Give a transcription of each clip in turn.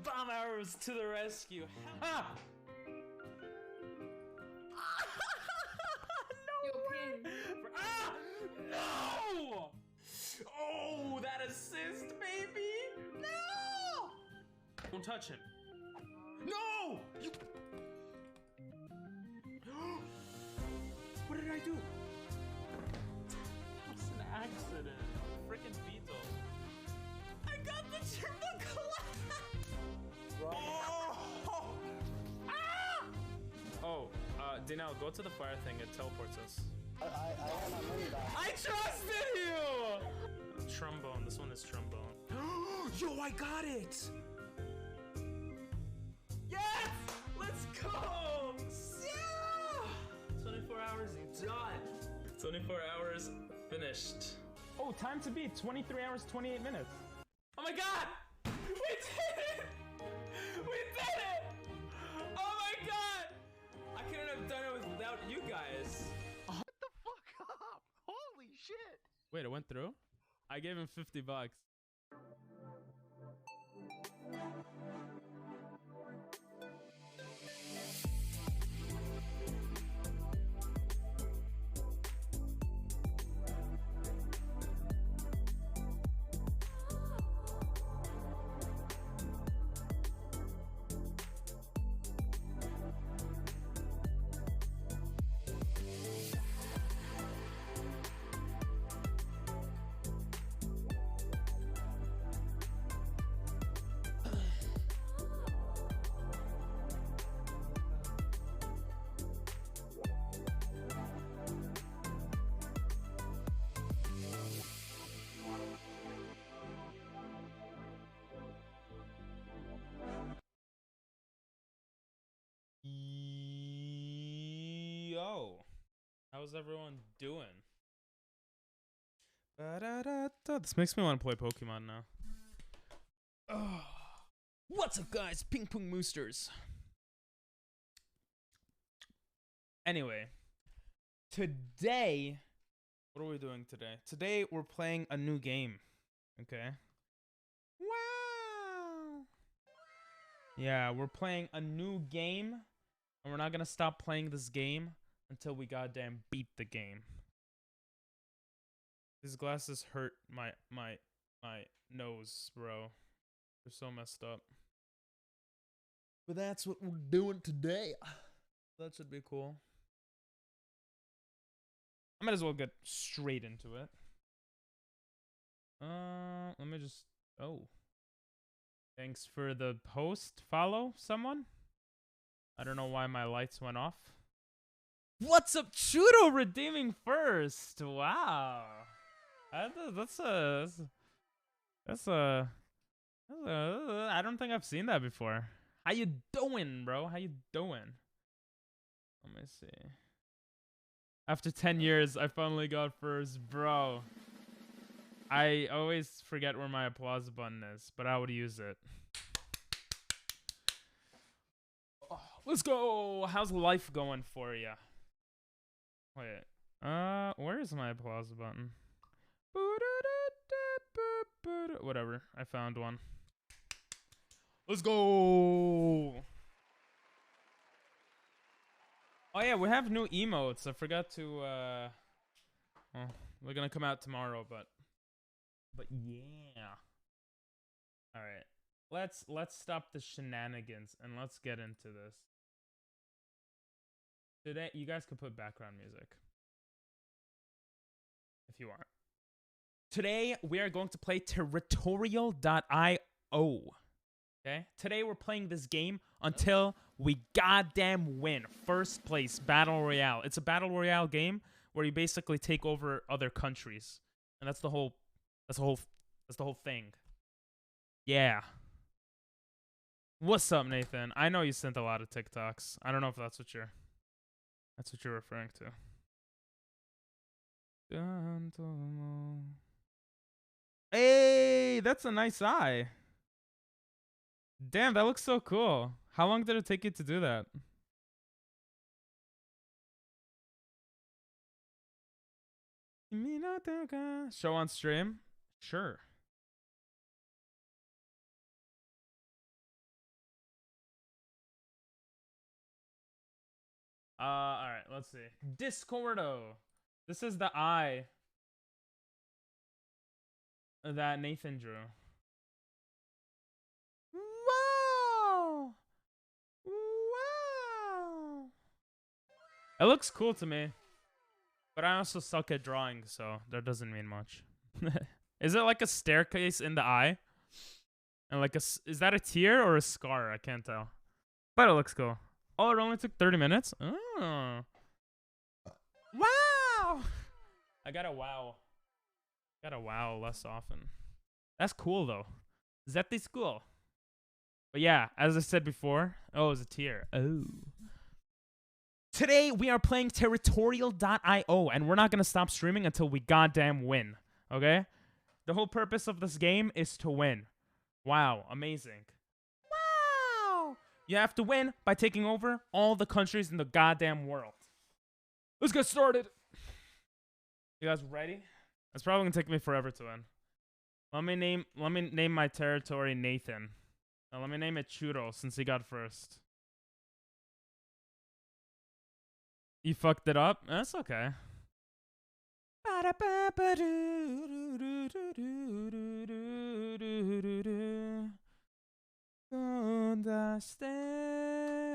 Bomb arrows to the rescue. Ha! No way! Ah! No! Oh, that assist, baby! No! Don't touch him. No! You... What did I do? That's an accident. Freaking beetle. I got the triple collapse! Oh! Ah! Oh, Dinell, go to the fire thing. It teleports us. I want my money back. I trusted you! Trombone. This one is trombone. Yo, I got it! Yes! Let's go! Yeah! 24 hours done. 24 hours finished. Oh, time to beat 23 hours, 28 minutes. Oh my god! We did it! We did it! Oh my god! I couldn't have done it without you guys. What the fuck up? Holy shit! Wait, it went through? I gave him 50 bucks. Yo, how's everyone doing? This makes me want to play Pokemon now. Oh. What's up, guys? Ping Pong Moosters. Anyway, today, what are we doing today? Today, we're playing a new game. Okay. Wow. Yeah, we're playing a new game, and we're not gonna stop playing this game until we goddamn beat the game. These glasses hurt my nose, bro. They're so messed up. But that's what we're doing today. That should be cool. I might as well get straight into it. Let me just... Oh. Thanks for the post. Follow someone? I don't know why my lights went off. What's up, Chudo redeeming first? Wow. I don't think I've seen that before. How you doing, bro? How you doing? Let me see. After 10 years, I finally got first, bro. I always forget where my applause button is, but I would use it. Oh, let's go. How's life going for you? Wait. Where is my applause button? Whatever. I found one. Let's go. Oh yeah, we have new emotes. I forgot to well, they're gonna come out tomorrow, but yeah. All right. Let's stop the shenanigans and let's get into this. Today, you guys could put background music if you want. Today, we are going to play Territorial.io. Okay? Today, we're playing this game until we goddamn win. First place, Battle Royale. It's a Battle Royale game where you basically take over other countries. And that's the whole thing. Yeah. What's up, Nathan? I know you sent a lot of TikToks. I don't know if that's what you're referring to. Hey, that's a nice eye. Damn, that looks so cool. How long did it take you to do that? Show on stream? Sure. Alright, let's see. Discordo. This is the eye that Nathan drew. Wow! Wow! It looks cool to me. But I also suck at drawing, so that doesn't mean much. Is it like a staircase in the eye? And like is that a tear or a scar? I can't tell. But it looks cool. Oh, it only took 30 minutes? Oh. Wow! I gotta wow. Gotta wow less often. That's cool, though. That is cool. But yeah, as I said before, oh, it's a tear. Oh. Today, we are playing Territorial.io, and we're not going to stop streaming until we goddamn win, okay? The whole purpose of this game is to win. Wow, amazing. Wow! You have to win by taking over all the countries in the goddamn world. Let's get started. You guys ready? It's probably going to take me forever to win. Let me name my territory Nathan. Now, let me name it Churro, since he got first. You fucked it up? That's okay.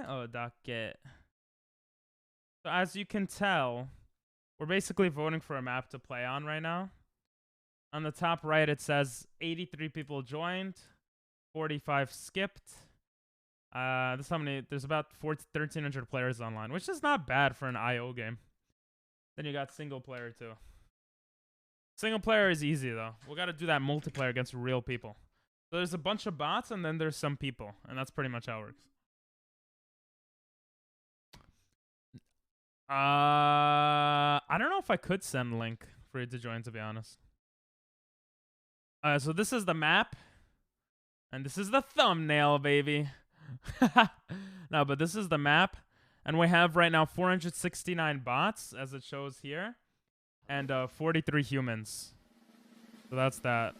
Oh, dake. So as you can tell, we're basically voting for a map to play on right now. On the top right, it says 83 people joined, 45 skipped. This how many? There's about 1,300 players online, which is not bad for an IO game. Then you got single player too. Single player is easy though. We got to do that multiplayer against real people. So there's a bunch of bots and then there's some people, and that's pretty much how it works. I don't know if I could send a link for you to join, to be honest. So this is the map, and this is the thumbnail, baby. No, but this is the map, and we have right now 469 bots, as it shows here, and 43 humans. So that's that.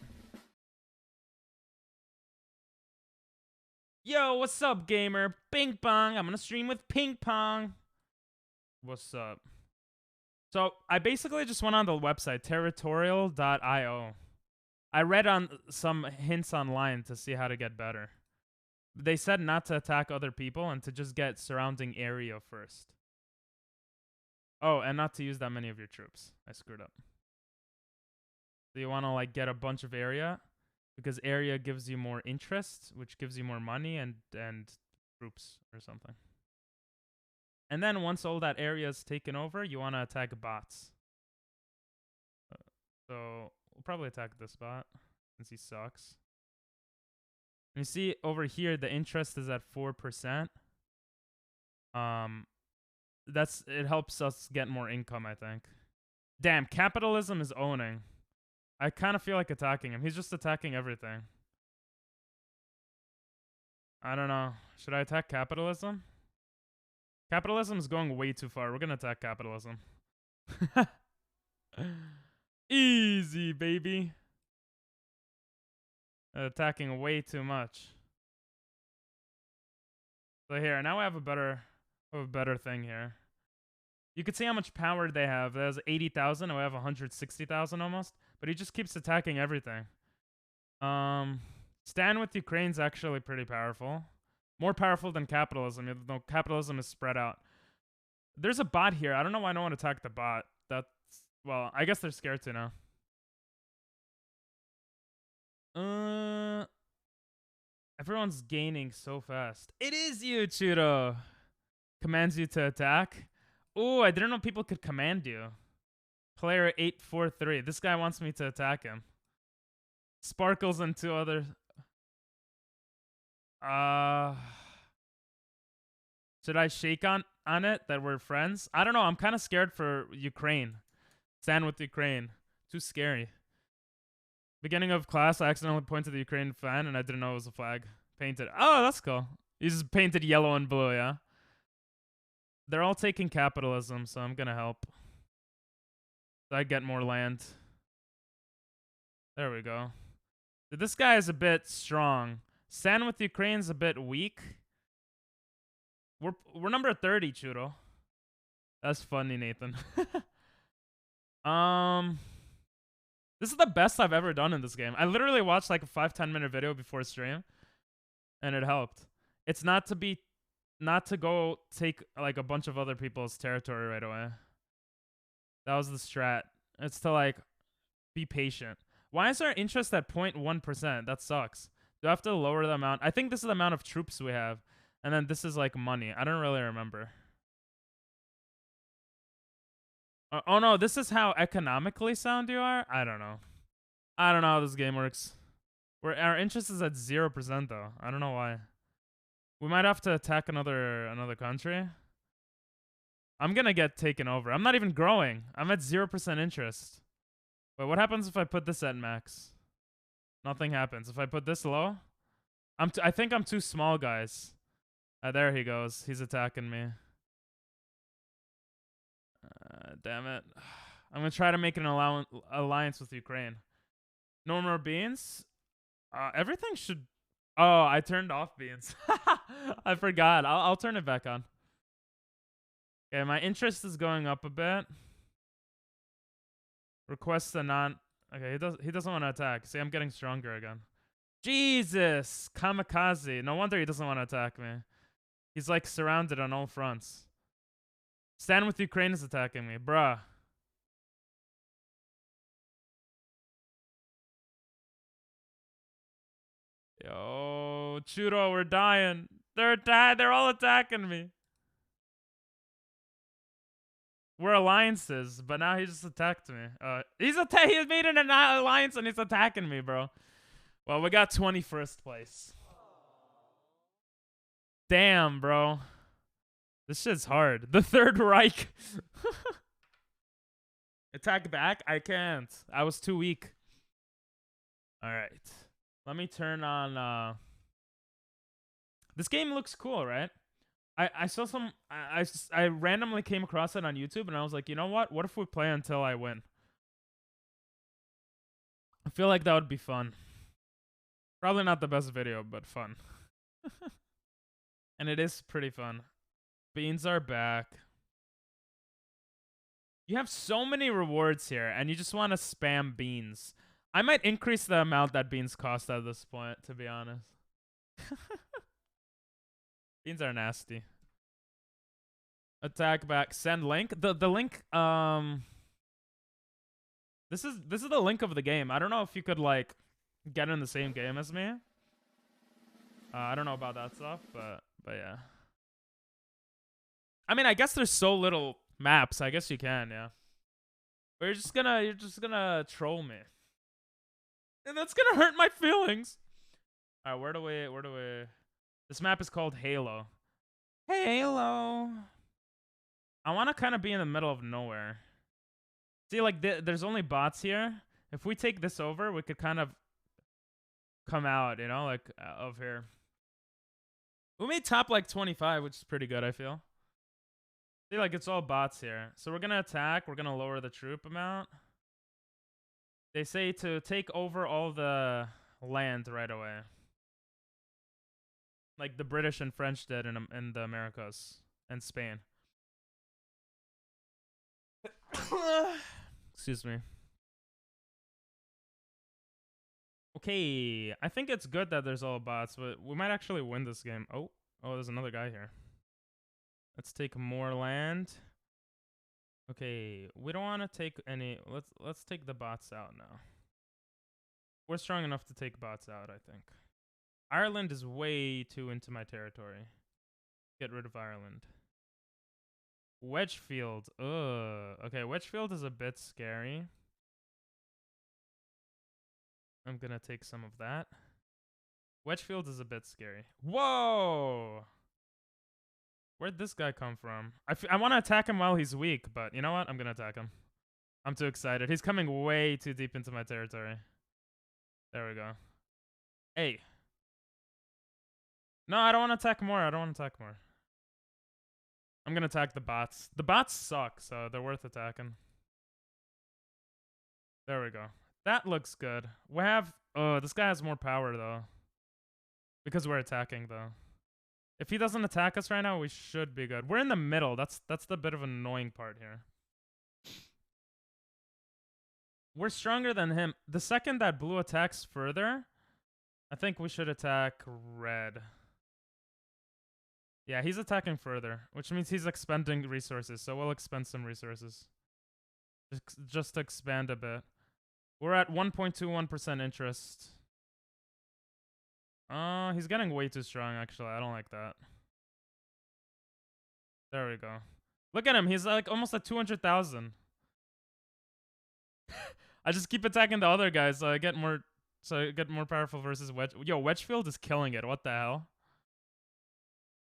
Yo, what's up, gamer? Ping pong. I'm gonna stream with ping pong. What's up? So I basically just went on the website Territorial.io. I read on some hints online to see how to get better. They said not to attack other people and to just get surrounding area first. Oh, and not to use that many of your troops. I screwed up. So you want to like get a bunch of area because area gives you more interest, which gives you more money and troops or something. And then once all that area is taken over, you want to attack bots. So we'll probably attack this bot since he sucks. And you see over here, the interest is at 4%. It helps us get more income, I think. Damn, capitalism is owning. I kind of feel like attacking him. He's just attacking everything. I don't know. Should I attack capitalism? Capitalism is going way too far. We're gonna attack capitalism. Easy, baby. Attacking way too much. So here, now we have a better thing here. You can see how much power they have. There's 80,000, and we have 160,000 almost. But he just keeps attacking everything. Stand with Ukraine's actually pretty powerful. More powerful than capitalism, even though capitalism is spread out. There's a bot here. I don't know why no one attacked the bot. Well, I guess they're scared to now. Everyone's gaining so fast. It is you, Churro. Commands you to attack. Oh, I didn't know people could command you. Player 843. This guy wants me to attack him. Sparkles and two other. Should I shake on it that we're friends? I don't know. I'm kind of scared for Ukraine. Stand with Ukraine. Too scary. Beginning of class, I accidentally pointed to the Ukraine flag, and I didn't know it was a flag. Painted. Oh, that's cool. You just painted yellow and blue, yeah? They're all taking capitalism, so I'm gonna help. So I get more land. There we go. This guy is a bit strong. Stand with Ukraine's a bit weak. We're number 30, Churro. That's funny, Nathan. This is the best I've ever done in this game. I literally watched like a 5-10 minute video before stream, and it helped. It's not to go take like a bunch of other people's territory right away. That was the strat. It's to like be patient. Why is our interest at 0.1%? That sucks. Do I have to lower the amount? I think this is the amount of troops we have. And then this is like money. I don't really remember. Oh no, this is how economically sound you are? I don't know. I don't know how this game works. Our interest is at 0% though. I don't know why. We might have to attack another country. I'm gonna get taken over. I'm not even growing. I'm at 0% interest. Wait, what happens if I put this at max? Nothing happens. If I put this low, I think I'm too small, guys. There he goes. He's attacking me. Damn it. I'm gonna try to make an alliance with Ukraine. No more beans? Everything should... Oh, I turned off beans. I forgot. I'll turn it back on. Okay, my interest is going up a bit. Request a non... Okay, he doesn't want to attack. See, I'm getting stronger again. Jesus! Kamikaze. No wonder he doesn't want to attack me. He's like surrounded on all fronts. Stand with Ukraine is attacking me. Bruh. Yo, Chudo, we're dying. They're all attacking me. We're alliances, but now he just attacked me. He made an alliance and he's attacking me, bro. Well, we got 21st place. Damn, bro. This shit's hard. The Third Reich. Attack back? I can't. I was too weak. All right. Let me turn on... This game looks cool, right? I saw some... I randomly came across it on YouTube, and I was like, you know what? What if we play until I win? I feel like that would be fun. Probably not the best video, but fun. And it is pretty fun. Beans are back. You have so many rewards here, and you just want to spam beans. I might increase the amount that beans cost at this point, to be honest. Beans are nasty. Attack back. Send link. The link. This is the link of the game. I don't know if you could like get in the same game as me. I don't know about that stuff, but yeah. I mean, I guess there's so little maps. I guess you can, yeah. But you're just gonna troll me, and that's gonna hurt my feelings. All right, where do we? This map is called Halo. Halo. I want to kind of be in the middle of nowhere. See, like, there's only bots here. If we take this over, we could kind of come out, you know, like, of here. We made top, like, 25, which is pretty good, I feel. See, like, it's all bots here. So we're going to attack. We're going to lower the troop amount. They say to take over all the land right away. Like the British and French did in the Americas and Spain. Excuse me. Okay, I think it's good that there's all bots, but we might actually win this game. Oh, there's another guy here. Let's take more land. Okay, we don't want to take any. Let's take the bots out now. We're strong enough to take bots out, I think. Ireland is way too into my territory. Get rid of Ireland. Wedgefield. Ugh. Okay, Wedgefield is a bit scary. I'm gonna take some of that. Wedgefield is a bit scary. Whoa! Where'd this guy come from? I want to attack him while he's weak, but you know what? I'm gonna attack him. I'm too excited. He's coming way too deep into my territory. There we go. Hey. No, I don't want to attack more. I don't want to attack more. I'm going to attack the bots. The bots suck, so they're worth attacking. There we go. That looks good. We have... Oh, this guy has more power, though. Because we're attacking, though. If he doesn't attack us right now, we should be good. We're in the middle. That's the bit of an annoying part here. We're stronger than him. The second that blue attacks further, I think we should attack red. Yeah, he's attacking further, which means he's expending resources. So we'll expend some resources. Just to expand a bit. We're at 1.21% interest. He's getting way too strong, actually. I don't like that. There we go. Look at him. He's like almost at 200,000. I just keep attacking the other guys so I get more powerful versus Wedge. Yo, Wedgefield is killing it. What the hell?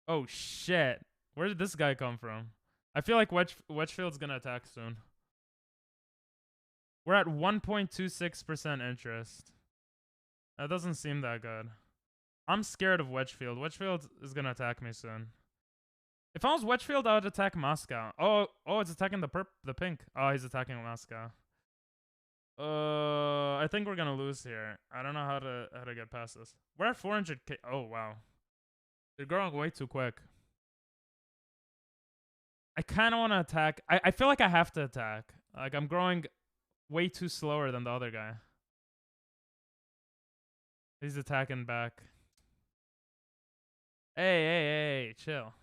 Oh shit. Where did this guy come from? I feel like Wedgefield's gonna attack soon. We're at 1.26% interest. That doesn't seem that good. I'm scared of Wedgefield. Wedgefield is gonna attack me soon. If I was Wedgefield, I would attack Moscow. Oh, it's attacking the pink. Oh, he's attacking Moscow. I think we're gonna lose here. I don't know how to get past this. We're at 400k. Oh wow, they're growing way too quick. I kind of want to attack. I feel like I have to attack. Like I'm growing way too slower than the other guy. He's attacking back. Hey, chill.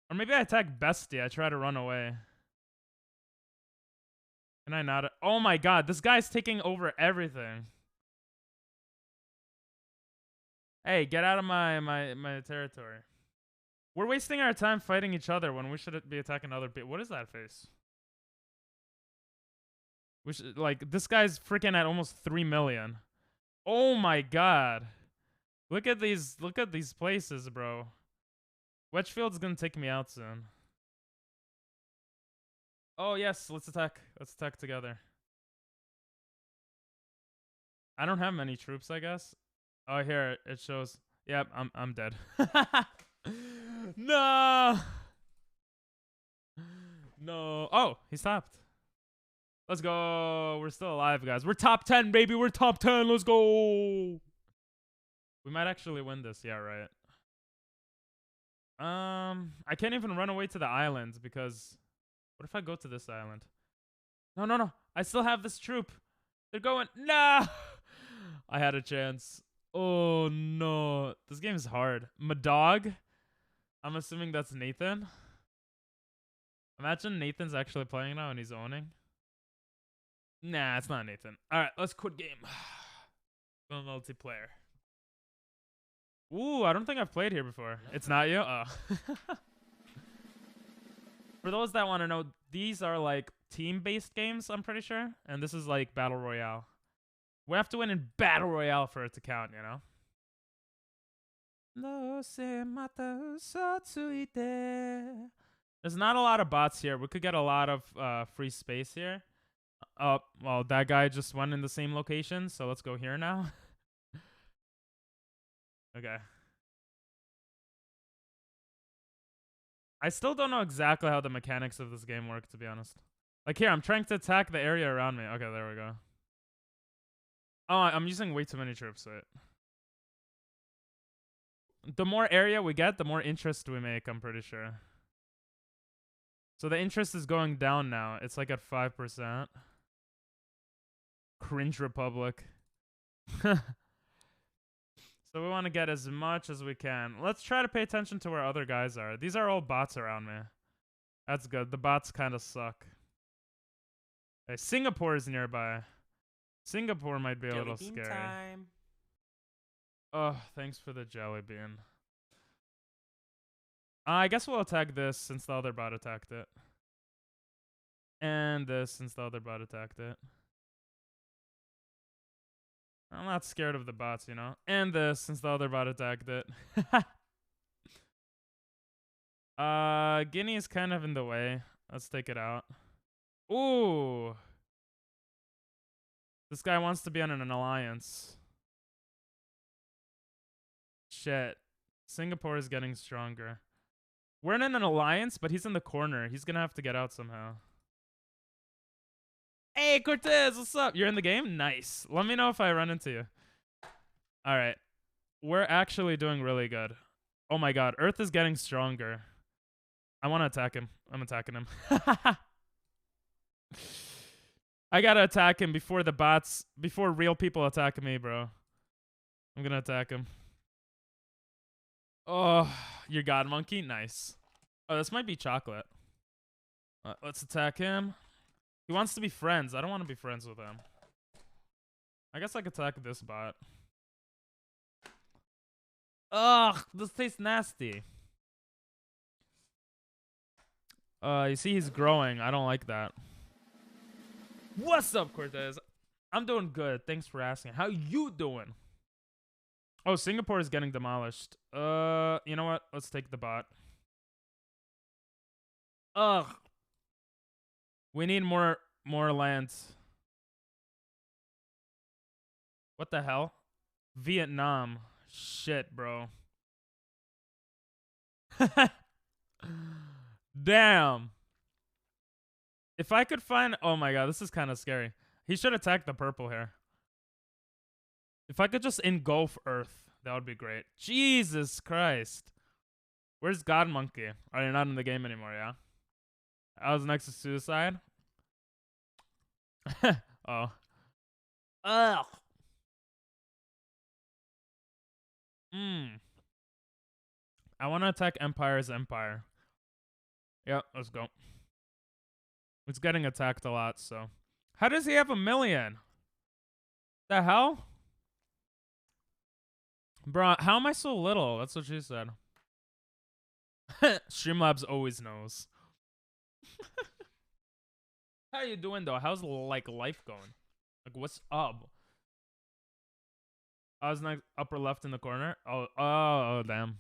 Or maybe I attack Bestie. I try to run away. Can I not? Oh my god, this guy's taking over everything. Hey, get out of my territory. We're wasting our time fighting each other when we should be attacking other people. What is that face? We should, like, this guy's freaking at almost 3 million. Oh my god. Look at these places, bro. Wedgefield's gonna take me out soon. Oh yes, let's attack. Let's attack together. I don't have many troops, I guess. Oh, here it shows. Yep, I'm dead. No. No. Oh, he stopped. Let's go. We're still alive, guys. We're top 10, baby. We're top 10. Let's go. We might actually win this. Yeah, right. I can't even run away to the island because what if I go to this island? No. I still have this troop. They're going. No. I had a chance. Oh no. This game is hard. Madog. I'm assuming that's Nathan. Imagine Nathan's actually playing now and he's owning. Nah, it's not Nathan. Alright, let's quit game. Go multiplayer. Ooh, I don't think I've played here before. It's not you? Oh. For those that want to know, these are like team-based games, I'm pretty sure. And this is like Battle Royale. We have to win in Battle Royale for it to count, you know? There's not a lot of bots here. We could get a lot of free space here. Oh, well, that guy just went in the same location, so let's go here now. Okay. I still don't know exactly how the mechanics of this game work, to be honest. Like here, I'm trying to attack the area around me. Okay, there we go. Oh, I'm using way too many troops. Wait. The more area we get, the more interest we make, I'm pretty sure. So the interest is going down now. It's like at 5%. Cringe Republic. So we want to get as much as we can. Let's try to pay attention to where other guys are. These are all bots around me. That's good. The bots kind of suck. Hey, Singapore is nearby. Singapore might be a little scary. Time. Oh, thanks for the jelly bean. I guess we'll attack this since the other bot attacked it. And this since the other bot attacked it. I'm not scared of the bots, you know. And this since the other bot attacked it. Guinea is kind of in the way. Let's take it out. Ooh. This guy wants to be on an alliance. Shit. Singapore is getting stronger. We're in an alliance, but he's in the corner. He's gonna have to get out somehow. Hey, Cortez, what's up? You're in the game? Nice. Let me know if I run into you. All right. We're actually doing really good. Oh my god, Earth is getting stronger. I want to attack him. I'm attacking him. I gotta attack him before real people attack me, bro. I'm gonna attack him. Oh, your god monkey? Nice. Oh, this might be chocolate. Let's attack him. He wants to be friends. I don't want to be friends with him. I guess I could attack this bot. Ugh, this tastes nasty. You see he's growing. I don't like that. What's up, Cortez? I'm doing good. Thanks for asking. How you doing? Oh, Singapore is getting demolished. You know what? Let's take the bot. Ugh. We need more land. What the hell? Vietnam. Shit, bro. Damn. If I could find... Oh my god, this is kind of scary. He should attack the purple here. If I could just engulf Earth, that would be great. Jesus Christ. Where's God Monkey? Are you not in the game anymore, yeah? I was next to suicide. Oh. Ugh. I want to attack Empire's Empire. Yep, let's go. It's getting attacked a lot, so. How does he have 1 million? The hell? Bro, how am I so little? That's what she said. Streamlabs always knows. How you doing, though? How's, like, life going? Like, what's up? I was like upper left in the corner. Oh, damn.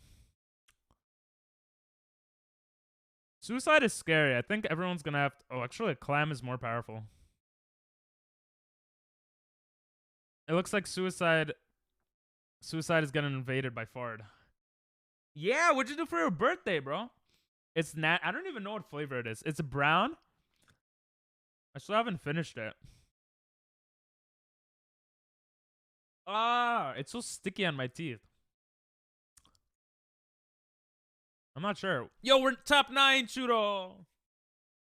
Suicide is scary. I think everyone's gonna have to... Oh, actually, Clam is more powerful. It looks like Suicide is getting invaded by Fard. Yeah, what'd you do for your birthday, bro? It's not... I don't even know what flavor it is. It's brown. I still haven't finished it. Ah, it's so sticky on my teeth. I'm not sure. Yo, we're top 9, Churo.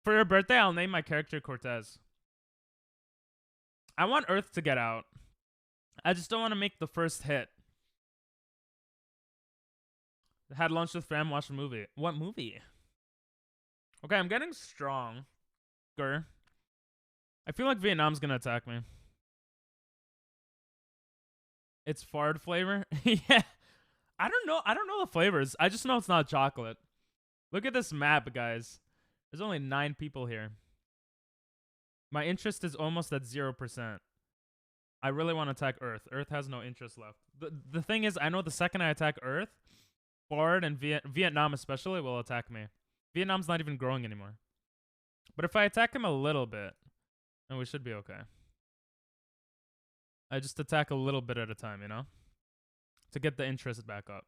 For your birthday, I'll name my character Cortez. I want Earth to get out. I just don't want to make the first hit. Had lunch with fam, watched a movie. What movie? Okay, I'm getting strong. I feel like Vietnam's gonna attack me. It's Fard flavor? Yeah. I don't know the flavors. I just know it's not chocolate. Look at this map, guys. There's only 9 people here. My interest is almost at 0%. I really want to attack Earth. Earth has no interest left. The thing is, I know the second I attack Earth, Fard and Vietnam especially will attack me. Vietnam's not even growing anymore. But if I attack him a little bit, then we should be okay. I just attack a little bit at a time, you know? To get the interest back up.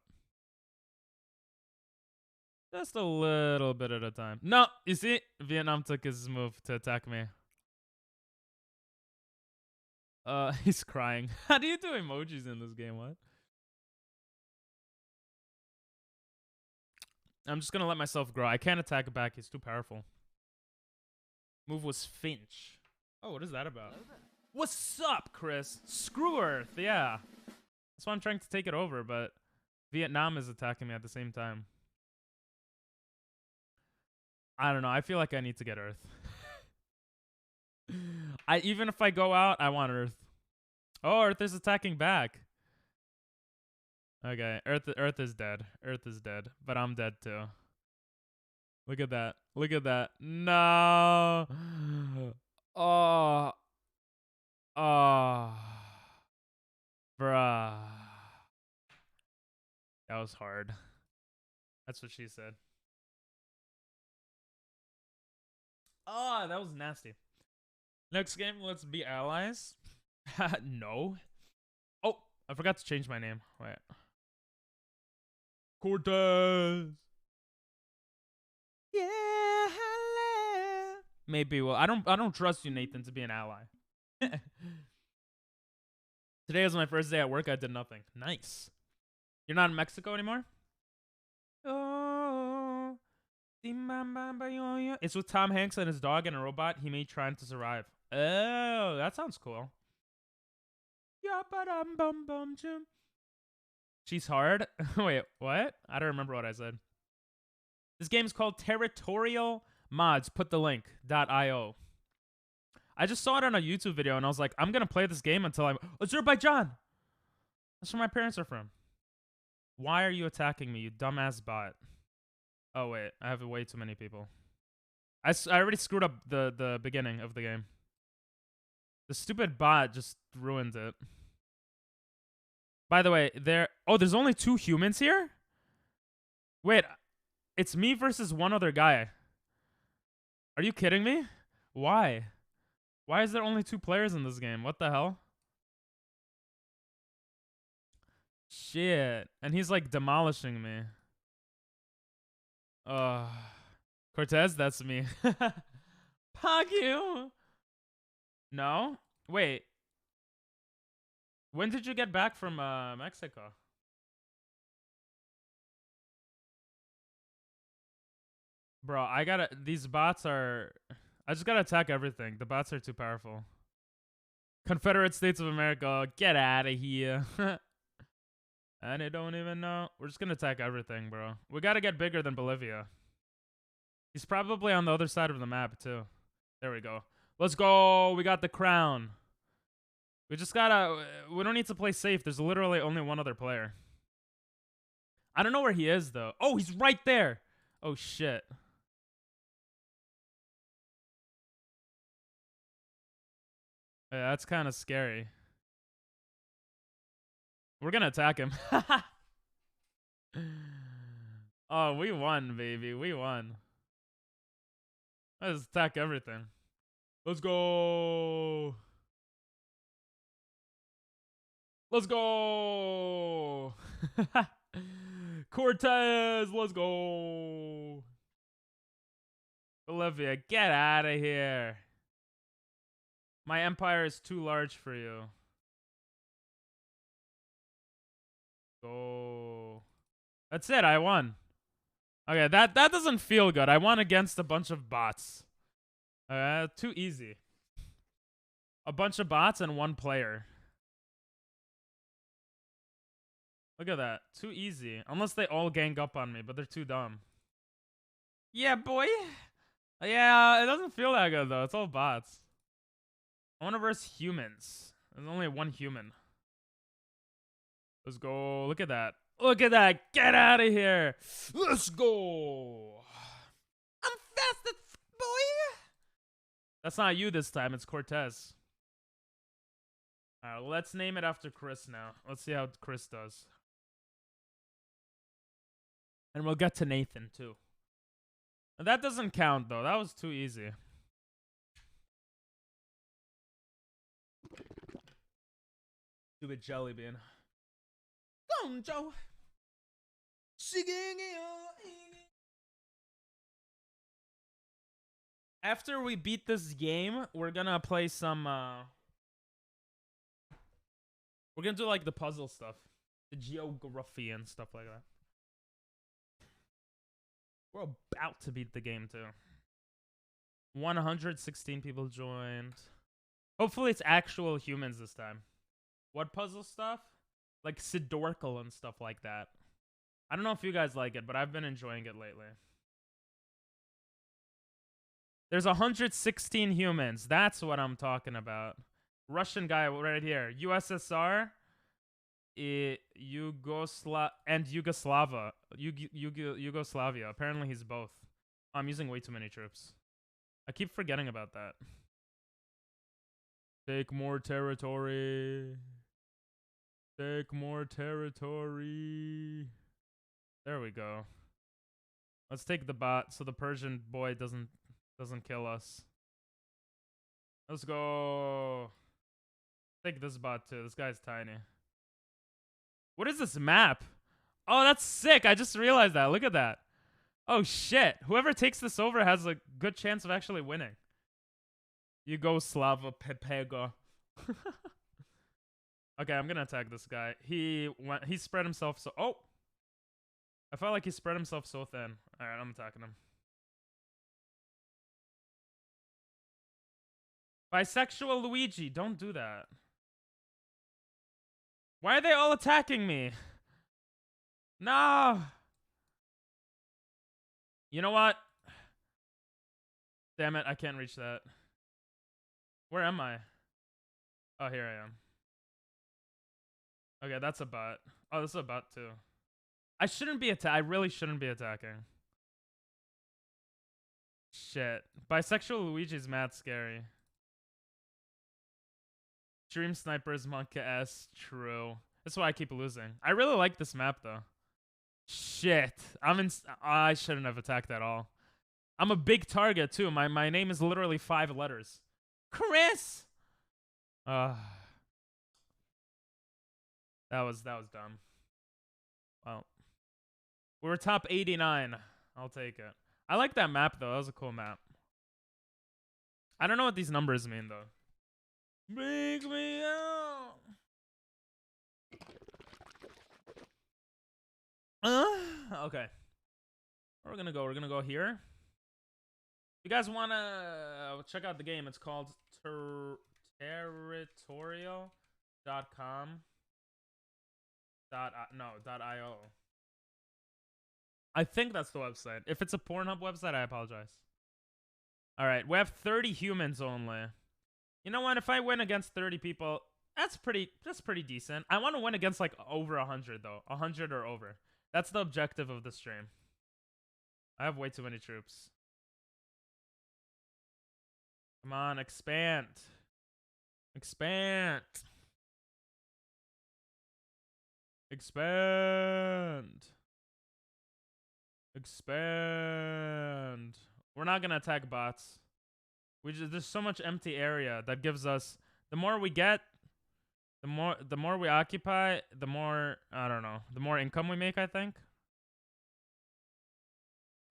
Just a little bit at a time. No, you see? Vietnam took his move to attack me. He's crying. How do you do emojis in this game? What? I'm just gonna let myself grow. I can't attack back. He's too powerful. Move was Finch. Oh, what is that about? What's up, Chris? Screw Earth, yeah. That's why I'm trying to take it over, but Vietnam is attacking me at the same time. I don't know. I feel like I need to get Earth. Even if I go out, I want Earth. Oh, Earth is attacking back. Okay, Earth is dead. Earth is dead, but I'm dead too. Look at that. Look at that. No. Oh. Oh. Bruh. That was hard. That's what she said. Oh, that was nasty. Next game, let's be allies. No. Oh, I forgot to change my name. Wait. Cortez. Yeah, hello. Maybe. Well, I don't trust you, Nathan, to be an ally. Today was my first day at work. I did nothing. Nice. You're not in Mexico anymore? It's with Tom Hanks and his dog and a robot he made trying to survive. Oh, that sounds cool. She's hard. Wait, what? I don't remember what I said. This game's called Territorial Mods. Put the link. .io. I just saw it on a YouTube video and I was like, I'm gonna play this game until I'm Azerbaijan. That's where my parents are from. Why are you attacking me, you dumbass bot? Oh wait, I have way too many people. I already screwed up the beginning of the game. The stupid bot just ruined it. By the way, there's only 2 humans here? Wait, it's me versus one other guy. Are you kidding me? Why? Why is there only 2 players in this game? What the hell? Shit. And he's like demolishing me. Cortez, that's me. Fuck you. No? Wait. When did you get back from Mexico? Bro, these bots are... I just gotta attack everything. The bots are too powerful. Confederate States of America, get out of here. And they don't even know. We're just gonna attack everything, bro. We gotta get bigger than Bolivia. He's probably on the other side of the map, too. There we go. Let's go. We got the crown. We just gotta... We don't need to play safe. There's literally only one other player. I don't know where he is, though. Oh, he's right there. Oh, shit. Yeah, that's kind of scary. We're gonna attack him. Oh, we won, baby. We won. Let's attack everything. Let's go. Let's go. Cortez, let's go. Bolivia, get out of here. My empire is too large for you. Go. That's it, I won. Okay, that doesn't feel good. I won against a bunch of bots. Too easy. A bunch of bots and 1 player. Look at that. Too easy. Unless they all gang up on me, but they're too dumb. Yeah, boy. Yeah, it doesn't feel that good, though. It's all bots. I want to verse humans. There's only 1 human. Let's go. Look at that. Look at that. Get out of here. Let's go. I'm fastest, boy. That's not you this time. It's Cortez. All right, let's name it after Chris now. Let's see how Chris does. And we'll get to Nathan, too. And that doesn't count, though. That was too easy. Stupid jelly bean. Go on, Joe. After we beat this game, we're gonna play some we're gonna do like the puzzle stuff. The geography and stuff like that. We're about to beat the game too. 116 people joined. Hopefully it's actual humans this time. What puzzle stuff? Like Sidorkle and stuff like that. I don't know if you guys like it, but I've been enjoying it lately. There's 116 humans. That's what I'm talking about. Russian guy right here. USSR, Yugoslavia. Apparently he's both. I'm using way too many troops. I keep forgetting about that. Take more territory. Take more territory. There we go. Let's take the bot so the Persian boy doesn't kill us. Let's go. Take this bot too. This guy's tiny. What is this map? Oh, that's sick. I just realized that. Look at that. Oh, shit. Whoever takes this over has a good chance of actually winning. Yugoslava Pepega. Okay, I'm gonna attack this guy. He spread himself so... Oh! I felt like he spread himself so thin. Alright, I'm attacking him. Bisexual Luigi, don't do that. Why are they all attacking me? No. You know what? Damn it, I can't reach that. Where am I? Oh, here I am. Okay, that's a bot. Oh, this is a bot too. I shouldn't be I really shouldn't be attacking. Shit. Bisexual Luigi's mad scary. Dream Snipers, Monka S. True. That's why I keep losing. I really like this map though. Shit. I shouldn't have attacked at all. I'm a big target too. My name is literally 5 letters. Chris! That was dumb. Well. We were top 89. I'll take it. I like that map though. That was a cool map. I don't know what these numbers mean though. Bring me out. Okay. Where we're gonna go? We're gonna go here. If you guys wanna check out the game, it's called Territorial.com. .io. I think that's the website. If it's a Pornhub website, I apologize. All right, we have 30 humans only. You know what? If I win against 30 people, that's pretty decent. I want to win against like over 100 though. 100 or over. That's the objective of the stream. I have way too many troops. Come on, expand. Expand. Expand. Expand. We're not gonna attack bots. There's so much empty area that gives us, the more we get, the more we occupy, the more, I don't know, the more income we make, I think.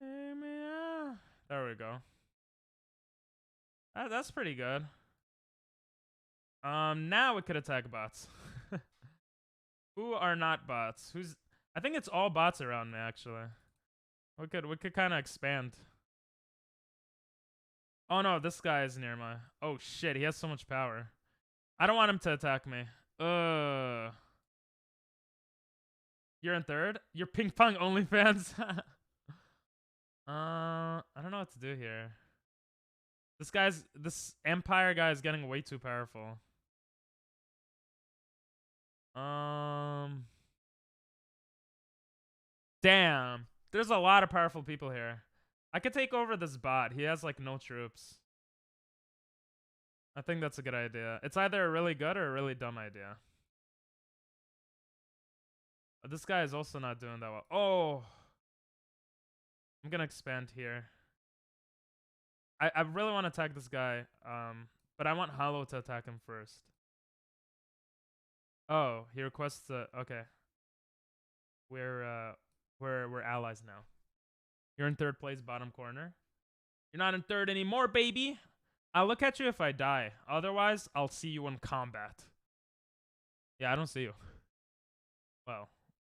There we go. That's pretty good. Now we could attack bots. Who are not bots? I think it's all bots around me actually. We could kind of expand. Oh no, this guy is near my. Oh shit, he has so much power. I don't want him to attack me. You're in third? You're ping pong OnlyFans? I don't know what to do here. This Empire guy is getting way too powerful. Damn. There's a lot of powerful people here. I could take over this bot. He has like no troops. I think that's a good idea. It's either a really good or a really dumb idea. But this guy is also not doing that well. Oh. I'm gonna expand here. I really want to attack this guy. But I want Hollow to attack him first. Oh, he requests okay. We're allies now. You're in third place, bottom corner. You're not in third anymore, baby. I'll look at you if I die. Otherwise, I'll see you in combat. Yeah, I don't see you. Well,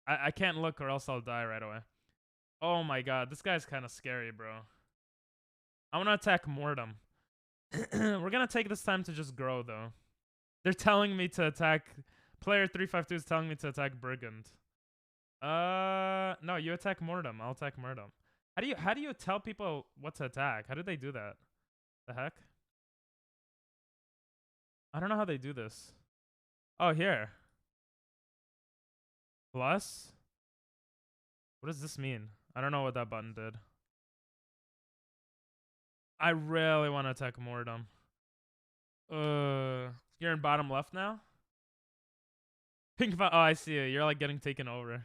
I can't look or else I'll die right away. Oh my god, this guy's kind of scary, bro. I want to attack Mortem. We're going to take this time to just grow, though. They're telling me to attack... Player 352 is telling me to attack Brigand. No, you attack Mortem. I'll attack Mortem. How do you tell people what to attack? How do they do that? The heck? I don't know how they do this. Oh, here. Plus? What does this mean? I don't know what that button did. I really want to attack Mortem. You're in bottom left now? Pink oh, I see you. You're like getting taken over.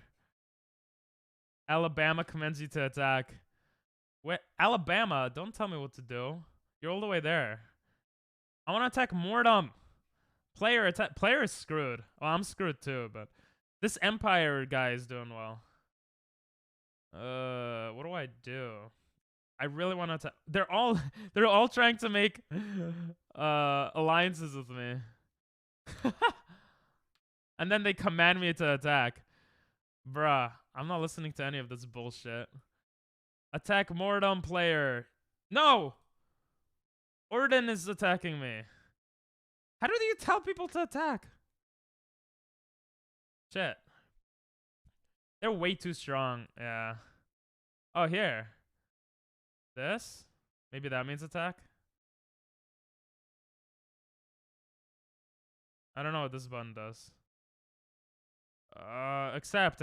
Alabama commands you to attack. Wait, Alabama, don't tell me what to do. You're all the way there. I want to attack Mortem. Player is screwed. Well, I'm screwed too, but this Empire guy is doing well. What do I do? I really want to. They're all trying to make alliances with me. And then they command me to attack. Bruh, I'm not listening to any of this bullshit. Attack Mortem player. No! Orden is attacking me. How do you tell people to attack? Shit. They're way too strong. Yeah. Oh, here. This? Maybe that means attack? I don't know what this button does. Accept.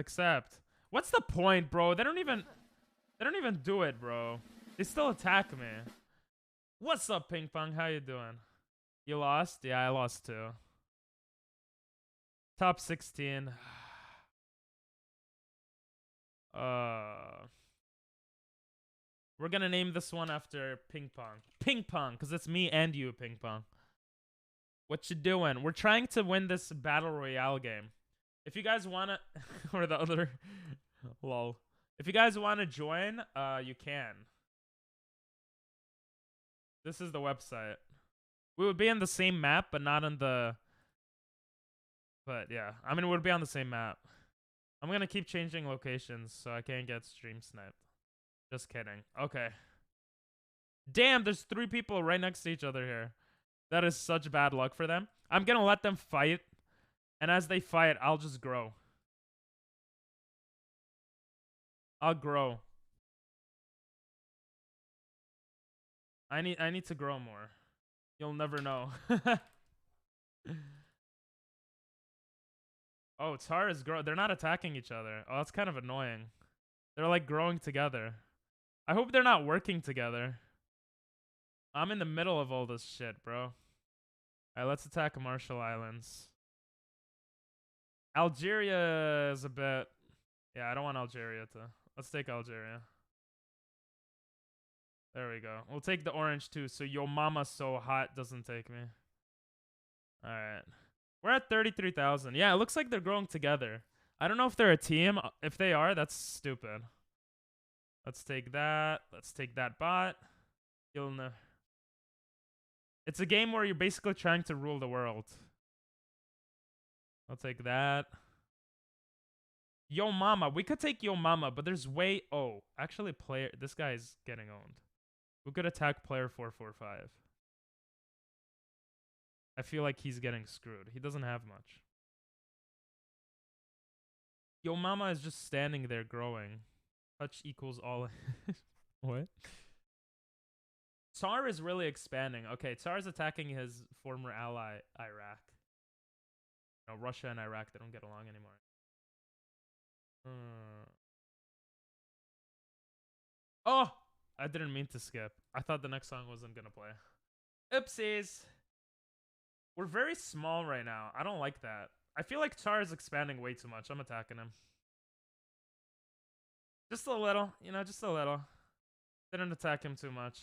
What's the point, bro? They don't even do it, bro. They still attack me. What's up, Ping Pong? How you doing? You lost? Yeah, I lost too. Top 16. We're gonna name this one after Ping Pong. Ping Pong, because it's me and you, Ping Pong. What you doing? We're trying to win this battle royale game. If you guys wanna, or the other, lol. If you guys wanna join, you can. This is the website. We would be in the same map, but not on the. But yeah, I mean, we would be on the same map. I'm gonna keep changing locations so I can't get stream sniped. Just kidding. Okay. Damn, there's 3 people right next to each other here. That is such bad luck for them. I'm gonna let them fight. And as they fight, I'll just grow. I'll grow. I need to grow more. You'll never know. Oh, Tar is growing. They're not attacking each other. Oh, that's kind of annoying. They're like growing together. I hope they're not working together. I'm in the middle of all this shit, bro. Alright, let's attack Marshall Islands. Algeria is a bit... Yeah, I don't want Algeria to... Let's take Algeria. There we go. We'll take the orange too, so Yo Mama So Hot doesn't take me. Alright. We're at 33,000. Yeah, it looks like they're growing together. I don't know if they're a team. If they are, that's stupid. Let's take that. Let's take that bot. You'll know. It's a game where you're basically trying to rule the world. I'll take that. Yo Mama. We could take Yo Mama, but there's way... Oh, actually, player... This guy's getting owned. We could attack player 445. I feel like he's getting screwed. He doesn't have much. Yo Mama is just standing there growing. Touch equals all... What? Tsar is really expanding. Okay, Tsar is attacking his former ally, Iraq. No, Russia and Iraq, they don't get along anymore. Oh! I didn't mean to skip. I thought the next song wasn't gonna play. Oopsies! We're very small right now. I don't like that. I feel like Tsar is expanding way too much. I'm attacking him. Just a little. You know, just a little. Didn't attack him too much.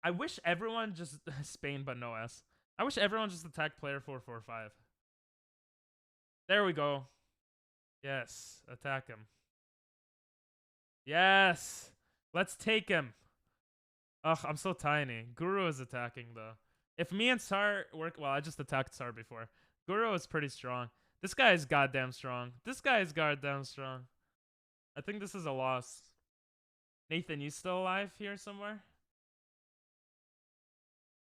I wish everyone just... Spain, but no S. I wish everyone just attacked player 445. There we go. Yes. Attack him. Yes. Let's take him. Ugh, I'm so tiny. Guru is attacking, though. If me and Tsar work... Well, I just attacked Tsar before. Guru is pretty strong. This guy is goddamn strong. This guy is goddamn strong. I think this is a loss. Nathan, you still alive here somewhere?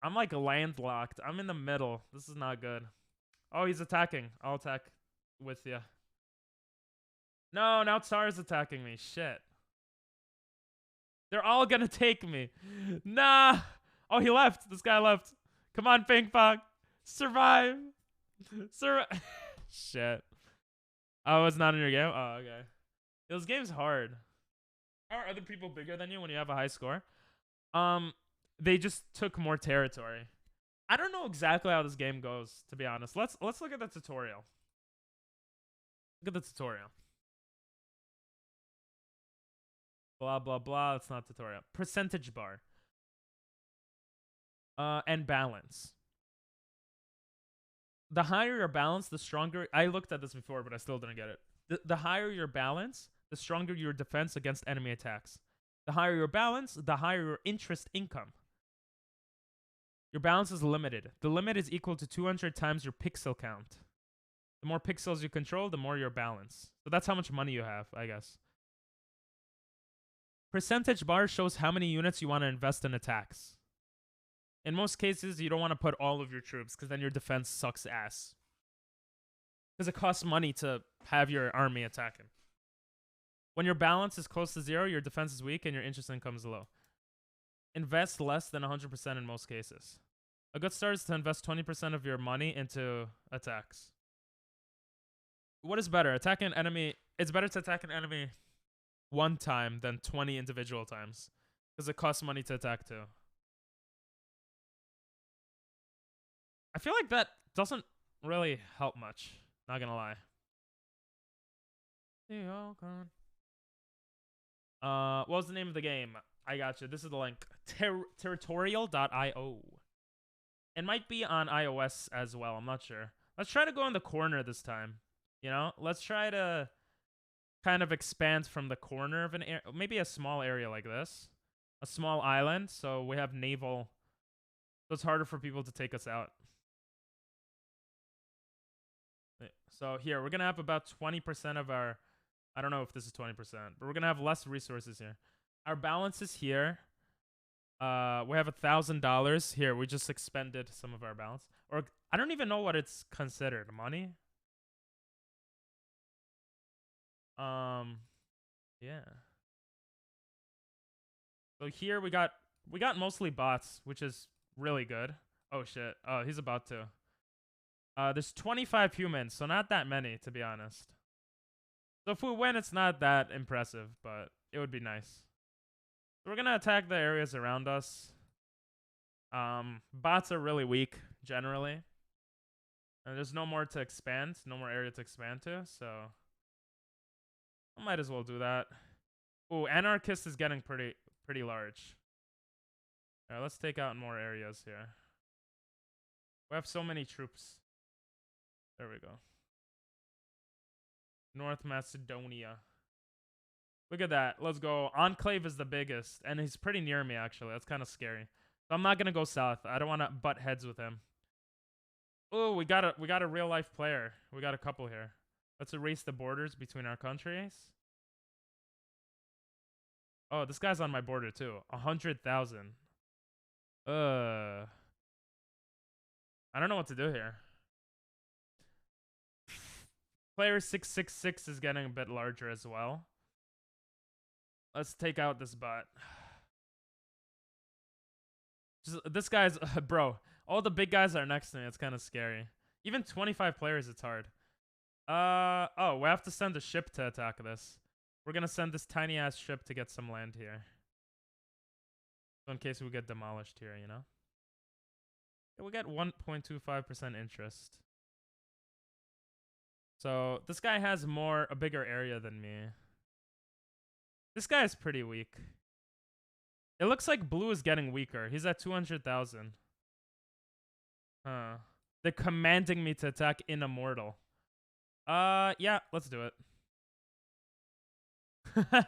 I'm like landlocked. I'm in the middle. This is not good. Oh, he's attacking. I'll attack with you. No, now Tsar is attacking me. Shit. They're all gonna take me. Nah. Oh, he left. This guy left. Come on, Ping Pong. Survive. Shit. Oh, it's not in your game? Oh, okay. This game's hard. Are other people bigger than you when you have a high score? They just took more territory. I don't know exactly how this game goes, to be honest. Let's look at the tutorial. Look at the tutorial. Blah, blah, blah. It's not tutorial. Percentage bar. And balance. The higher your balance, the stronger... I looked at this before, but I still didn't get it. The higher your balance, the stronger your defense against enemy attacks. The higher your balance, the higher your interest income. Your balance is limited. The limit is equal to 200 times your pixel count. The more pixels you control, the more your balance. So that's how much money you have, I guess. Percentage bar shows how many units you want to invest in attacks. In most cases, you don't want to put all of your troops because then your defense sucks ass. Because it costs money to have your army attacking. When your balance is close to 0, your defense is weak and your interest income is low. Invest less than 100% in most cases. A good start is to invest 20% of your money into attacks. What is better? Attack an enemy. It's better to attack an enemy one time than 20 individual times. Because it costs money to attack too. I feel like that doesn't really help much. Not gonna lie. What was the name of the game? I got you. This is the link. Territorial.io. It might be on iOS as well. I'm not sure. Let's try to go in the corner this time. You know? Let's try to kind of expand from the corner of an area. Maybe a small area like this. A small island. So we have naval. So it's harder for people to take us out. So here, we're going to have about 20% of our... I don't know if this is 20%, but we're going to have less resources here. Our balance is here. We have $1,000 here. We just expended some of our balance. Or I don't even know what it's considered. Money? Yeah. So here we got mostly bots, which is really good. Oh shit. Oh, he's about to. There's 25 humans, so not that many, to be honest. So if we win, it's not that impressive, but it would be nice. So we're gonna attack the areas around us. Bots are really weak, generally. And there's no more to expand, no more area to expand to, so I might as well do that. Ooh, Anarchist is getting pretty large. Alright, let's take out more areas here. We have so many troops. There we go. North Macedonia. Look at that. Let's go. Enclave is the biggest, and he's pretty near me, actually. That's kind of scary. So I'm not going to go south. I don't want to butt heads with him. Oh, we got a real-life player. We got a couple here. Let's erase the borders between our countries. Oh, this guy's on my border, too. 100,000. I don't know what to do here. Player 666 is getting a bit larger as well. Let's take out this bot. This guy's... bro, all the big guys are next to me. It's kind of scary. Even 25 players, it's hard. Oh, we have to send a ship to attack this. We're going to send this tiny-ass ship to get some land here. So in case we get demolished here, you know? Yeah, we get 1.25% interest. So this guy has a bigger area than me. This guy is pretty weak. It looks like blue is getting weaker. He's at 200,000. Huh. They're commanding me to attack in Immortal. Yeah, let's do it.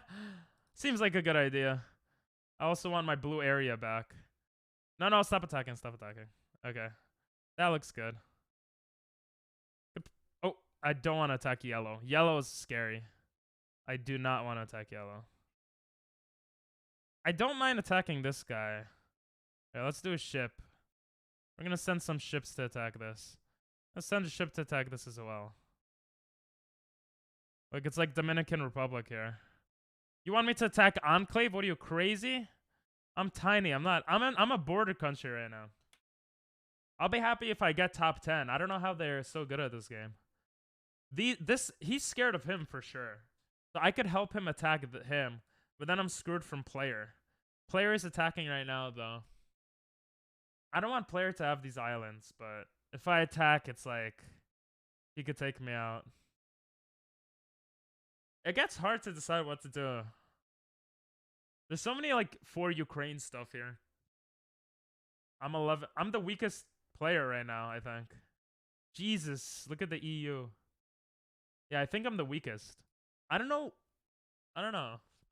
Seems like a good idea. I also want my blue area back. No, stop attacking, stop attacking. Okay. That looks good. Oh, I don't want to attack yellow. Yellow is scary. I do not want to attack yellow. I don't mind attacking this guy. Okay, let's do a ship. We're going to send some ships to attack this. Let's send a ship to attack this as well. Like, it's like Dominican Republic here. You want me to attack Enclave? What are you, crazy? I'm tiny. I'm not. I'm a border country right now. I'll be happy if I get top 10. I don't know how they're so good at this game. He's scared of him for sure. So I could help him attack him, but then I'm screwed from player. Player is attacking right now, though. I don't want player to have these islands, but if I attack, it's like he could take me out. It gets hard to decide what to do. There's so many like for Ukraine stuff here. I'm the weakest player right now, I think. Jesus, look at the EU. Yeah, I think I'm the weakest. I don't know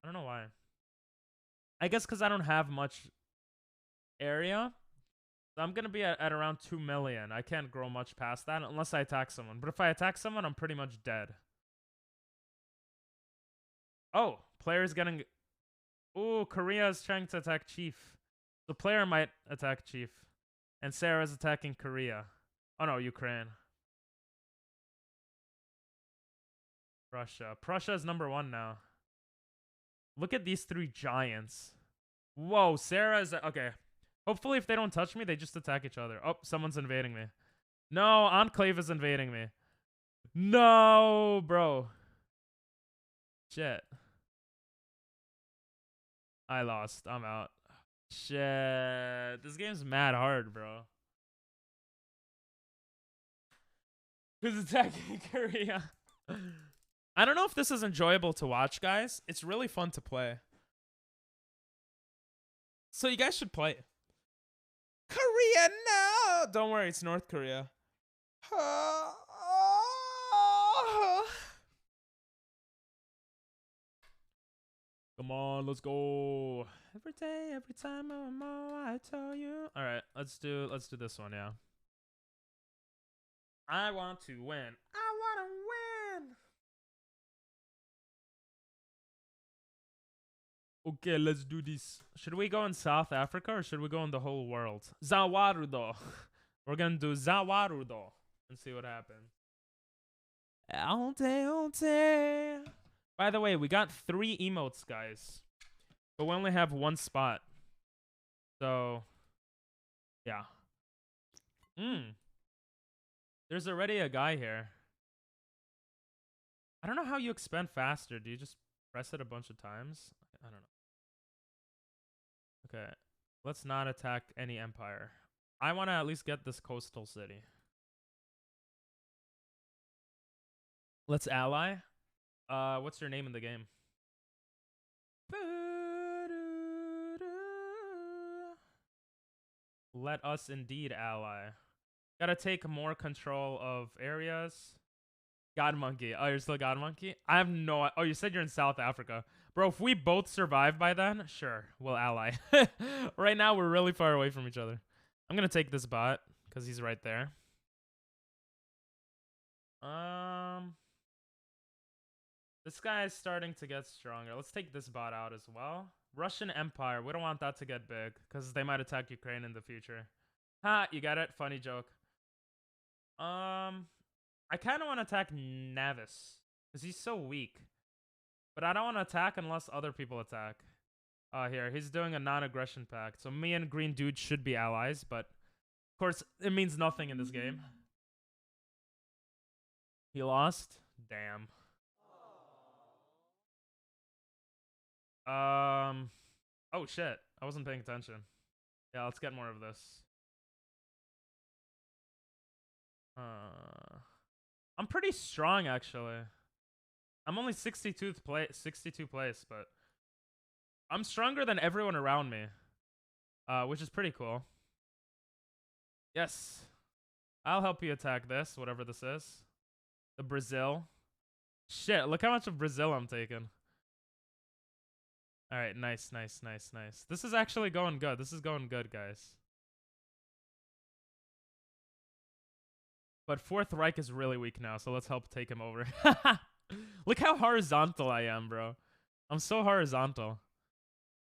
why. I guess because I don't have much area. So I'm going to be at around 2 million. I can't grow much past that unless I attack someone. But if I attack someone, I'm pretty much dead. Oh, player's getting... Ooh, Korea is trying to attack Chief. The player might attack Chief. And Sarah's attacking Korea. Oh no, Ukraine. Russia. Prussia is #1 now. Look at these 3 giants. Whoa, Sarah is... Okay. Hopefully if they don't touch me, they just attack each other. Oh, someone's invading me. No, Enclave is invading me. No, bro. Shit. I lost. I'm out. Shit. This game's mad hard, bro. Who's attacking Korea? I don't know if this is enjoyable to watch, guys. It's really fun to play. So you guys should play. Korea, no! Don't worry, it's North Korea. Come on, let's go. Every day, every time I tell you. All right, let's do this one, yeah. I want to win. I want to win. Okay, let's do this. Should we go in South Africa or should we go in the whole world? Zawarudo. We're gonna do Zawarudo and see what happens. By the way, we got 3 emotes, guys. But we only have 1 spot. So, yeah. There's already a guy here. I don't know how you expand faster. Do you just press it a bunch of times? I don't know. Okay. Let's not attack any empire. I want to at least get this coastal city. Let's ally. What's your name in the game? Let us indeed ally. Gotta take more control of areas. God Monkey. Oh, you're still God Monkey? I have no... Oh, you said you're in South Africa. Bro, if we both survive by then, sure, we'll ally. Right now, we're really far away from each other. I'm gonna take this bot, because he's right there. This guy is starting to get stronger. Let's take this bot out as well. Russian Empire. We don't want that to get big, because they might attack Ukraine in the future. Ha, you got it? Funny joke. I kind of want to attack Navis, because he's so weak. But I don't want to attack unless other people attack. Here, he's doing a non-aggression pact. So me and Green Dude should be allies, but of course, it means nothing in this game. He lost? Damn. Oh shit. I wasn't paying attention. Yeah, let's get more of this. I'm pretty strong, actually. I'm only 62 place, but I'm stronger than everyone around me, which is pretty cool. Yes. I'll help you attack this, whatever this is. The Brazil. Shit, look how much of Brazil I'm taking. All right, nice. This is actually going good. This is going good, guys. But Fourth Reich is really weak now, so let's help take him over. Look how horizontal I am, bro. I'm so horizontal.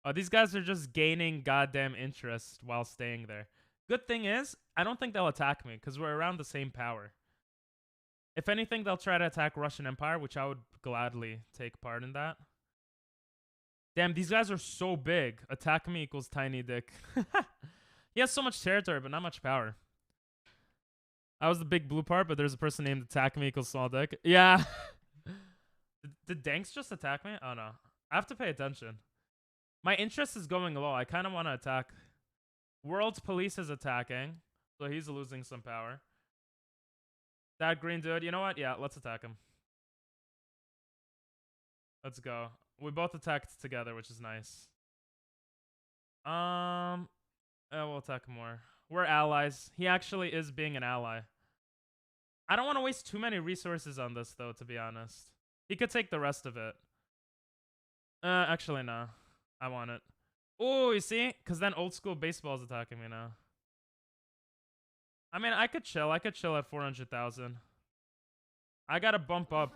Oh, these guys are just gaining goddamn interest while staying there. Good thing is, I don't think they'll attack me, because we're around the same power. If anything, they'll try to attack Russian Empire, which I would gladly take part in that. Damn, these guys are so big. Attack me equals tiny dick. He has so much territory, but not much power. I was the big blue part, but there's a person named attack me equals small dick. Yeah. Did Danks just attack me? Oh, no. I have to pay attention. My interest is going low. I kind of want to attack. World's police is attacking, so he's losing some power. That green dude, you know what? Yeah, let's attack him. Let's go. We both attacked together, which is nice. We'll attack more. We're allies. He actually is being an ally. I don't want to waste too many resources on this, though, to be honest. He could take the rest of it. Actually, no. I want it. Oh, you see? Because then old school baseball is attacking me now. I mean, I could chill. I could chill at 400,000. I gotta bump up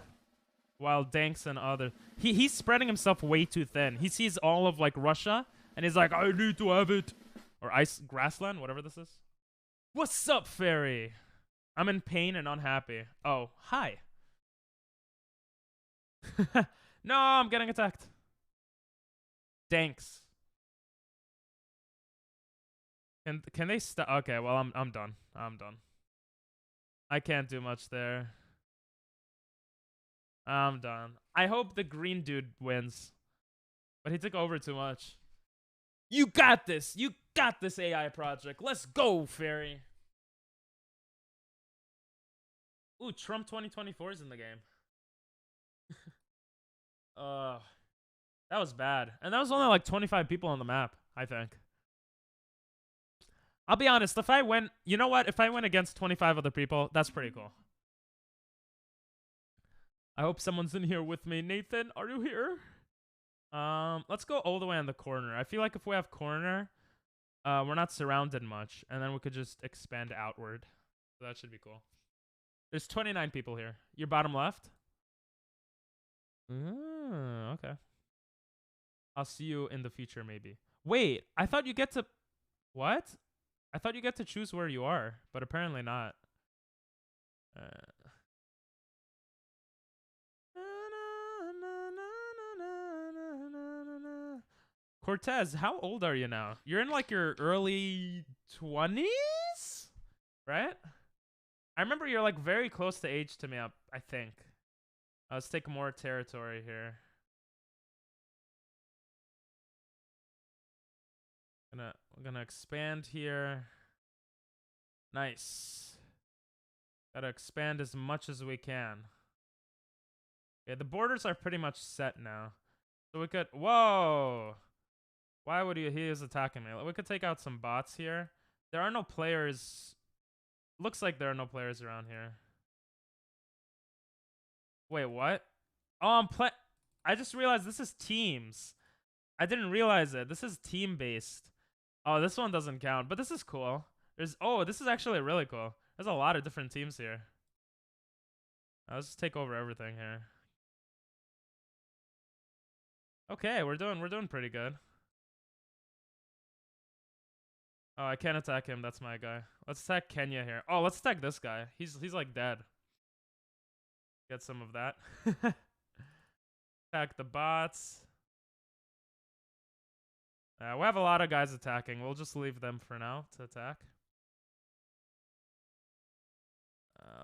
while Danks and other... He's spreading himself way too thin. He sees all of, like, Russia, and he's like, I need to have it. Or ice grassland, whatever this is. What's up, fairy? I'm in pain and unhappy. Oh, hi. No, I'm getting attacked. Thanks. Can they stop? Okay, well I'm done. I'm done. I can't do much there. I'm done. I hope the green dude wins. But he took over too much. You got this. You got this AI project. Let's go, fairy. Ooh, Trump 2024 is in the game. That was bad. And that was only like 25 people on the map, I think. I'll be honest, if I win, you know what? If I win against 25 other people, that's pretty cool. I hope someone's in here with me. Nathan, are you here? Let's go all the way on the corner. I feel like if we have corner, we're not surrounded much, and then we could just expand outward. So that should be cool. There's 29 people here. Your bottom left? Okay. I'll see you in the future, maybe. Wait, I thought you get to... What? I thought you get to choose where you are, but apparently not. Cortez, how old are you now? You're in like your early 20s? Right? I remember you're like very close to age to me, I think. Let's take more territory here. We're gonna expand here. Nice. Gotta expand as much as we can. Yeah, the borders are pretty much set now. So we could... Whoa! Why would he is attacking me? We could take out some bots here. There are no players. Looks like there are no players around here. Wait, what? Oh, I just realized this is teams. I didn't realize it. This is team-based. Oh, this one doesn't count, but this is cool. This is actually really cool. There's a lot of different teams here. Let's just take over everything here. Okay, we're doing pretty good. Oh, I can't attack him. That's my guy. Let's attack Kenya here. Oh, let's attack this guy. He's like dead. Get some of that. Attack the bots. We have a lot of guys attacking. We'll just leave them for now to attack.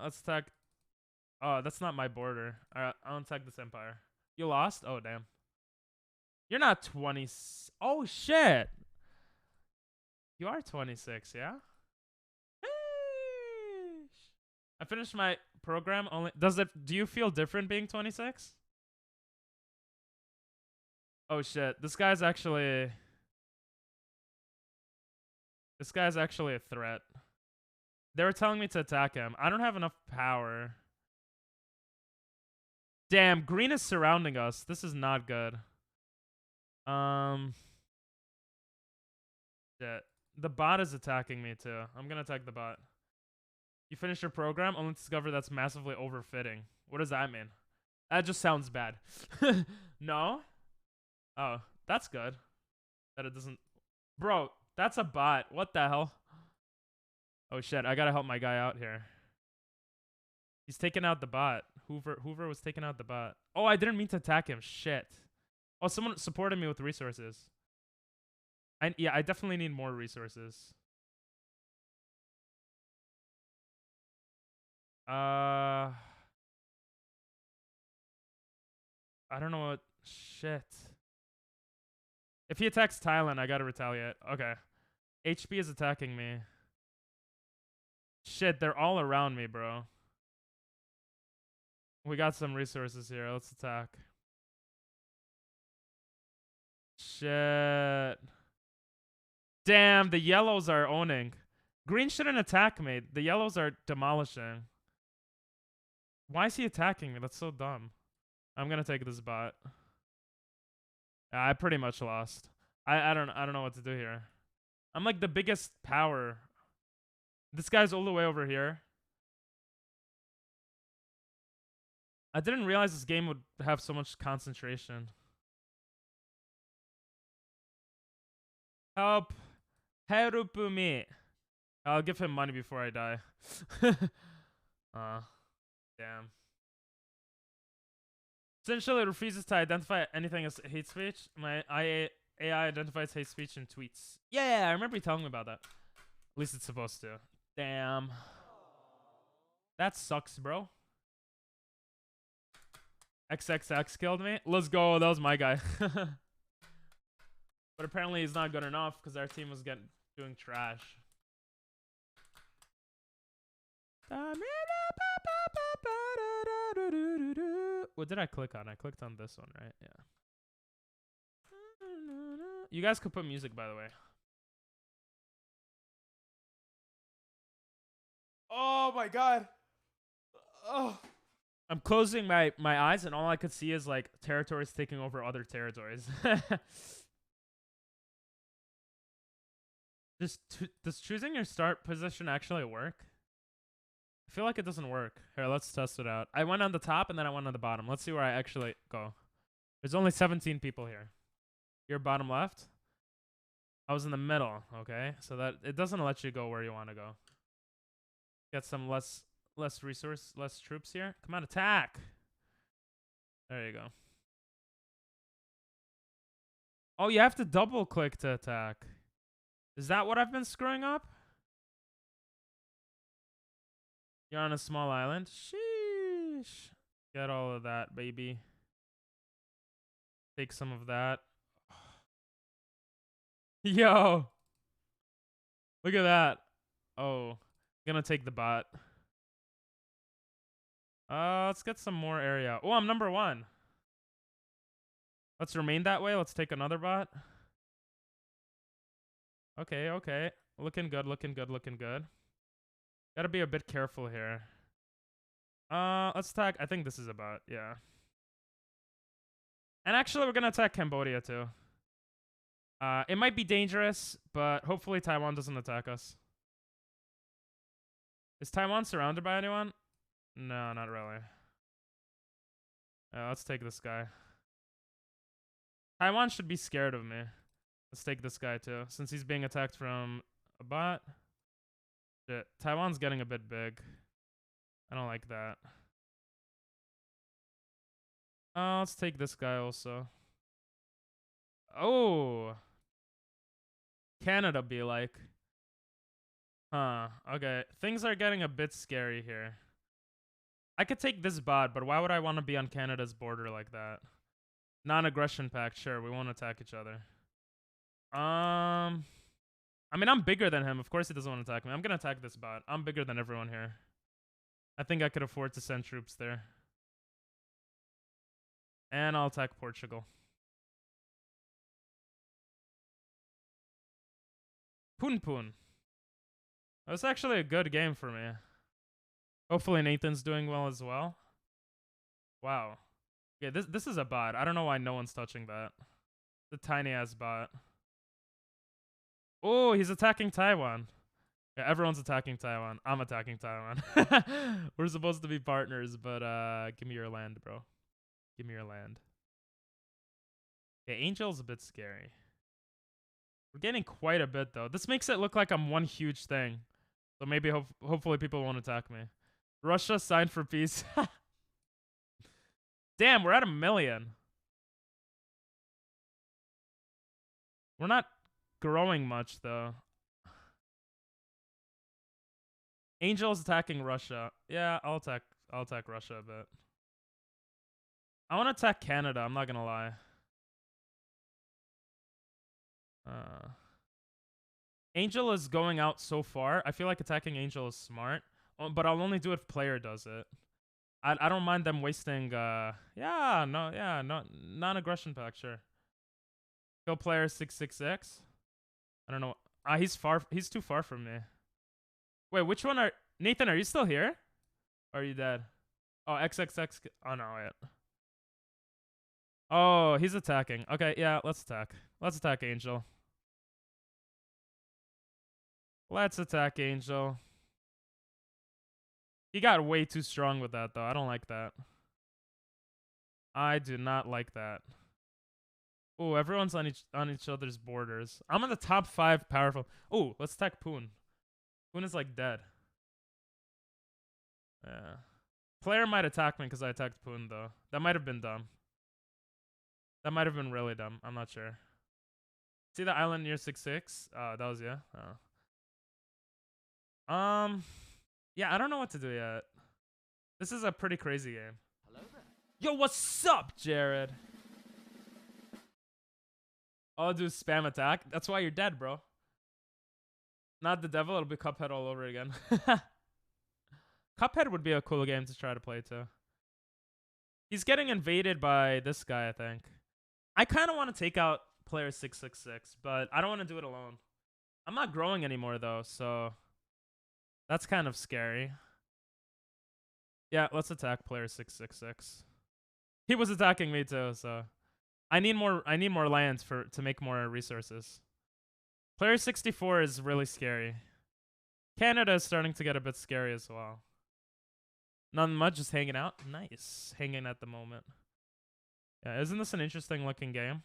Let's attack. Oh, that's not my border. Alright, I'll attack this empire. You lost? Oh, damn. You're not 20. Oh, shit. You are 26, yeah? I finished my program only. Do you feel different being 26? Oh shit. This guy's actually a threat. They were telling me to attack him. I don't have enough power. Damn, green is surrounding us. This is not good. Shit. The bot is attacking me too. I'm gonna attack the bot. You finish your program, only to discover that's massively overfitting. What does that mean? That just sounds bad. No? Oh, that's good. That it doesn't... Bro, that's a bot. What the hell? Oh shit, I gotta help my guy out here. He's taking out the bot. Hoover was taking out the bot. Oh, I didn't mean to attack him. Shit. Oh, someone supported me with resources. Yeah, I definitely need more resources. I don't know what... Shit. If he attacks Thailand, I gotta retaliate. Okay. HP is attacking me. Shit, they're all around me, bro. We got some resources here. Let's attack. Shit. Damn, the yellows are owning. Green shouldn't attack me. The yellows are demolishing. Why is he attacking me? That's so dumb. I'm gonna take this bot. I pretty much lost. I don't know what to do here. I'm like the biggest power. This guy's all the way over here. I didn't realize this game would have so much concentration. Help. Help me. I'll give him money before I die. Damn. Essentially, it refuses to identify anything as hate speech. My AI identifies hate speech in tweets. Yeah, I remember you telling me about that. At least it's supposed to. Damn. That sucks, bro. XXX killed me. Let's go. That was my guy. But apparently he's not good enough because our team was doing trash. What did I click on? I clicked on this one, right? Yeah. You guys could put music, by the way. Oh my god. Oh. I'm closing my eyes and all I could see is like territories taking over other territories. Does choosing your start position actually work? I feel like it doesn't work. Here, let's test it out. I went on the top and then I went on the bottom. Let's see where I actually go. There's only 17 people here. You're bottom left? I was in the middle, okay? So that it doesn't let you go where you want to go. Get some less troops here. Come on, attack. There you go. Oh, you have to double click to attack. Is that what I've been screwing up? You're on a small island. Sheesh. Get all of that, baby. Take some of that. Yo. Look at that. Oh. Gonna take the bot. Let's get some more area. Oh, I'm number 1. Let's remain that way. Let's take another bot. Okay, okay. Looking good, looking good, looking good. Gotta be a bit careful here. Let's attack. I think this is a bot, yeah. And actually, we're gonna attack Cambodia too. It might be dangerous, but hopefully Taiwan doesn't attack us. Is Taiwan surrounded by anyone? No, not really. Let's take this guy. Taiwan should be scared of me. Let's take this guy too, since he's being attacked from a bot. Shit, Taiwan's getting a bit big. I don't like that. Let's take this guy also. Oh. Canada be like. Huh, okay. Things are getting a bit scary here. I could take this bot, but why would I want to be on Canada's border like that? Non-aggression pact, sure, we won't attack each other. I mean, I'm bigger than him. Of course he doesn't want to attack me. I'm gonna attack this bot. I'm bigger than everyone here. I think I could afford to send troops there. And I'll attack Portugal. Poon Poon. That's actually a good game for me. Hopefully Nathan's doing well as well. Wow. Okay, this is a bot. I don't know why no one's touching that. It's a tiny-ass bot. Oh, he's attacking Taiwan. Yeah, everyone's attacking Taiwan. I'm attacking Taiwan. We're supposed to be partners, but give me your land, bro. Give me your land. Yeah, Angel's a bit scary. We're getting quite a bit, though. This makes it look like I'm one huge thing. So maybe, hopefully people won't attack me. Russia signed for peace. Damn, we're at 1 million. We're not growing much, though. Angel's attacking Russia. Yeah, I'll attack Russia a bit. I want to attack Canada, I'm not gonna lie. Angel is going out so far. I feel like attacking Angel is smart. But I'll only do it if player does it. I don't mind them wasting non-aggression pact, sure. Kill player 666. I don't know. He's too far from me. Wait, which one Nathan, are you still here? Or are you dead? Oh, XXX. Oh no, wait. Oh, he's attacking. Okay, yeah, let's attack. Let's attack Angel. Let's attack Angel. He got way too strong with that, though. I don't like that. I do not like that. Oh, everyone's on each other's borders. I'm in the top 5 powerful. Oh, let's attack Poon. Poon is like dead. Yeah. Player might attack me because I attacked Poon though. That might have been dumb. That might have been really dumb. I'm not sure. See the island near 6-6? That was yeah. Yeah, I don't know what to do yet. This is a pretty crazy game. Hello there. Yo, what's up, Jared? I'll do spam attack. That's why you're dead, bro. Not the devil, it'll be Cuphead all over again. Cuphead would be a cool game to try to play too. He's getting invaded by this guy, I think. I kind of want to take out player 666, but I don't want to do it alone. I'm not growing anymore though, so that's kind of scary. Yeah, let's attack player 666. He was attacking me too, so I need more lands to make more resources. Player 64 is really scary. Canada is starting to get a bit scary as well. Nothing much, just hanging out. Nice. Hanging at the moment. Yeah, isn't this an interesting looking game?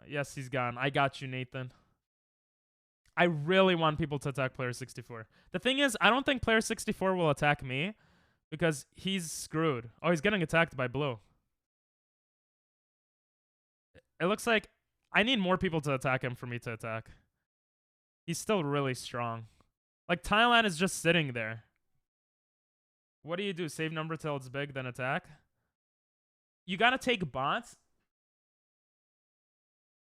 Yes, he's gone. I got you, Nathan. I really want people to attack player 64. The thing is, I don't think player 64 will attack me because he's screwed. Oh, he's getting attacked by blue. It looks like I need more people to attack him for me to attack. He's still really strong. Like, Thailand is just sitting there. What do you do? Save number till it's big, then attack? You gotta take bots.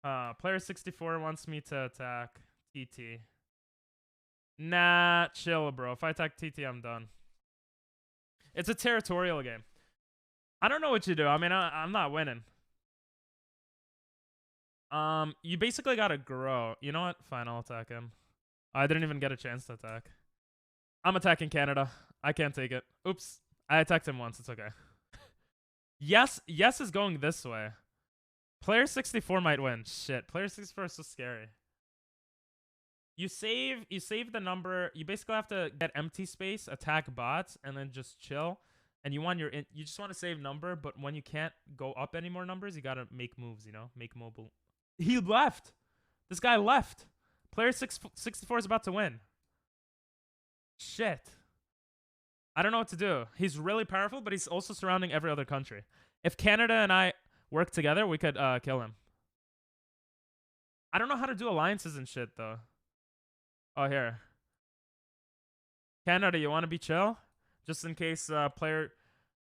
Player 64 wants me to attack TT. Nah, chill, bro. If I attack TT, I'm done. It's a territorial game. I don't know what you do. I mean, I'm not winning. You basically gotta grow. You know what? Fine, I'll attack him. I didn't even get a chance to attack. I'm attacking Canada. I can't take it. Oops. I attacked him once. It's okay. Yes is going this way. Player 64 might win. Shit. Player 64 is so scary. You save the number. You basically have to get empty space, attack bots, and then just chill. And you just want to save number, but when you can't go up any more numbers, you gotta make moves, you know? Make mobile. He left. This guy left. Player 64 is about to win. Shit. I don't know what to do. He's really powerful, but he's also surrounding every other country. If Canada and I work together, we could kill him. I don't know how to do alliances and shit, though. Oh, here. Canada, you want to be chill? Just in case player...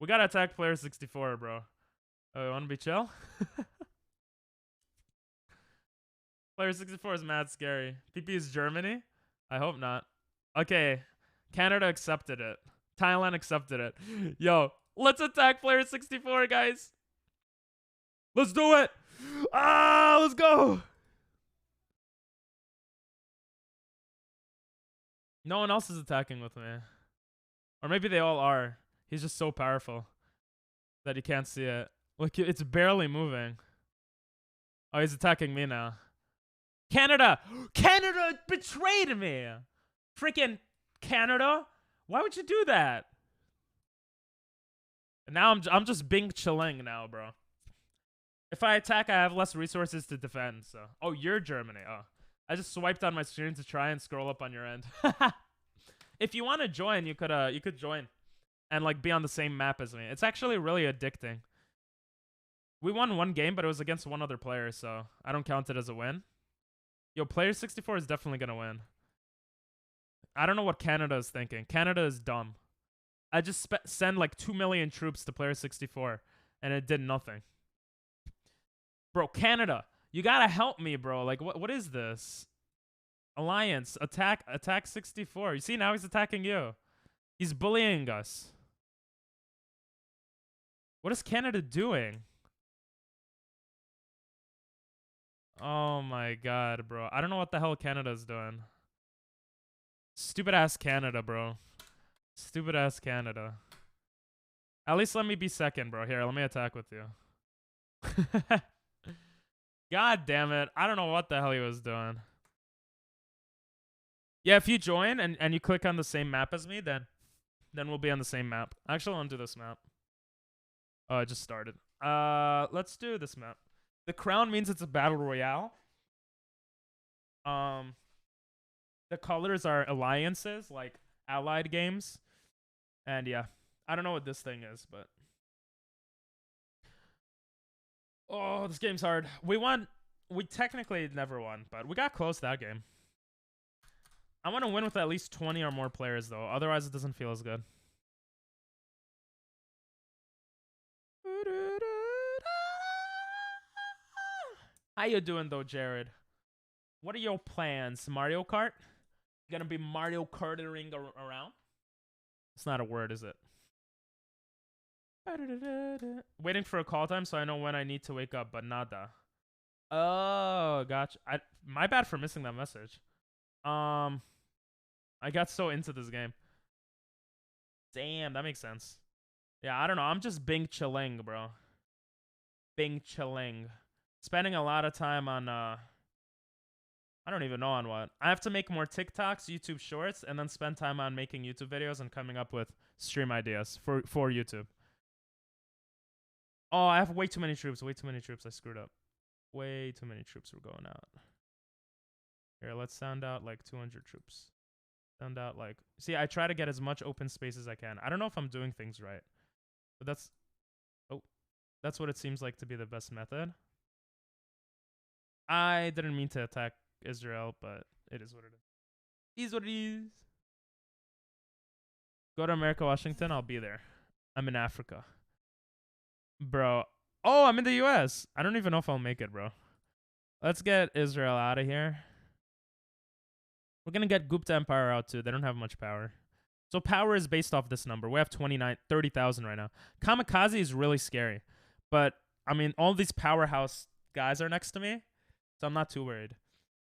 We gotta attack player 64, bro. Oh, you want to be chill? Player 64 is mad scary. PP is Germany? I hope not. Okay. Canada accepted it. Thailand accepted it. Yo, let's attack player 64, guys. Let's do it. Let's go. No one else is attacking with me. Or maybe they all are. He's just so powerful that you can't see it. Look, it's barely moving. Oh, he's attacking me now. Canada! Canada betrayed me! Freaking Canada! Why would you do that? And now I'm just being chilling now, bro. If I attack, I have less resources to defend, so... Oh, you're Germany. Oh. I just swiped on my screen to try and scroll up on your end. If you want to join, you could join. And, like, be on the same map as me. It's actually really addicting. We won one game, but it was against one other player, so I don't count it as a win. Yo, player 64 is definitely gonna win. I don't know what Canada is thinking. Canada is dumb. I just send like 2 million troops to player 64, and it did nothing. Bro, Canada, you gotta help me, bro. Like, what is this? Alliance, attack 64. You see, now he's attacking you. He's bullying us. What is Canada doing? Oh my god, bro. I don't know what the hell Canada's doing. Stupid ass Canada, bro. Stupid ass Canada. At least let me be second, bro. Here, let me attack with you. God damn it. I don't know what the hell he was doing. Yeah, if you join and you click on the same map as me, then we'll be on the same map. Actually, I want to do this map. Oh, it just started. Let's do this map. The crown means it's a battle royale. The colors are alliances, like allied games. And yeah, I don't know what this thing is, but oh, this game's hard. We technically never won, but we got close that game. I want to win with at least 20 or more players though, otherwise it doesn't feel as good. How you doing though, Jared? What are your plans? Mario Kart? You gonna be Mario Kartering around? It's not a word, is it? Waiting for a call time so I know when I need to wake up, but nada. Oh, gotcha. My bad for missing that message. I got so into this game. Damn, that makes sense. Yeah, I don't know. I'm just Bing chilling, bro. Bing chilling. Spending a lot of time on I don't even know on what. I have to make more TikToks, YouTube shorts, and then spend time on making YouTube videos and coming up with stream ideas for YouTube. Oh, I have way too many troops. Way too many troops. I screwed up. Way too many troops were going out. Here, let's sound out like 200 troops. Sound out like... See, I try to get as much open space as I can. I don't know if I'm doing things right. But that's... Oh. That's what it seems like to be the best method. I didn't mean to attack Israel, but it is what it is. It is what it is. Go to America, Washington. I'll be there. I'm in Africa. Bro. Oh, I'm in the US. I don't even know if I'll make it, bro. Let's get Israel out of here. We're going to get Gupta Empire out too. They don't have much power. So power is based off this number. We have 30,000 right now. Kamikaze is really scary. But, I mean, all these powerhouse guys are next to me. So I'm not too worried.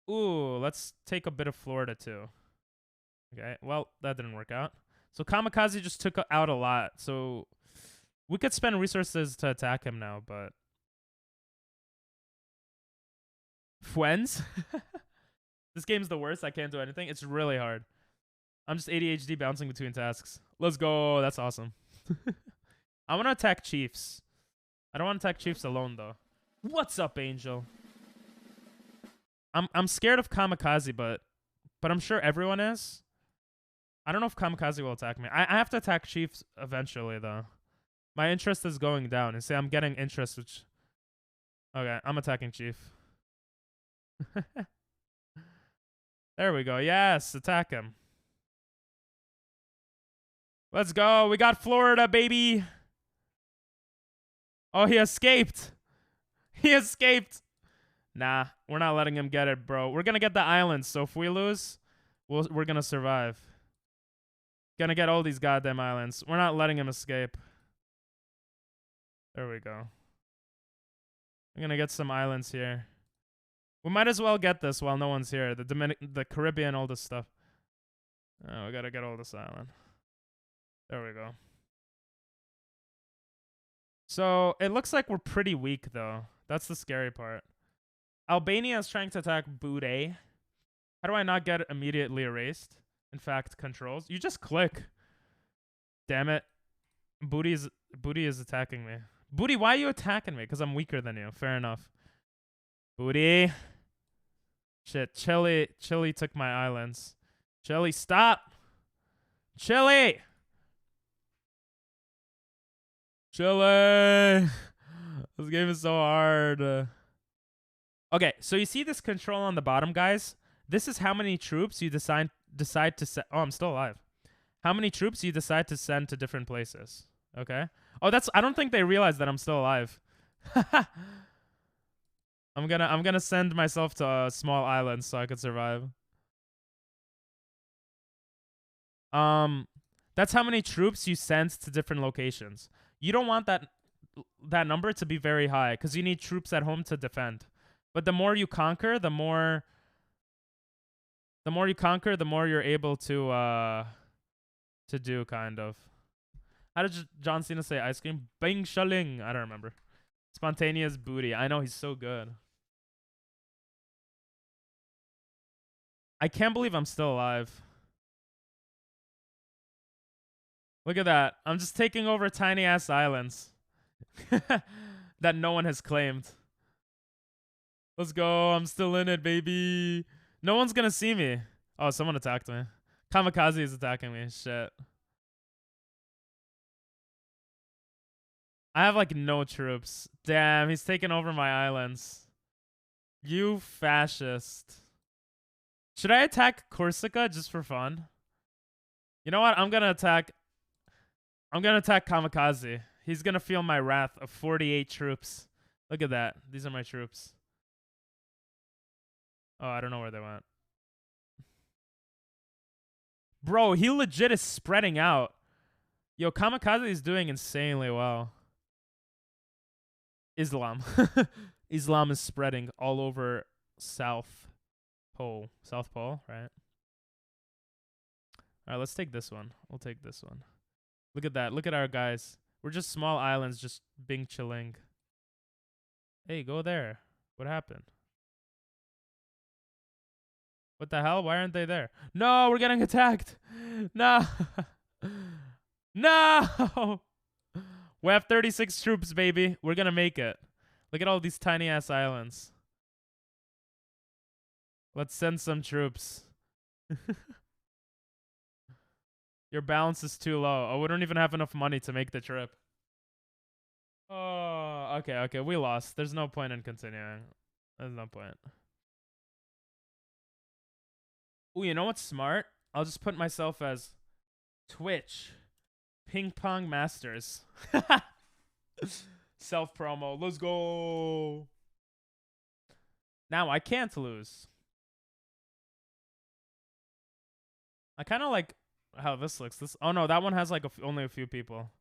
Ooh, let's take a bit of Florida too. Okay, well, that didn't work out. So Kamikaze just took out a lot. So we could spend resources to attack him now, but... Fuens? This game's the worst. I can't do anything. It's really hard. I'm just ADHD bouncing between tasks. Let's go. That's awesome. I want to attack Chiefs. I don't want to attack Chiefs alone, though. What's up, Angel? I'm scared of Kamikaze, but I'm sure everyone is. I don't know if Kamikaze will attack me. I have to attack Chiefs eventually, though. My interest is going down. And see, I'm getting interest, which... Okay, I'm attacking Chief. There we go. Yes, attack him. Let's go. We got Florida, baby. Oh, he escaped. He escaped. Nah, we're not letting him get it, bro. We're going to get the islands, so if we lose, we're going to survive. Gonna get all these goddamn islands. We're not letting him escape. There we go. I'm gonna get some islands here. We might as well get this while no one's here. The Caribbean, all this stuff. Oh, we gotta get all this island. There we go. So, it looks like we're pretty weak, though. That's the scary part. Albania is trying to attack Bude. How do I not get it immediately erased? In fact, controls. You just click. Damn it. Booty is attacking me. Booty, why are you attacking me? Because I'm weaker than you. Fair enough. Booty. Shit. Chile took my islands. Chile, stop. Chile. Chile. This game is so hard. Okay, so you see this control on the bottom, guys? This is how many troops you decide to send. Oh, I'm still alive. How many troops you decide to send to different places. Okay. Oh, I don't think they realize that I'm still alive. I'm gonna send myself to a small island so I could survive. That's how many troops you send to different locations. You don't want that number to be very high because you need troops at home to defend. But the more you conquer, the more you're able to do, kind of. How did John Cena say ice cream? Bing shaling. I don't remember. Spontaneous booty. I know, he's so good. I can't believe I'm still alive. Look at that. I'm just taking over tiny ass islands that no one has claimed. Let's go. I'm still in it, baby. No one's gonna see me. Oh, someone attacked me. Kamikaze is attacking me. Shit. I have like no troops. Damn, he's taking over my islands. You fascist. Should I attack Corsica just for fun? You know what? I'm gonna attack Kamikaze. He's gonna feel my wrath of 48 troops. Look at that. These are my troops. Oh, I don't know where they went. Bro, he legit is spreading out. Yo, Kamikaze is doing insanely well. Islam. Islam is spreading all over South Pole. South Pole, right? Alright, let's take this one. We'll take this one. Look at that. Look at our guys. We're just small islands just being chilling. Hey, go there. What happened? What the hell? Why aren't they there? No, we're getting attacked. No. No. We have 36 troops, baby. We're gonna make it. Look at all these tiny ass islands. Let's send some troops. Your balance is too low. Oh, we don't even have enough money to make the trip. Oh, okay. We lost. There's no point in continuing. There's no point. Ooh, you know what's smart? I'll just put myself as Twitch Ping Pong Masters. Self promo. Let's go. Now I can't lose. I kind of like how this looks. Oh no, that one has like only a few people.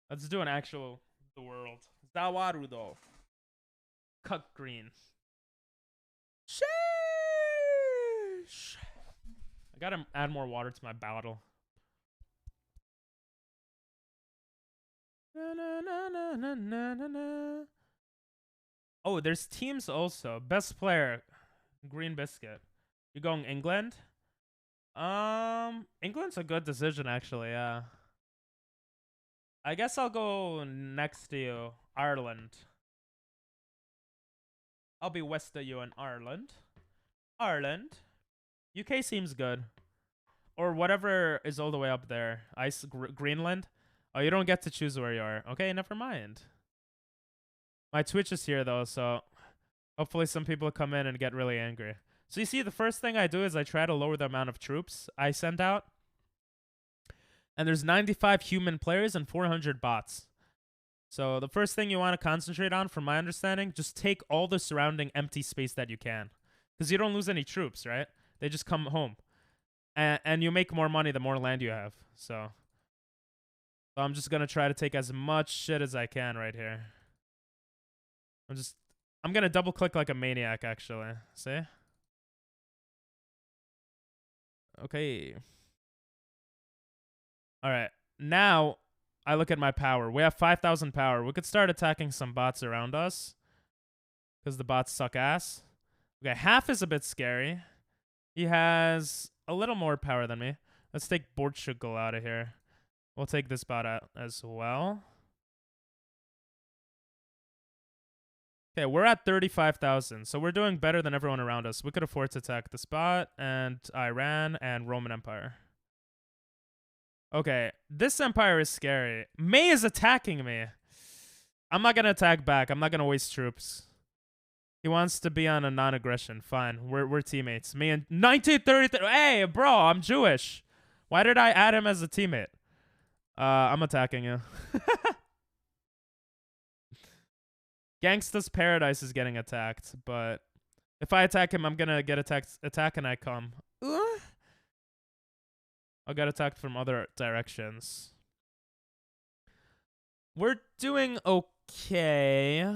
Let's do an actual the world. Zawarudo. Cut green. Sheesh. I gotta add more water to my bottle. Oh, there's teams also. Best player, Green Biscuit. You going England? England's a good decision actually. Yeah. I guess I'll go next to you, Ireland. I'll be west of you in Ireland. Ireland. UK seems good. Or whatever is all the way up there. Greenland. Oh, you don't get to choose where you are. Okay, never mind. My Twitch is here though, so hopefully some people come in and get really angry. So you see, the first thing I do is I try to lower the amount of troops I send out. And there's 95 human players and 400 bots. So the first thing you want to concentrate on, from my understanding, just take all the surrounding empty space that you can. Because you don't lose any troops, right? They just come home. And you make more money the more land you have. So I'm just going to try to take as much shit as I can right here. I'm going to double click like a maniac, actually. See? Okay. All right. Now I look at my power. We have 5,000 power. We could start attacking some bots around us. Because the bots suck ass. Okay, half is a bit scary. He has a little more power than me. Let's take Portugal out of here. We'll take this bot out as well. Okay, we're at 35,000. So we're doing better than everyone around us. We could afford to attack this bot and Iran and Roman Empire. Okay, this empire is scary. May is attacking me. I'm not going to attack back. I'm not going to waste troops. He wants to be on a non-aggression. Fine. We're teammates. Me and 1933. Hey, bro, I'm Jewish. Why did I add him as a teammate? I'm attacking you. Gangsta's Paradise is getting attacked, but if I attack him, I'm going to get attack and I come. I'll get attacked from other directions. We're doing okay.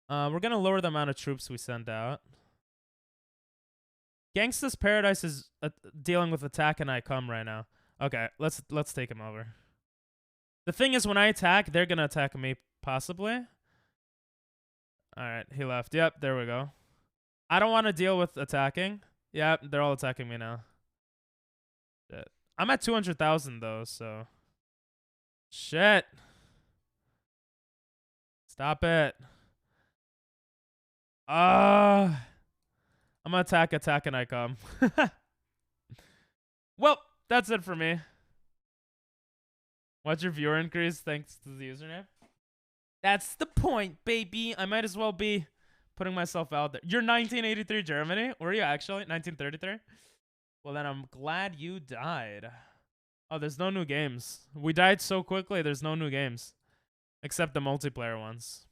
We're going to lower the amount of troops we send out. Gangsta's Paradise is dealing with attack and I come right now. Okay, let's take him over. The thing is, when I attack, they're going to attack me, possibly. All right, he left. Yep, there we go. I don't want to deal with attacking. Yep, they're all attacking me now. Shit. I'm at 200,000, though, so... Shit. Stop it. I'm gonna attack, and I come. Well, that's it for me. Watch your viewer increase thanks to the username. That's the point, baby. I might as well be putting myself out there. You're 1983 Germany? Were you actually? 1933? Well, then I'm glad you died. Oh, there's no new games. We died so quickly, there's no new games. Except the multiplayer ones.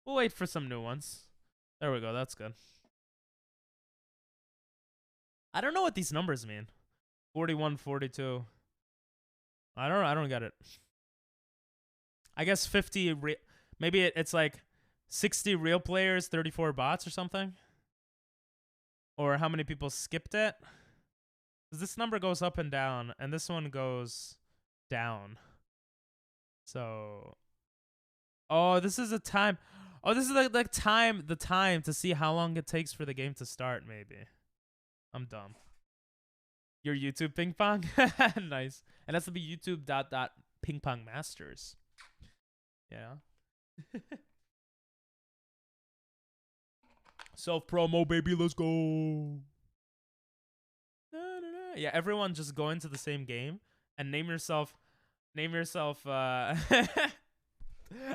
We'll wait for some new ones. There we go, that's good. I don't know what these numbers mean. 41, 42. I don't get it. I guess 50, maybe it's like 60 real players, 34 bots or something. Or how many people skipped it. This number goes up and down, and this one goes down. So, oh, this is a time. Oh, this is like the time to see how long it takes for the game to start, maybe. I'm dumb. Your YouTube ping pong? Nice. And that's to be youtube.pingpongmasters. Yeah. Self-promo, baby, let's go. Yeah, everyone just go into the same game and name yourself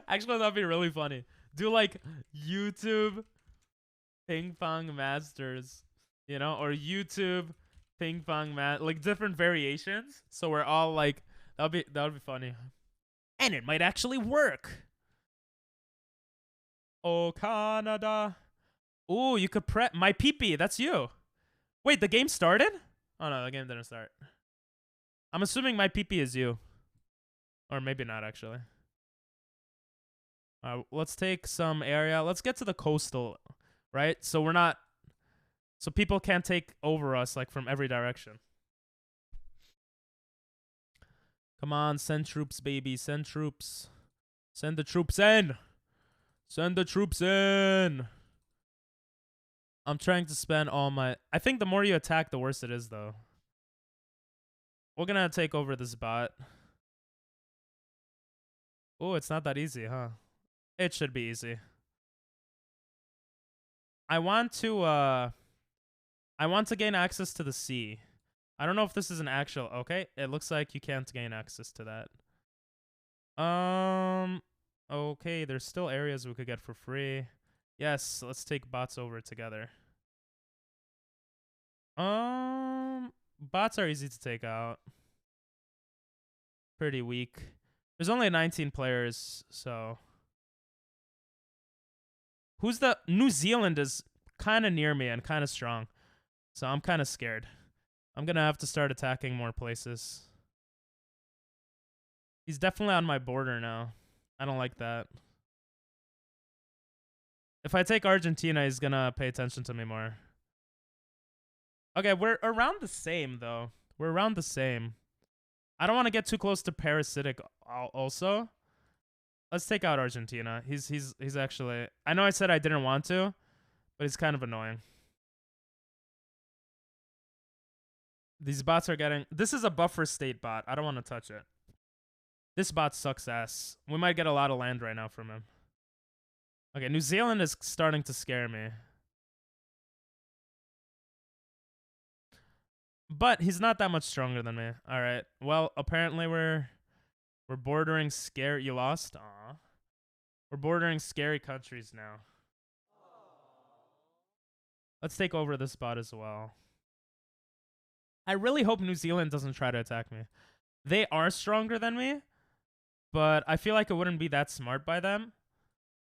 actually that'd be really funny. Do like YouTube ping pong masters, you know, or YouTube ping pong like different variations. So we're all like that would be funny. And it might actually work. Oh, Canada. Ooh, you could prep my peepee. That's you. Wait, the game started? Oh no, the game didn't start. I'm assuming my peepee is you. Or maybe not, actually. Let's take some area. Let's get to the coastal, right? So we're not... So people can't take over us, like, from every direction. Come on, send troops, baby. Send troops. Send the troops in. Send the troops in. I'm trying to spend all my... I think the more you attack, the worse it is, though. We're gonna take over this bot. Oh, it's not that easy, huh? It should be easy. I want to gain access to the sea. I don't know if this is an actual... Okay, it looks like you can't gain access to that. Okay, there's still areas we could get for free. Yes, let's take bots over together. Bots are easy to take out. Pretty weak. There's only 19 players, so... Who's the... New Zealand is kind of near me and kind of strong. So I'm kind of scared. I'm going to have to start attacking more places. He's definitely on my border now. I don't like that. If I take Argentina, he's going to pay attention to me more. Okay, we're around the same, though. We're around the same. I don't want to get too close to parasitic also. Let's take out Argentina. He's actually... I know I said I didn't want to, but he's kind of annoying. These bots are getting... This is a buffer state bot. I don't want to touch it. This bot sucks ass. We might get a lot of land right now from him. Okay, New Zealand is starting to scare me. But he's not that much stronger than me. All right. Well, apparently we're bordering scary... You lost? Aw. We're bordering scary countries now. Let's take over this spot as well. I really hope New Zealand doesn't try to attack me. They are stronger than me, but I feel like it wouldn't be that smart by them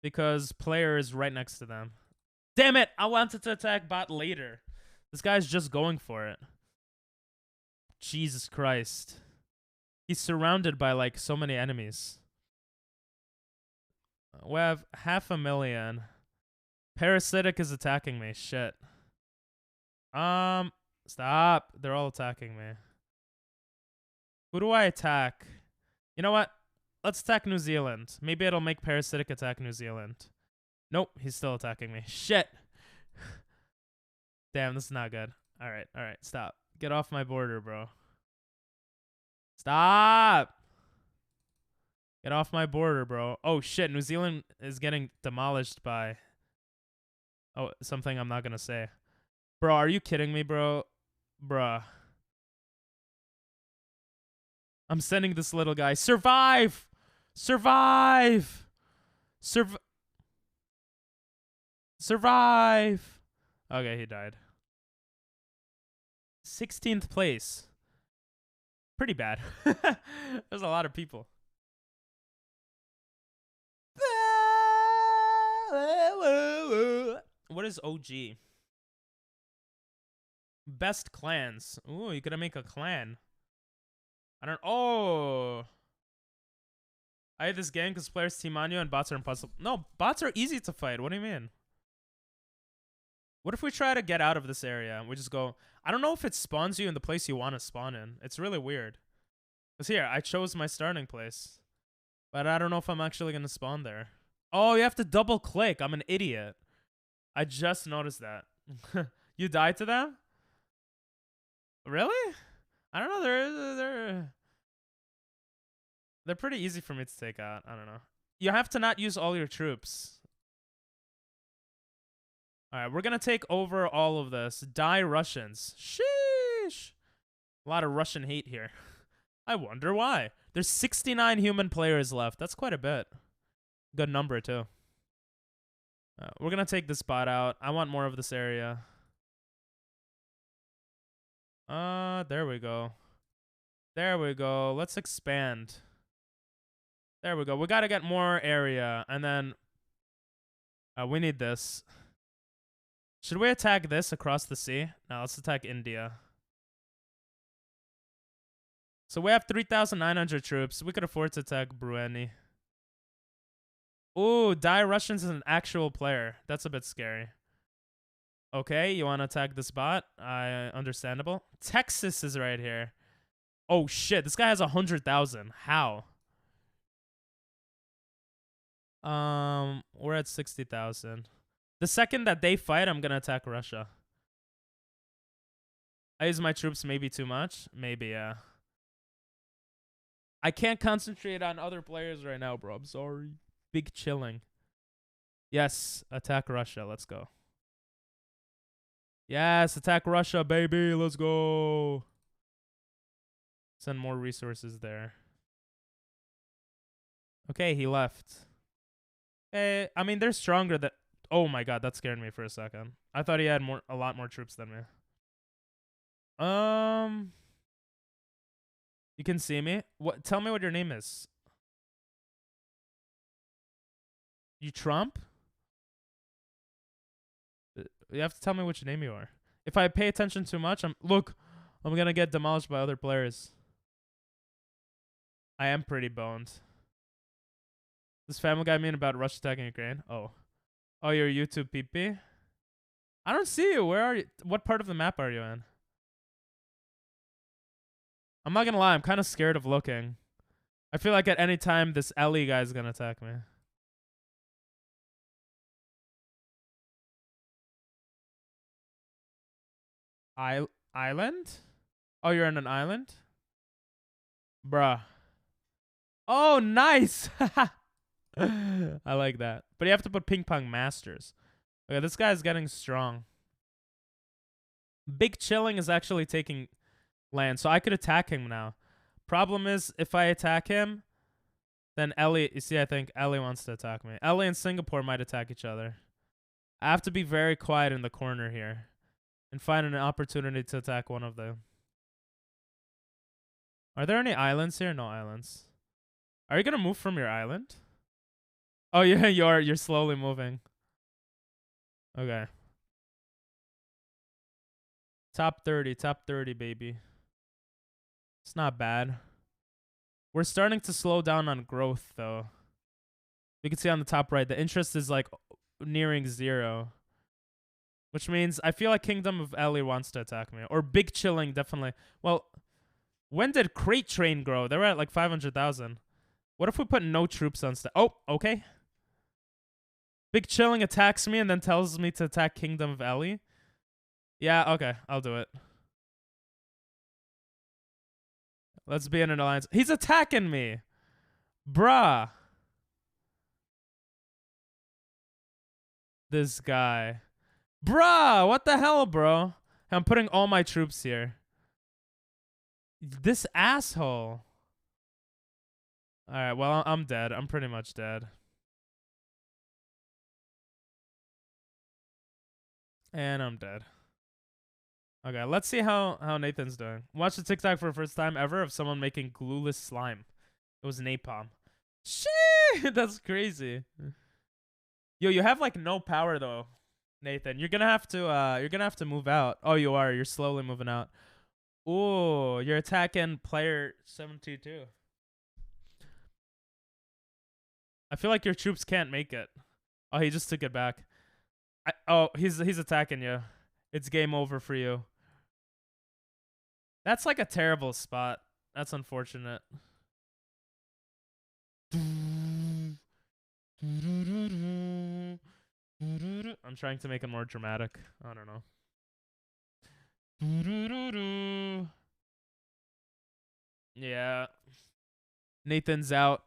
because player is right next to them. Damn it! I wanted to attack bot later. This guy's just going for it. Jesus Christ. He's surrounded by like so many enemies. We have 500,000. Parasitic is attacking me. Shit. Stop. They're all attacking me. Who do I attack? You know what? Let's attack New Zealand. Maybe it'll make Parasitic attack New Zealand. Nope, he's still attacking me. Shit. Damn, this is not good. All right, stop. Get off my border, bro. Stop. Get off my border, bro. Oh, shit. New Zealand is getting demolished by... Oh, something I'm not gonna say. Bro, are you kidding me, bro? Bruh. I'm sending this little guy. Survive! Survive! Survive! Okay, he died. 16th place. Pretty bad. There's a lot of people. What is OG? Best clans. Ooh, you gotta make a clan. I don't. Oh, I hate this game because players team on you and bots are impossible. No, bots are easy to fight. What do you mean? What if we try to get out of this area and we just go? I don't know if it spawns you in the place you want to spawn in. It's really weird. Cause here I chose my starting place, but I don't know if I'm actually gonna spawn there. Oh, you have to double click. I'm an idiot. I just noticed that. You died to them? Really? I don't know. They're pretty easy for me to take out. I don't know. You have to not use all your troops. All right, we're gonna take over all of this. Die Russians. Sheesh. A lot of Russian hate here. I wonder why. There's 69 human players left. That's quite a bit. Good number too. We're gonna take this spot out. I want more of this area. There we go. There we go. Let's expand. There we go. We gotta get more area, and then we need this. Should we attack this across the sea? No, let's attack India. So we have 3,900 troops. We could afford to attack Brunei. Ooh, Die Russians is an actual player. That's a bit scary. Okay, you want to attack this bot? Understandable. Texas is right here. Oh shit, this guy has 100,000. How? We're at 60,000. The second that they fight, I'm gonna attack Russia. I use my troops maybe too much. Maybe, yeah. I can't concentrate on other players right now, bro. I'm sorry. Big chilling. Yes, attack Russia. Let's go. Yes, attack Russia, baby. Let's go. Send more resources there. Okay, he left. Hey, I mean, they're stronger than... Oh my god, that scared me for a second. I thought he had a lot more troops than me. You can see me? What? Tell me what your name is. You Trump? You have to tell me which name you are. If I pay attention too much, I'm gonna get demolished by other players. I am pretty boned. This Family Guy mean about Russia attacking Ukraine? Oh. Oh, you're YouTube PP? I don't see you. Where are you? What part of the map are you in? I'm not gonna lie, I'm kind of scared of looking. I feel like at any time this Ellie guy is gonna attack me. Island? Oh, you're on an island? Bruh. Oh, nice! I like that. But you have to put Ping Pong Masters. Okay, this guy's getting strong. Big Chilling is actually taking land, so I could attack him now. Problem is, if I attack him, then Ellie... You see, I think Ellie wants to attack me. Ellie and Singapore might attack each other. I have to be very quiet in the corner here and find an opportunity to attack one of them. Are there any islands here? No islands. Are you gonna move from your island? Oh yeah, you are. You're slowly moving. Okay. Top 30, baby. It's not bad. We're starting to slow down on growth, though. You can see on the top right, the interest is like nearing 0. Which means I feel like Kingdom of Ellie wants to attack me. Or Big Chilling, definitely. Well, when did Crate Train grow? They were at like 500,000. What if we put no troops on Oh, okay. Big Chilling attacks me and then tells me to attack Kingdom of Ellie. Yeah, okay. I'll do it. Let's be in an alliance. He's attacking me. Bruh. This guy. Bruh, what the hell, bro? I'm putting all my troops here. This asshole. Alright, well, I'm dead. I'm pretty much dead. And I'm dead. Okay, let's see how Nathan's doing. Watch the TikTok for the first time ever of someone making glueless slime. It was napalm. Shit, that's crazy. Yo, you have like no power though, Nathan. You're gonna have to move out. Oh, you are. You're slowly moving out. Ooh, you're attacking player 722. I feel like your troops can't make it. Oh, he just took it back. He's attacking you. It's game over for you. That's like a terrible spot. That's unfortunate. I'm trying to make it more dramatic. I don't know. Yeah. Nathan's out.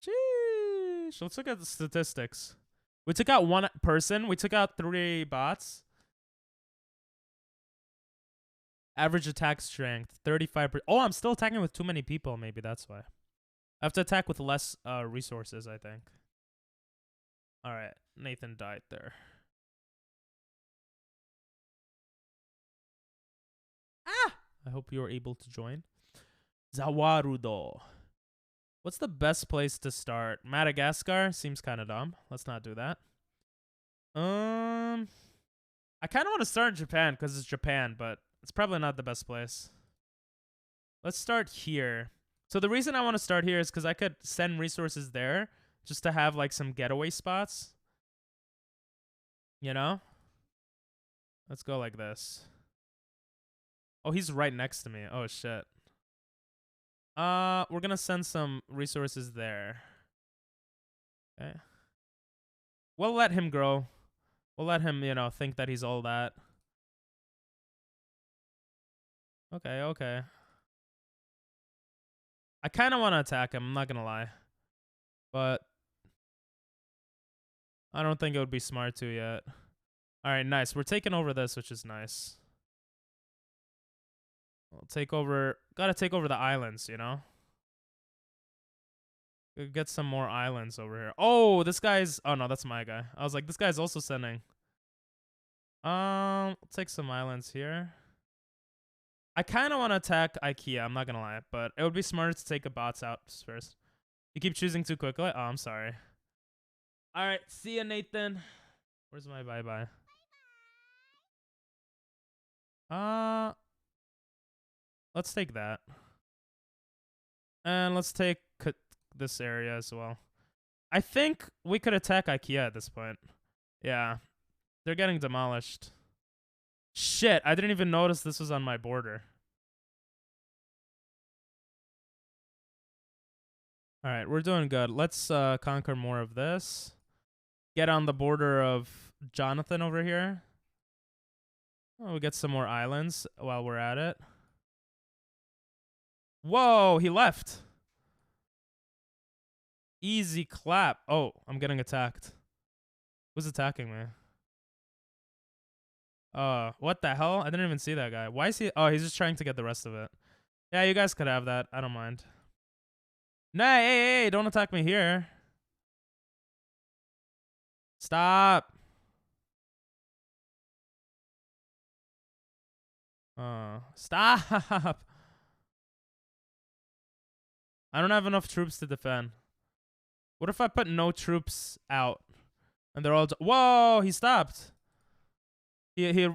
Sheesh. Let's look at the statistics. We took out one person. We took out 3 bots. Average attack strength, 35%. Oh, I'm still attacking with too many people. Maybe that's why. I have to attack with less resources, I think. All right. Nathan died there. Ah! I hope you were able to join. Zawarudo. What's the best place to start? Madagascar seems kind of dumb. Let's not do that. I kind of want to start in Japan because it's Japan, but it's probably not the best place. Let's start here. So the reason I want to start here is because I could send resources there just to have like some getaway spots. You know? Let's go like this. Oh, he's right next to me. Oh, shit. We're gonna send some resources there. Okay. We'll let him grow. We'll let him, you know, think that he's all that. Okay, okay. I kind of want to attack him, I'm not gonna lie. But I don't think it would be smart to yet. Alright, nice. We're taking over this, which is nice. We'll take over... Gotta take over the islands, you know? We'll get some more islands over here. Oh, this guy's... Oh, no, that's my guy. I was like, this guy's also sending. We'll take some islands here. I kind of want to attack IKEA, I'm not gonna lie. But it would be smarter to take the bots out first. You keep choosing too quickly? Oh, I'm sorry. Alright, see ya, Nathan. Where's my bye-bye? Let's take that. And let's take this area as well. I think we could attack IKEA at this point. Yeah. They're getting demolished. Shit, I didn't even notice this was on my border. Alright, we're doing good. Let's conquer more of this. Get on the border of Jonathan over here. Oh, we'll get some more islands while we're at it. Whoa, he left. Easy clap. Oh, I'm getting attacked. Who's attacking me? What the hell? I didn't even see that guy. Why is he? Oh, he's just trying to get the rest of it. Yeah, you guys could have that. I don't mind. Nah, hey, don't attack me here. Stop. Stop. I don't have enough troops to defend. What if I put no troops out? And they're all... Whoa, he stopped. He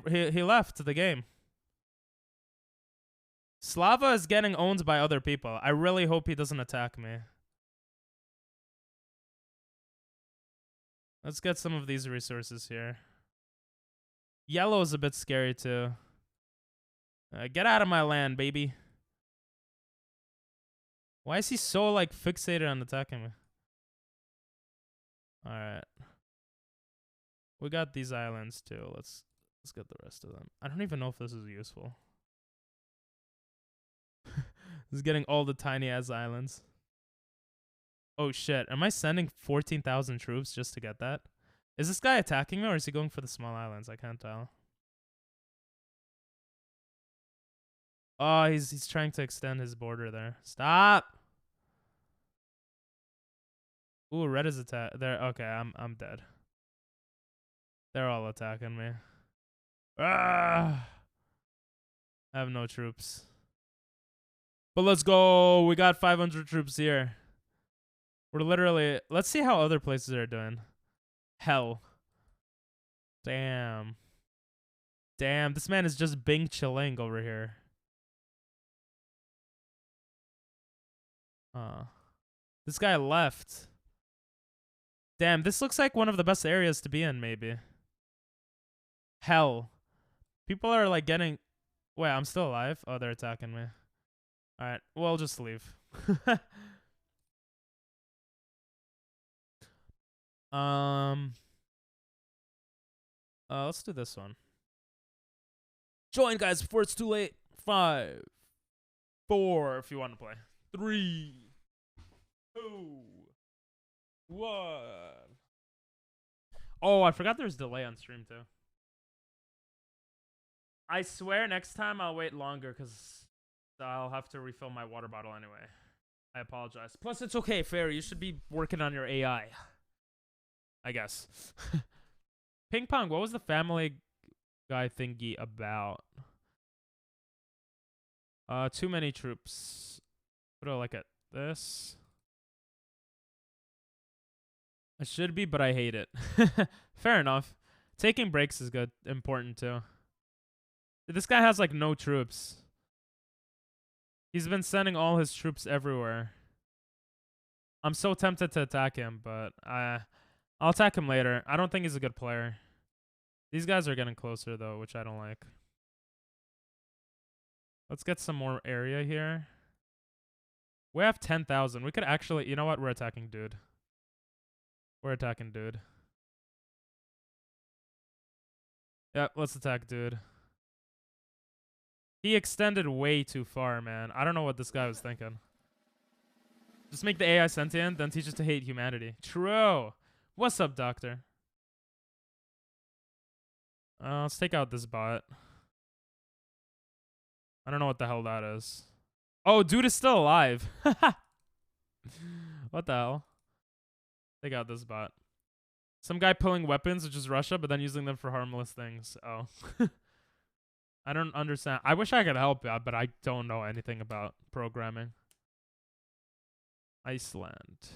left the game. Slava is getting owned by other people. I really hope he doesn't attack me. Let's get some of these resources here. Yellow is a bit scary too. Get out of my land, baby. Why is he so like fixated on attacking me? Alright. We got these islands too. Let's get the rest of them. I don't even know if this is useful. This is getting all the tiny ass islands. Oh shit, am I sending 14,000 troops just to get that? Is this guy attacking me or is he going for the small islands? I can't tell. Oh, he's trying to extend his border there. Stop! Ooh, red is attack there. Okay, I'm dead. They're all attacking me. Ah! I have no troops. But let's go. We got 500 troops here. We're literally... Let's see how other places are doing. Hell. Damn. Damn, this man is just Bing chilling over here. This guy left. Damn, this looks like one of the best areas to be in, maybe. Hell. People are like getting... Wait, I'm still alive? Oh, they're attacking me. Alright, well, just leave. Let's do this one. Join, guys, before it's too late. 5, 4, if you want to play. 3, 2, 1. Oh, I forgot there's delay on stream too. I swear next time I'll wait longer because I'll have to refill my water bottle anyway. I apologize. Plus, it's okay, Fairy. You should be working on your AI. I guess. Ping pong, what was the Family Guy thingy about? Too many troops. What do I like at this? I should be, but I hate it. Fair enough. Taking breaks is good. Important too. This guy has like no troops. He's been sending all his troops everywhere. I'm so tempted to attack him, but I'll attack him later. I don't think he's a good player. These guys are getting closer though, which I don't like. Let's get some more area here. We have 10,000. We could actually... You know what? We're attacking dude. We're attacking dude. Yeah, let's attack dude. He extended way too far, man. I don't know what this guy was thinking. Just make the AI sentient, then teach it to hate humanity. True. What's up, doctor? Let's take out this bot. I don't know what the hell that is. Oh, dude is still alive. What the hell? Take out this bot. Some guy pulling weapons, which is Russia, but then using them for harmless things. Oh. I don't understand. I wish I could help out, but I don't know anything about programming. Iceland.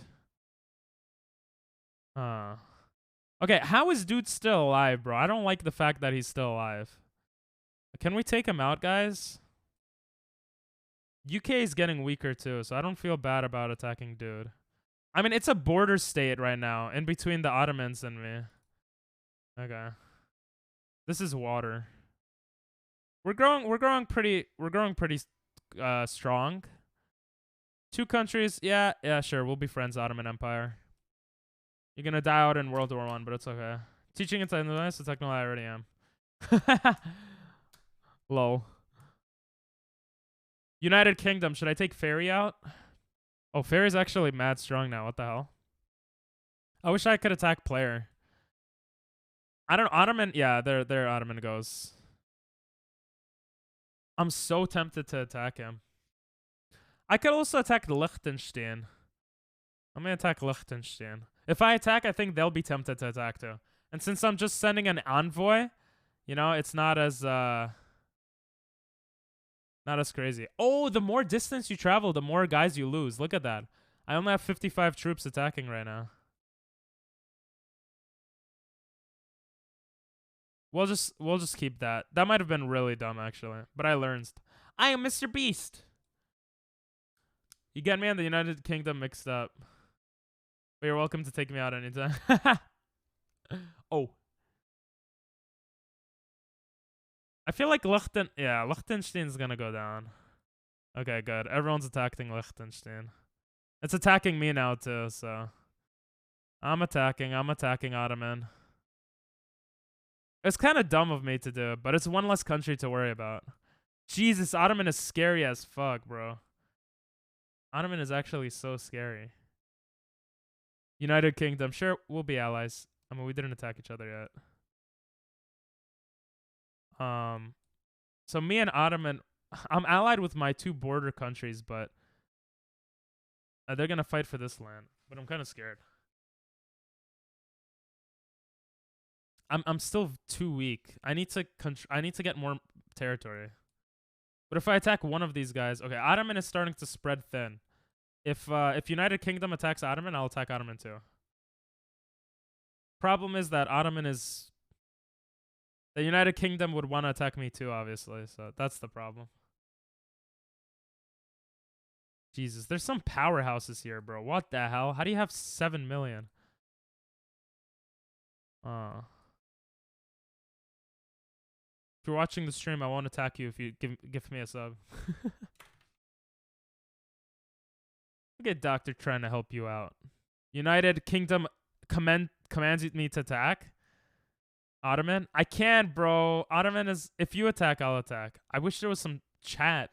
Okay, how is dude still alive, bro? I don't like the fact that he's still alive. Can we take him out, guys? UK is getting weaker too, so I don't feel bad about attacking dude. I mean, it's a border state right now, in between the Ottomans and me. Okay. This is water. We're growing pretty strong. 2 countries, yeah, sure, we'll be friends, Ottoman Empire. You're gonna die out in World War I, but it's okay. Teaching inside the so technically I already am. Lol. United Kingdom, should I take Ferry out? Oh, Ferry's actually mad strong now. What the hell? I wish I could attack player. I don't... Ottoman... Yeah, their Ottoman goes. I'm so tempted to attack him. I could also attack Liechtenstein. I'm gonna attack Liechtenstein. If I attack, I think they'll be tempted to attack too. And since I'm just sending an envoy, you know, it's not as crazy. Oh, the more distance you travel, the more guys you lose. Look at that. I only have 55 troops attacking right now. We'll just keep that. That might have been really dumb actually, but I learned. I am Mr. Beast. You get me and the United Kingdom mixed up. But you're welcome to take me out anytime. Oh. I feel like Liechtenstein's gonna go down. Okay, good. Everyone's attacking Liechtenstein. It's attacking me now too, so. I'm attacking Ottoman. It's kind of dumb of me to do, but it's one less country to worry about. Jesus, Ottoman is scary as fuck, bro. Ottoman is actually so scary. United Kingdom. Sure, we'll be allies. I mean, we didn't attack each other yet. So me and Ottoman, I'm allied with my 2 border countries, but they're gonna fight for this land. But I'm kind of scared. I'm still too weak. I need to get more territory. But if I attack one of these guys, okay, Ottoman is starting to spread thin. If United Kingdom attacks Ottoman, I'll attack Ottoman too. Problem is that the United Kingdom would want to attack me too, obviously. So that's the problem. Jesus, there's some powerhouses here, bro. What the hell? How do you have 7 million? If you're watching the stream, I won't attack you if you give me a sub. Look at Doctor trying to help you out. United Kingdom commands me to attack. Ottoman? I can't, bro. Ottoman is... If you attack, I'll attack. I wish there was some chat.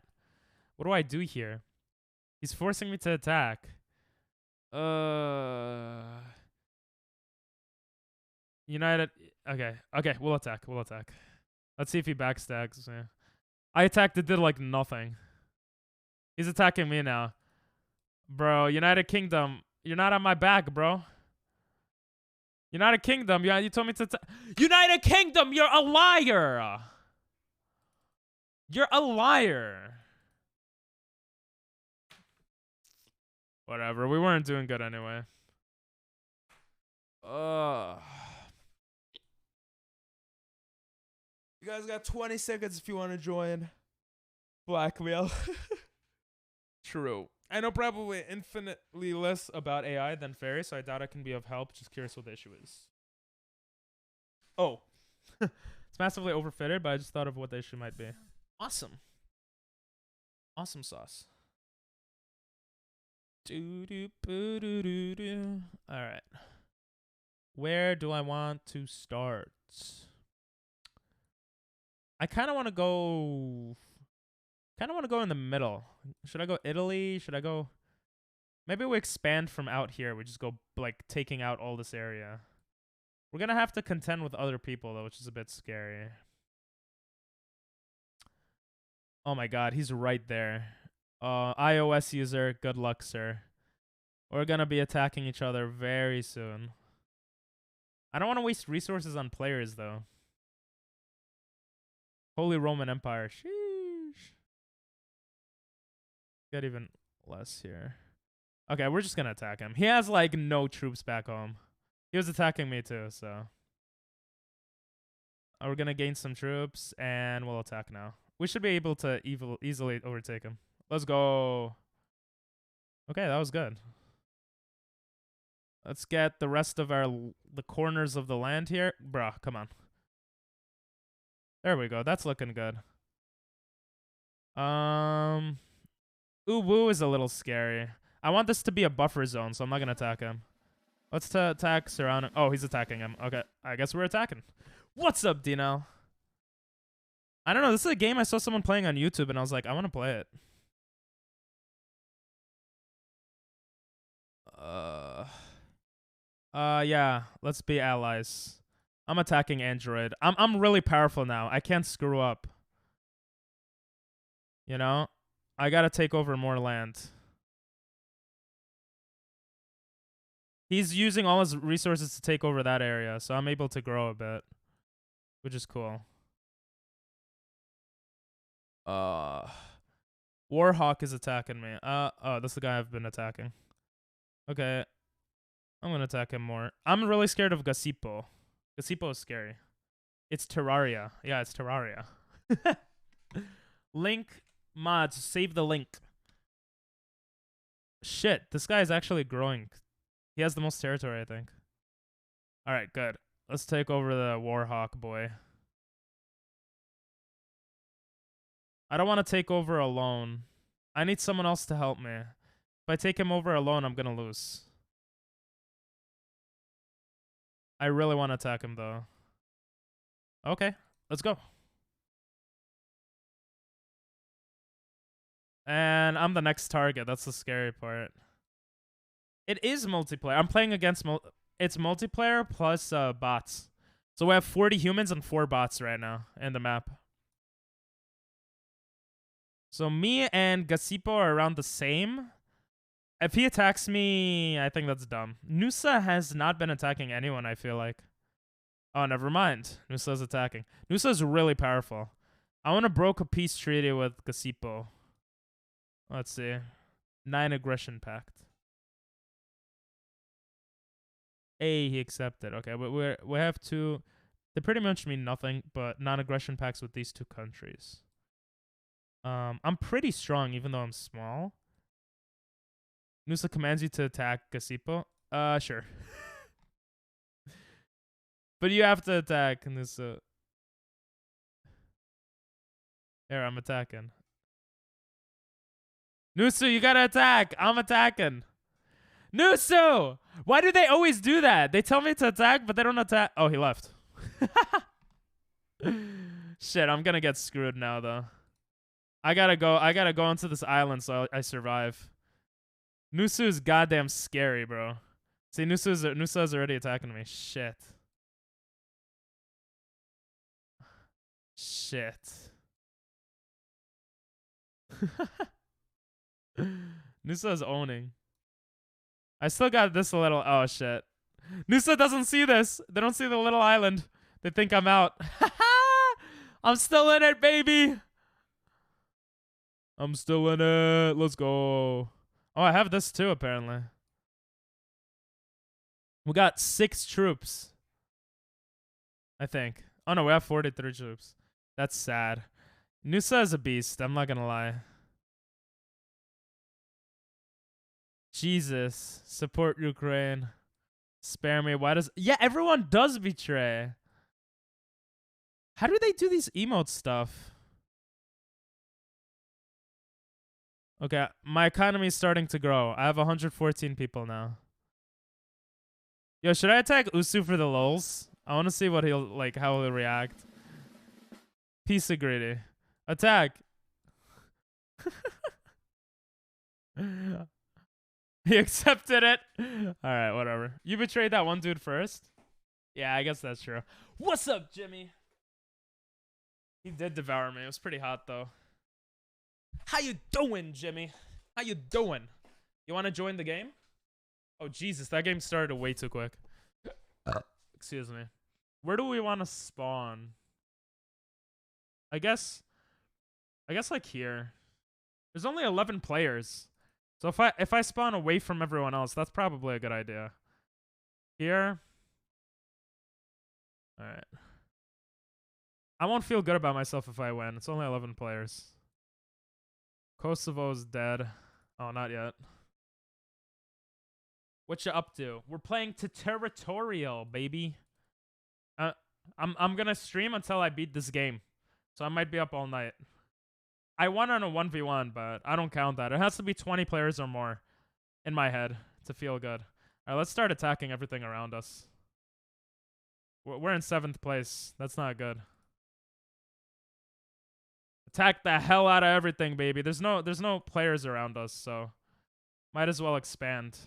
What do I do here? He's forcing me to attack. United... Okay. Okay, we'll attack. We'll attack. Let's see if he backstacks. Yeah. I attacked, it did like nothing. He's attacking me now. Bro, United Kingdom, you're not on my back, bro. United Kingdom, you told me to... United Kingdom, you're a liar! You're a liar. Whatever, we weren't doing good anyway. You guys got 20 seconds if you want to join. Blackmail. True. I know probably infinitely less about AI than Fairy, so I doubt I can be of help. Just curious what the issue is. Oh. It's massively overfitted, but I just thought of what the issue might be. Awesome. Awesome sauce. Alright. Where do I want to start? I kind of want to go... in the middle. Should I go Italy? Should I go... Maybe we expand from out here. We just go, like, taking out all this area. We're going to have to contend with other people, though, which is a bit scary. Oh, my God. He's right there. iOS user, good luck, sir. We're going to be attacking each other very soon. I don't want to waste resources on players, though. Holy Roman Empire. Sheesh. Get even less here. Okay, we're just gonna attack him. He has like no troops back home. He was attacking me too, so we're gonna gain some troops and we'll attack now. We should be able to easily overtake him. Let's go. Okay, that was good. Let's get the rest of the corners of the land here. Bruh, come on. There we go. That's looking good. Uwu is a little scary. I want this to be a buffer zone, so I'm not going to attack him. Let's attack surrounding... Oh, he's attacking him. Okay, I guess we're attacking. What's up, Dino? I don't know. This is a game I saw someone playing on YouTube, and I was like, I want to play it. Yeah. Let's be allies. I'm attacking Android. I'm really powerful now. I can't screw up. You know? I gotta take over more land. He's using all his resources to take over that area, so I'm able to grow a bit, which is cool. Warhawk is attacking me. Oh, that's the guy I've been attacking. Okay. I'm gonna attack him more. I'm really scared of Gasipo. Gasipo is scary. It's Terraria. Yeah, it's Terraria. Link mods, save the link. Shit, this guy is actually growing. He has the most territory, I think. Alright, good. Let's take over the Warhawk boy. I don't want to take over alone. I need someone else to help me. If I take him over alone, I'm gonna lose. I really want to attack him, though. Okay, let's go. And I'm the next target. That's the scary part. It is multiplayer. I'm playing against it's multiplayer plus bots. So we have 40 humans and 4 bots right now in the map. So me and Gasipo are around the same. If he attacks me, I think that's dumb. Nusa has not been attacking anyone, I feel like. Oh, never mind. Nusa's attacking. Nusa's really powerful. I want to broke a peace treaty with Gasipo. Let's see. 9 aggression pact. He accepted. Okay, but we have 2. They pretty much mean nothing, but non-aggression pacts with these 2 countries. I'm pretty strong, even though I'm small. Nusa commands you to attack Gasipo. Sure. But you have to attack Nusa. Here, I'm attacking. Nusu, you gotta attack. I'm attacking. Nusu! Why do they always do that? They tell me to attack, but they don't attack. Oh, he left. Shit, I'm gonna get screwed now, though. I gotta go onto this island so I survive. Nusu is goddamn scary, bro. See, Nusu's already attacking me. Shit. Nusa's owning. I still got this little... Oh, shit. Nusa doesn't see this. They don't see the little island. They think I'm out. I'm still in it, baby. I'm still in it. Let's go. Oh, I have this too, apparently. We got 6 troops. I think. Oh, no, we have 43 troops. That's sad. Nusa is a beast. I'm not gonna lie. Jesus. Support Ukraine. Spare me. Why does... Yeah, everyone does betray. How do they do these emote stuff? Okay, my economy is starting to grow. I have 114 people now. Yo, should I attack Usu for the lulz? I want to see what he'll... Like, how he'll react. Peace greedy. Attack. He accepted it. Alright, whatever. You betrayed that one dude first? Yeah, I guess that's true. What's up, Jimmy? He did devour me. It was pretty hot, though. How you doing, Jimmy? How you doing? You want to join the game? Oh, Jesus. That game started way too quick. Excuse me. Where do we want to spawn? I guess like here. There's only 11 players. So if I spawn away from everyone else, that's probably a good idea. Here. All right. I won't feel good about myself if I win. It's only 11 players. Kosovo's dead. Oh, not yet. What you up to? We're playing to Territorial, baby. I'm gonna stream until I beat this game. So I might be up all night. I won on a 1v1, but I don't count that. It has to be 20 players or more in my head to feel good. All right, let's start attacking everything around us. We're in 7th place. That's not good. Attack the hell out of everything, baby. There's no players around us, so might as well expand.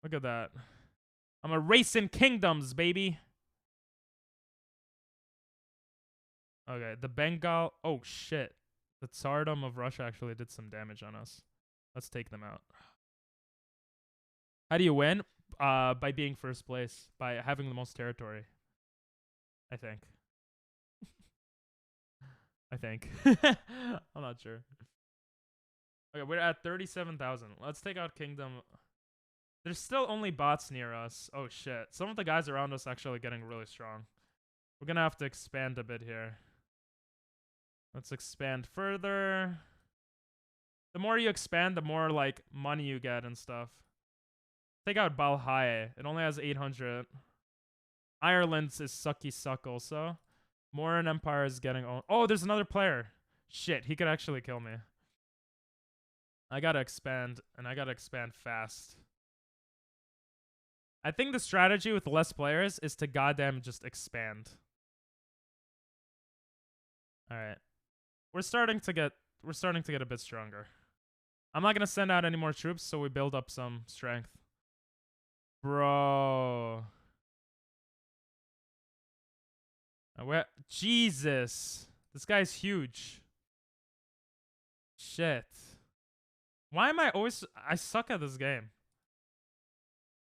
Look at that. I'm a racing kingdoms, baby. Okay, the Bengal... Oh, shit. The Tsardom of Russia actually did some damage on us. Let's take them out. How do you win? By being first place. By having the most territory. I think. I think. I'm not sure. Okay, we're at 37,000. Let's take out Kingdom. There's still only bots near us. Oh, shit. Some of the guys around us actually getting really strong. We're gonna have to expand a bit here. Let's expand further. The more you expand, the more, like, money you get and stuff. Take out Balhae. It only has 800. Ireland's is sucky suck also. Moran Empire is getting... Oh, there's another player. Shit, he could actually kill me. I gotta expand, and I gotta expand fast. I think the strategy with less players is to goddamn just expand. Alright. We're starting to get a bit stronger. I'm not gonna send out any more troops, so we build up some strength. Bro. Jesus. This guy's huge. Shit. Why am I always... I suck at this game.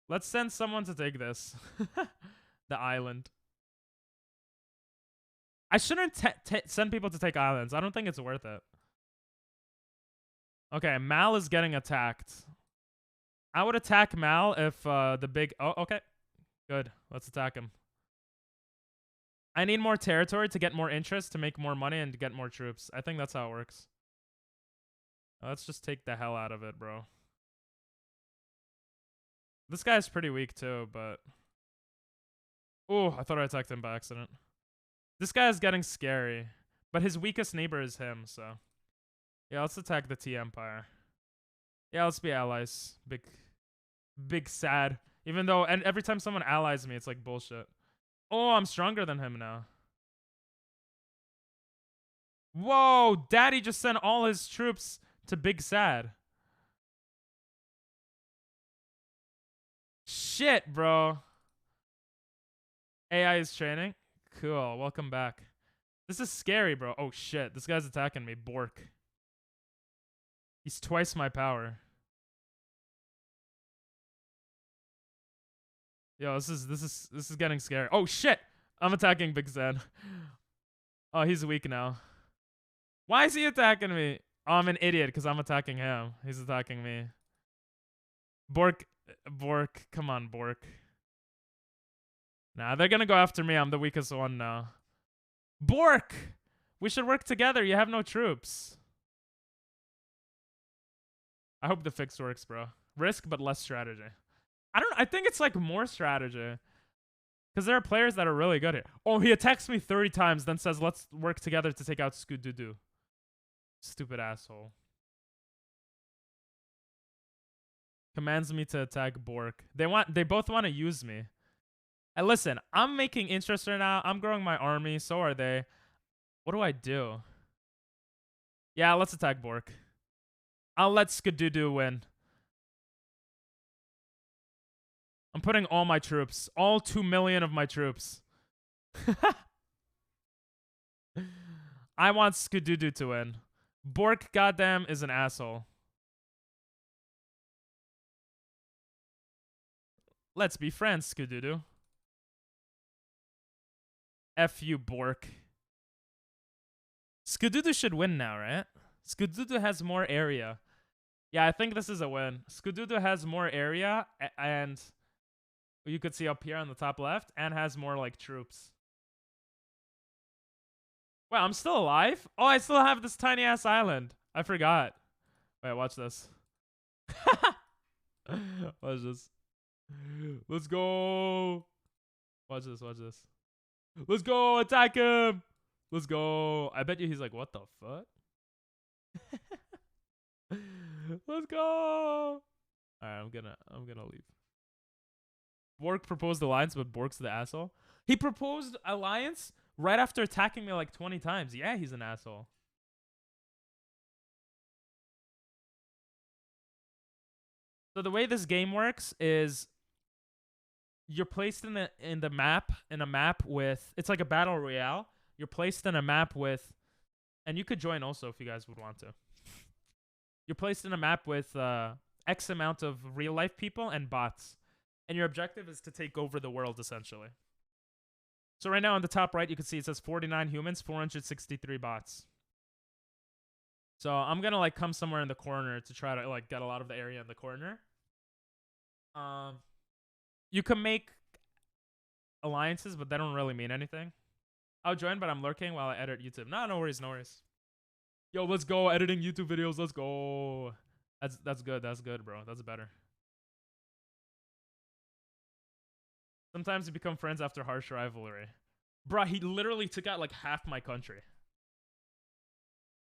Let's send someone to take this. The island. I shouldn't send people to take islands. I don't think it's worth it. Okay, Mal is getting attacked. I would attack Mal if the big... Oh, okay. Good. Let's attack him. I need more territory to get more interest, to make more money, and to get more troops. I think that's how it works. Let's just take the hell out of it, bro. This guy's pretty weak too, but... Oh, I thought I attacked him by accident. This guy is getting scary, but his weakest neighbor is him, so... Yeah, let's attack the T Empire. Yeah, let's be allies. Big sad. Even though, and every time someone allies me, it's like bullshit. Oh, I'm stronger than him now. Whoa, Daddy just sent all his troops to Big Sad. Shit, bro. AI is training. Cool, welcome back. This is scary, bro. Oh shit, this guy's attacking me. Bork. He's twice my power. Yo, this is getting scary. Oh shit! I'm attacking Big Zed. Oh, he's weak now. Why is he attacking me? Oh, I'm an idiot because I'm attacking him. He's attacking me. Bork, come on, Bork. Nah, they're gonna go after me. I'm the weakest one now. Bork! We should work together. You have no troops. I hope the fix works, bro. Risk, but less strategy. I think it's like more strategy. Because there are players that are really good here. Oh, he attacks me 30 times, then says, let's work together to take out Scoodoodoo. Stupid asshole. Commands me to attack Bork. They both want to use me. And listen, I'm making interest right now. I'm growing my army. So are they. What do I do? Yeah, let's attack Bork. I'll let Scoodoodoo win. I'm putting all my troops. All 2 million of my troops. I want Scoodoodoo to win. Bork, goddamn, is an asshole. Let's be friends, Scoodoodoo. F you, Bork. Scoodoodoo should win now, right? Scoodoodoo has more area. Yeah, I think this is a win. Scoodoodoo has more area, and you could see up here on the top left, and has more, like, troops. Wait, I'm still alive? Oh, I still have this tiny-ass island. I forgot. Wait, watch this. Watch this. Let's go. Watch this, watch this. Let's go, attack him. Let's go. I bet you he's like, what the fuck? Let's go. Alright, I'm gonna leave. Bork proposed alliance, but Bork's the asshole. He proposed alliance right after attacking me like 20 times. Yeah, he's an asshole. So the way this game works is you're placed in a map with, it's like a battle royale. You're placed in a map with, and you could join also if you guys would want to. You're placed in a map with X amount of real life people and bots. And your objective is to take over the world, essentially. So right now on the top right, you can see it says 49 humans, 463 bots. So I'm going to like come somewhere in the corner to try to like get a lot of the area in the corner. You can make alliances, but they don't really mean anything. I'll join, but I'm lurking while I edit YouTube. No worries, no worries. Yo, let's go. Editing YouTube videos. Let's go. That's good. That's good, bro. That's better. Sometimes you become friends after harsh rivalry. Bruh, he literally took out like half my country.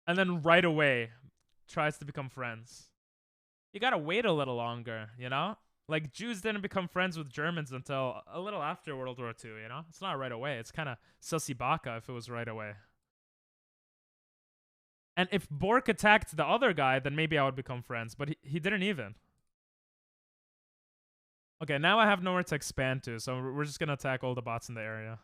And then right away tries to become friends. You gotta wait a little longer, you know? Like, Jews didn't become friends with Germans until a little after World War II, you know? It's not right away. It's kind of sussy baka if it was right away. And if Bork attacked the other guy, then maybe I would become friends. But he didn't even. Okay, now I have nowhere to expand to, so we're just gonna attack all the bots in the area.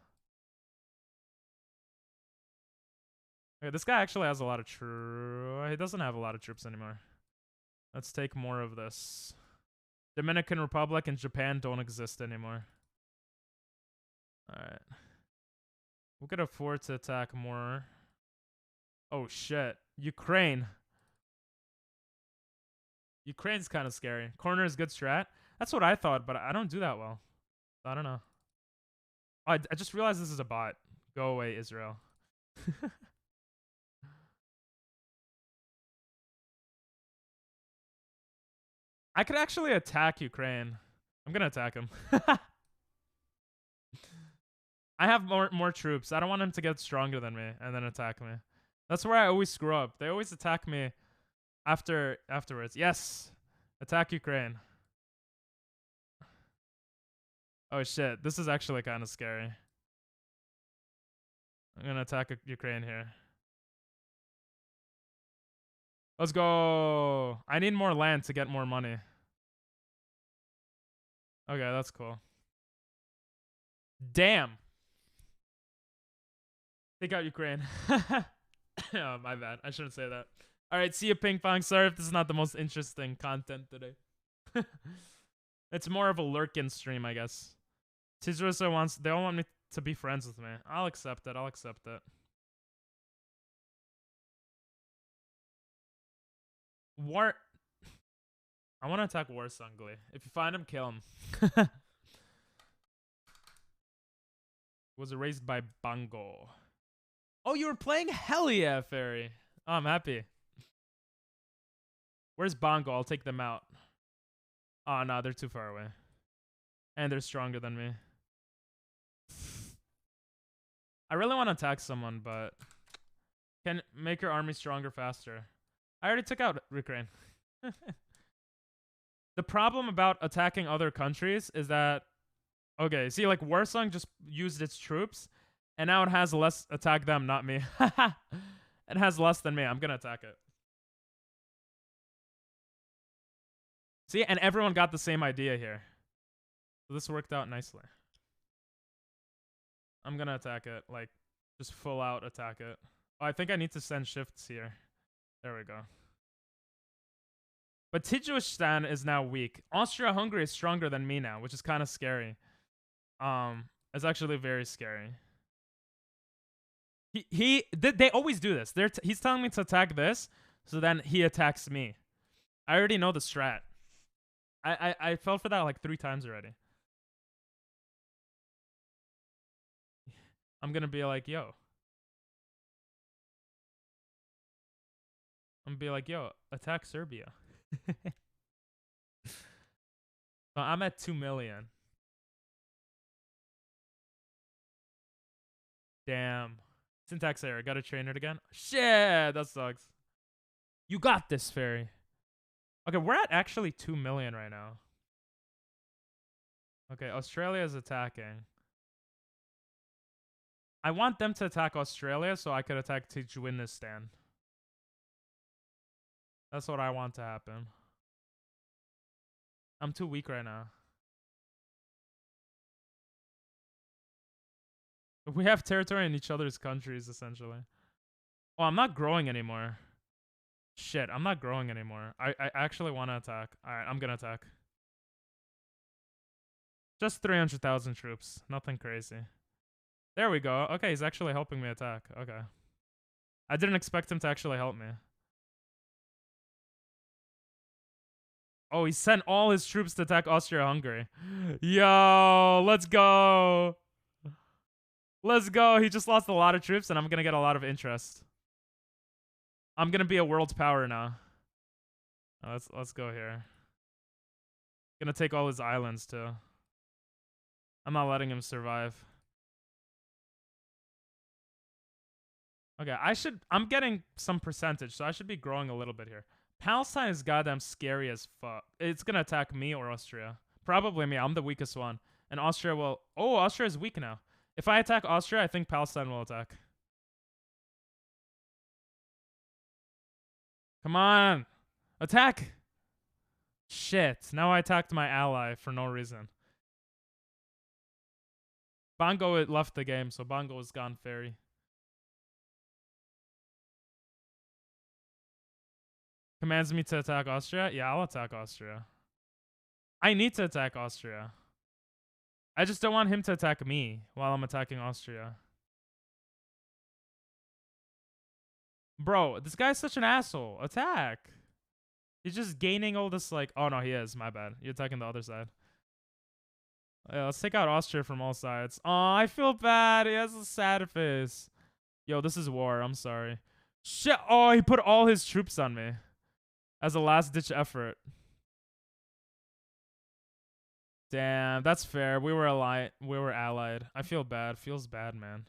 Okay, this guy actually has a lot of troops. He doesn't have a lot of troops anymore. Let's take more of this. Dominican Republic and Japan don't exist anymore. Alright. We could afford to attack more. Oh shit. Ukraine. Ukraine's kind of scary. Corner is good strat. That's what I thought, but I don't do that well. I don't know. Oh, I just realized this is a bot. Go away, Israel. I could actually attack Ukraine. I'm gonna attack him. I have more troops. I don't want him to get stronger than me and then attack me. That's where I always screw up. They always attack me afterwards. Yes! Attack Ukraine. Oh shit, this is actually kind of scary. I'm gonna attack Ukraine here. Let's go! I need more land to get more money. Okay, that's cool. Damn! Take out Ukraine. Oh, my bad. I shouldn't say that. Alright, see you, Ping Pong. Sorry if this is not the most interesting content today. It's more of a lurkin stream, I guess. Tidrosa wants... They all want me to be friends with me. I'll accept it. I'll accept it. War... I want to attack War Sungly. If you find him, kill him. Was erased by Bango. Oh, you were playing? Hell yeah, Fairy. Oh, I'm happy. Where's Bongo? I'll take them out. Oh, no, they're too far away. And they're stronger than me. I really want to attack someone, but... Can make your army stronger faster. I already took out Ukraine. The problem about attacking other countries is that... Okay, see, like, Warsong just used its troops, and now it has less... Attack them, not me. It has less than me. I'm gonna attack it. See, and everyone got the same idea here. So this worked out nicely. I'm gonna attack it, like, just full out attack it. Oh, I think I need to send shifts here. There we go. But Tajikistan is now weak. Austria-Hungary is stronger than me now, which is kind of scary. It's actually very scary. They always do this. He's telling me to attack this, so then he attacks me. I already know the strat. I fell for that like 3 times already. I'm gonna be like, yo. I'm gonna be like, yo, attack Serbia. So I'm at 2 million. Damn. Syntax error. Gotta train it again. Shit, that sucks. You got this, Fairy. Okay, we're at actually 2 million right now. Okay, Australia is attacking. I want them to attack Australia so I could attack Tajikistan. That's what I want to happen. I'm too weak right now. We have territory in each other's countries, essentially. Oh, I'm not growing anymore. Shit, I'm not growing anymore. I actually want to attack. Alright, I'm gonna attack. Just 300,000 troops. Nothing crazy. There we go. Okay, he's actually helping me attack. Okay. I didn't expect him to actually help me. Oh, he sent all his troops to attack Austria-Hungary. Yo, let's go. Let's go. He just lost a lot of troops, and I'm going to get a lot of interest. I'm going to be a world power now. Oh, let's go here. Gonna take all his islands, too. I'm not letting him survive. Okay, I'm getting some percentage, so I should be growing a little bit here. Palestine is goddamn scary as fuck. It's gonna attack me or Austria. Probably me. I'm the weakest one. And Austria will... Oh, Austria is weak now. If I attack Austria, I think Palestine will attack. Come on. Attack. Shit. Now I attacked my ally for no reason. Bongo left the game, so Bongo is gone fairy. Commands me to attack Austria? Yeah, I'll attack Austria. I need to attack Austria. I just don't want him to attack me while I'm attacking Austria. Bro, this guy's such an asshole. Attack. He's just gaining all this like... Oh, no, he is. My bad. You're attacking the other side. Yeah, let's take out Austria from all sides. Oh, I feel bad. He has a sad face. Yo, this is war. I'm sorry. Shit. Oh, he put all his troops on me as a last-ditch effort. Damn, that's fair. We were allied. I feel bad. Feels bad, man.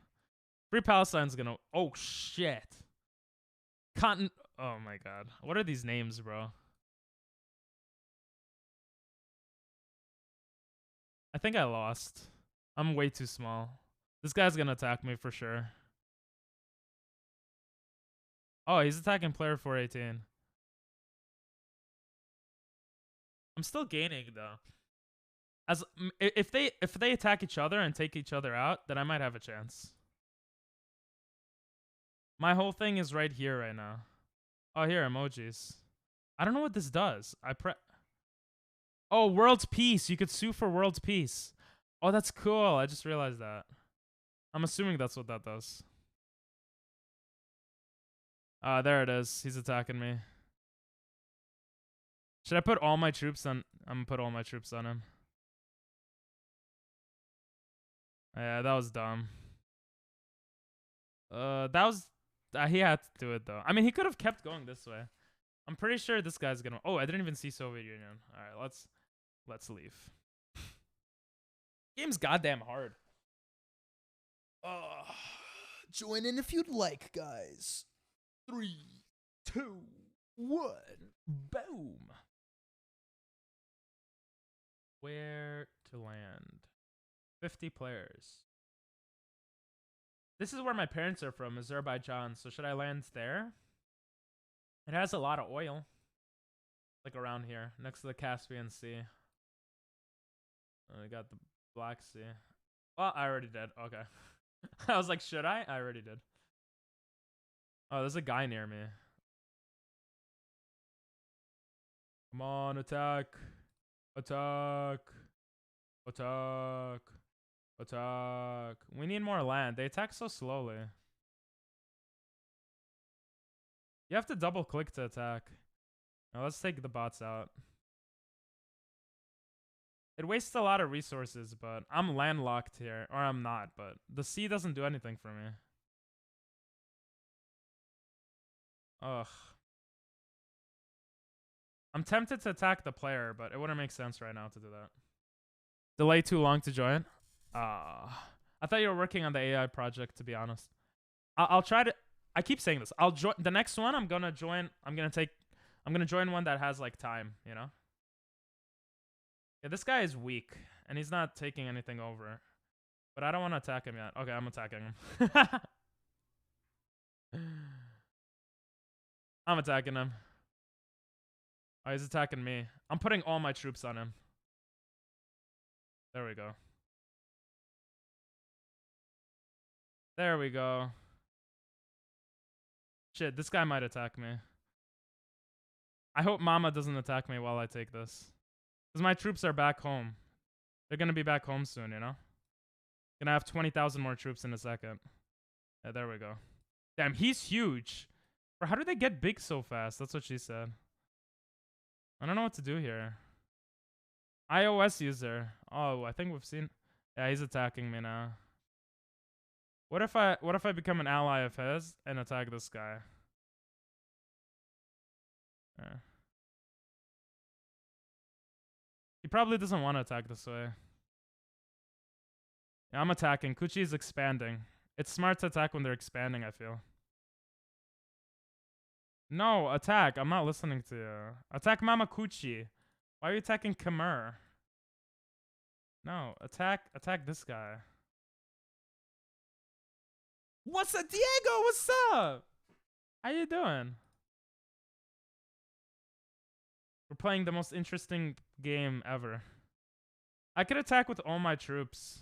Free Palestine's gonna... Oh, shit. Oh, my God. What are these names, bro? I think I lost. I'm way too small. This guy's gonna attack me for sure. Oh, he's attacking player 418. I'm still gaining though. As if they attack each other and take each other out, then I might have a chance. My whole thing is right here right now. Oh, here, emojis. I don't know what this does. Oh, world's peace. You could sue for world's peace. Oh, that's cool. I just realized that. I'm assuming that's what that does. There it is. He's attacking me. Should I put all my troops on? I'm gonna put all my troops on him. Yeah, that was dumb. That was... he had to do it, though. I mean, he could have kept going this way. I'm pretty sure this guy's gonna... Oh, I didn't even see Soviet Union. Alright, let's leave. Game's goddamn hard. Join in if you'd like, guys. 3, 2, 1. Boom. Where to land? 50 players. This is where my parents are from, Azerbaijan. So should I land there? It has a lot of oil. Like around here, next to the Caspian Sea. I got the Black Sea. Well, I already did. Okay. I was like, should I? I already did. Oh, there's a guy near me. Come on, attack. Attack. Attack. Attack. We need more land. They attack so slowly. You have to double click to attack. Now let's take the bots out. It wastes a lot of resources, but I'm landlocked here. Or I'm not, but the sea doesn't do anything for me. Ugh. I'm tempted to attack the player, but it wouldn't make sense right now to do that. Delay too long to join? I thought you were working on the AI project, to be honest. I'll try to... I keep saying this. I'll join... The next one, I'm gonna join... I'm gonna join one that has, like, time, you know? Yeah, this guy is weak, and he's not taking anything over. But I don't want to attack him yet. Okay, I'm attacking him. I'm attacking him. Oh, he's attacking me. I'm putting all my troops on him. There we go. There we go. Shit, this guy might attack me. I hope Mama doesn't attack me while I take this. Because my troops are back home. They're going to be back home soon, you know? Gonna have 20,000 more troops in a second. Yeah, there we go. Damn, he's huge. Bro, how do they get big so fast? That's what she said. I don't know what to do here. iOS user. Oh, I think we've seen... Yeah, he's attacking me now. What if I become an ally of his and attack this guy? Yeah. He probably doesn't want to attack this way. Yeah, I'm attacking. Kuchi is expanding. It's smart to attack when they're expanding, I feel. No, attack. I'm not listening to you. Attack Mama Kuchi. Why are you attacking Khmer? No, attack this guy. What's up, Diego? What's up? How you doing? We're playing the most interesting game ever. I could attack with all my troops.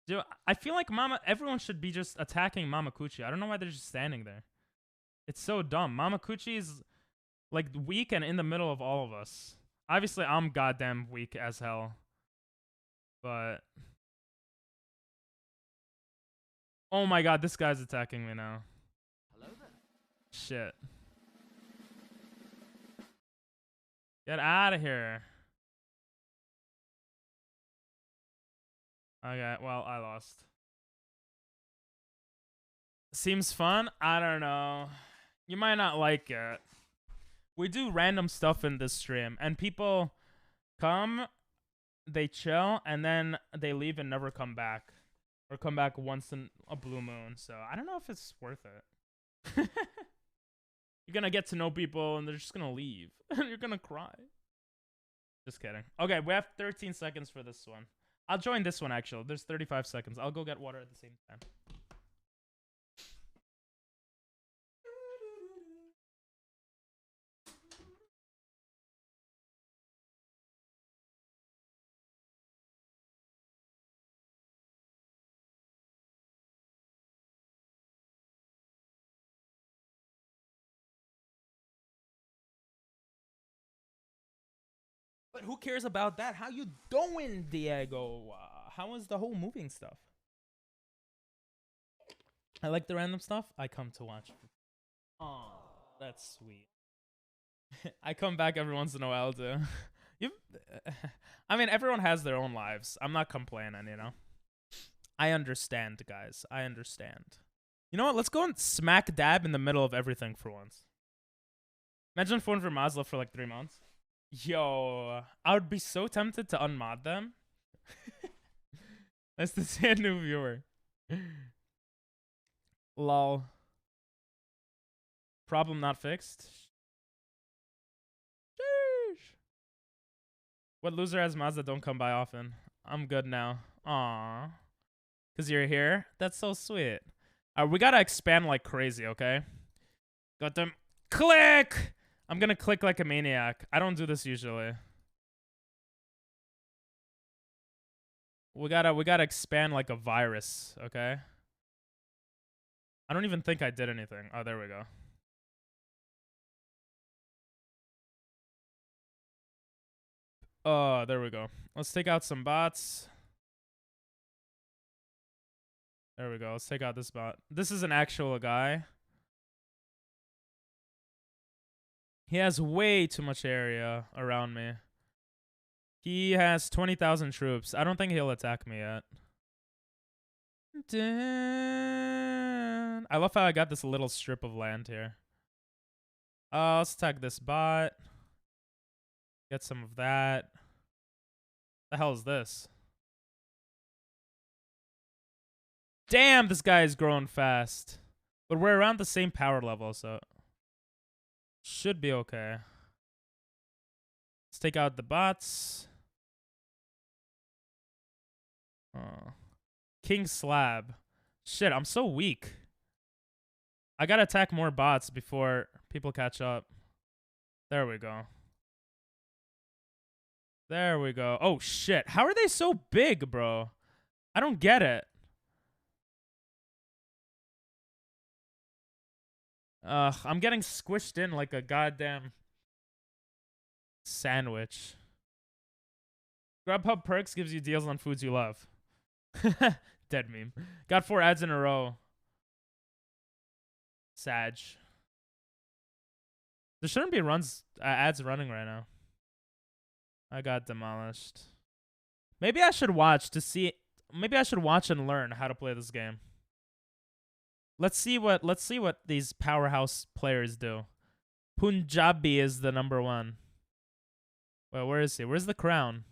Dude, I feel like everyone should be just attacking Mamakuchi. I don't know why they're just standing there. It's so dumb. Mamakuchi is like weak and in the middle of all of us. Obviously, I'm goddamn weak as hell. But oh my god, this guy's attacking me now. Hello there. Shit. Get out of here. Okay, well, I lost. Seems fun? I don't know. You might not like it. We do random stuff in this stream, and people come, they chill, and then they leave and never come back. Or come back once in a blue moon. So I don't know if it's worth it. You're gonna get to know people, and they're just gonna leave. And you're gonna cry. Just kidding. Okay, we have 13 seconds for this one. I'll join this one, actually. There's 35 seconds. I'll go get water at the same time. But who cares about that? How you doing, Diego? How is the whole moving stuff? I like the random stuff. I come to watch. Oh, that's sweet. I come back every once in a while too. I mean, everyone has their own lives. I'm not complaining, you know. I understand, guys. I understand. You know what? Let's go and smack dab in the middle of everything for once. Imagine phone for Maslow for like 3 months. Yo, I would be so tempted to unmod them. Nice to see a new viewer. Lol. Problem not fixed. Sheesh. What loser has mods that don't come by often? I'm good now. Aww. Because you're here? That's so sweet. We gotta expand like crazy, okay? Got them. Click! I'm gonna click like a maniac. I don't do this usually. We gotta expand like a virus, okay? I don't even think I did anything. Oh, there we go. Oh, there we go. Let's take out some bots. There we go. Let's take out this bot. This is an actual guy. He has way too much area around me. He has 20,000 troops. I don't think he'll attack me yet. I love how I got this little strip of land here. Let's attack this bot. Get some of that. The hell is this? Damn, this guy is growing fast. But we're around the same power level, so should be okay. Let's take out the bots. King Slab. Shit, I'm so weak. I gotta attack more bots before people catch up. There we go. There we go. Oh, shit. How are they so big, bro? I don't get it. I'm getting squished in like a goddamn sandwich. Grubhub Perks gives you deals on foods you love. Dead meme. Got 4 ads in a row. Sag. There shouldn't be ads running right now. I got demolished. Maybe I should watch to see. Maybe I should watch and learn how to play this game. Let's see what these powerhouse players do. Punjabi is the #1. Wait, where is he? Where's the crown?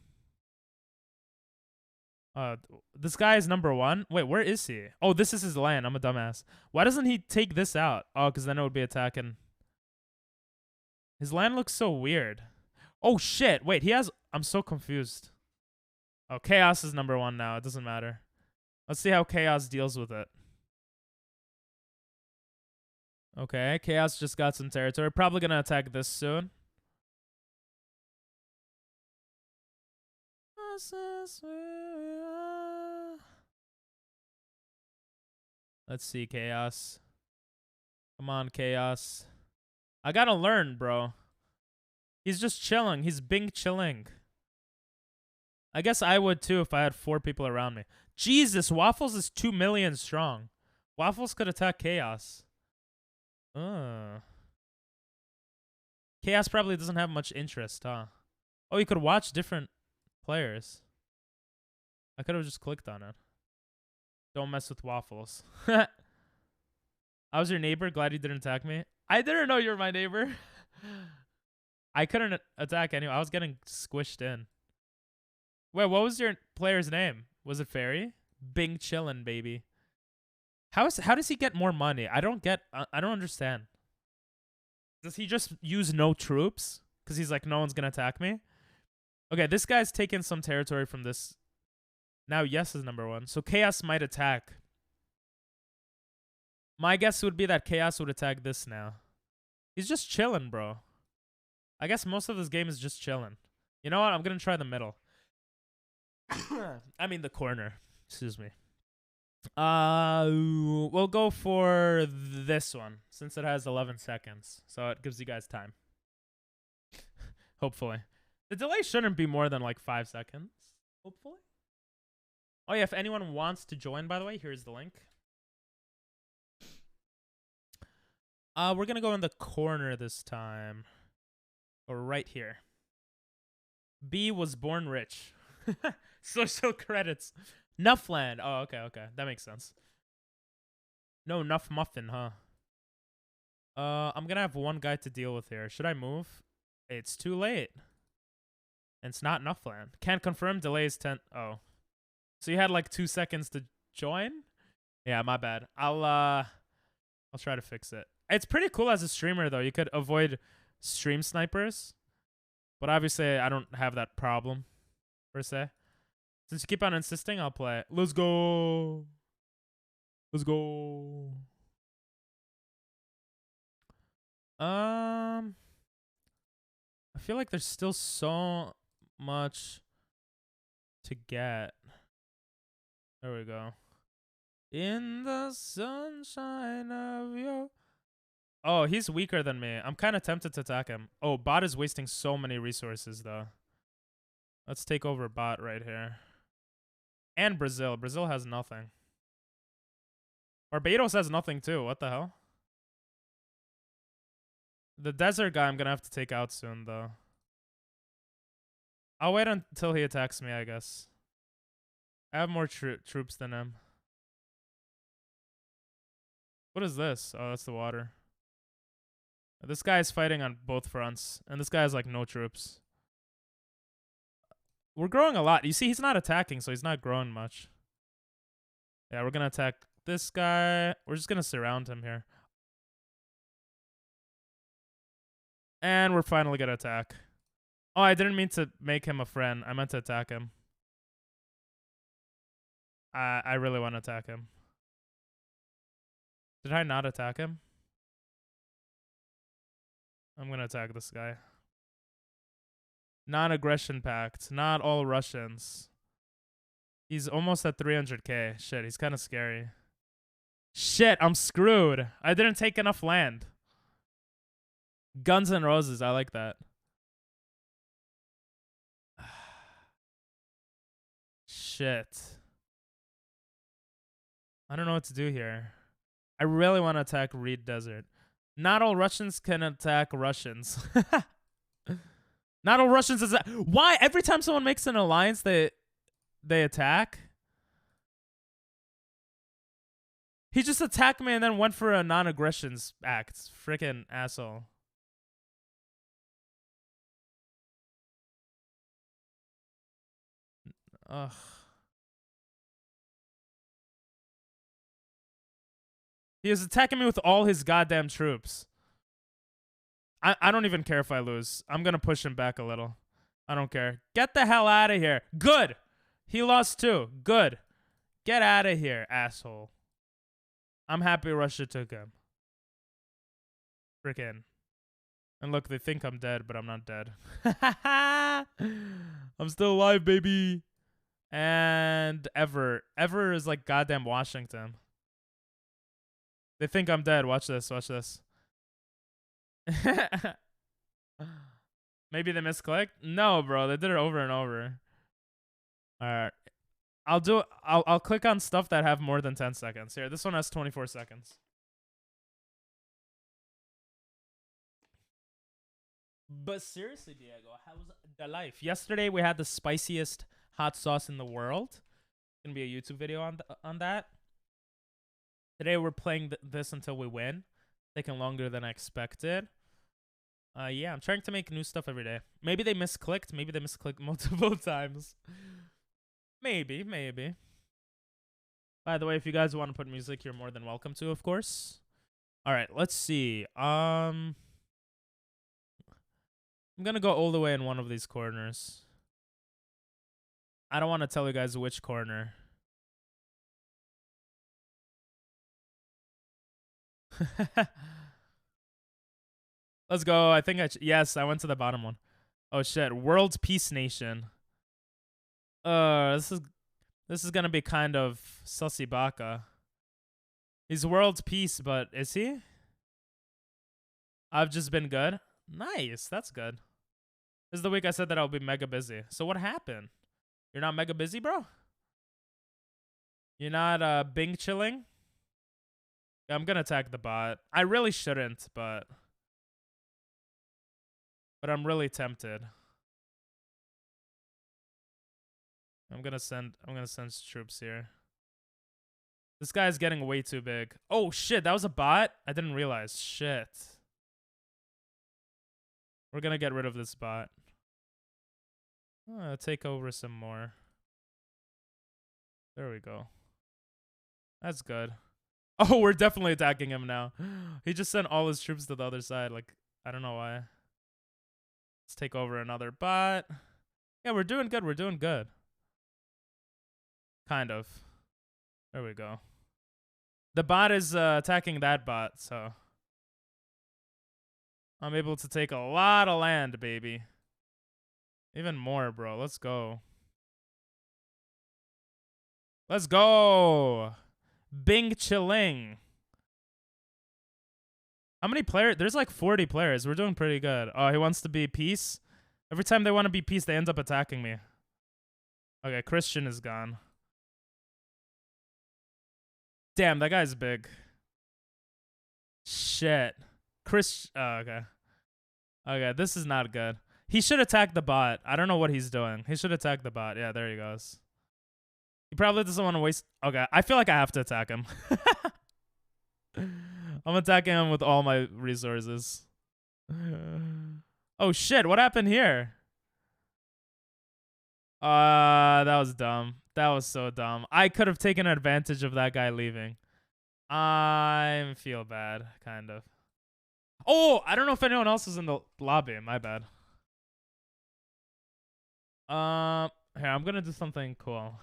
This guy is #1. Wait, where is he? Oh, this is his land. I'm a dumbass. Why doesn't he take this out? Oh, because then it would be attacking. His land looks so weird. Oh, shit. Wait, he has... I'm so confused. Oh, Chaos is #1 now. It doesn't matter. Let's see how Chaos deals with it. Okay, Chaos just got some territory. Probably gonna attack this soon. Let's see, Chaos. Come on, Chaos. I gotta learn, bro. He's just chilling. He's Bing chilling. I guess I would too if I had 4 people around me. Jesus, Waffles is 2 million strong. Waffles could attack Chaos. Chaos probably doesn't have much interest, huh? Oh, you could watch different players. I could have just clicked on it. Don't mess with Waffles. I was your neighbor. Glad you didn't attack me. I didn't know you were my neighbor. I couldn't attack anyone. I was getting squished in. Wait, what was your player's name? Was it Fairy? Bing chillin', baby. How does he get more money? I don't understand. Does he just use no troops? Because he's like, no one's going to attack me? Okay, this guy's taking some territory from this. Now Yes is number 1. So Chaos might attack. My guess would be that Chaos would attack this now. He's just chilling, bro. I guess most of this game is just chilling. You know what? I'm going to try the middle. I mean the corner. Excuse me. We'll go for this one since it has 11 seconds. So it gives you guys time. Hopefully. The delay shouldn't be more than like 5 seconds. Hopefully. Oh yeah, if anyone wants to join, by the way, here's the link. We're going to go in the corner this time. Or right here. B was born rich. Social credits. Nuffland. Oh, okay. That makes sense. No Nuff Muffin, huh? I'm gonna have one guy to deal with here. Should I move? It's too late. It's not Nuffland. Can't confirm. Delays 10. Oh. So you had like 2 seconds to join? Yeah, my bad. I'll try to fix it. It's pretty cool as a streamer though. You could avoid stream snipers. But obviously I don't have that problem per se. Since you keep on insisting, I'll play it. Let's go. Let's go. I feel like there's still so much to get. There we go. In the sunshine of your... Oh, he's weaker than me. I'm kind of tempted to attack him. Oh, bot is wasting so many resources, though. Let's take over bot right here. And Brazil. Brazil has nothing. Barbados has nothing, too. What the hell? The desert guy I'm going to have to take out soon, though. I'll wait until he attacks me, I guess. I have more troops than him. What is this? Oh, that's the water. This guy is fighting on both fronts. And this guy has, like, no troops. We're growing a lot. You see, he's not attacking, so he's not growing much. Yeah, we're going to attack this guy. We're just going to surround him here. And we're finally going to attack. Oh, I didn't mean to make him a friend. I meant to attack him. I really want to attack him. Did I not attack him? I'm going to attack this guy. Non-aggression pact. Not all Russians. He's almost at 300k. Shit, he's kind of scary. Shit, I'm screwed. I didn't take enough land. Guns and Roses. I like that. Shit. I don't know what to do here. I really want to attack Reed Desert. Not all Russians can attack Russians. Not all Russians is why every time someone makes an alliance they attack? He just attacked me and then went for a non-aggressions act. Freaking asshole. Ugh. He is attacking me with all his goddamn troops. I don't even care if I lose. I'm going to push him back a little. I don't care. Get the hell out of here. Good. He lost too. Good. Get out of here, asshole. I'm happy Russia took him. Frickin'. And look, they think I'm dead, but I'm not dead. I'm still alive, baby. And Ever is like goddamn Washington. They think I'm dead. Watch this. Watch this. Maybe they misclicked? No, bro. They did it over and over. All right. I'll click on stuff that have more than 10 seconds. Here, this one has 24 seconds. But seriously, Diego, how's the life? Yesterday we had the spiciest hot sauce in the world. Gonna be a YouTube video on that. Today we're playing this until we win. Taking longer than I expected. Yeah, I'm trying to make new stuff every day. Maybe they misclicked. Maybe they misclicked multiple times. Maybe. By the way, if you guys want to put music, you're more than welcome to, of course. All right, let's see. I'm gonna go all the way in one of these corners. I don't want to tell you guys which corner. Let's go. I think yes, I went to the bottom one. Oh shit, World Peace Nation. This is gonna be kind of sussy baka. He's world peace, but is he? I've just been good. Nice, that's good. This is the week I said that I'll be mega busy. So what happened? You're not mega busy, bro? You're not Bing chilling? Yeah, I'm gonna attack the bot. I really shouldn't, but I'm really tempted. I'm gonna send troops here. This guy's getting way too big. Oh shit, that was a bot? I didn't realize. Shit. We're gonna get rid of this bot. Take over some more. There we go. That's good. Oh, we're definitely attacking him now. He just sent all his troops to the other side. Like, I don't know why. Let's take over another bot. Yeah, we're doing good. We're doing good. Kind of. There we go. The bot is attacking that bot, so I'm able to take a lot of land, baby. Even more, bro. Let's go. Let's go. Bing chilling. How many players? There's like 40 players. We're doing pretty good. Oh, he wants to be peace. Every time they want to be peace, they end up attacking me. Okay, Christian is gone. Damn, that guy's big. Shit. Oh, okay. Okay, this is not good. He should attack the bot. I don't know what he's doing. He should attack the bot. Yeah, there he goes. He probably doesn't want to waste... Okay, I feel like I have to attack him. I'm attacking him with all my resources. Oh, shit. What happened here? That was dumb. That was so dumb. I could have taken advantage of that guy leaving. I feel bad, kind of. Oh, I don't know if anyone else is in the lobby. My bad. Here, I'm gonna do something cool.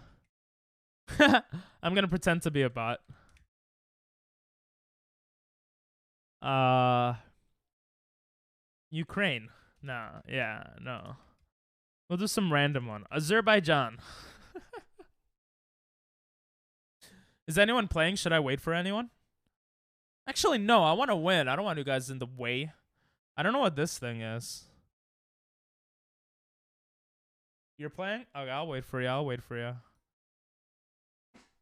I'm gonna pretend to be a bot. Ukraine. No, yeah, no. We'll do some random one. Azerbaijan. Is anyone playing? Should I wait for anyone? Actually, no. I want to win. I don't want you guys in the way. I don't know what this thing is. You're playing? Okay, I'll wait for you. I'll wait for you.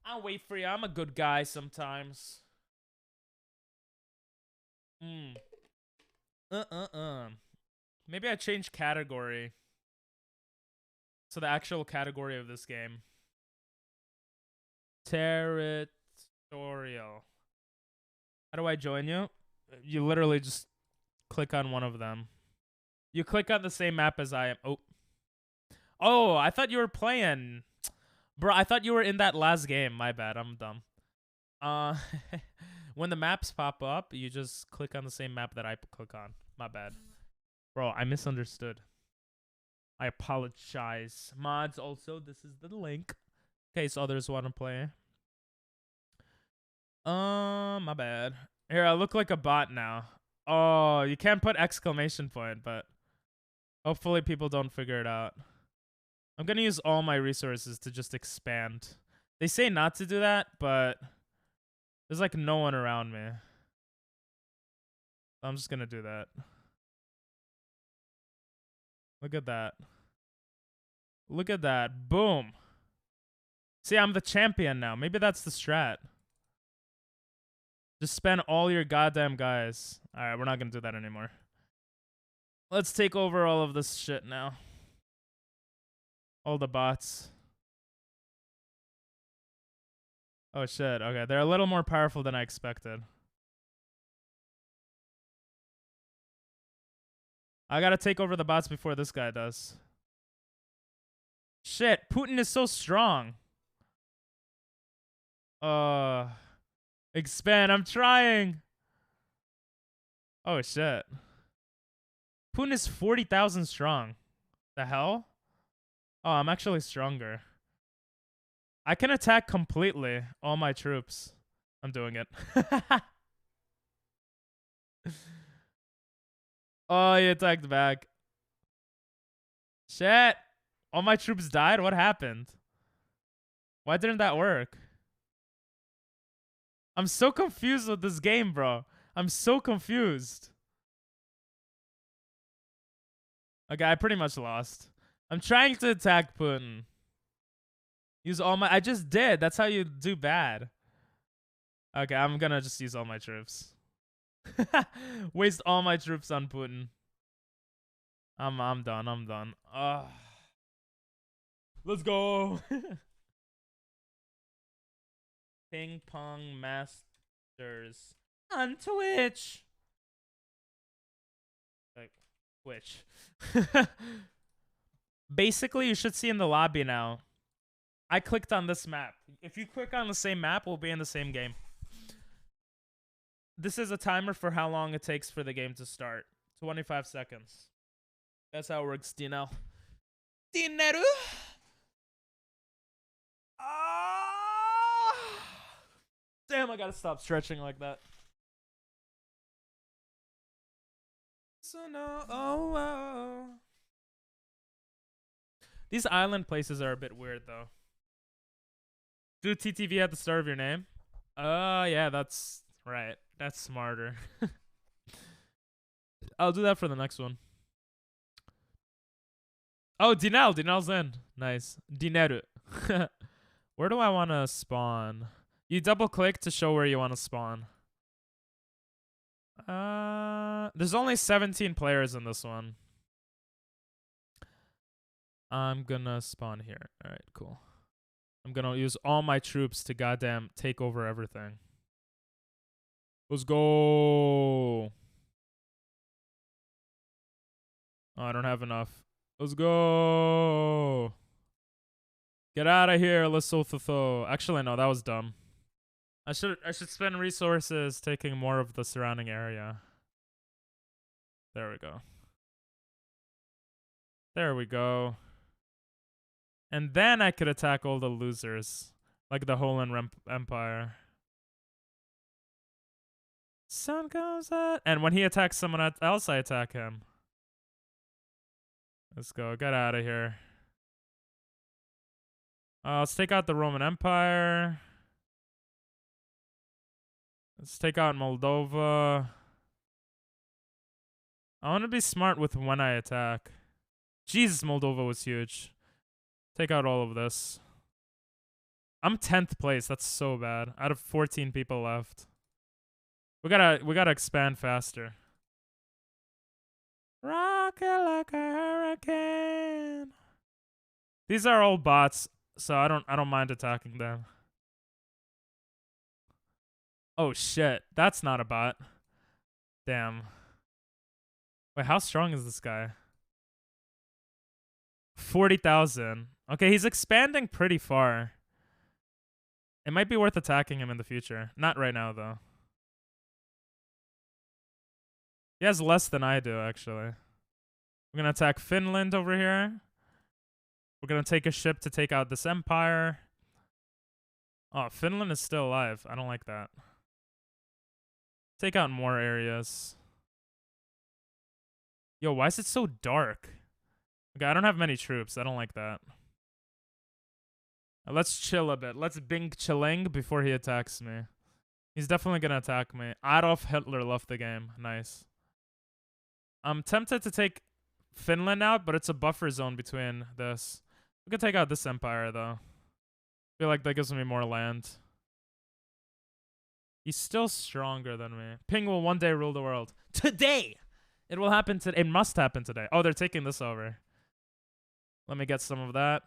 I'll wait for you. I'm a good guy sometimes. Maybe I change category. So the actual category of this game. Territorial. How do I join you? You literally just click on one of them. You click on the same map as I am. Oh, I thought you were playing. Bro, I thought you were in that last game. My bad. I'm dumb. When the maps pop up, you just click on the same map that I click on. My bad. Bro, I misunderstood. I apologize. Mods, also, this is the link. In case others want to play. My bad. Here, I look like a bot now. Oh, you can't put exclamation point, but hopefully people don't figure it out. I'm gonna use all my resources to just expand. They say not to do that, but there's like no one around me. I'm just gonna do that. Look at that. Look at that. Boom. See, I'm the champion now. Maybe that's the strat. Just spend all your goddamn guys. Alright, we're not gonna do that anymore. Let's take over all of this shit now. All the bots. Oh shit, okay. They're a little more powerful than I expected. I gotta take over the bots before this guy does. Shit, Putin is so strong. Expand, I'm trying. Oh shit. Putin is 40,000 strong. The hell? Oh, I'm actually stronger. I can attack completely all my troops. I'm doing it. Oh, he attacked back. Shit. All my troops died? What happened? Why didn't that work? I'm so confused with this game, bro. I'm so confused. Okay, I pretty much lost. I'm trying to attack Putin. Use all my... I just did. That's how you do bad. Okay, I'm gonna just use all my troops. Waste all my troops on Putin. I'm done. I'm done. Let's go. Ping Pong Masters on Twitch. Like Twitch. Basically, you should see in the lobby now. I clicked on this map. If you click on the same map, we'll be in the same game. This is a timer for how long it takes for the game to start. 25 seconds. That's how it works, Dinel. Dinero? Damn, I gotta stop stretching like that. So no, oh. These island places are a bit weird, though. Do TTV at the start of your name? Yeah, that's right. That's smarter. I'll do that for the next one. Oh, Dinel. Dinel's in. Nice. Dinero. Where do I want to spawn? You double click to show where you want to spawn. There's only 17 players in this one. I'm gonna spawn here. Alright, cool. I'm gonna use all my troops to goddamn take over everything. Let's go. Oh, I don't have enough. Let's go. Get out of here, Lesotho. Actually, no, that was dumb. I should spend resources taking more of the surrounding area. There we go. There we go. And then I could attack all the losers. Like the Holen Empire. Sun comes out. And when he attacks someone else, I attack him. Let's go. Get out of here. Let's take out the Roman Empire. Let's take out Moldova. I want to be smart with when I attack. Jesus, Moldova was huge. Take out all of this. I'm 10th place. That's so bad. Out of 14 people left. We gotta expand faster. Rock it like a hurricane. These are all bots, so I don't mind attacking them. Oh shit, that's not a bot. Damn. Wait, how strong is this guy? 40,000. Okay, he's expanding pretty far. It might be worth attacking him in the future. Not right now, though. He has less than I do, actually. We're gonna attack Finland over here. We're gonna take a ship to take out this empire. Oh, Finland is still alive. I don't like that. Take out more areas. Yo, why is it so dark? Okay, I don't have many troops. I don't like that. Let's chill a bit. Let's Bing chilling before he attacks me. He's definitely gonna attack me. Adolf Hitler left the game. Nice. I'm tempted to take Finland out, but it's a buffer zone between this. We could take out this empire, though. I feel like that gives me more land. He's still stronger than me. Ping will one day rule the world. Today! It will happen today. It must happen today. Oh, they're taking this over. Let me get some of that.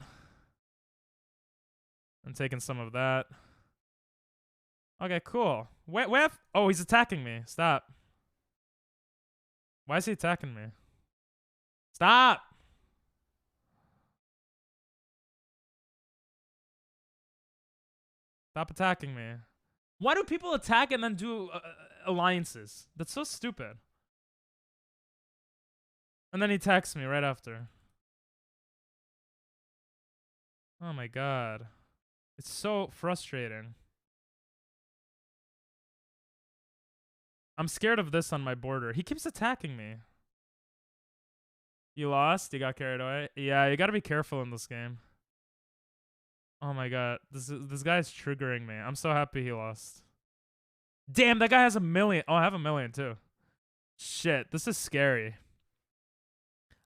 I'm taking some of that. Okay, cool. Where? Oh, he's attacking me. Stop. Why is he attacking me? Stop! Stop attacking me. Why do people attack and then do alliances? That's so stupid. And then he attacks me right after. Oh my god. It's so frustrating. I'm scared of this on my border. He keeps attacking me. You lost? You got carried away? Yeah, you gotta be careful in this game. Oh my god. This guy's triggering me. I'm so happy he lost. Damn, that guy has 1 million. Oh, I have 1 million too. Shit, this is scary.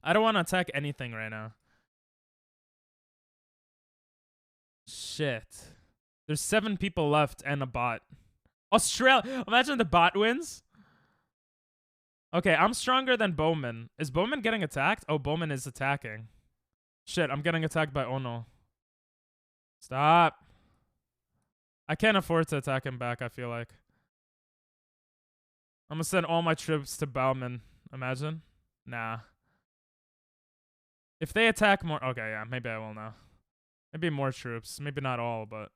I don't want to attack anything right now. Shit. There's 7 people left and a bot. Australia. Imagine the bot wins. Okay, I'm stronger than Bowman. Is Bowman getting attacked? Oh, Bowman is attacking. Shit, I'm getting attacked by Ono. Stop. I can't afford to attack him back, I feel like. I'm gonna send all my troops to Bowman. Imagine. Nah. If they attack more... Okay, yeah, maybe I will now. Maybe more troops. Maybe not all, but...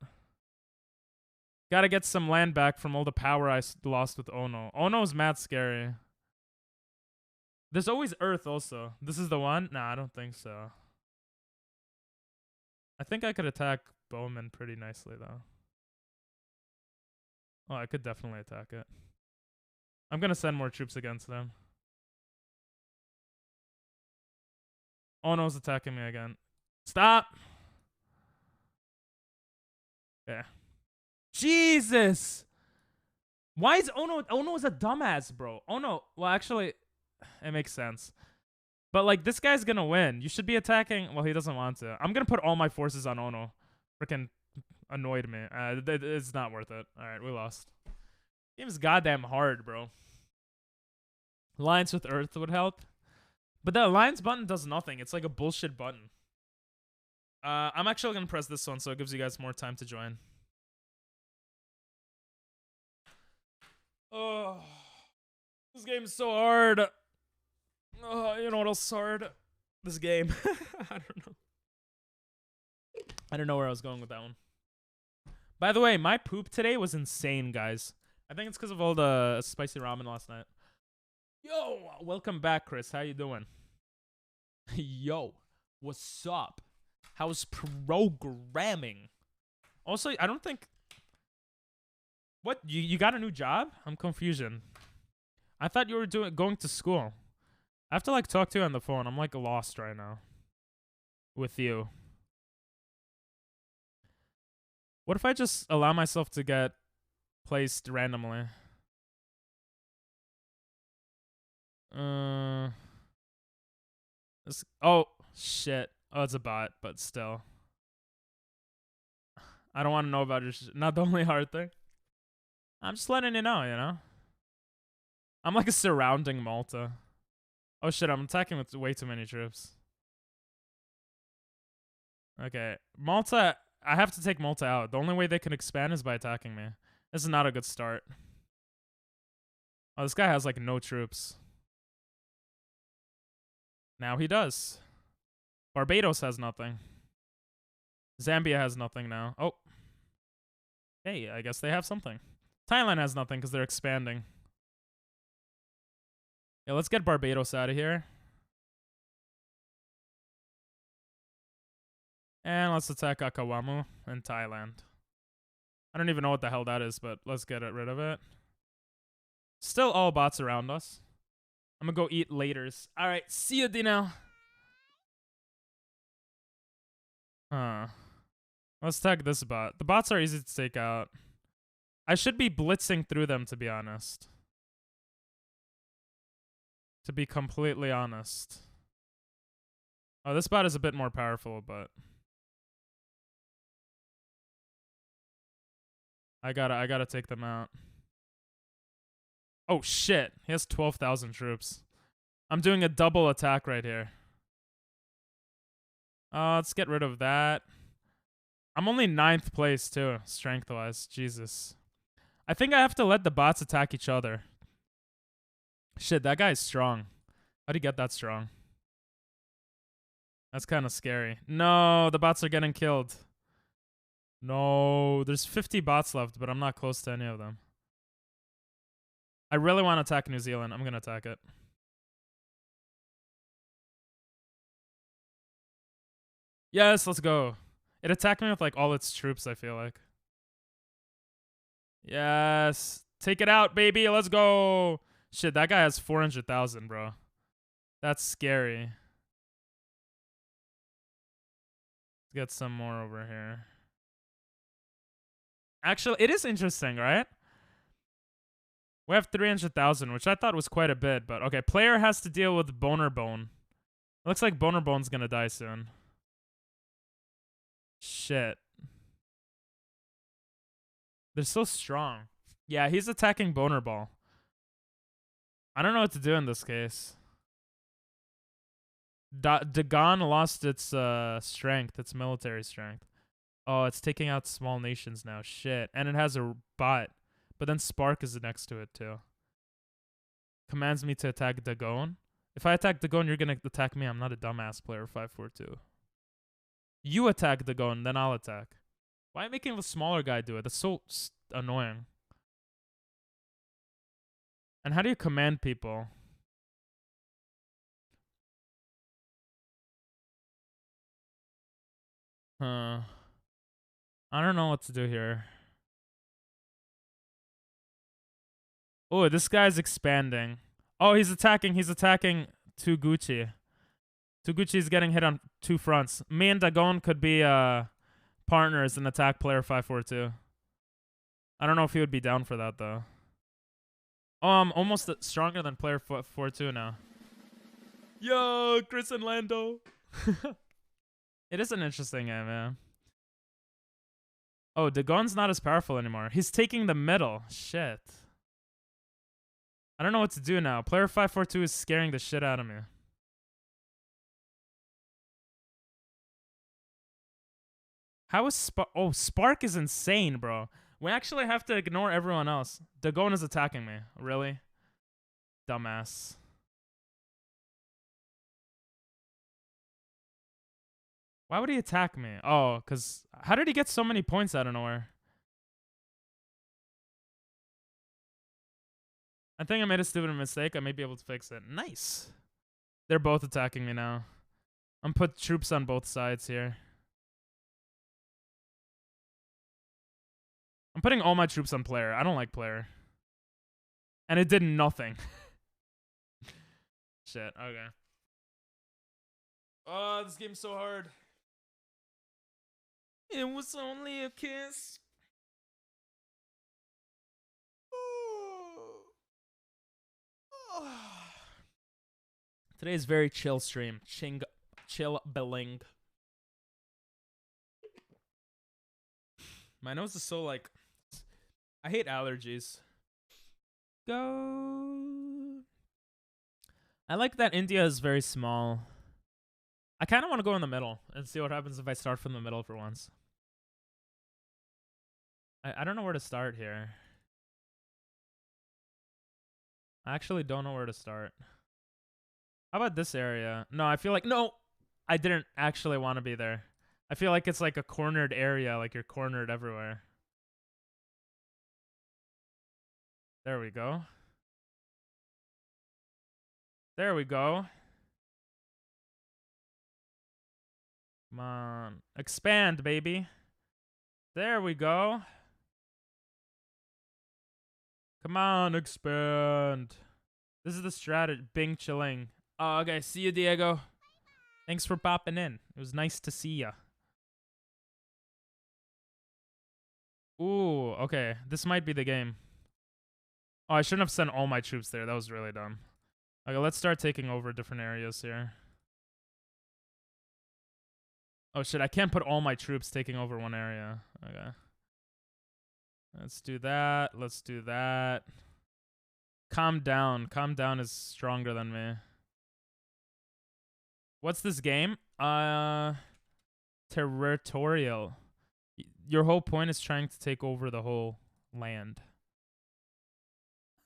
Gotta get some land back from all the power I lost with Ono. Ono's mad scary. There's always Earth also. This is the one? Nah, I don't think so. I think I could attack Bowman pretty nicely, though. Oh, I could definitely attack it. I'm gonna send more troops against them. Ono's attacking me again. Stop! Yeah. Jesus! Why is Ono... Ono is a dumbass, bro. Ono... Well, actually, it makes sense. But, like, this guy's gonna win. You should be attacking... Well, he doesn't want to. I'm gonna put all my forces on Ono. Freaking annoyed me. It's not worth it. Alright, we lost. Game's goddamn hard, bro. Alliance with Earth would help. But the alliance button does nothing. It's like a bullshit button. I'm actually gonna press this one so it gives you guys more time to join. Oh, this game is so hard. Oh, you know what else is hard? This game. I don't know. I don't know where I was going with that one. By the way, my poop today was insane, guys. I think it's because of all the spicy ramen last night. Yo, welcome back, Chris. How you doing? Yo, what's up? How's programming? Also, I don't think... What? You got a new job? I'm confusion. I thought you were going to school. I have to like talk to you on the phone. I'm like lost right now. With you. What if I just allow myself to get placed randomly? Oh, shit. Oh, it's a bot, but still. I don't want to know about your not the only hard thing. I'm just letting you know, you know? I'm like a surrounding Malta. Oh shit, I'm attacking with way too many troops. Okay, Malta, I have to take Malta out. The only way they can expand is by attacking me. This is not a good start. Oh, this guy has like no troops. Now he does. Barbados has nothing. Zambia has nothing now. Oh. Hey, I guess they have something. Thailand has nothing because they're expanding. Yeah, let's get Barbados out of here. And let's attack Akawamu in Thailand. I don't even know what the hell that is, but let's get rid of it. Still all bots around us. I'm gonna go eat laters. All right, see you, Dino. Let's tag this bot. The bots are easy to take out. I should be blitzing through them, to be honest. To be completely honest. Oh, this bot is a bit more powerful, but I gotta take them out. Oh shit, he has 12,000 troops. I'm doing a double attack right here. Let's get rid of that. I'm only 9th place too, strength-wise. Jesus. I think I have to let the bots attack each other. Shit, that guy's strong. How'd he get that strong? That's kind of scary. No, the bots are getting killed. No, there's 50 bots left, but I'm not close to any of them. I really want to attack New Zealand. I'm going to attack it. Yes, let's go. It attacked me with like all its troops, I feel like. Yes. Take it out, baby. Let's go. Shit, that guy has 400,000, bro. That's scary. Let's get some more over here. Actually, it is interesting, right? We have 300,000, which I thought was quite a bit, but okay. Player has to deal with Boner Bone. Looks like Boner Bone's gonna die soon. Shit. They're so strong. Yeah, he's attacking Boner Ball. I don't know what to do in this case. Dagon lost its strength, its military strength. Oh, it's taking out small nations now. Shit. And it has a bot. But then Spark is next to it too. Commands me to attack Dagon. If I attack Dagon, you're gonna attack me. I'm not a dumbass player. 542. You attack Dagon, then I'll attack. Why am I making the smaller guy do it? That's so annoying. And how do you command people? I don't know what to do here. Oh, this guy's expanding. Oh, he's attacking Tuguchi. Tuguchi's getting hit on 2 fronts. Me and Dagon could be partners and attack player 542. I don't know if he would be down for that though. Oh, I'm almost stronger than player 442 now. Yo, Chris and Lando. It is an interesting game, man. Oh, Dagon's not as powerful anymore. He's taking the middle. Shit. I don't know what to do now. Player 542 is scaring the shit out of me. How is Spark? Oh, Spark is insane, bro. We actually have to ignore everyone else. Dagon is attacking me. Really? Dumbass. Why would he attack me? Oh, because how did he get so many points out of nowhere? I think I made a stupid mistake. I may be able to fix it. Nice. They're both attacking me now. I'm put troops on both sides here. I'm putting all my troops on player. I don't like player. And it did nothing. Shit, okay. Oh, this game's so hard. It was only a kiss. Today's very chill stream. Chill billing. My nose is so like... I hate allergies. Go. I like that India is very small. I kind of want to go in the middle and see what happens if I start from the middle for once. I don't know where to start here. I actually don't know where to start. How about this area? No, I feel like... No! I didn't actually want to be there. I feel like it's like a cornered area, like you're cornered everywhere. There we go. There we go. Come on. Expand, baby. There we go. Come on, expand. This is the strategy. Bing chilling. Oh, okay. See you, Diego. Thanks for popping in. It was nice to see ya. Ooh, okay. This might be the game. Oh, I shouldn't have sent all my troops there. That was really dumb. Okay, let's start taking over different areas here. Oh shit, I can't put all my troops taking over one area. Okay. Let's do that. Let's do that. Calm down. Calm down is stronger than me. What's this game? Territorial. Your whole point is trying to take over the whole land.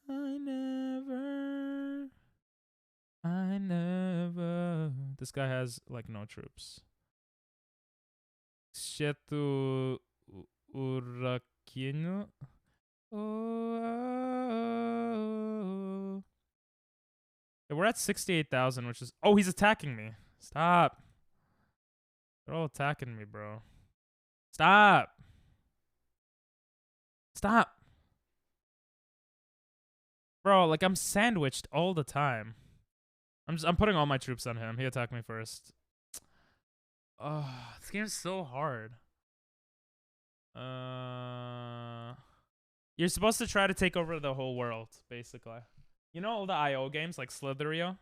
I never. This guy has like no troops. Shetu Urakino. Oh. We're at 68,000, which is. Oh, he's attacking me. Stop. They're all attacking me, bro. Stop. Stop. Bro, like I'm sandwiched all the time. I'm putting all my troops on him. He attacked me first. Oh, this game is so hard. You're supposed to try to take over the whole world, basically. You know all the IO games like Territorial?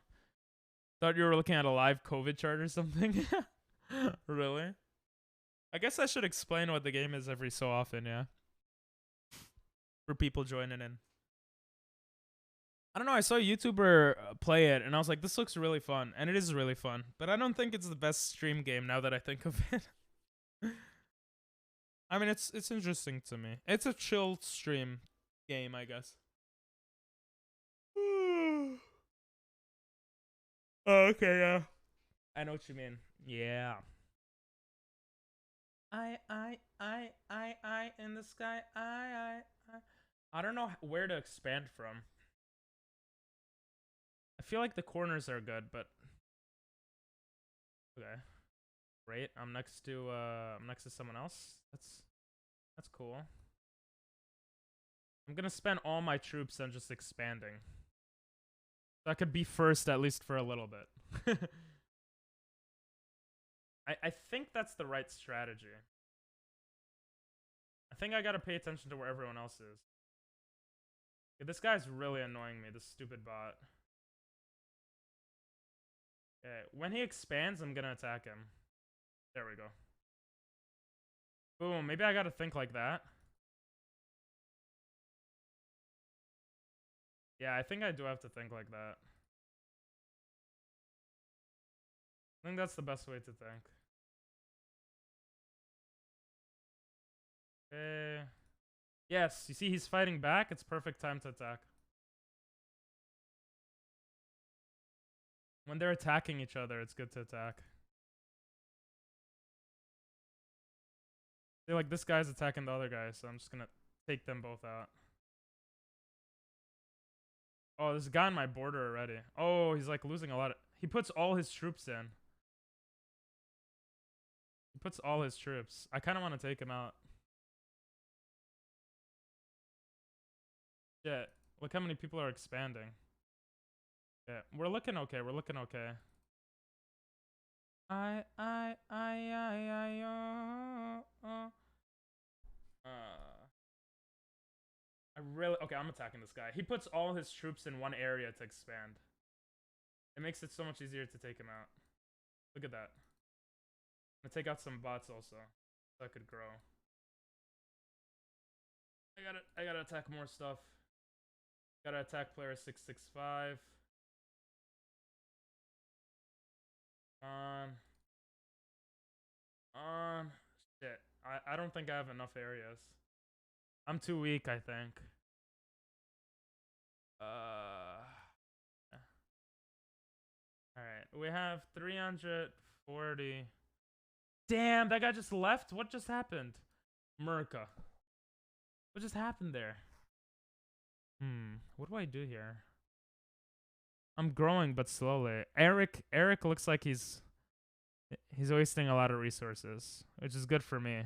Thought you were looking at a live COVID chart or something. Really? I guess I should explain what the game is every so often, yeah. For people joining in. I don't know, I saw a YouTuber play it, and I was like, this looks really fun. And it is really fun. But I don't think it's the best stream game now that I think of it. I mean, it's interesting to me. It's a chill stream game, I guess. Oh, okay, yeah. I know what you mean. Yeah. I in the sky. I don't know where to expand from. I feel like the corners are good, but okay. Great. I'm next to someone else. That's cool. I'm gonna spend all my troops on just expanding. So I could be first at least for a little bit. I think that's the right strategy. I think I gotta pay attention to where everyone else is. Okay, this guy's really annoying me, this stupid bot. Okay, when he expands, I'm gonna attack him. There we go. Boom, maybe I gotta think like that. Yeah, I think I do have to think like that. I think that's the best way to think. Okay. Yes, you see he's fighting back. It's perfect time to attack. When they're attacking each other, it's good to attack. I feel like this guy's attacking the other guy, so I'm just gonna take them both out. Oh, there's a guy on my border already. Oh, he's like losing a lot of... He puts all his troops in. He puts all his troops. I kind of want to take him out. Yeah, look how many people are expanding. Yeah, we're looking okay. We're looking okay. I really... Okay, I'm attacking this guy. He puts all his troops in one area to expand. It makes it so much easier to take him out. Look at that. I'm gonna take out some bots also, so I could grow. I gotta attack more stuff. Gotta attack player 665. Shit. I don't think I have enough areas. I'm too weak, I think. Alright, we have 340. Damn, that guy just left? What just happened? Merca. What just happened there? What do I do here? I'm growing, but slowly. Eric looks like he's wasting a lot of resources, which is good for me.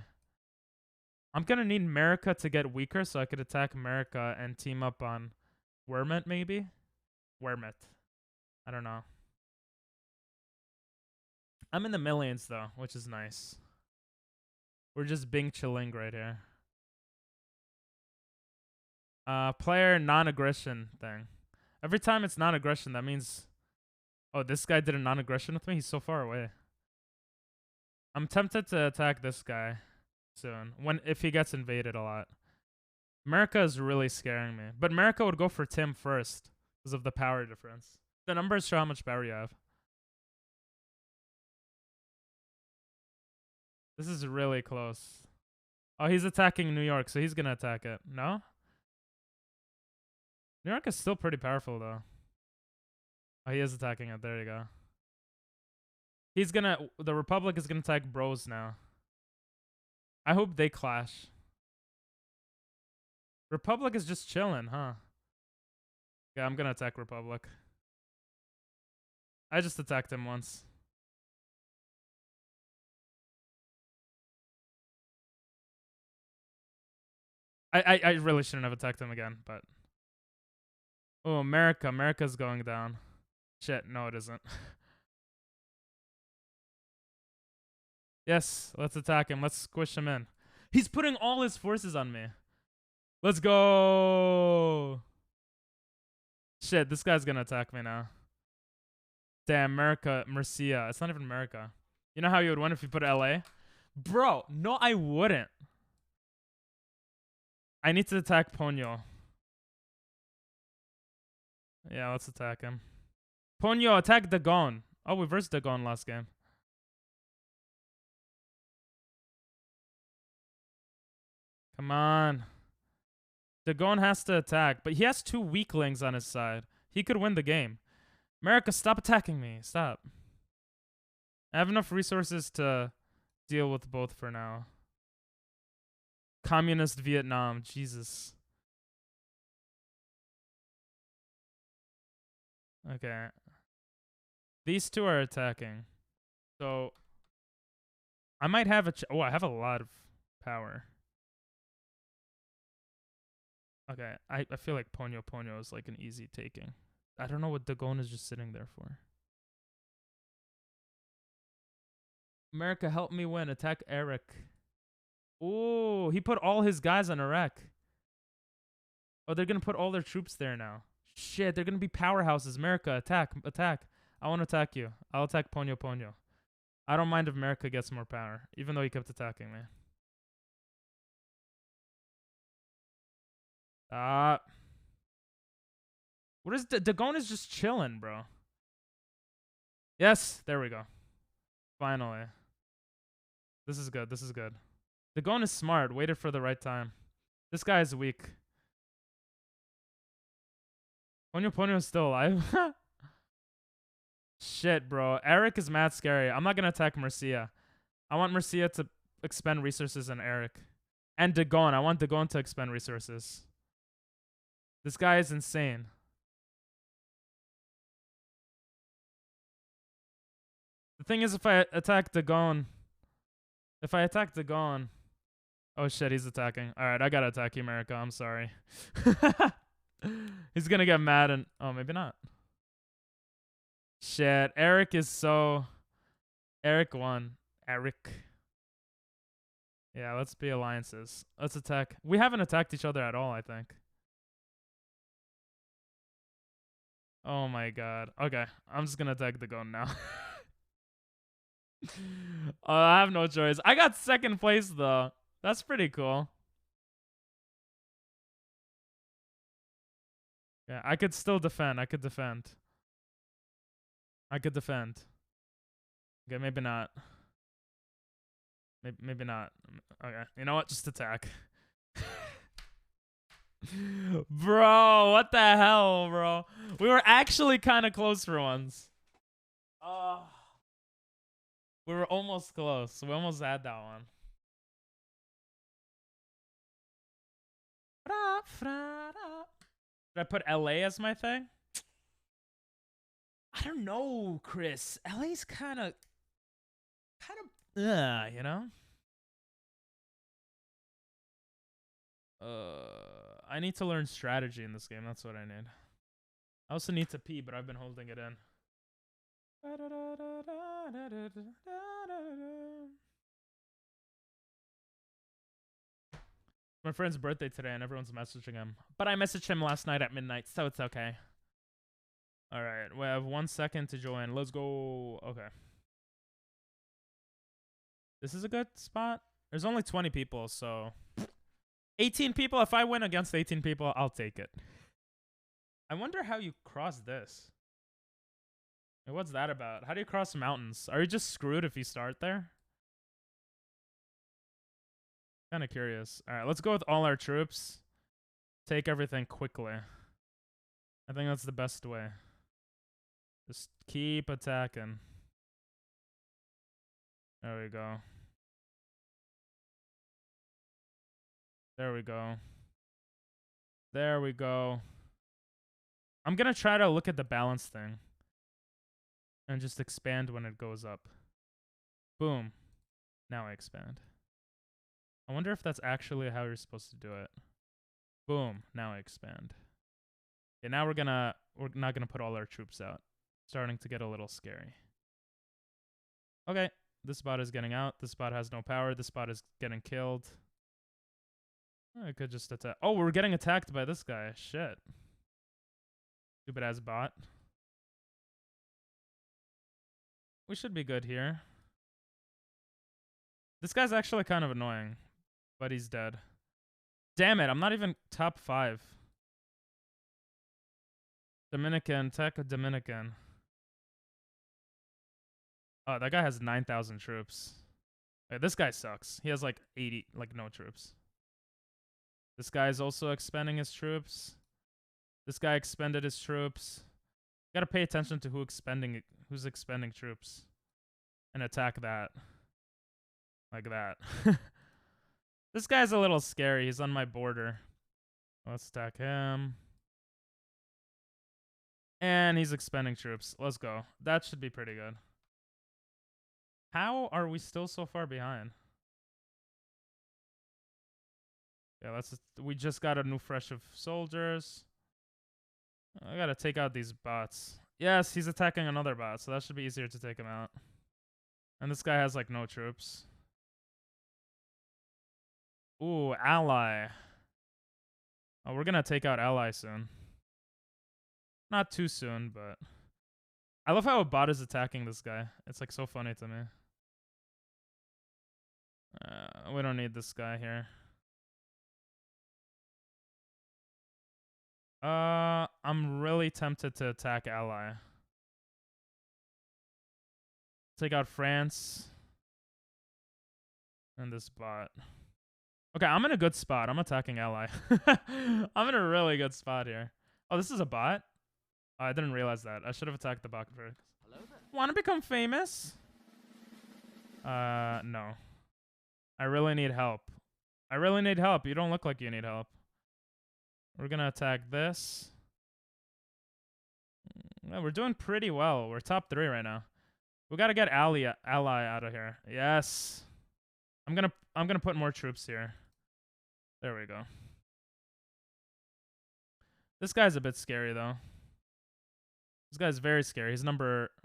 I'm gonna need America to get weaker so I could attack America and team up on Wermont, maybe? Wermit. I don't know. I'm in the millions though, which is nice. We're just being chilling right here. Player non-aggression thing. Every time it's non-aggression, that means... Oh, this guy did a non-aggression with me? He's so far away. I'm tempted to attack this guy soon. If he gets invaded a lot. America is really scaring me. But America would go for Tim first because of the power difference. The numbers show how much power you have. This is really close. Oh, he's attacking New York, so he's going to attack it. No? New York is still pretty powerful, though. Oh, he is attacking it. There you go. He's going to... The Republic is going to attack Bros now. I hope they clash. Republic is just chilling, huh? Yeah, I'm going to attack Republic. I just attacked him once. I really shouldn't have attacked him again, but... Oh, America. America's going down. Shit, no it isn't. Yes, let's attack him. Let's squish him in. He's putting all his forces on me. Let's go! Shit, this guy's gonna attack me now. Damn, America, Murcia. It's not even America. You know how you would win if you put LA? Bro, no I wouldn't. I need to attack Ponyo. Yeah, let's attack him. Ponyo, attack Dagon. Oh, we versed Dagon last game. Come on. Dagon has to attack, but he has 2 weaklings on his side. He could win the game. America, stop attacking me. Stop. I have enough resources to deal with both for now. Communist Vietnam. Jesus. Okay. These 2 are attacking. So, I might have oh, I have a lot of power. Okay, I feel like Ponyo is like an easy taking. I don't know what Dagon is just sitting there for. America, help me win. Attack Eric. Oh, he put all his guys on Iraq. Oh, they're going to put all their troops there now. Shit, they're going to be powerhouses. America, attack, attack. I want to attack you. I'll attack Ponyo. I don't mind if America gets more power, even though he kept attacking me. What is Dagon is just chilling, bro. Yes, there we go. Finally. This is good. This is good. Dagon is smart. Waited for the right time. This guy is weak. Ponyo is still alive. Shit, bro. Eric is mad scary. I'm not gonna attack Murcia. I want Murcia to expend resources on Eric. And Dagon. I want Dagon to expend resources. This guy is insane. The thing is, if I attack Dagon... Oh shit, he's attacking. Alright, I gotta attack you, America. I'm sorry. He's gonna get mad and... Oh, maybe not. Shit, Eric is so... Eric won. Eric. Yeah, let's be alliances. Let's attack. We haven't attacked each other at all, I think. Oh my god. Okay, I'm just gonna attack Dagon now. I have no choice. I got 2nd place, though. That's pretty cool. Yeah, I could still defend. I could defend. Okay, maybe not. Maybe not. Okay, you know what? Just attack. Bro, what the hell, bro? We were actually kind of close for once. We were almost close. We almost had that one. Did I put LA as my thing? I don't know, Chris. LA's kind of, you know? I need to learn strategy in this game. That's what I need. I also need to pee, but I've been holding it in. My friend's birthday today and everyone's messaging him. But I messaged him last night at midnight, so it's okay. Alright, we have 1 second to join. Let's go. Okay. This is a good spot. There's only 20 people, so 18 people. If I win against 18 people, I'll take it. I wonder how you cross this. What's that about? How do you cross mountains? Are you just screwed if you start there? Kind of curious. All right, let's go with all our troops. Take everything quickly. I think that's the best way. Just keep attacking. There we go. There we go. There we go. I'm going to try to look at the balance thing. And just expand when it goes up. Boom. Now I expand. I wonder if that's actually how you're supposed to do it. Boom. Now I expand. Okay, now we're not gonna put all our troops out. Starting to get a little scary. Okay. This bot is getting out. This bot has no power. This bot is getting killed. I could just attack. Oh, we're getting attacked by this guy. Shit. Stupid ass bot. We should be good here. This guy's actually kind of annoying. But he's dead. Damn it, I'm not even top 5. Dominican, tech Dominican. Oh, that guy has 9,000 troops. Wait, this guy sucks. He has like 80, like no troops. This guy is also expending his troops. This guy expended his troops. Gotta pay attention to who's expending troops. And attack that. Like that. This guy's a little scary. He's on my border. Let's attack him. And he's expending troops. Let's go. That should be pretty good. How are we still so far behind? Yeah, we just got a new fresh of soldiers. I gotta take out these bots. Yes, he's attacking another bot, so that should be easier to take him out. And this guy has like no troops. Ooh, ally. Oh, we're gonna take out ally soon. Not too soon, but I love how a bot is attacking this guy. It's like so funny to me. We don't need this guy here. I'm really tempted to attack ally. Take out France. And this bot. Okay, I'm in a good spot. I'm attacking ally. I'm in a really good spot here. Oh, this is a bot? Oh, I didn't realize that. I should have attacked the bot first. Want to become famous? No. I really need help. I really need help. You don't look like you need help. We're gonna attack this. Yeah, we're doing pretty well. We're top 3 right now. We gotta get ally out of here. Yes. I'm gonna put more troops here. There we go. This guy's a bit scary though. This guy's very scary. He's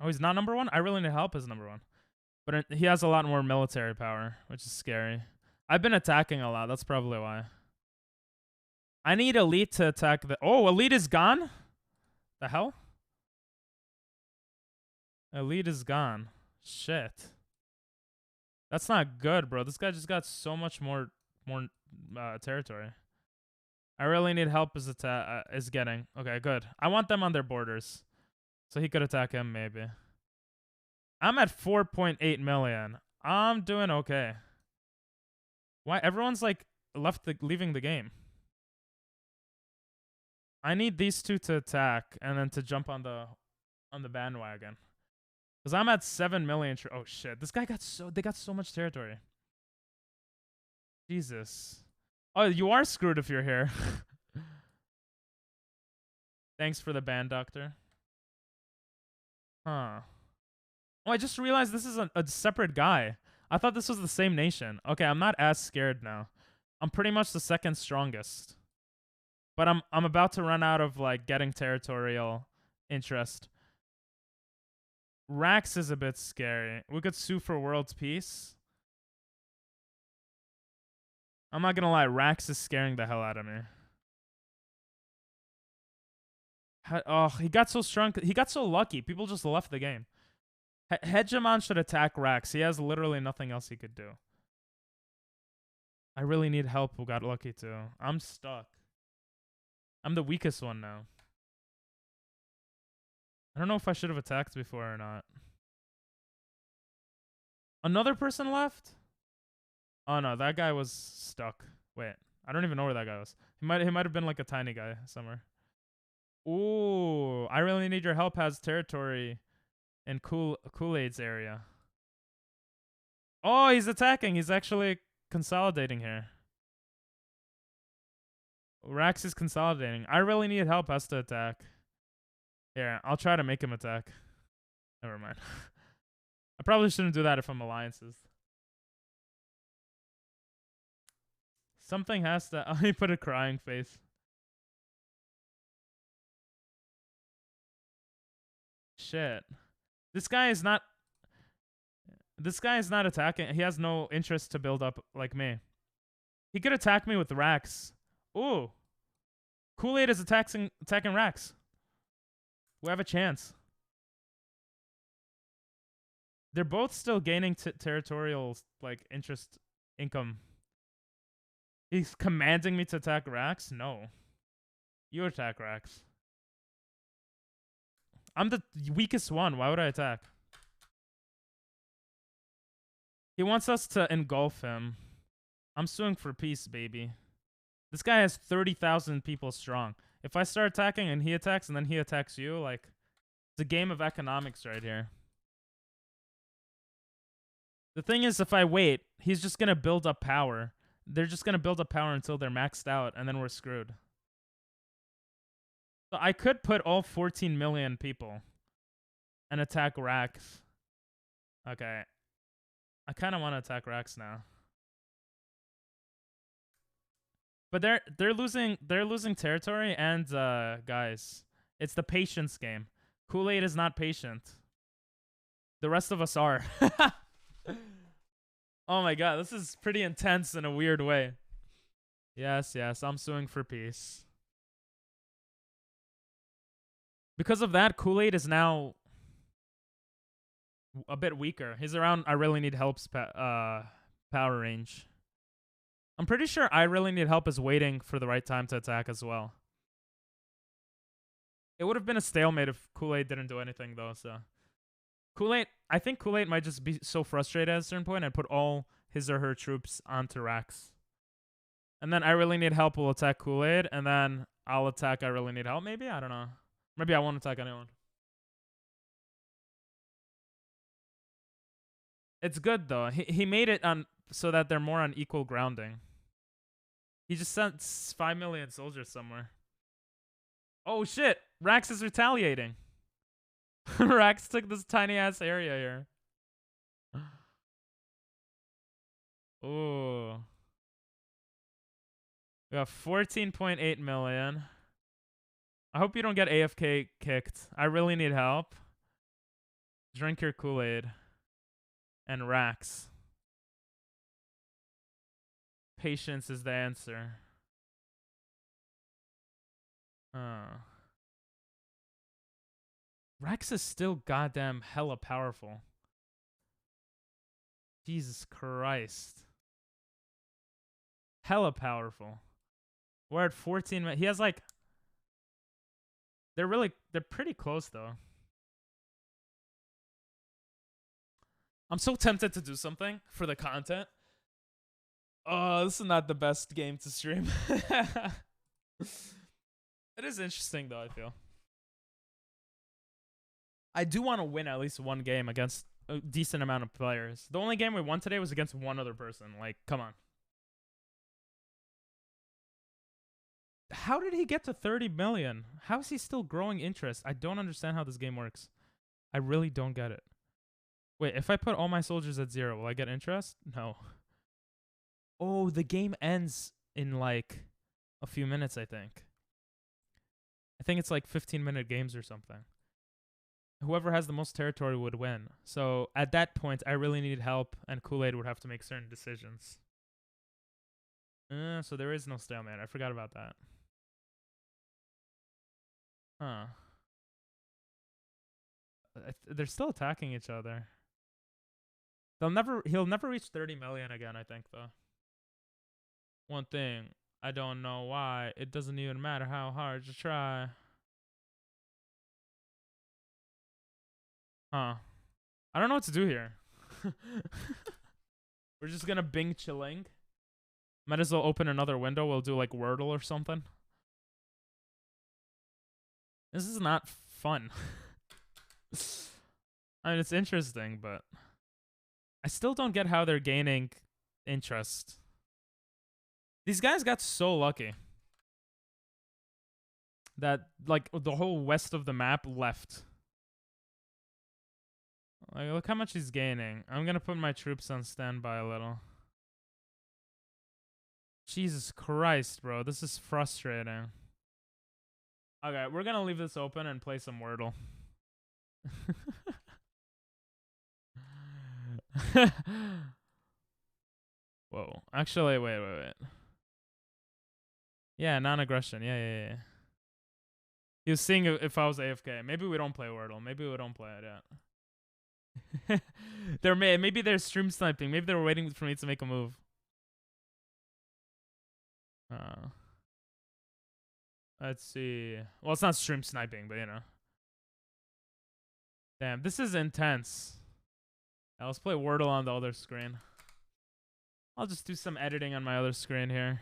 he's not number 1? I really need help as number 1. But he has a lot more military power, which is scary. I've been attacking a lot. That's probably why. I need elite to attack the... Oh, elite is gone? The hell? Elite is gone. Shit. That's not good, bro. This guy just got so much more territory. I really need help is getting. Okay, good. I want them on their borders. So he could attack him, maybe. I'm at 4.8 million. I'm doing okay. Why? Everyone's like leaving the game. I need these two to attack and then to jump on the bandwagon. Because I'm at 7 million. Oh shit. This guy they got so much territory. Jesus. Oh, you are screwed if you're here. Thanks for the band, doctor. Huh. Oh, I just realized this is a separate guy. I thought this was the same nation. Okay, I'm not as scared now. I'm pretty much the second strongest. But I'm about to run out of like getting territorial interest. Rax is a bit scary. We could sue for world peace. I'm not gonna lie, Rax is scaring the hell out of me. Oh, he got so strong. He got so lucky. People just left the game. Hegemon should attack Rax. He has literally nothing else he could do. I really need help who got lucky too. I'm stuck. I'm the weakest one now. I don't know if I should have attacked before or not. Another person left? Oh no, that guy was stuck. Wait, I don't even know where that guy was. He might have been like a tiny guy somewhere. Ooh, I really need your help has territory in Kool-Aid's area. Oh, he's attacking. He's actually consolidating here. Rax is consolidating. I really need help has to attack. Here, I'll try to make him attack. Never mind. I probably shouldn't do that if I'm alliances. Something has to... He put a crying face. Shit. This guy is not attacking. He has no interest to build up like me. He could attack me with Rax. Ooh. Kool-Aid is attacking Rax. We have a chance. They're both still gaining territorial like interest income. He's commanding me to attack Rax? No. You attack Rax. I'm the weakest one. Why would I attack? He wants us to engulf him. I'm suing for peace, baby. This guy has 30,000 people strong. If I start attacking and he attacks and then he attacks you, like, it's a game of economics right here. The thing is, if I wait, he's just going to build up power. They're just going to build up power until they're maxed out, and then we're screwed. So I could put all 14 million people and attack Rax. Okay. I kind of want to attack Rax now. But they're losing territory and guys, it's the patience game. Kool-Aid is not patient. The rest of us are. Oh my god, this is pretty intense in a weird way. Yes, I'm suing for peace. Because of that, Kool-Aid is now a bit weaker. He's around I really need help's power range. I'm pretty sure I really need help is waiting for the right time to attack as well. It would have been a stalemate if Kool-Aid didn't do anything though, so. I think Kool-Aid might just be so frustrated at a certain point and put all his or her troops onto Rax. And then I really need help will attack Kool-Aid, and then I'll attack I really need help maybe? I don't know. Maybe I won't attack anyone. It's good though. He made it on so that they're more on equal grounding. He just sent 5 million soldiers somewhere. Oh shit! Rax is retaliating. Rax took this tiny ass area here. Ooh. We got 14.8 million. I hope you don't get AFK kicked. I really need help. Drink your Kool-Aid. And Rax. Patience is the answer. Rax is still goddamn hella powerful. Jesus Christ. Hella powerful. We're at 14 minutes. He has like... They're pretty close though. I'm so tempted to do something for the content. Oh, this is not the best game to stream. It is interesting though, I feel. I do want to win at least one game against a decent amount of players. The only game we won today was against one other person. Like, come on. How did he get to 30 million? How is he still growing interest? I don't understand how this game works. I really don't get it. Wait, if I put all my soldiers at 0, will I get interest? No. Oh, the game ends in like a few minutes, I think. I think it's like 15-minute games or something. whoever has the most territory would win. So at that point, I really need help, and Kool-Aid would have to make certain decisions. So there is no stalemate. I forgot about that. Huh. They're still attacking each other. He'll never reach 30 million again, I think, though. One thing, I don't know why. It doesn't even matter how hard you try. Huh. I don't know what to do here. We're just gonna Bing Chilling. Might as well open another window. We'll do like Wordle or something. This is not fun. I mean, it's interesting, but I still don't get how they're gaining interest. These guys got so lucky that like the whole west of the map left. Like, look how much he's gaining. I'm gonna put my troops on standby a little. Jesus Christ, bro. This is frustrating. Okay, we're gonna leave this open and play some Wordle. Whoa. Actually, wait. Yeah, non-aggression. Yeah. He was seeing if I was AFK. Maybe we don't play Wordle. Maybe we don't play it yet. Maybe they're stream sniping. Maybe they're waiting for me to make a move. Let's see. Well, it's not stream sniping, but you know. Damn, this is intense. Now, let's play Wordle on the other screen. I'll just do some editing on my other screen here.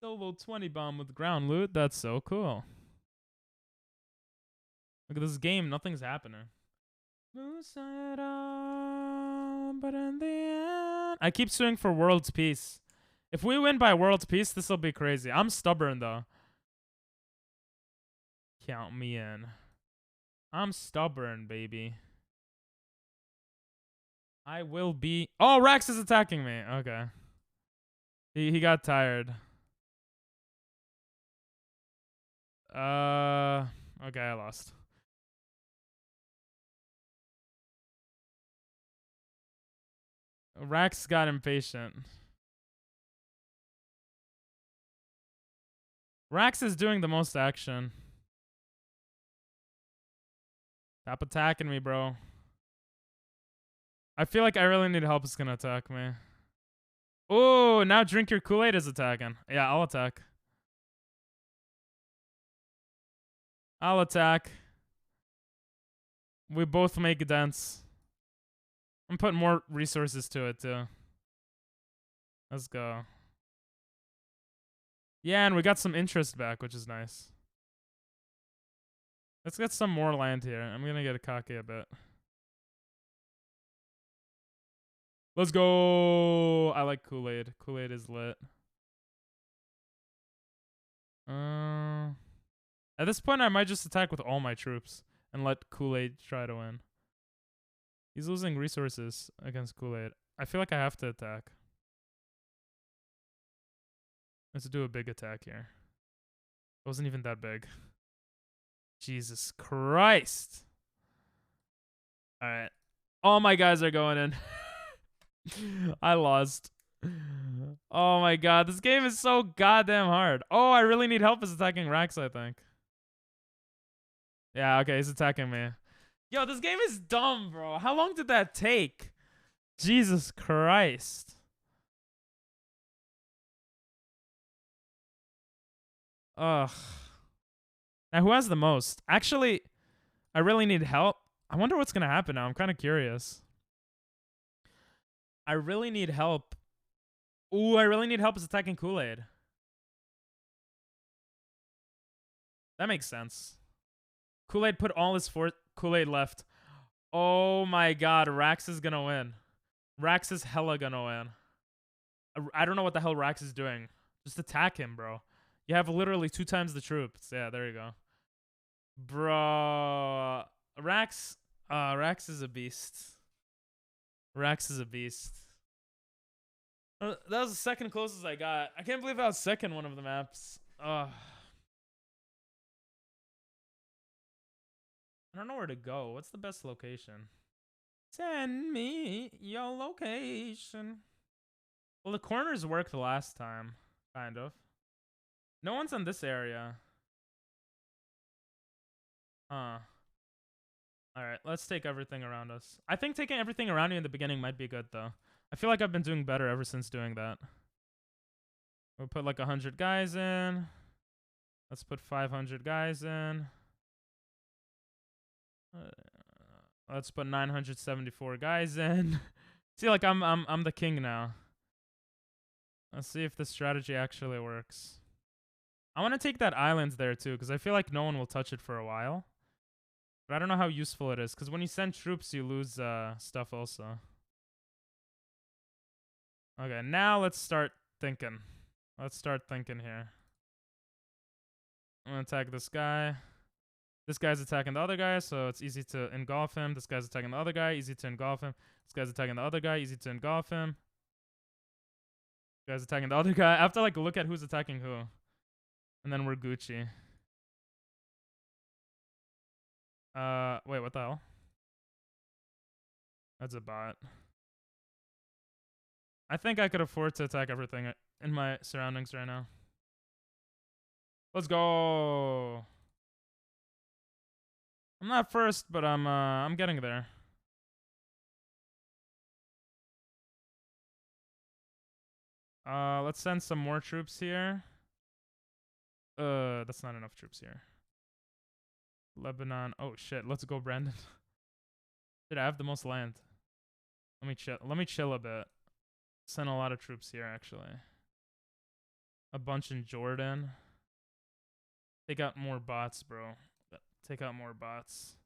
Solo 20 bomb with ground loot. That's so cool. Look at this game. Nothing's happening. But in the end, I keep suing for world's peace. If we win by world's peace, this will be crazy. I'm stubborn though. Count me in. I'm stubborn, baby. I will be. Oh, Rax is attacking me. Okay. He got tired. Okay, I lost. Rax got impatient. Rax is doing the most action. Stop attacking me, bro. I feel like I really need help. It's gonna attack me. Oh, now Drink Your Kool-Aid is attacking. Yeah, I'll attack. I'll attack. We both make dents. I'm putting more resources to it, too. Let's go. Yeah, and we got some interest back, which is nice. Let's get some more land here. I'm gonna get cocky a bit. Let's go! I like Kool-Aid. Kool-Aid is lit. At this point, I might just attack with all my troops and let Kool-Aid try to win. He's losing resources against Kool-Aid. I feel like I have to attack. Let's do a big attack here. It wasn't even that big. Jesus Christ. Alright. All my guys are going in. I lost. Oh my god. This game is so goddamn hard. Oh, I really need help is attacking Rax, I think. Yeah, okay, he's attacking me. Yo, this game is dumb, bro. How long did that take? Jesus Christ. Ugh. Now, who has the most? Actually, I really need help. I wonder what's going to happen now. I'm kind of curious. I really need help. Ooh, I really need help is attacking Kool-Aid. That makes sense. Kool-Aid put all his Kool-Aid left. Oh my god, Rax is gonna win. Rax is hella gonna win. I don't know what the hell Rax is doing. Just attack him, bro. You have literally 2 times the troops. Yeah, there you go. Bro. Rax is a beast. Rax is a beast. That was the second closest I got. I can't believe I was second one of the maps. Ugh. I don't know where to go. What's the best location? Send me your location. Well, the corners worked last time, kind of. No one's in this area. Huh. Alright, let's take everything around us. I think taking everything around you in the beginning might be good, though. I feel like I've been doing better ever since doing that. We'll put like 100 guys in. Let's put 500 guys in. Let's put 974 guys in. See, like I'm the king now. Let's see if this strategy actually works. I want to take that island there too, because I feel like no one will touch it for a while. But I don't know how useful it is, because when you send troops, you lose stuff also. Okay, now let's start thinking. Let's start thinking here. I'm gonna attack this guy. This guy's attacking the other guy, so it's easy to engulf him. This guy's attacking the other guy, easy to engulf him. This guy's attacking the other guy, easy to engulf him. This guy's attacking the other guy. I have to like look at who's attacking who. And then we're Gucci. Wait, what the hell? That's a bot. I think I could afford to attack everything in my surroundings right now. Let's go. I'm not first, but I'm getting there. Let's send some more troops here. That's not enough troops here. Lebanon. Oh shit, let's go, Brandon. Dude, I have the most land. Let me chill a bit. Send a lot of troops here, actually. A bunch in Jordan. Take out more bots, bro. Take out more bots.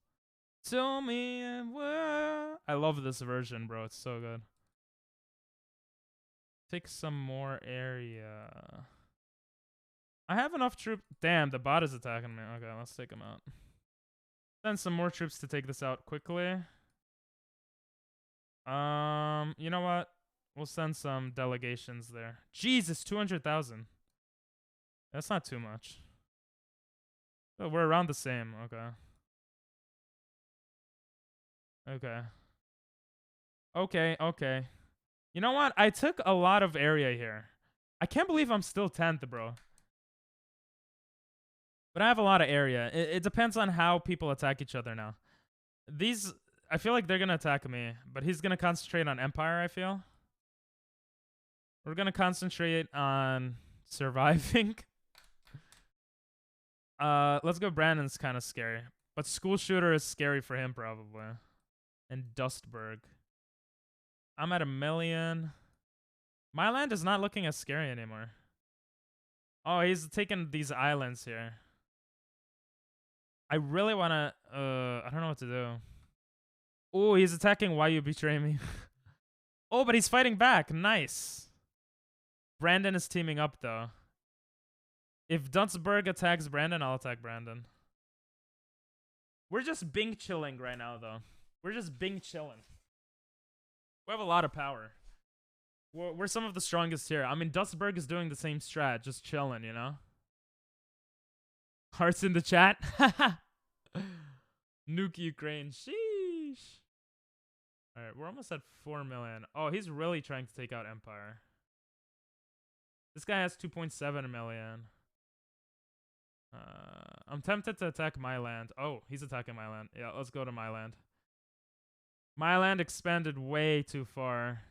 Tell me where. I love this version, bro. It's so good. Take some more area. I have enough troops. Damn, the bot is attacking me. Okay, let's take him out. Send some more troops to take this out quickly. You know what? We'll send some delegations there. Jesus, 200,000. That's not too much. Oh, we're around the same. Okay. Okay. Okay, okay. You know what? I took a lot of area here. I can't believe I'm still 10th, bro. But I have a lot of area. It depends on how people attack each other now. These, I feel like they're going to attack me. But he's going to concentrate on Empire, I feel. We're going to concentrate on surviving. Let's go. Brandon's kind of scary. But School Shooter is scary for him, probably. And Dustberg. I'm at 1 million. My land is not looking as scary anymore. Oh, he's taking these islands here. I really want to... I don't know what to do. Oh, he's attacking Why You Betray Me. Oh, but he's fighting back. Nice. Brandon is teaming up, though. If Dunsberg attacks Brandon, I'll attack Brandon. We're just Bing chilling right now, though. We're just Bing chilling. We have a lot of power. We're some of the strongest here. I mean, Dunsberg is doing the same strat, just chilling, you know? Hearts in the chat. Nuke Ukraine. Sheesh. Alright, we're almost at 4 million. Oh, he's really trying to take out Empire. This guy has 2.7 million. I'm tempted to attack my land. Oh, he's attacking my land. Yeah, let's go to my land. My land expanded way too far.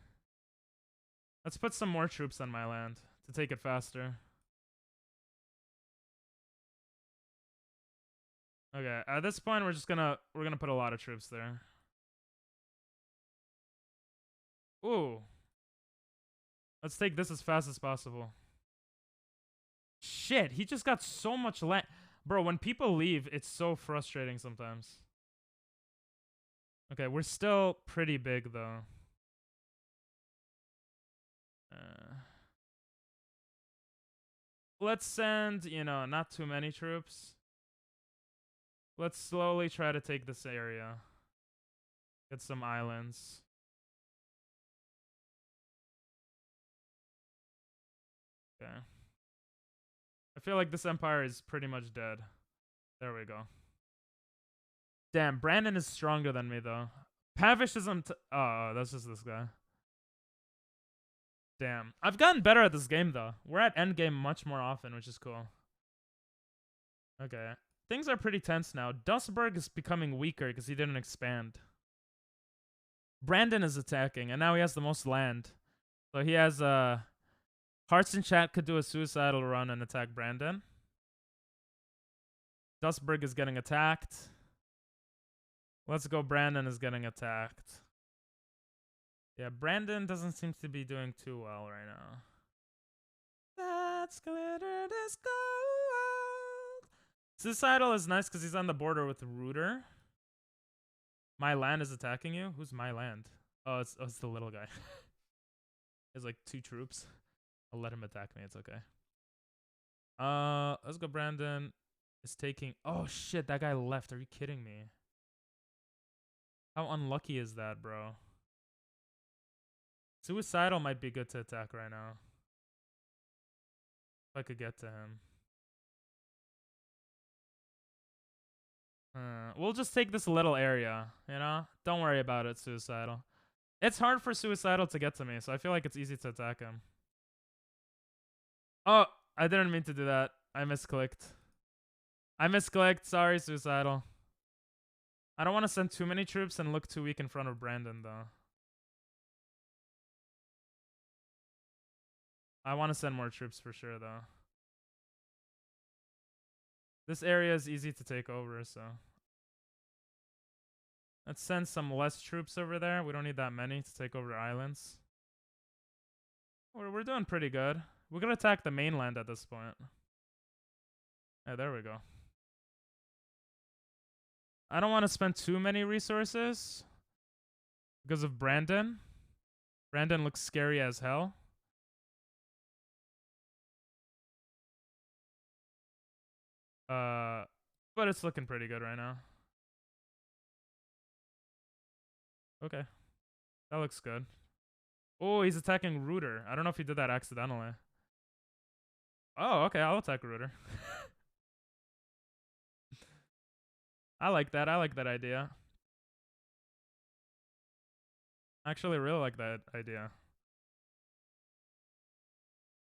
Let's put some more troops on my land to take it faster. Okay, at this point we're gonna put a lot of troops there. Ooh. Let's take this as fast as possible. Shit, he just got so much land. Bro, when people leave, it's so frustrating sometimes. Okay, we're still pretty big, though. Let's send, you know, not too many troops. Let's slowly try to take this area. Get some islands. Okay. I feel like this empire is pretty much dead. There we go. Damn, Brandon is stronger than me though. Pavish isn't. Oh, that's just this guy. Damn, I've gotten better at this game though. We're at endgame much more often, which is cool. Okay, things are pretty tense now. Dustberg is becoming weaker because he didn't expand. Brandon is attacking, and now he has the most land. So he has Hearts in chat could do a suicidal run and attack Brandon. Dustberg is getting attacked. Let's go. Brandon is getting attacked. Yeah, Brandon doesn't seem to be doing too well right now. That's glittered as gold. Suicidal is nice because he's on the border with Rooter. My land is attacking you? Who's my land? Oh, it's the little guy. He has like 2 troops. I'll let him attack me. It's okay. Let's go. Brandon is taking. Oh shit, that guy left. Are you kidding me? How unlucky is that, bro? Suicidal might be good to attack right now. If I could get to him. We'll just take this little area, you know? Don't worry about it, Suicidal. It's hard for Suicidal to get to me, so I feel like it's easy to attack him. Oh, I didn't mean to do that. I misclicked. Sorry, Suicidal. I don't want to send too many troops and look too weak in front of Brandon, though. I want to send more troops for sure, though. This area is easy to take over, so. Let's send some less troops over there. We don't need that many to take over islands. We're doing pretty good. We're going to attack the mainland at this point. Yeah, there we go. I don't want to spend too many resources because of Brandon. Brandon looks scary as hell. But it's looking pretty good right now. Okay. That looks good. Oh, he's attacking Rooter. I don't know if he did that accidentally. Oh, okay. I'll attack Rooter. I like that. I like that idea. I actually really like that idea.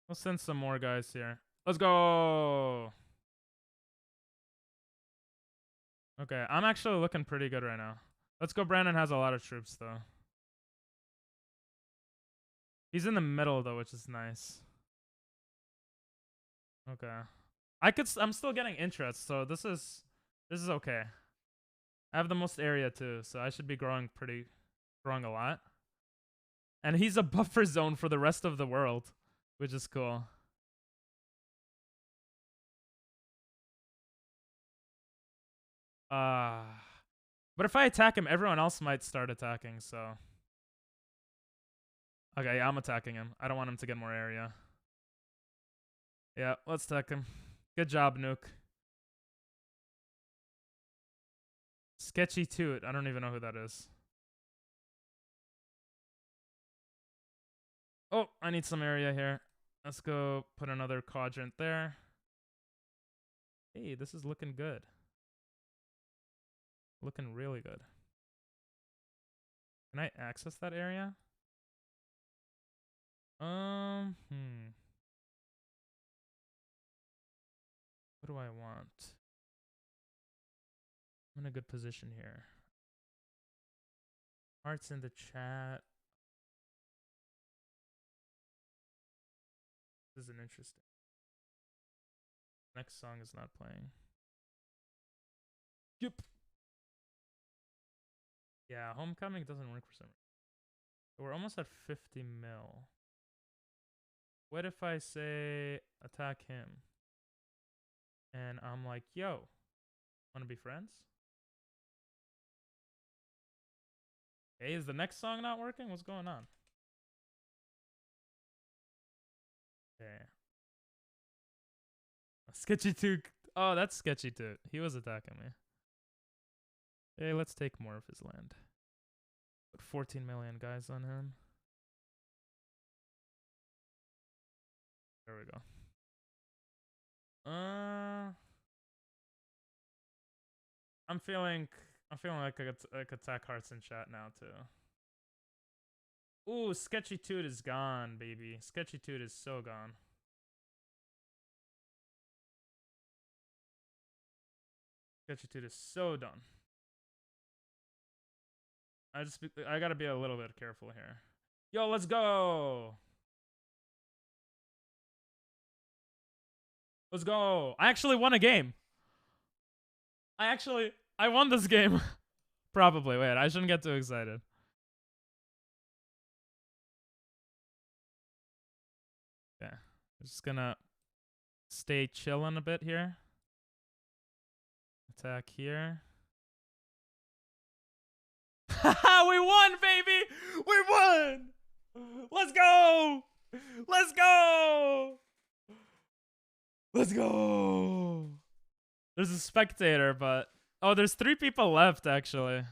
We'll send some more guys here. Let's go. Okay, I'm actually looking pretty good right now. Let's go. Brandon has a lot of troops, though. He's in the middle, though, which is nice. Okay. I'm still getting interest, so this is okay. I have the most area, too, so I should be growing a lot. And he's a buffer zone for the rest of the world, which is cool. But if I attack him, everyone else might start attacking, so. Okay, yeah, I'm attacking him. I don't want him to get more area. Yeah, let's attack him. Good job, Nuke. Sketchy Toot. I don't even know who that is. Oh, I need some area here. Let's go put another quadrant there. Hey, this is looking good. Looking really good. Can I access that area? What do I want? I'm in a good position here. Hearts in the chat. This is an interesting. Next song is not playing. Yep. Yeah, Homecoming doesn't work for some reason. We're almost at 50 mil. What if I say attack him? And I'm like, yo, wanna be friends? Hey, is the next song not working? What's going on? Okay. Sketchy Toot. Oh, that's Sketchy Toot. He was attacking me. Hey, let's take more of his land. Put 14 million guys on him. There we go. I'm feeling I'm feeling like I could attack hearts in chat now too. Ooh, Sketchy Toot is gone, baby. Sketchy Toot is so gone. Sketchy Toot is so done. I gotta be a little bit careful here. Yo, let's go! Let's go! I actually won a game. I won this game. Probably. Wait, I shouldn't get too excited. Yeah. I'm just gonna stay chilling a bit here. Attack here. We won, baby! We won! Let's go! Let's go! Let's go! There's a spectator, but... Oh, there's 3 people left, actually.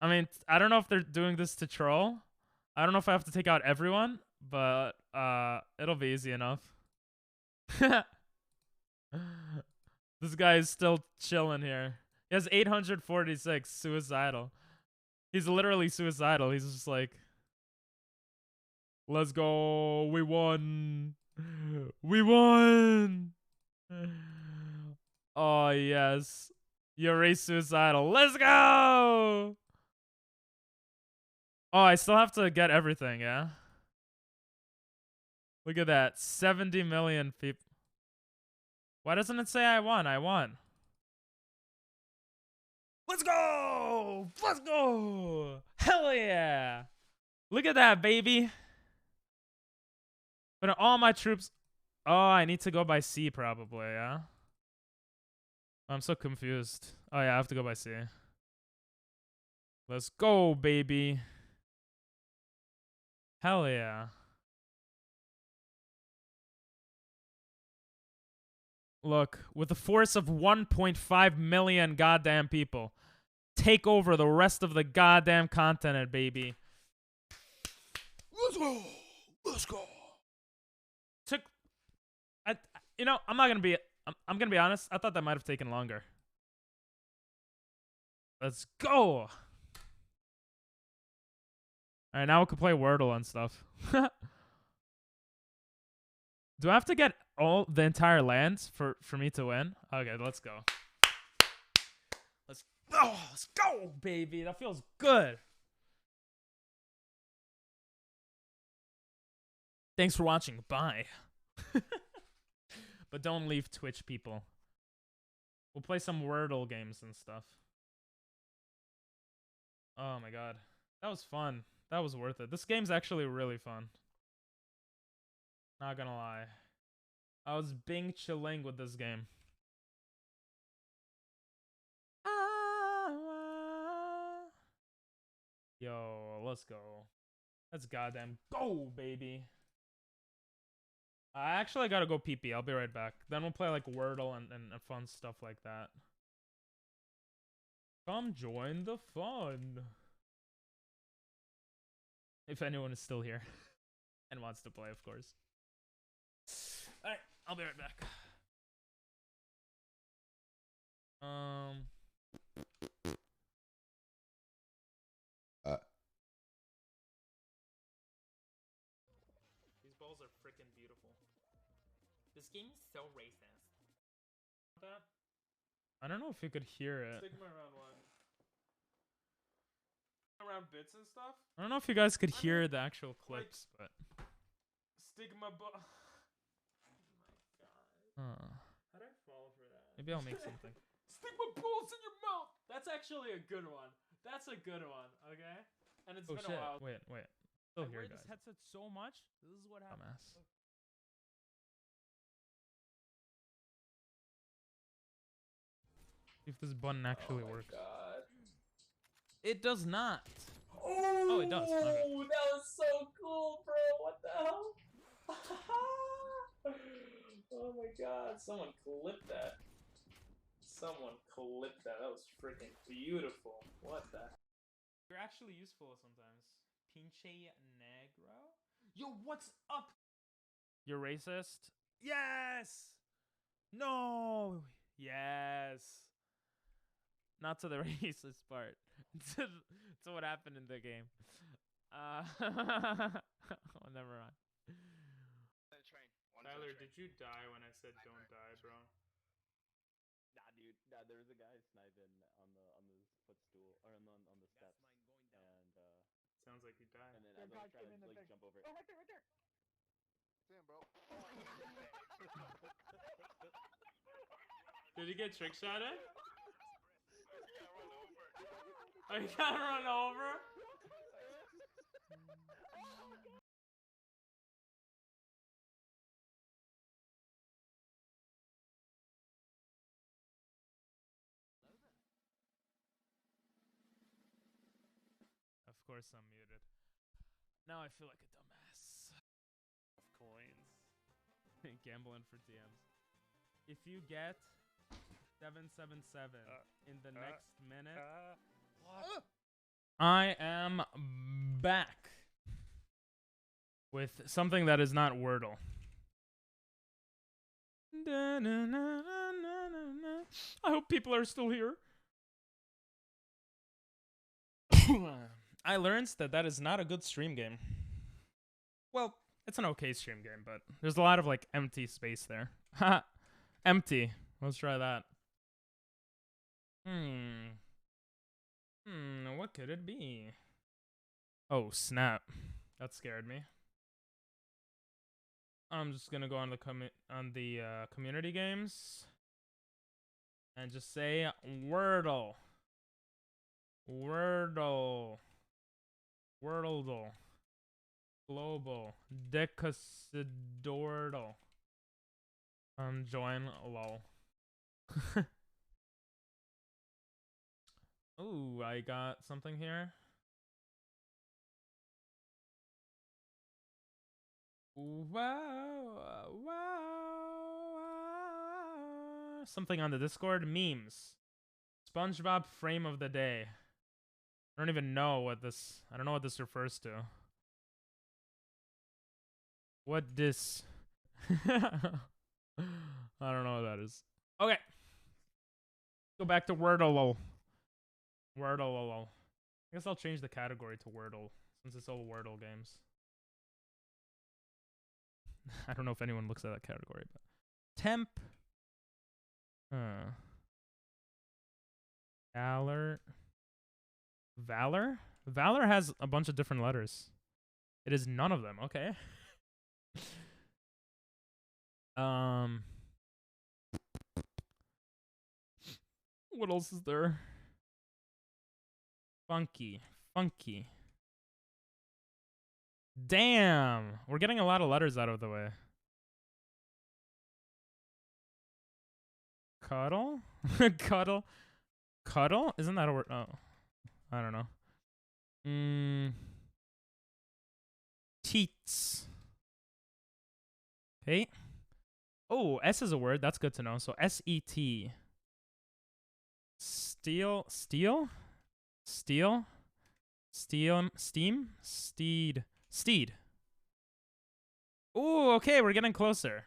I mean, I don't know if they're doing this to troll. I don't know if I have to take out everyone, but it'll be easy enough. This guy is still chilling here. He has 846 suicidal. He's literally suicidal. He's just like, let's go. We won. We won. Oh, yes. You're a suicidal. Let's go. Oh, I still have to get everything, yeah? Look at that. 70 million people. Why doesn't it say I won? I won. Let's go! Let's go! Hell yeah! Look at that, baby. But all my troops... Oh, I need to go by sea probably, yeah? I'm so confused. Oh yeah, I have to go by sea. Let's go, baby. Hell yeah. Look, with a force of 1.5 million goddamn people, take over the rest of the goddamn continent, baby. Let's go. Let's go. You know, I'm gonna be honest. I thought that might have taken longer. Let's go. All right, now we can play Wordle and stuff. Do I have to get the entire land for me to win? Okay, let's go. Let's go, baby. That feels good. Thanks for watching. Bye. But don't leave Twitch, people. We'll play some Wordle games and stuff. Oh my god. That was fun. That was worth it. This game's actually really fun. Not gonna lie. I was Bing chilling with this game. Yo, let's go. Let's goddamn go, baby. I actually gotta go pee-pee. I'll be right back. Then we'll play like Wordle and fun stuff like that. Come join the fun. If anyone is still here and wants to play, of course. Alright, I'll be right back. These balls are freaking beautiful. This game is so racist. That? I don't know if you could hear it. Stigma around what? Around bits and stuff? I don't know if you guys could hear the actual clips, but... Stigma bu- Oh my god. How did I fall for that? Maybe I'll make something. Stigma balls in your mouth! That's actually a good one. That's a good one, okay? And it's been a while. Wait. Still I here, wear guys. this headset so much. This is what happens. Dumbass. See if this button actually works. God. It does not. Oh, it does. Okay. That was so cool, bro. What the hell? Oh my god. Someone clipped that. That was freaking beautiful. What the? You're actually useful sometimes. Pinche negro? Yo, what's up? You're racist? Yes! No! Yes! Not to the racist part. to what happened in the game. Oh, never mind. Tyler, did you die when I said don't die, bro? Nah, dude. Nah, there was a guy sniping on the footstool or on the steps, and Sounds like you died. and then as I was trying to like jump over. Oh, right there. Damn, bro. Did he get trick shotted? Oh, you got run over? Of course I'm muted. Now I feel like a dumbass. Of coins. Gambling for DMs. If you get 777 in the next minute, What? I am back with something that is not Wordle. I hope people are still here. I learned that is not a good stream game. Well, it's an okay stream game, but there's a lot of like empty space there. Ha! Empty. Let's try that. What could it be? Oh, snap. That scared me. I'm just gonna go on the community games and just say Wordle. Wordle. Wordle. Global. Decasidordle. Join lol. Ooh, I got something here. Wow. Something on the Discord. Memes. SpongeBob frame of the day. I don't even know what this... I don't know what this refers to. What this... I don't know what that is. Okay. Go back to Wordle. Wordle. I guess I'll change the category to Wordle, since it's all Wordle games. I don't know if anyone looks at that category, but... Temp. Valor. Valor has a bunch of different letters. It is none of them. Okay. What else is there? Funky. Damn! We're getting a lot of letters out of the way. Cuddle? Cuddle? Isn't that a word? Oh. I don't know. Teats. Okay. Oh, S is a word. That's good to know. So S-E-T. Steam? Steed. Ooh, okay, we're getting closer.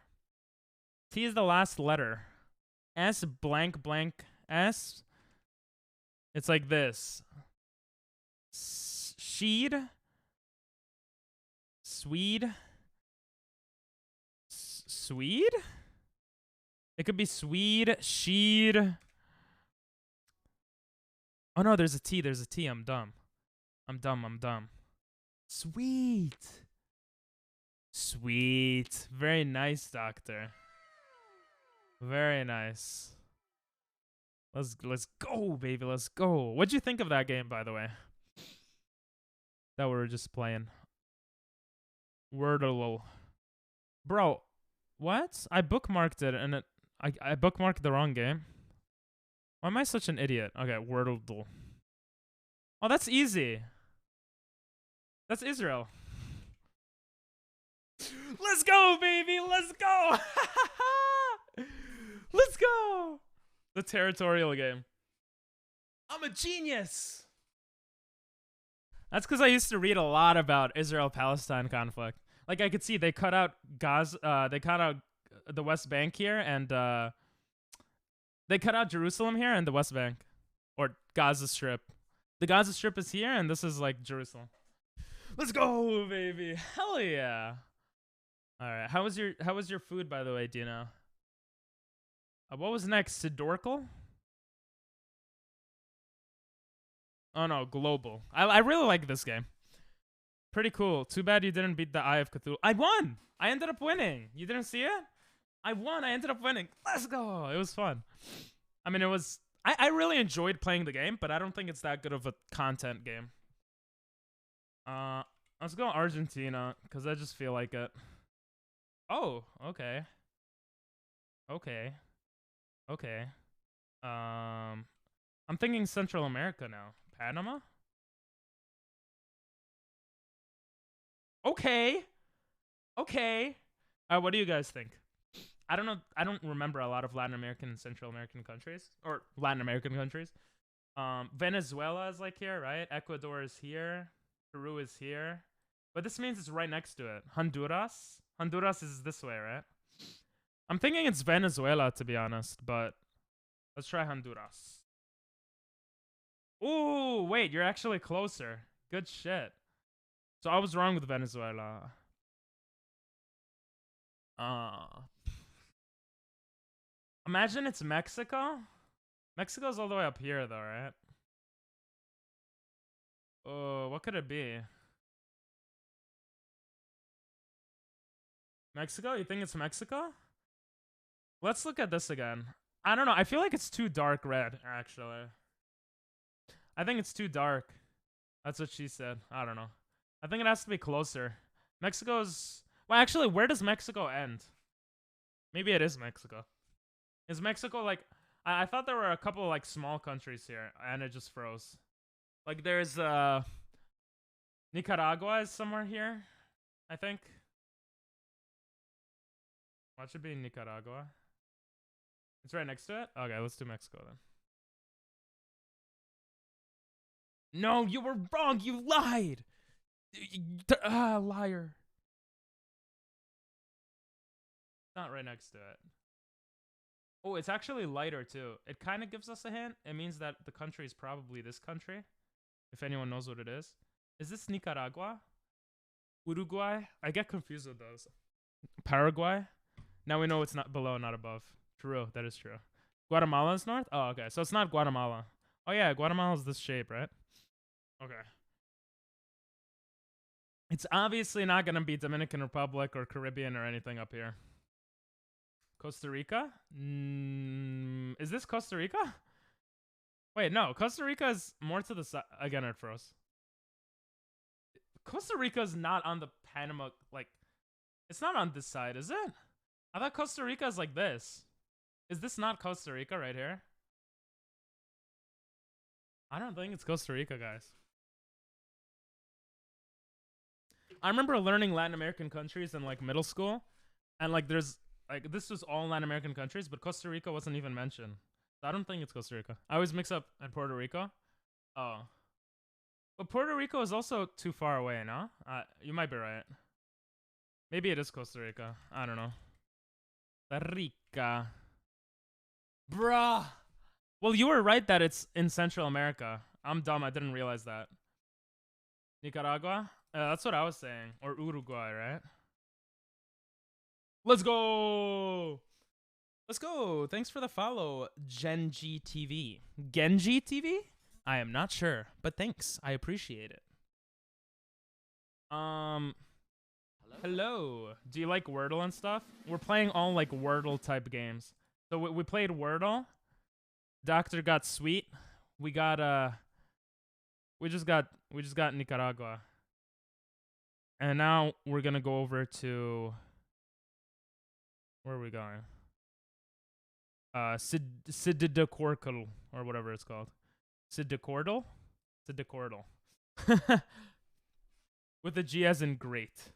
T is the last letter. S blank S. It's like this. Swede. It could be Swede, sheed. Oh no, there's a T. I'm dumb. Sweet. Very nice, doctor. Very nice. Let's go, baby. Let's go. What'd you think of that game, by the way? That we were just playing. Wordle. Bro, what? I bookmarked it and I bookmarked the wrong game. Why am I such an idiot? Okay, Wordle. Oh, that's easy. That's Israel. Let's go, baby. Let's go. Let's go. The Territorial game. I'm a genius. That's because I used to read a lot about Israel-Palestine conflict. Like I could see they cut out Gaza, they cut out the West Bank here, and they cut out Jerusalem here and the West Bank. or Gaza Strip. The Gaza Strip is here, and this is like Jerusalem. Let's go, baby. Hell yeah. All right. How was your food, by the way, Dino? What was next? Sidorcal? Oh no, global. I really like this game. Pretty cool. Too bad you didn't beat the Eye of Cthulhu. I won. I ended up winning. You didn't see it? I won. I ended up winning. Let's go. It was fun. I mean, it was. I really enjoyed playing the game, but I don't think it's that good of a content game. Let's go Argentina because I just feel like it. Oh, okay. Okay. Okay. I'm thinking Central America now. Panama? Okay. Okay. What do you guys think? I don't know. I don't remember a lot of Latin American and Central American countries. Or Latin American countries. Venezuela is like here, right? Ecuador is here. Peru is here. But this means it's right next to it. Honduras? Honduras is this way, right? I'm thinking it's Venezuela, to be honest. But let's try Honduras. Ooh, wait. You're actually closer. Good shit. So I was wrong with Venezuela. Imagine it's Mexico. Mexico's all the way up here, though, right? Oh, what could it be? Mexico? You think it's Mexico? Let's look at this again. I don't know. I feel like it's too dark red, actually. I think it's too dark. That's what she said. I don't know. I think it has to be closer. Mexico's... Well, actually, where does Mexico end? Maybe it is Mexico. Is Mexico like... I thought there were a couple like small countries here, and it just froze. Like there's Nicaragua is somewhere here, I think. What should be Nicaragua? It's right next to it? Okay, let's do Mexico then. No, you were wrong. You lied. Liar. Not right next to it. Oh, it's actually lighter too. It kind of gives us a hint. It means that the country is probably this country. If anyone knows what it is. Is this Nicaragua? Uruguay? I get confused with those. Paraguay? Now we know it's not below, not above. True, that is true. Guatemala is north? Oh, okay. So it's not Guatemala. Oh yeah, Guatemala is this shape, right? Okay. It's obviously not going to be Dominican Republic or Caribbean or anything up here. Costa Rica? Is this Costa Rica? Wait, no. Costa Rica is more to the side. Again, it froze. Costa Rica is not on the Panama, like, it's not on this side, is it? I thought Costa Rica is like this. Is this not Costa Rica right here? I don't think it's Costa Rica, guys. I remember learning Latin American countries in like middle school, and like there's like this was all Latin American countries, but Costa Rica wasn't even mentioned. So I don't think it's Costa Rica. I always mix up and Puerto Rico. Oh, but Puerto Rico is also too far away, no? You might be right. Maybe it is Costa Rica. I don't know. Costa Rica, bruh. Well, you were right that it's in Central America. I'm dumb. I didn't realize that. Nicaragua? That's what I was saying. Or Uruguay, right? Let's go! Let's go! Thanks for the follow, Genji TV. Genji TV? I am not sure, but thanks. I appreciate it. Hello. Do you like Wordle and stuff? We're playing all like Wordle type games. So we played Wordle. Doctor got sweet. We got we just got Nicaragua. And now we're gonna go over to where are we going? Siddicortal or whatever it's called. Siddicortal? Siddicortal. With the G as in great.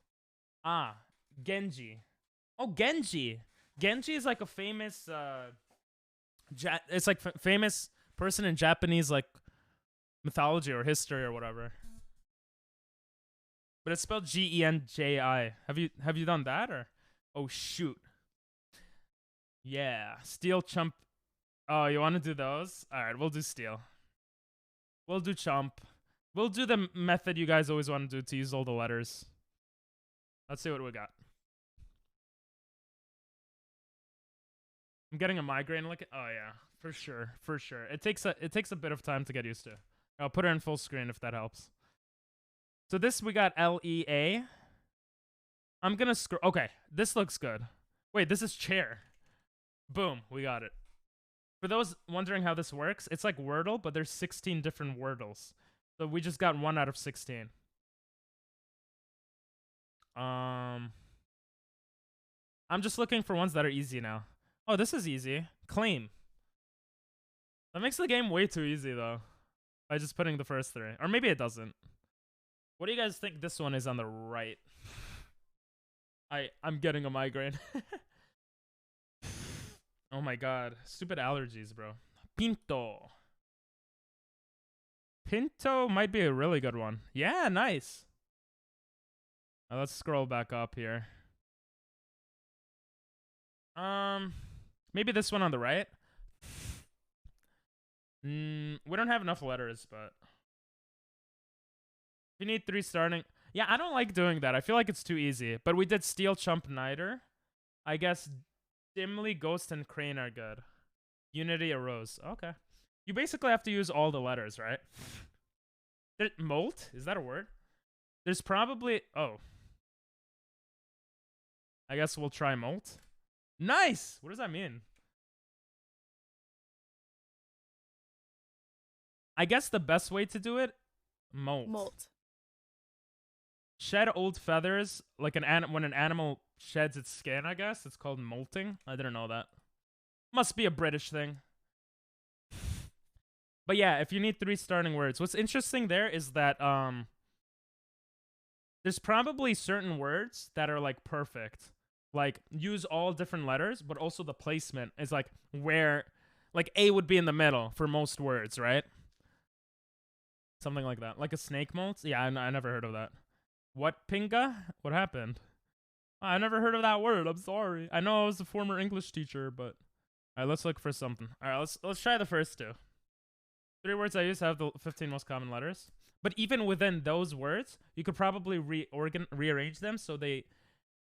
Genji. Oh, Genji. Genji is like a famous it's like famous person in Japanese like mythology or history or whatever. But it's spelled Genji. Have you done that or? Oh shoot. Yeah, steel chump. Oh, you want to do those? All right, we'll do steel. We'll do chomp. We'll do the method you guys always want to do to use all the letters. Let's see what we got. I'm getting a migraine. Look at, oh yeah, for sure, for sure. It takes a bit of time to get used to. I'll put her in full screen if that helps. So this we got LEA. I'm gonna scroll. Okay, this looks good. Wait, this is chair. Boom, we got it. For those wondering how this works, it's like Wordle, but there's 16 different Wordles. So we just got 1 out of 16. I'm just looking for ones that are easy now. Oh, this is easy. Claim. That makes the game way too easy, though. By just putting the first 3. Or maybe it doesn't. What do you guys think this one is on the right? I'm getting a migraine. Oh my god. Stupid allergies, bro. Pinto. Pinto might be a really good one. Yeah, nice. Now let's scroll back up here. Maybe this one on the right. We don't have enough letters, but you need 3 starting. Yeah, I don't like doing that. I feel like it's too easy. But we did Steel, Chump, Niter. I guess Dimly, Ghost, and Crane are good. Unity, Arose. Okay. You basically have to use all the letters, right? Molt? Is that a word? There's probably... Oh. I guess we'll try Molt. Nice! What does that mean? I guess the best way to do it... Molt. Molt. Shed old feathers, like when an animal sheds its skin, I guess. It's called molting. I didn't know that. Must be a British thing. But yeah, if you need 3 starting words. What's interesting there is that there's probably certain words that are like perfect. Like use all different letters, but also the placement is like where like A would be in the middle for most words, right? Something like that. Like a snake molt? Yeah, I never heard of that. What, Pinga? What happened? I never heard of that word. I'm sorry. I know I was a former English teacher, but... Alright, let's look for something. Alright, let's try the first 2. 3 words I use have the 15 most common letters. But even within those words, you could probably rearrange them so they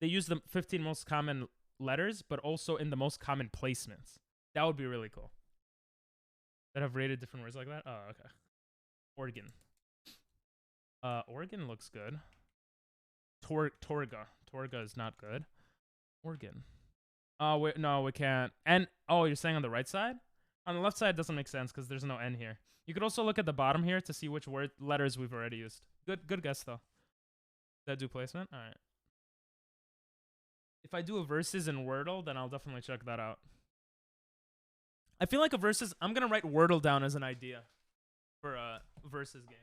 use the 15 most common letters, but also in the most common placements. That would be really cool. That have rated different words like that? Oh, okay. Organ. Organ looks good. Torga. Torga is not good. Organ. Oh, wait, no, we can't. And, oh, you're saying on the right side? On the left side doesn't make sense because there's no N here. You could also look at the bottom here to see which letters we've already used. Good guess, though. That do placement? All right. If I do a versus in Wordle, then I'll definitely check that out. I feel like a versus... I'm going to write Wordle down as an idea for a versus game.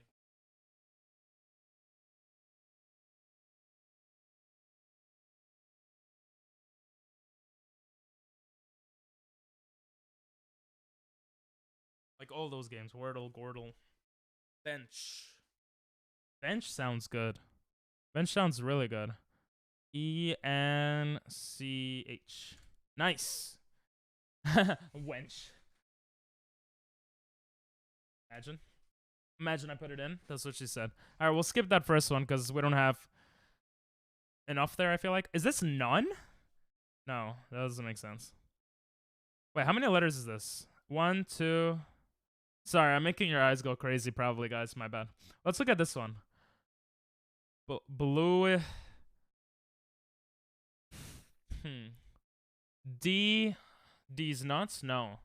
Like all those games. Wordle, Gordle. Bench. Bench sounds good. Bench sounds really good. ENCH. Nice. Wench. Imagine I put it in. That's what she said. Alright, we'll skip that first one because we don't have enough there, I feel like. Is this none? No, that doesn't make sense. Wait, how many letters is this? 1, 2... Sorry, I'm making your eyes go crazy probably, guys. My bad. Let's look at this one. Blue... D's nuts? No.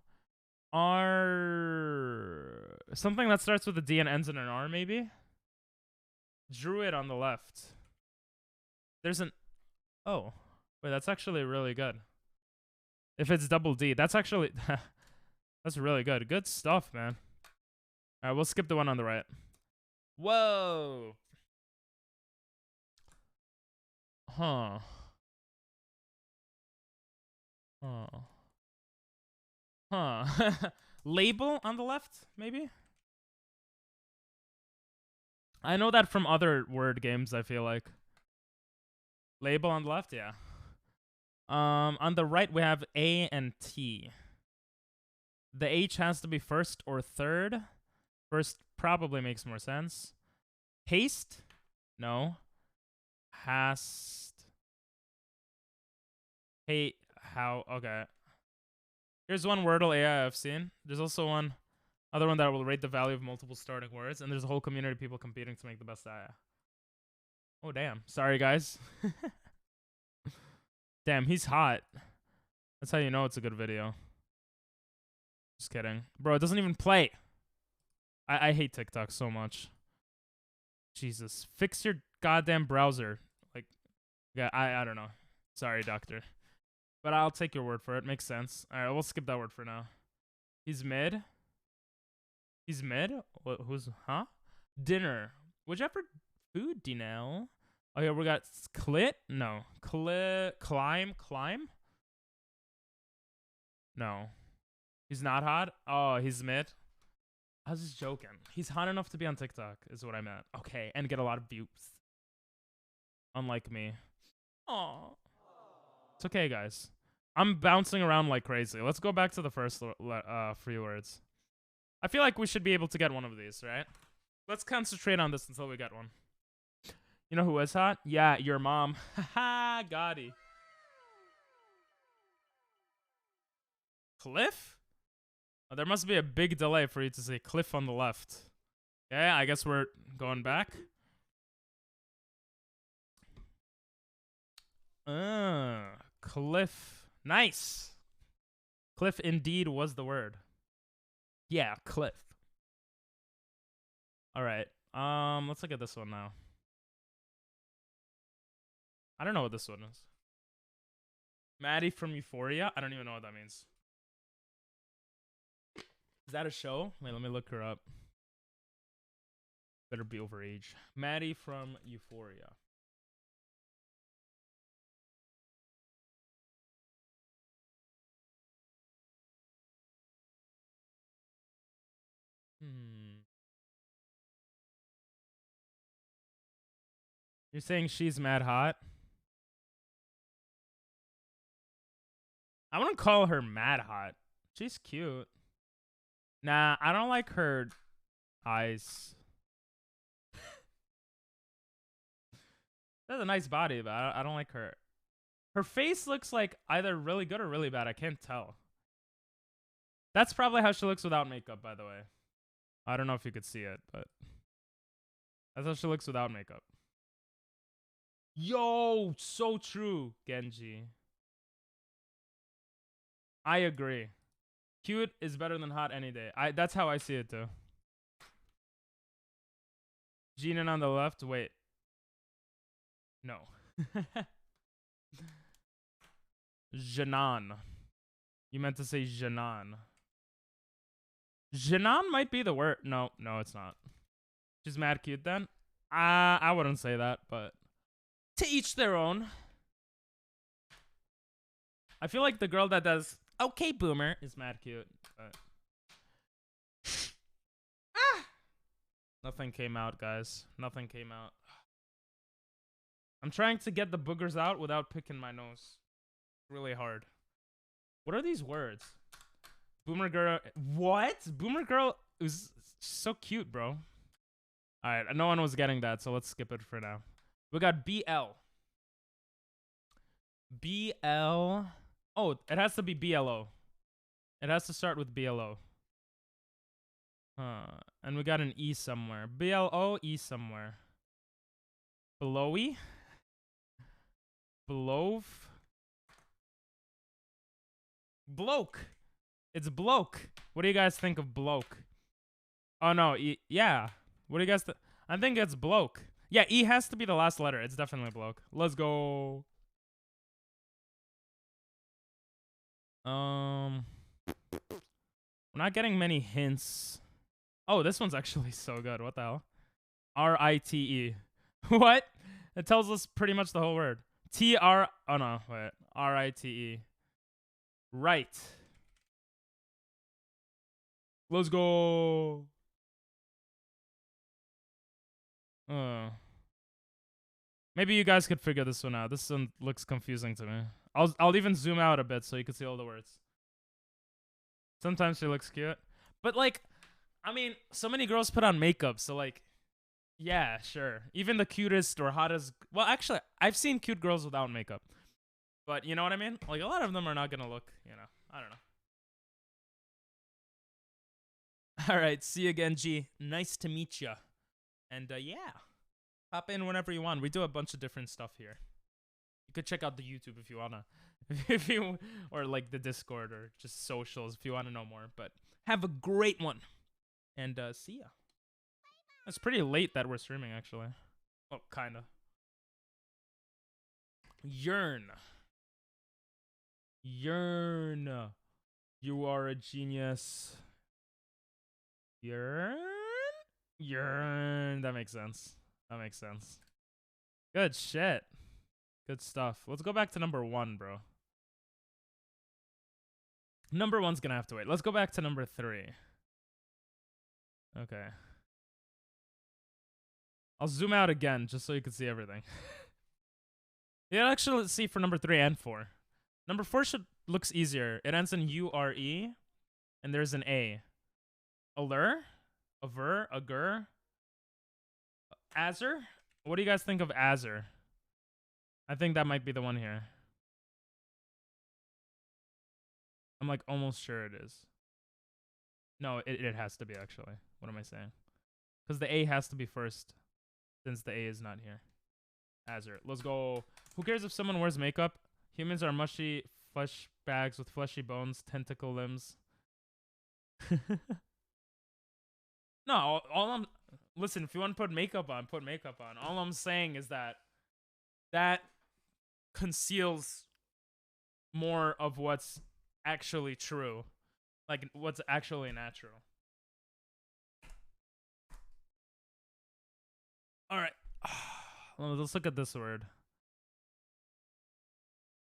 R... Something that starts with a D and ends in an R, maybe? Druid on the left. There's an... Oh. Wait, that's actually really good. If it's double D, that's actually... That's really good. Good stuff, man. Alright, we'll skip the one on the right. Whoa! Huh. Label on the left, maybe? I know that from other word games, I feel like. Label on the left, yeah. On the right, we have A and T. The H has to be first or third. First probably makes more sense. Haste? No. Hast. Hey, how? Okay. Here's one wordle AI I've seen. There's also one other one that will rate the value of multiple starting words, and there's a whole community of people competing to make the best AI. Oh, damn. Sorry, guys. Damn, he's hot. That's how you know it's a good video. Just kidding. Bro, it doesn't even play. I hate TikTok so much. Jesus. Fix your goddamn browser. Like, yeah, I don't know. Sorry, doctor. But I'll take your word for it. Makes sense. Alright, we'll skip that word for now. He's mid. He's mid? What, who's, huh? Dinner. Whichever food, Dinell. Oh, yeah, we got clit? No. Climb? No. He's not hot? Oh, he's mid? I was just joking. He's hot enough to be on TikTok, is what I meant. Okay, and get a lot of views. Unlike me. Aw. It's okay, guys. I'm bouncing around like crazy. Let's go back to the first free words. I feel like we should be able to get one of these, right? Let's concentrate on this until we get one. You know who is hot? Yeah, your mom. Haha, Gotti. Cliff? Oh, there must be a big delay for you to say cliff on the left. Okay, I guess we're going back. Cliff. Nice. Cliff indeed was the word. Yeah, cliff. All right. Let's look at this one now. I don't know what this one is. Maddie from Euphoria? I don't even know what that means. Is that a show? Wait, let me look her up. Better be over age. Maddie from Euphoria. You're saying she's mad hot? I wouldn't call her mad hot. She's cute. Nah, I don't like her eyes. She has a nice body, but I don't like her. Her face looks like either really good or really bad. I can't tell. That's probably how she looks without makeup, by the way. I don't know if you could see it, but that's how she looks without makeup. Yo, so true, Genji. I agree. Cute is better than hot any day. That's how I see it too. Jinan on the left. Wait. No. Janan. You meant to say Janan. Janan might be the word. No, it's not. She's mad cute then? I wouldn't say that, but to each their own. I feel like the girl that does okay boomer is mad cute, but nothing came out, guys. Nothing came out. I'm trying to get the boogers out without picking my nose. Really hard. What are these words? Boomer girl. What? Boomer girl is so cute, bro. Alright, no one was getting that, so let's skip it for now. We got BL. BL. Oh, it has to be BLO. It has to start with BLO. And we got an E somewhere. BLO, E somewhere. Blowy? Blove? Bloke. It's bloke. What do you guys think of bloke? Oh, no. Yeah. What do you guys think? I think it's bloke. Yeah, E has to be the last letter. It's definitely bloke. Let's go. We're not getting many hints. Oh, this one's actually so good. What the hell? R-I-T-E. What? It tells us pretty much the whole word. T-R... Oh, no. Wait. R-I-T-E. Right. Let's go. Maybe you guys could figure this one out. This one looks confusing to me. I'll even zoom out a bit so you can see all the words. Sometimes she looks cute. But, like, I mean, so many girls put on makeup, so like, yeah, sure. Even the cutest or hottest. Well, actually, I've seen cute girls without makeup, but you know what I mean. Like a lot of them are not gonna look. I don't know. All right, see you again, G. Nice to meet ya. And yeah, hop in whenever you want. We do a bunch of different stuff here. You could check out the YouTube if you wanna, if you or like the Discord or just socials if you wanna know more. But have a great one, and see ya. It's pretty late that we're streaming, actually. Oh, kinda. Yearn. Yearn. You are a genius. Yearn? Yearn. That makes sense. That makes sense. Good shit. Good stuff. Let's go back to number 1, bro. Number 1's gonna have to wait. Let's go back to number 3. Okay. I'll zoom out again just so you can see everything. Yeah, actually, let's see for number 3 and 4. Number 4 looks easier. It ends in U-R-E, and there's an A. Allure? Aver? Agur? Azure? What do you guys think of Azure? I think that might be the one here. I'm like almost sure it is. No, it has to be, actually. What am I saying? Because the A has to be first, since the A is not here. Azure. Let's go. Who cares if someone wears makeup? Humans are mushy flesh bags with fleshy bones, tentacle limbs. No, all I'm... Listen, if you want to put makeup on, put makeup on. All I'm saying is that conceals more of what's actually true. Like, what's actually natural. Alright. Let's look at this word.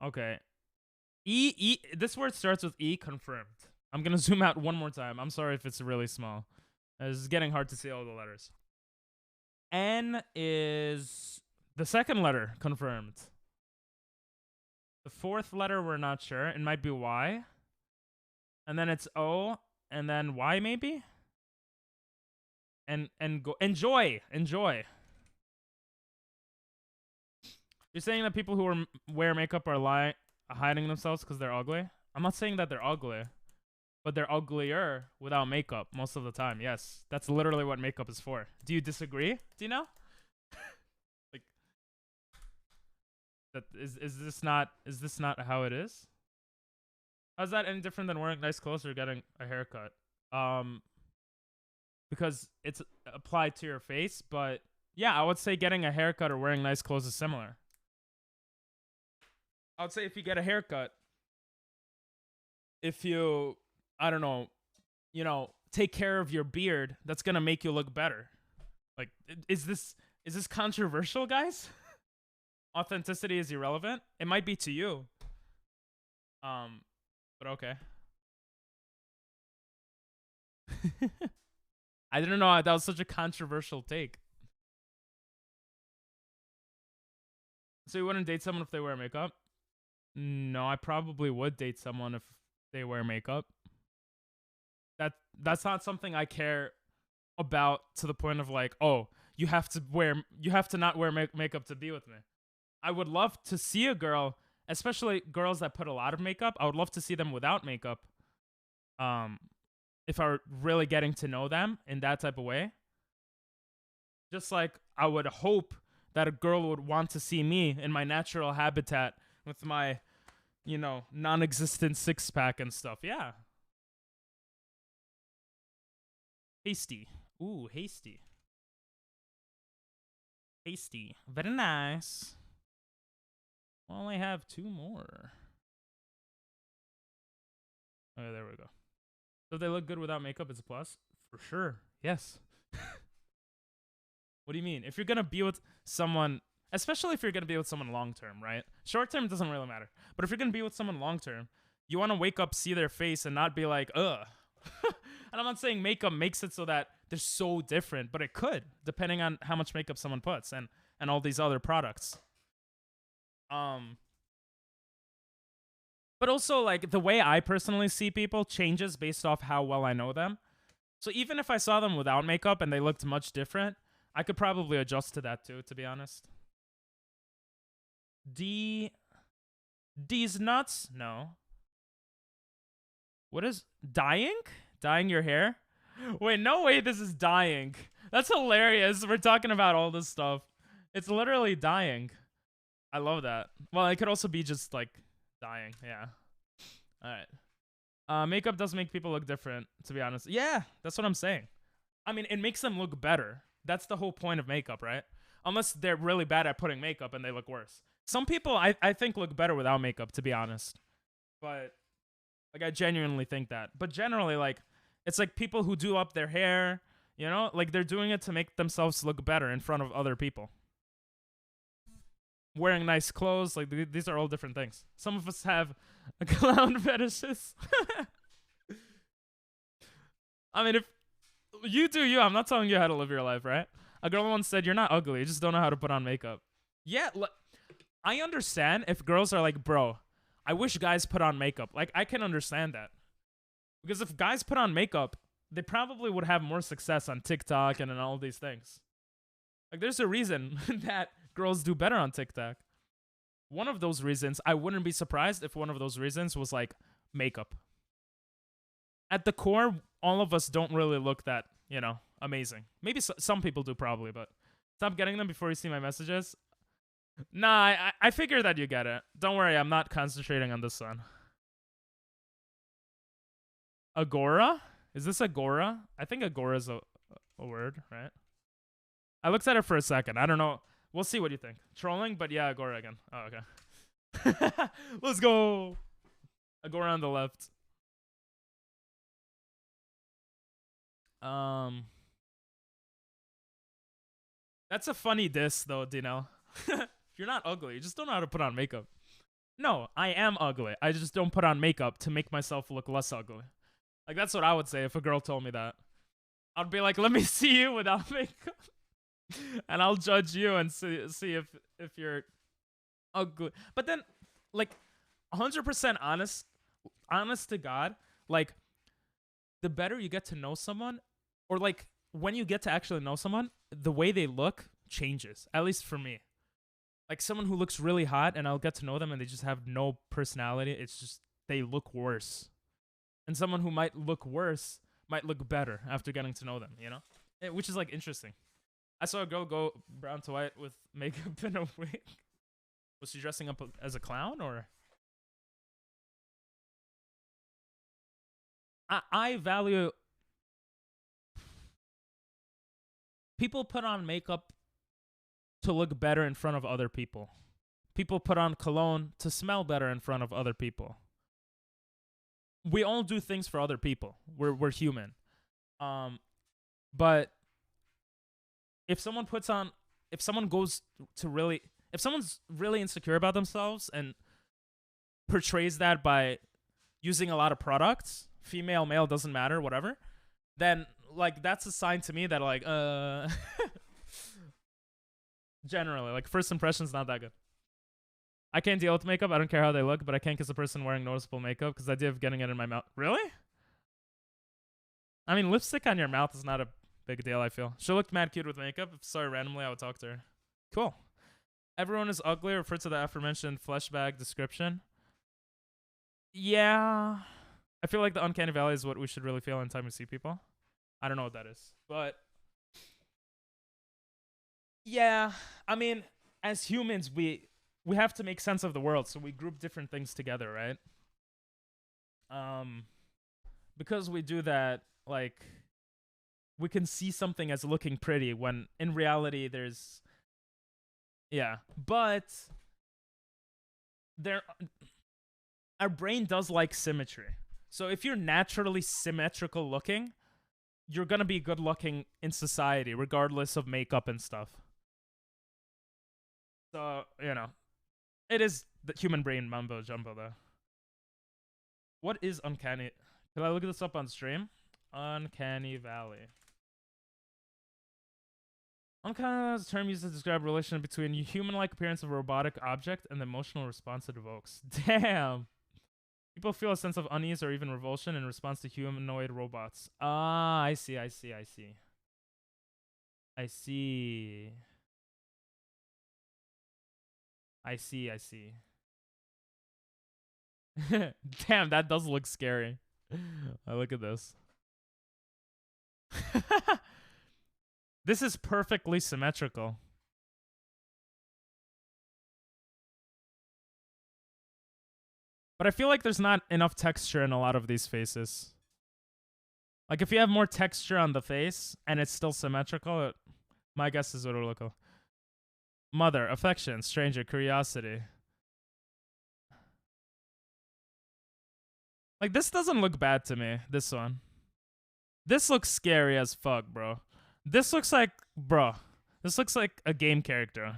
Okay. This word starts with E, confirmed. I'm gonna zoom out one more time. I'm sorry if it's really small. It's getting hard to see all the letters. N is the second letter, confirmed. The fourth letter, we're not sure. It might be Y. And then it's O, and then Y maybe? And go enjoy. You're saying that people who wear makeup are hiding themselves because they're ugly? I'm not saying that they're ugly, but they're uglier without makeup most of the time. Yes, that's literally what makeup is for. Do you disagree? Do you know? Like, that is this not how it is? How's that any different than wearing nice clothes or getting a haircut? Because it's applied to your face, but yeah, I would say getting a haircut or wearing nice clothes is similar. I would say if you get a haircut, if you, I don't know, take care of your beard, that's gonna make you look better. Like, is this controversial, guys? Authenticity is irrelevant? It might be to you. But okay. I didn't know that was such a controversial take. So you wouldn't date someone if they wear makeup? No, I probably would date someone if they wear makeup. That's not something I care about to the point of like, oh, you have to not wear makeup to be with me. I would love to see a girl, especially girls that put a lot of makeup. I would love to see them without makeup. If I were really getting to know them in that type of way. Just like I would hope that a girl would want to see me in my natural habitat with my, non-existent six-pack and stuff. Yeah. Hasty. Ooh, hasty. Hasty. Very nice. We only have 2 more. Okay, there we go. So if they look good without makeup, it's a plus? For sure. Yes. What do you mean? If you're going to be with someone, especially if you're going to be with someone long-term, right? Short-term doesn't really matter. But if you're going to be with someone long-term, you want to wake up, see their face, and not be like, ugh. And I'm not saying makeup makes it so that they're so different, but it could, depending on how much makeup someone puts and all these other products. But also, like, the way I personally see people changes based off how well I know them. So even if I saw them without makeup and they looked much different, I could probably adjust to that too, to be honest. D's nuts? No. What is dyeing? Dyeing your hair? Wait, no way this is dyeing. That's hilarious. We're talking about all this stuff. It's literally dyeing. I love that. Well, it could also be just like dyeing. Yeah. All right. Makeup does make people look different, to be honest. Yeah, that's what I'm saying. I mean, it makes them look better. That's the whole point of makeup, right? Unless they're really bad at putting makeup and they look worse. Some people I think look better without makeup, to be honest. But like I genuinely think that. But generally, like, it's like people who do up their hair, you know, like they're doing it to make themselves look better in front of other people. Wearing nice clothes, like these are all different things. Some of us have clown fetishes. I mean, if you do you, I'm not telling you how to live your life, right? A girl once said, "You're not ugly, you just don't know how to put on makeup." Yeah, I understand if girls are like, "Bro, I wish guys put on makeup." Like, I can understand that. Because if guys put on makeup, they probably would have more success on TikTok and in all these things. Like, there's a reason that girls do better on TikTok. One of those reasons, I wouldn't be surprised if one of those reasons was like makeup. At the core, all of us don't really look that, you know, amazing. Maybe some people do probably, but stop getting them before you see my messages. Nah, I figure that you get it. Don't worry, I'm not concentrating on this one. Agora? Is this Agora? I think Agora is a word, right? I looked at it for a second. I don't know. We'll see what you think. Trolling, but yeah, Agora again. Oh, okay. Let's go. Agora on the left. That's a funny diss, though, Dino. You're not ugly. You just don't know how to put on makeup. No, I am ugly. I just don't put on makeup to make myself look less ugly. Like, that's what I would say if a girl told me that. I'd be like, let me see you without makeup. And I'll judge you and see if you're ugly. But then, like, 100% honest to God, like, the better you get to know someone, or like when you get to actually know someone, the way they look changes. At least for me. Like someone who looks really hot and I'll get to know them and they just have no personality. It's just they look worse. And someone who might look worse might look better after getting to know them, you know? Which is like interesting. I saw a girl go brown to white with makeup and a wig. Was she dressing up as a clown or? I value people put on makeup to look better in front of other people. People put on cologne to smell better in front of other people. We all do things for other people. We're human. But if someone's really insecure about themselves and portrays that by using a lot of products, female, male, doesn't matter, whatever, then like that's a sign to me that like generally, like, first impression's not that good. I can't deal with makeup. I don't care how they look, but I can't kiss a person wearing noticeable makeup because the idea of getting it in my mouth. Really? I mean, lipstick on your mouth is not a big deal, I feel. She looked mad cute with makeup. If sorry randomly, I would talk to her. Cool. Everyone is ugly. Refer to the aforementioned flesh bag description. Yeah. I feel like the uncanny valley is what we should really feel anytime we see people. I don't know what that is, but yeah, I mean, as humans, we have to make sense of the world, so we group different things together, right? Because we do that, like, we can see something as looking pretty when in reality there's, yeah, but our brain does like symmetry. So if you're naturally symmetrical looking, you're gonna be good looking in society, regardless of makeup and stuff. So, you know, it is the human brain mumbo jumbo, though. What is uncanny? Can I look this up on stream? Uncanny valley. Uncanny is a term used to describe a relation between human-like appearance of a robotic object and the emotional response it evokes. Damn. People feel a sense of unease or even revulsion in response to humanoid robots. Ah, I see. I see. I see. I see. I see. I see. Damn, that does look scary. Look at this. This is perfectly symmetrical. But I feel like there's not enough texture in a lot of these faces. Like if you have more texture on the face and it's still symmetrical, my guess is what it'll look like. Mother, affection, stranger, curiosity. Like this doesn't look bad to me, this one. This looks scary as fuck, bro. This looks like, bro. This looks like a game character.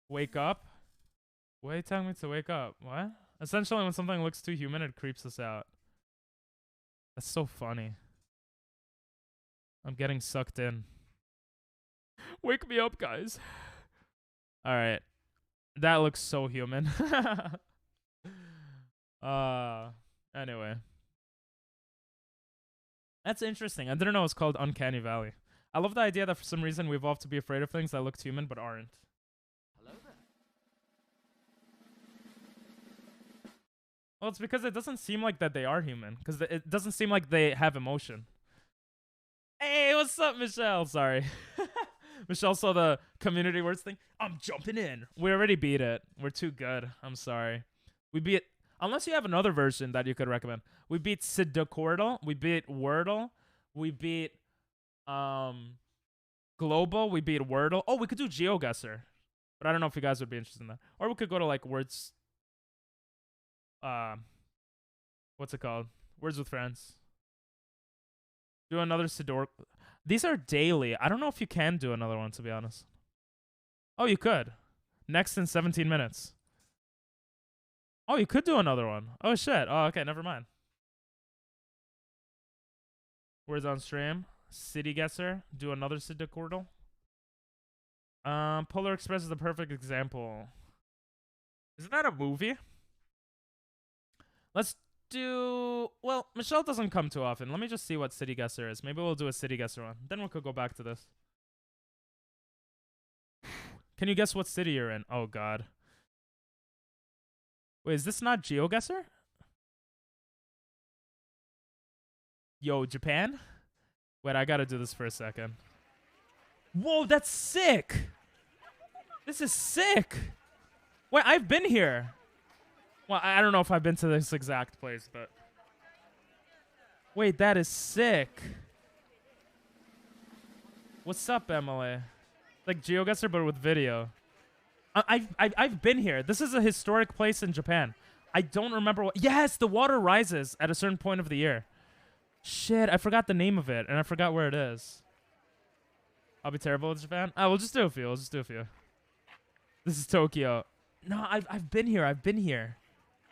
Wake up? What are you telling me to wake up? What? Essentially, when something looks too human, it creeps us out. That's so funny. I'm getting sucked in. Wake me up, guys. Alright. That looks so human. Anyway. That's interesting. I didn't know it's called Uncanny Valley. I love the idea that for some reason we evolved to be afraid of things that look human but aren't. Hello there. Well, it's because it doesn't seem like that they are human. Because it doesn't seem like they have emotion. Hey, what's up, Michelle? Sorry. Michelle saw the community words thing. I'm jumping in. We already beat it. We're too good. I'm sorry. We beat... Unless you have another version that you could recommend. We beat Territorial. We beat Wordle. We beat Global. We beat Wordle. Oh, we could do GeoGuessr. But I don't know if you guys would be interested in that. Or we could go to like words... what's it called? Words with Friends. Do another Sidor. These are daily. I don't know if you can do another one, to be honest. Oh, you could. Next in 17 minutes. Oh, you could do another one. Oh, shit. Oh, okay. Never mind. Words on stream. City Guesser. Do another Sidorquartal. Polar Express is the perfect example. Isn't that a movie? Let's do... Well, Michelle doesn't come too often. Let me just see what City Guesser is. Maybe we'll do a City Guesser one. Then we could go back to this. Can you guess what city you're in? Oh, God. Wait, is this not GeoGuessr? Yo, Japan? Wait, I gotta do this for a second. Whoa, that's sick! This is sick! Wait, I've been here. Well, I don't know if I've been to this exact place, but... Wait, that is sick. What's up, Emily? Like GeoGuessr, but with video. I've been here. This is a historic place in Japan. I don't remember what... Yes, the water rises at a certain point of the year. Shit, I forgot the name of it, and I forgot where it is. I'll be terrible with Japan. We'll just do a few. We'll just do a few. This is Tokyo. No, I've been here. I've been here.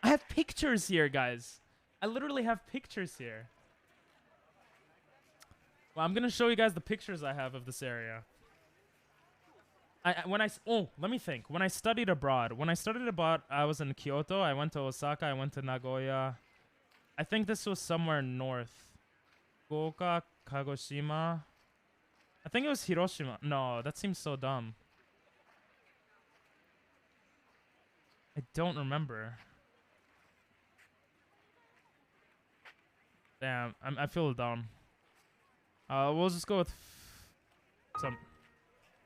I have pictures here, guys. I literally have pictures here. Well, I'm gonna show you guys the pictures I have of this area. Let me think. When I studied abroad, I was in Kyoto. I went to Osaka. I went to Nagoya. I think this was somewhere north. Fukuoka, Kagoshima. I think it was Hiroshima. No, that seems so dumb. I don't remember. Damn, I feel dumb. We'll just go with some...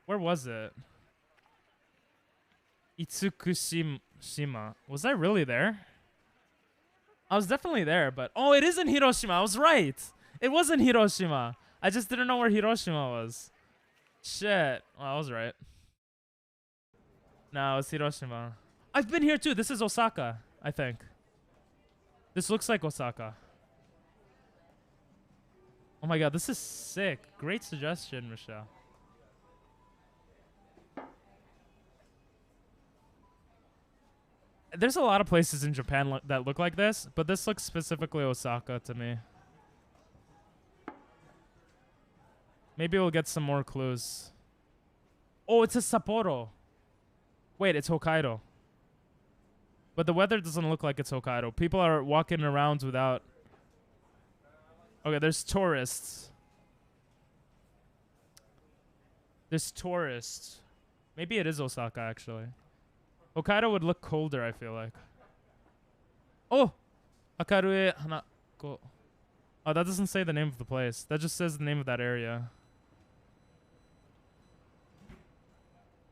Where was it? Itsukushima. Was I really there? I was definitely there, but... Oh, it is in Hiroshima. I was right. It was in Hiroshima. I just didn't know where Hiroshima was. Shit. Well, I was right. No, it's Hiroshima. I've been here too. This is Osaka, I think. This looks like Osaka. Oh my god, this is sick. Great suggestion, Michelle. There's a lot of places in Japan that look like this, but this looks specifically Osaka to me. Maybe we'll get some more clues. Oh, it's a Sapporo. Wait, it's Hokkaido. But the weather doesn't look like it's Hokkaido. People are walking around without... Okay, there's tourists. There's tourists. Maybe it is Osaka, actually. Hokkaido would look colder, I feel like. Oh! Akarue Hanako. Oh, that doesn't say the name of the place. That just says the name of that area.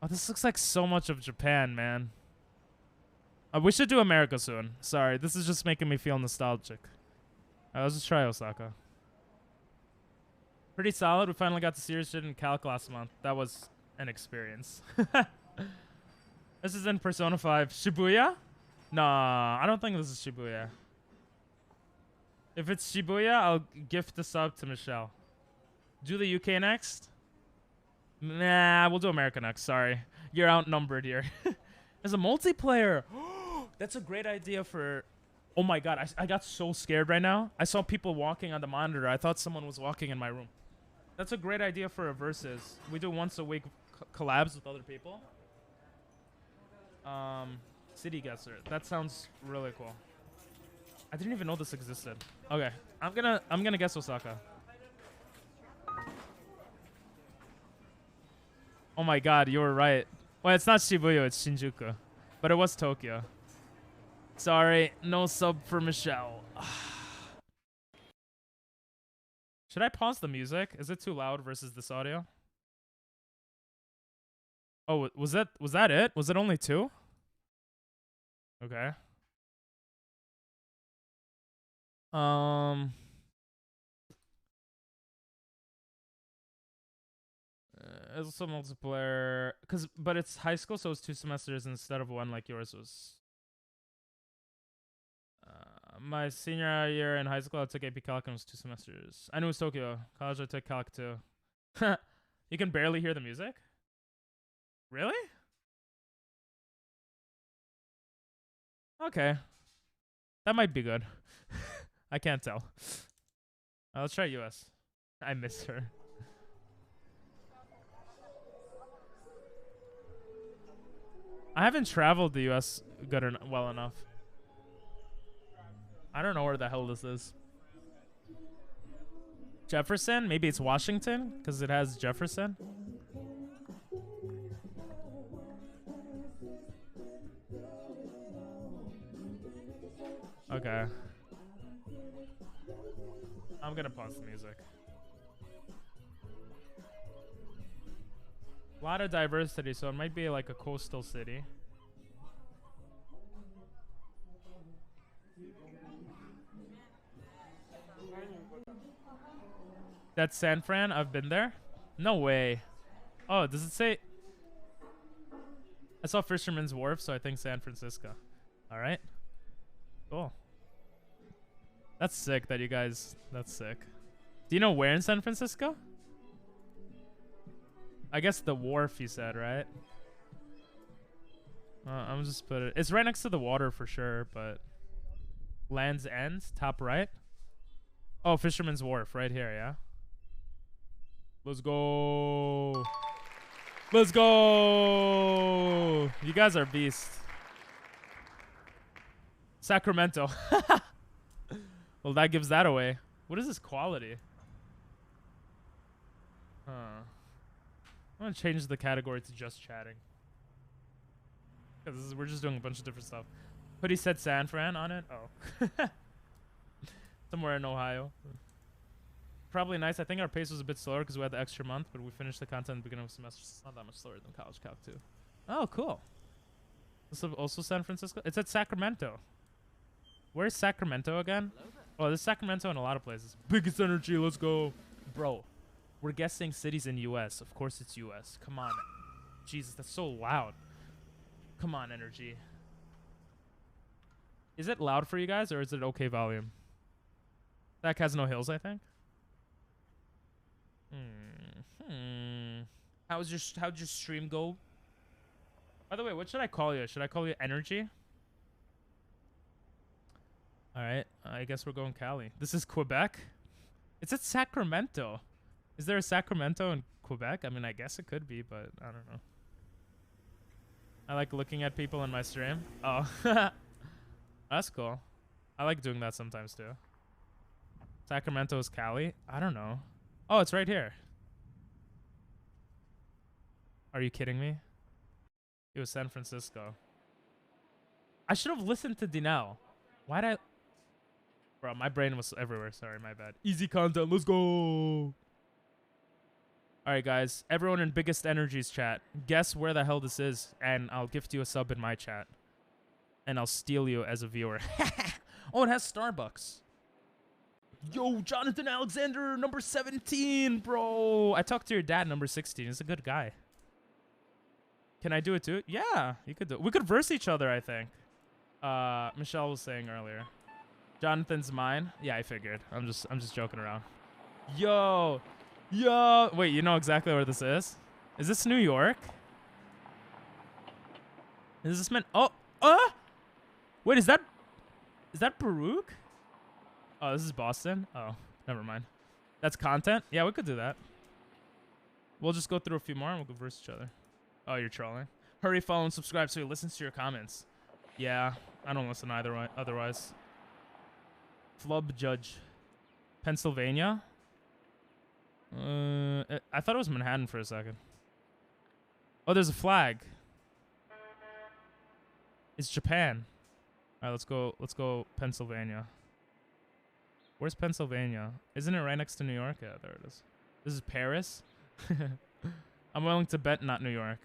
Oh, this looks like so much of Japan, man. We should do America soon. Sorry, this is just making me feel nostalgic. Alright, let's just try Osaka. Pretty solid. We finally got the serious shit in Calc last month. That was an experience. This is in Persona 5. Shibuya? Nah, I don't think this is Shibuya. If it's Shibuya, I'll gift the sub to Michelle. Do the UK next? Nah, we'll do America next. Sorry. You're outnumbered here. There's a multiplayer. That's a great idea for... Oh my god, I got so scared right now. I saw people walking on the monitor. I thought someone was walking in my room. That's a great idea for a versus. We do once a week collabs with other people. City guesser. That sounds really cool. I didn't even know this existed. Okay, I'm gonna guess Osaka. Oh my god, you were right. Well, it's not Shibuya, it's Shinjuku. But it was Tokyo. Sorry, no sub for Michelle. Should I pause the music? Is it too loud versus this audio? Oh, was that it? Was it only 2? Okay. It's also multiplayer, but it's high school, so it's 2 semesters instead of 1 like yours was. My senior year in high school, I took AP Calc and it was 2 semesters. I knew it was Tokyo. College, I took Calc too. You can barely hear the music? Really? Okay. That might be good. I can't tell. Let's try US. I miss her. I haven't traveled the US well enough. I don't know where the hell this is. Jefferson? Maybe it's Washington because it has Jefferson. Okay. I'm gonna pause the music. A lot of diversity, so it might be like a coastal city. That's San Fran? I've been there? No way. Oh, does it say? I saw Fisherman's Wharf, so I think San Francisco. Alright. Cool. That's sick that you guys... That's sick. Do you know where in San Francisco? I guess the wharf you said, right? I'm just put it... It's right next to the water for sure, but... Land's End, top right? Oh, Fisherman's Wharf, right here, yeah? Let's go. Let's go. You guys are beasts. Sacramento. Well, that gives that away. What is this quality? I'm going to change the category to just chatting. Because we're just doing a bunch of different stuff. Hoodie said San Fran on it? Oh. Somewhere in Ohio. Probably nice. I think our pace was a bit slower because we had the extra month, but we finished the content at the beginning of the semester. So it's not that much slower than College Calc 2. Oh, cool. This is also San Francisco? It's at Sacramento. Where's Sacramento again? Oh, there's Sacramento in a lot of places. Biggest energy, let's go. Bro, we're guessing cities in US. Of course it's US. Come on. Jesus, that's so loud. Come on, energy. Is it loud for you guys, or is it okay volume? That has no hills, I think. How'd your stream go? By the way, what should I call you? Should I call you Energy? All right, I guess we're going Cali. This is Quebec. It's at Sacramento. Is there a Sacramento in Quebec? I mean, I guess it could be, but I don't know. I like looking at people in my stream. Oh, That's cool. I like doing that sometimes too. Sacramento is Cali? I don't know. Oh, it's right here. Are you kidding me? It was San Francisco. I should have listened to Dinell. Why'd I... Bro, my brain was everywhere. Sorry, my bad. Easy content. Let's go. Alright, guys. Everyone in Biggest Energies chat. Guess where the hell this is, and I'll gift you a sub in my chat. And I'll steal you as a viewer. Oh, it has Starbucks. Yo, Jonathan Alexander, number 17, bro. I talked to your dad, number 16. He's a good guy. Can I do it too? Yeah, you could do it. We could verse each other, I think. Michelle was saying earlier. Jonathan's mine. Yeah, I figured. I'm just joking around. Yo. Wait, you know exactly where this is? Is this New York? Is this meant? Oh. Wait, is that Baruch? Oh, this is Boston? Oh, never mind. That's content? Yeah, we could do that. We'll just go through a few more and we'll converse each other. Oh, you're trolling. Hurry, follow, and subscribe so he listens to your comments. Yeah, I don't listen either way, otherwise. Flub Judge. Pennsylvania? I thought it was Manhattan for a second. Oh, there's a flag. It's Japan. All right, let's go Pennsylvania. Where's Pennsylvania? Isn't it right next to New York? Yeah, there it is. This is Paris. I'm willing to bet not New York.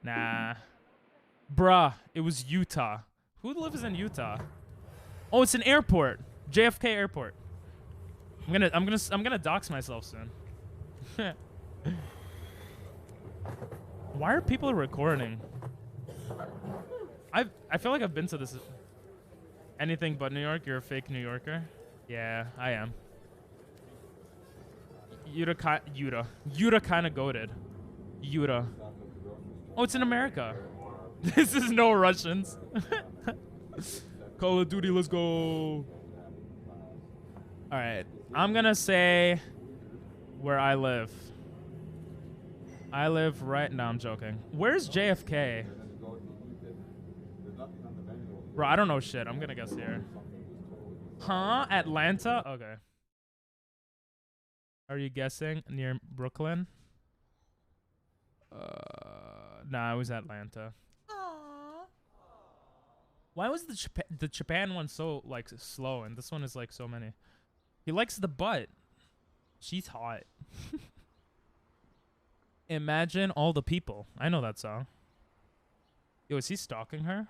Nah. Bruh, it was Utah. Who lives in Utah? Oh, it's an airport. JFK Airport. I'm gonna dox myself soon. Why are people recording? I feel like I've been to this. Anything but New York? You're a fake New Yorker? Yeah, I am. Yuta kind of goated. Yuta. Oh, it's in America. This is no Russians. Call of Duty, let's go. Alright, I'm gonna say where I live. I live right... No, I'm joking. Where's JFK? Bro, I don't know shit. I'm gonna guess here. Huh? Atlanta? Okay. Are you guessing near Brooklyn? Nah, it was Atlanta. Aww. Why was the Japan one so like slow and this one is like so many? He likes the butt. She's hot. Imagine all the people. I know that song. Yo, is he stalking her?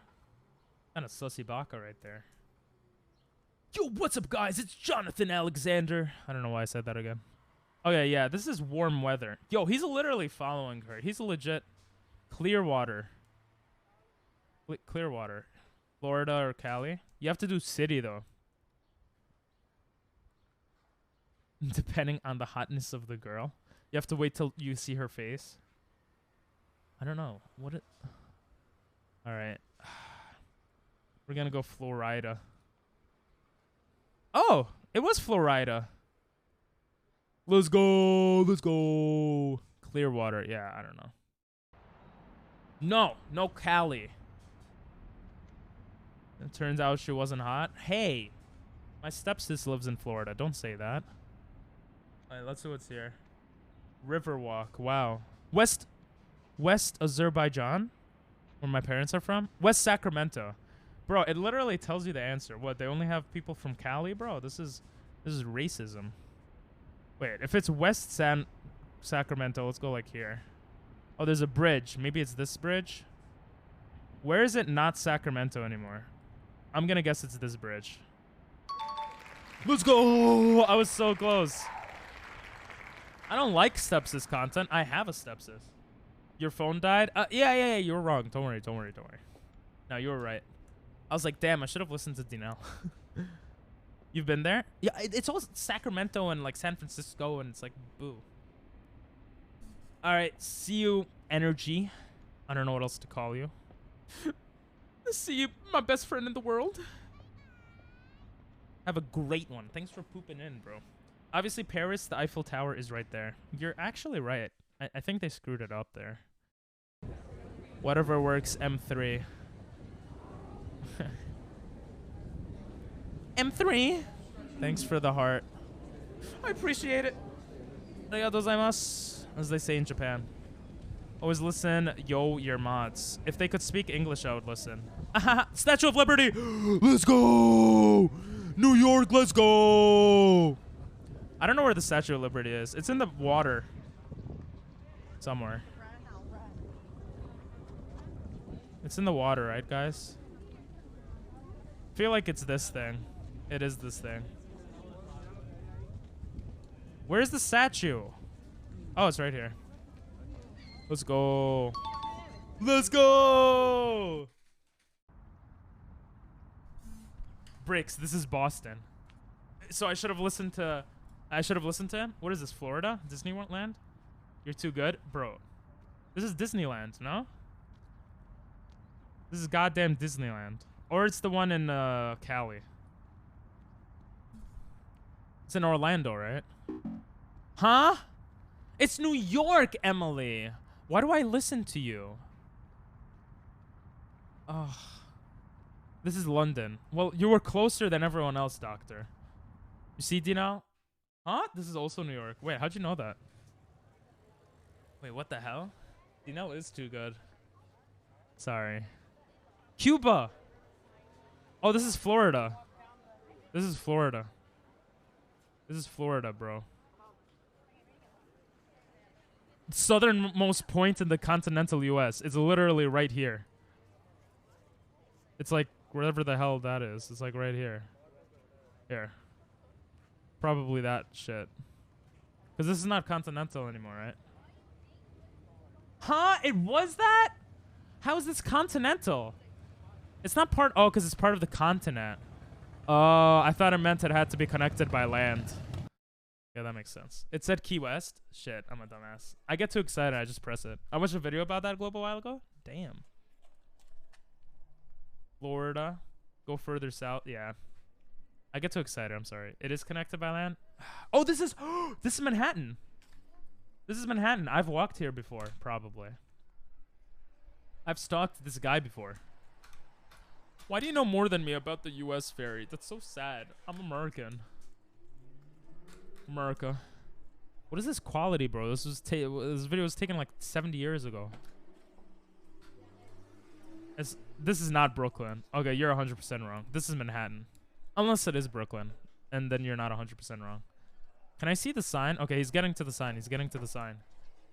Kind of sussy baka right there. Yo, what's up, guys? It's Jonathan Alexander. I don't know why I said that again. Okay, yeah, this is warm weather. Yo, he's literally following her. He's a legit Clearwater. Clearwater. Florida or Cali? You have to do city, though. Depending on the hotness of the girl. You have to wait till you see her face. I don't know. What it... Alright. We're gonna go Florida. Oh! It was Florida. Let's go! Let's go! Clearwater. Yeah, I don't know. No! No Cali. It turns out she wasn't hot. Hey! My stepsis lives in Florida. Don't say that. Alright, let's see what's here. Riverwalk. Wow. West Azerbaijan? Where my parents are from? West Sacramento. Bro, it literally tells you the answer. What, they only have people from Cali? Bro, this is racism. Wait, if it's West Sacramento, let's go like here. Oh, there's a bridge. Maybe it's this bridge? Where is it not Sacramento anymore? I'm gonna guess it's this bridge. Let's go! I was so close. I don't like stepsis content. I have a stepsis. Your phone died? Yeah, you were wrong. Don't worry. No, you were right. I was like, damn, I should have listened to Dinell. You've been there? Yeah, it's all Sacramento and like San Francisco, and it's like, boo. All right, see you, energy. I don't know what else to call you. See you, my best friend in the world. Have a great one. Thanks for pooping in, bro. Obviously, Paris, the Eiffel Tower is right there. You're actually right. I think they screwed it up there. Whatever works, M3. M3. Thanks for the heart. I appreciate it. Arigatou gozaimasu, as they say in Japan. Always listen, yo, your mods. If they could speak English, I would listen. Statue of Liberty! Let's go! New York, let's go! I don't know where the Statue of Liberty is. It's in the water. Somewhere. It's in the water, right, guys? I feel like it's this thing. It is this thing. Where's the statue? Oh, it's right here. Let's go. Let's go! Bricks, this is Boston. So I should have listened to him. What is this, Florida? Disneyland? You're too good? Bro. This is Disneyland, no? This is goddamn Disneyland. Or it's the one in Cali. It's in Orlando, right? Huh? It's New York, Emily. Why do I listen to you? Oh. This is London. Well, you were closer than everyone else, Doctor. You see, Dino? Huh? This is also New York. Wait, how'd you know that? Wait, what the hell? Dino is too good. Sorry. Cuba! Oh, this is Florida. This is Florida. This is Florida, bro. Southernmost point in the continental U.S. It's literally right here. It's like wherever the hell that is. It's like right here. Here. Probably that shit. Because this is not continental anymore, right? Huh? It was that? How is this continental? It's not part... Oh, because it's part of the continent. Oh, I thought it meant it had to be connected by land. Yeah, that makes sense. It said Key West. Shit, I'm a dumbass. I get too excited. I just press it. I watched a video about that globe a while ago. Damn. Florida. Go further south. Yeah. I get too excited. I'm sorry. It is connected by land. Oh, this is... this is Manhattan. This is Manhattan. I've walked here before, probably. I've stalked this guy before. Why do you know more than me about the U.S. ferry? That's so sad. I'm American. America. What is this quality, bro? This video was taken like 70 years ago. This is not Brooklyn. Okay, you're 100% wrong. This is Manhattan. Unless it is Brooklyn. And then you're not 100% wrong. Can I see the sign? Okay, he's getting to the sign. He's getting to the sign.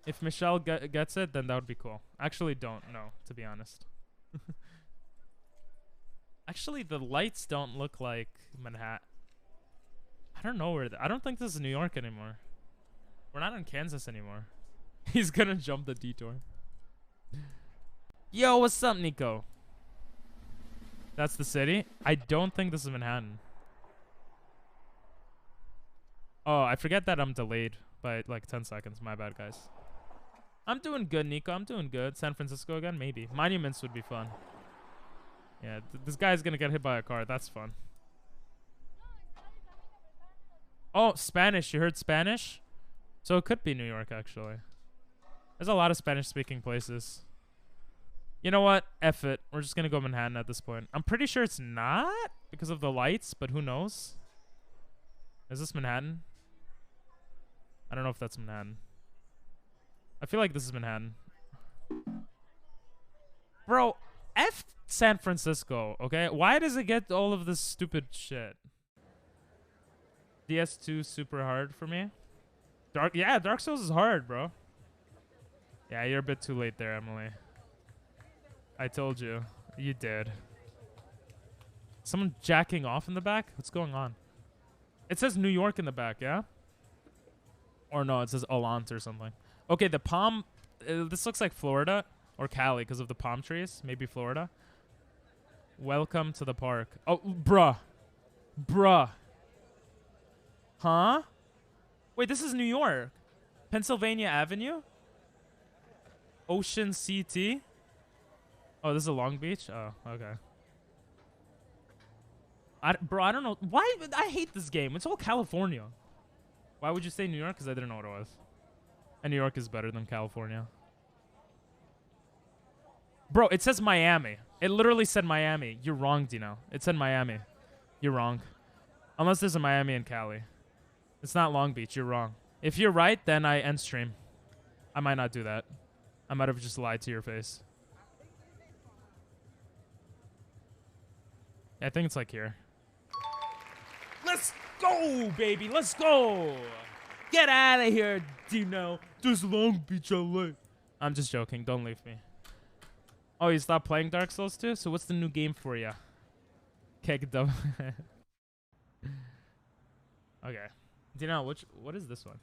If Michelle gets it, then that would be cool. Actually, don't know, to be honest. Actually, the lights don't look like Manhattan. I don't know where... I don't think this is New York anymore. We're not in Kansas anymore. He's gonna jump the detour. Yo, what's up, Nico? That's the city? I don't think this is Manhattan. Oh, I forget that I'm delayed by like 10 seconds. My bad, guys. I'm doing good, Nico. I'm doing good. San Francisco again? Maybe. Monuments would be fun. Yeah, this guy's gonna get hit by a car. That's fun. Oh, Spanish. You heard Spanish? So it could be New York, actually. There's a lot of Spanish-speaking places. You know what? F it. We're just gonna go Manhattan at this point. I'm pretty sure it's not because of the lights, but who knows? Is this Manhattan? I don't know if that's Manhattan. I feel like this is Manhattan. Bro, F San Francisco, okay? Why does it get all of this stupid shit? DS2 super hard for me. Dark Souls is hard, bro. Yeah, you're a bit too late there, Emily. I told you. You did. Someone jacking off in the back? What's going on? It says New York in the back, yeah? Or no, it says Alant or something. Okay, the palm... this looks like Florida or Cali because of the palm trees. Maybe Florida. Welcome to the park. Oh, bruh. Bruh. Huh? Wait, this is New York. Pennsylvania Avenue? Ocean CT? Oh, this is a Long Beach? Oh, okay. Bro, I don't know. Why? I hate this game. It's all California. Why would you say New York? Because I didn't know what it was. And New York is better than California. Bro, it says Miami. It literally said Miami. You're wrong, Dino. It said Miami. You're wrong. Unless there's a Miami and Cali. It's not Long Beach. You're wrong. If you're right, then I end stream. I might not do that. I might have just lied to your face. Yeah, I think it's like here. Let's go, baby. Let's go. Get out of here, Dino. Just Long Beach, LA. I'm just joking. Don't leave me. Oh, you stopped playing Dark Souls 2? So what's the new game for you? Kick dumb. Okay. Dino, what is this one?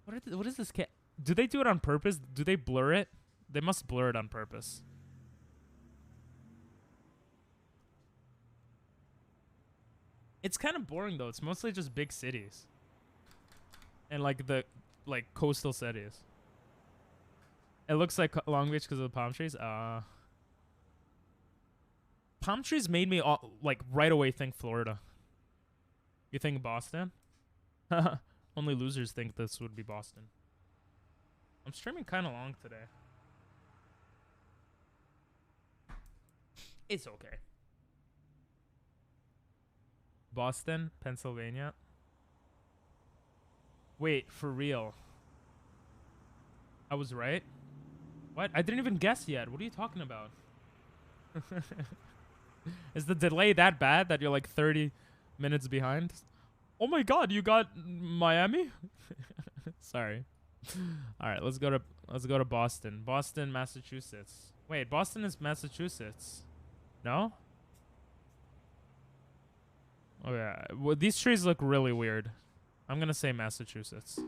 What is this cat? Do they do it on purpose? Do they blur it? They must blur it on purpose. It's kind of boring though. It's mostly just big cities. And like the coastal cities. It looks like Long Beach because of the palm trees. Palm trees made me like right away think Florida. You think Boston? Only losers think this would be Boston. I'm streaming kind of long today. It's okay. Boston, Pennsylvania. Wait, for real? I was right? What? I didn't even guess yet. What are you talking about? Is the delay that bad that you're like 30 minutes behind? Oh my god, you got Miami? Sorry. All right, let's go to Boston. Boston, Massachusetts. Wait, Boston is Massachusetts. No? Oh yeah. Well, these trees look really weird. I'm going to say Massachusetts.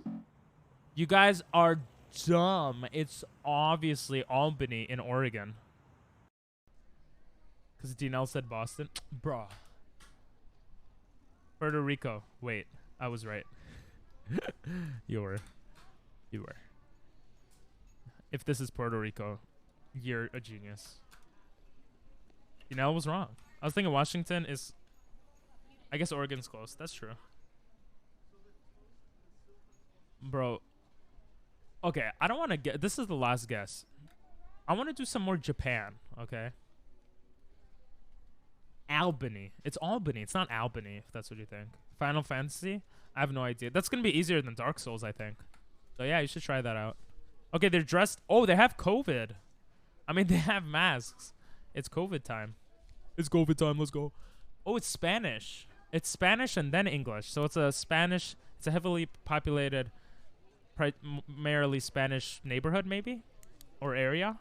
You guys are dumb. It's obviously Albany in Oregon. Because Dinell said Boston. Bruh. Puerto Rico. Wait, I was right. You were. If this is Puerto Rico, you're a genius. Dinell was wrong. I was thinking Washington is... I guess Oregon's close. That's true. Bro. Okay, I don't want to get... This is the last guess. I want to do some more Japan, okay? Albany. It's Albany. It's not Albany, if that's what you think. Final Fantasy? I have no idea. That's going to be easier than Dark Souls, I think. So yeah, you should try that out. Okay, they're dressed... Oh, they have COVID. I mean, they have masks. It's COVID time. It's COVID time. Let's go. Oh, it's Spanish. It's Spanish and then English. So it's a Spanish... It's a heavily populated, primarily Spanish neighborhood, maybe? Or area?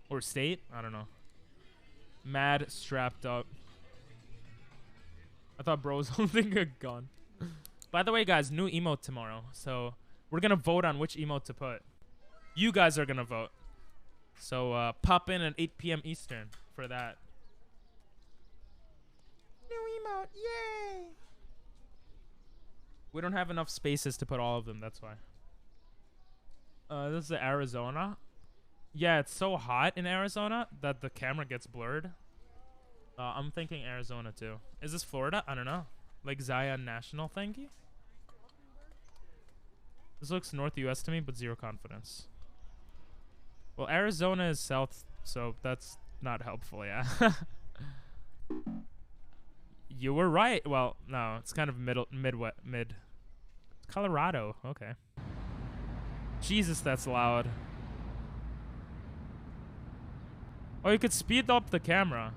Or state? I don't know. Mad strapped up. I thought bro was holding a gun. By the way, guys, new emote tomorrow. So we're going to vote on which emote to put. You guys are going to vote. So pop in at 8 p.m. Eastern for that. New emote. Yay! We don't have enough spaces to put all of them. That's why. This is Arizona. Yeah, it's so hot in Arizona that the camera gets blurred. I'm thinking Arizona too. Is this Florida? I don't know. Like Zion National thingy? This looks North US to me, but zero confidence. Well, Arizona is south, so that's not helpful, yeah. You were right. Well, no, it's kind of mid. It's Colorado. Okay. Jesus, that's loud. Oh, you could speed up the camera.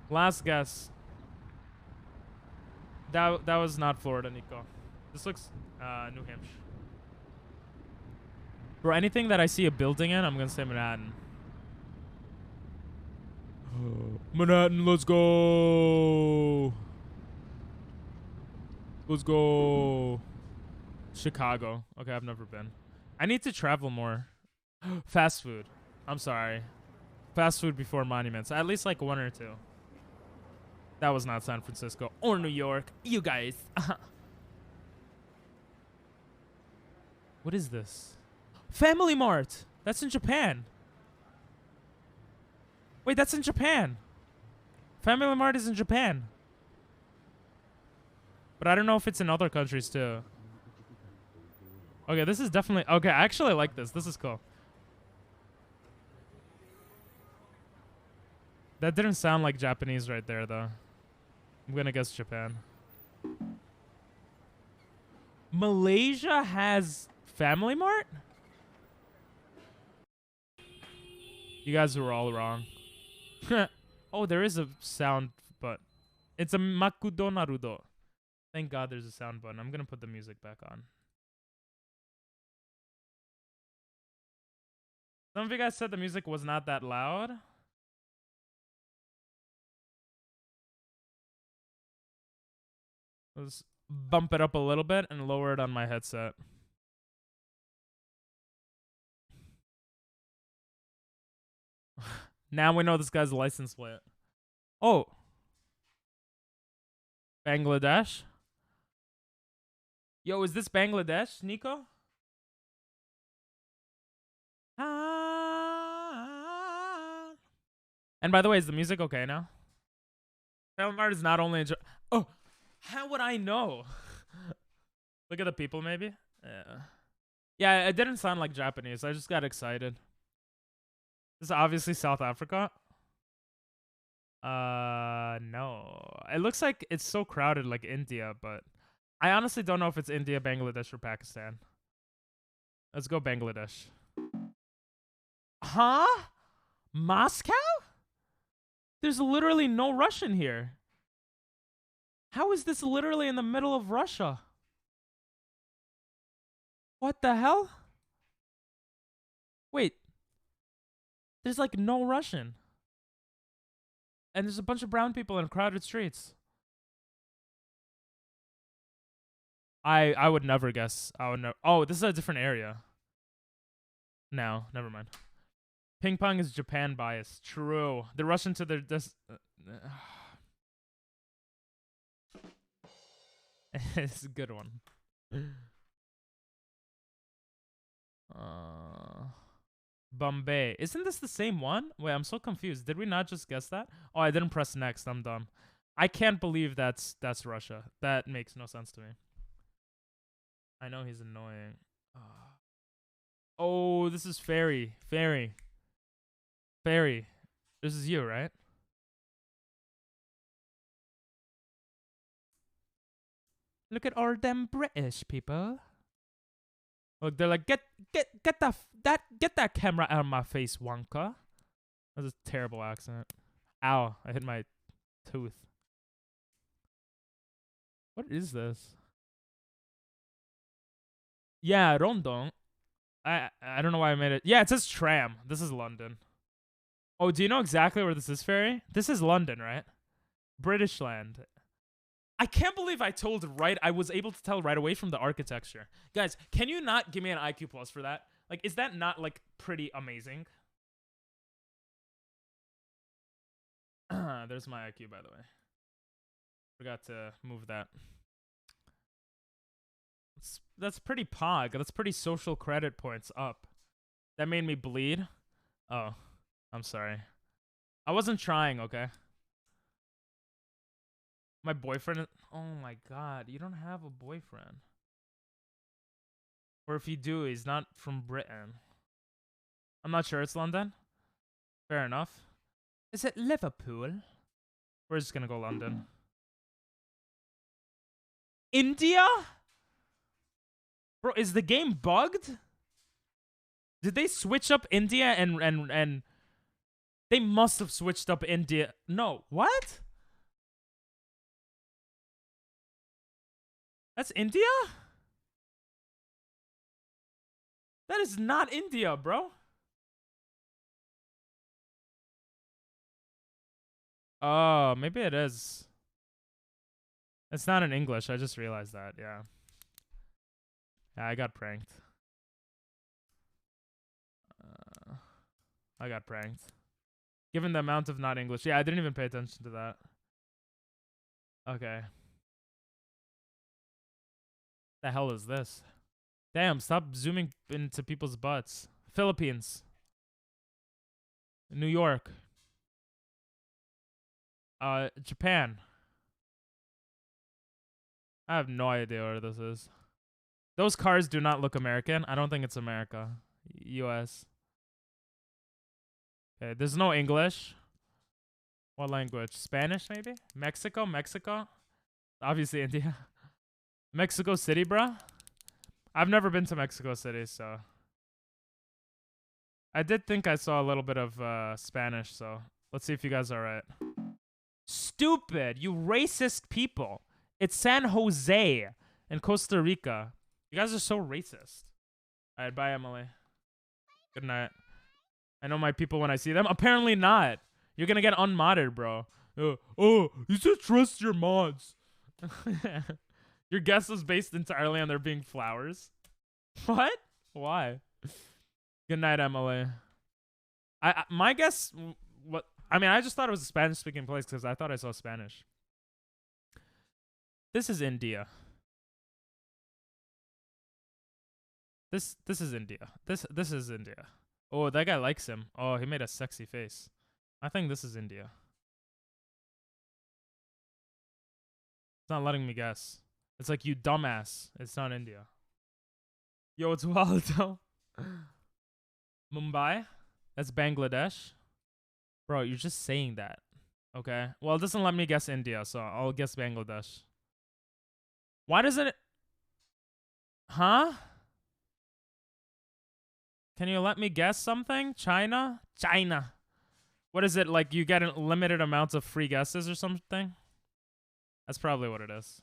Last guess. That was not Florida, Nico. This looks New Hampshire. Bro, anything that I see a building in, I'm gonna say Manhattan. Manhattan, let's go. Let's go. Chicago. Okay, I've never been. I need to travel more. Fast food. I'm sorry. Fast food before monuments. At least like one or two. That was not San Francisco or New York. You guys. What is this? Family Mart. That's in Japan. Wait, that's in Japan. Family Mart is in Japan. But I don't know if it's in other countries too. Okay, this is definitely... Okay, I actually like this. This is cool. That didn't sound like Japanese right there, though. I'm gonna guess Japan. Malaysia has Family Mart? You guys were all wrong. Oh, there is a sound, but it's a Makudo Naruto. Thank God there's a sound button. I'm gonna put the music back on. Some of you guys said the music was not that loud. Let's bump it up a little bit and lower it on my headset. Now we know this guy's license plate. Oh. Bangladesh? Yo, is this Bangladesh, Nico? And by the way, is the music okay now? Family Mart is not only in oh, how would I know? Look at the people, maybe? Yeah. Yeah, it didn't sound like Japanese. I just got excited. This is obviously South Africa. No. It looks like it's so crowded like India, but I honestly don't know if it's India, Bangladesh, or Pakistan. Let's go Bangladesh. Huh? Moscow? There's literally no Russian here. How is this literally in the middle of Russia? What the hell? Wait. There's like no Russian. And there's a bunch of brown people in crowded streets. I would never guess. I would never. Oh, this is a different area. No, never mind. Ping pong is Japan bias. True. The Russian to their it's a good one. Bombay. Isn't this the same one? Wait, I'm so confused. Did we not just guess that? Oh, I didn't press next. I'm dumb. I can't believe that's Russia. That makes no sense to me. I know he's annoying. Oh, this is Fairy. Fairy. This is you, right? Look at all them British people. Look, they're like, get that camera out of my face, Wonka. That's a terrible accent. Ow, I hit my tooth. What is this? Yeah, Rondon. I don't know why I made it. Yeah, it says tram. This is London. Oh, do you know exactly where this is, Ferry? This is London, right? British land. I can't believe I was able to tell right away from the architecture. Guys, can you not give me an IQ plus for that? Like, is that not, like, pretty amazing? There's my IQ, by the way. Forgot to move that. That's pretty pog. That's pretty social credit points up. That made me bleed. Oh, I'm sorry. I wasn't trying, okay? My boyfriend. Oh my god, you don't have a boyfriend. Or if you do, he's not from Britain. I'm not sure it's London. Fair enough. Is it Liverpool? We're just gonna go London. India? Bro, is the game bugged? Did they switch up India and they must have switched up India. No, what? That's India? That is not India, bro. Oh, maybe it is. It's not in English. I just realized that. Yeah. Yeah, I got pranked. I got pranked. Given the amount of not English. Yeah, I didn't even pay attention to that. Okay. The hell is this? Damn, stop zooming into people's butts. Philippines. New York. Japan. I have no idea where this is. Those cars do not look American. I don't think it's America. US. Okay, there's no English. What language? Spanish, maybe? Mexico? Mexico? Obviously, India. Mexico City, bruh? I've never been to Mexico City, so... I did think I saw a little bit of Spanish, so... Let's see if you guys are right. Stupid! You racist people! It's San Jose in Costa Rica. You guys are so racist. Alright, bye, Emily. Good night. I know my people when I see them. Apparently not. You're gonna get unmodded, bro. Oh, you should trust your mods. Your guess was based entirely on there being flowers. What? Why? Good night, Emily. My guess... What? I mean, I just thought it was a Spanish-speaking place because I thought I saw Spanish. This is India. This is India. This is India. Oh, that guy likes him. Oh, he made a sexy face. I think this is India. It's not letting me guess. It's like, you dumbass. It's not India. Yo, it's wild though. Mumbai? That's Bangladesh? Bro, you're just saying that. Okay. Well, it doesn't let me guess India, so I'll guess Bangladesh. Why doesn't it... Huh? Can you let me guess something? China? China. What is it, like you get limited amounts of free guesses or something? That's probably what it is.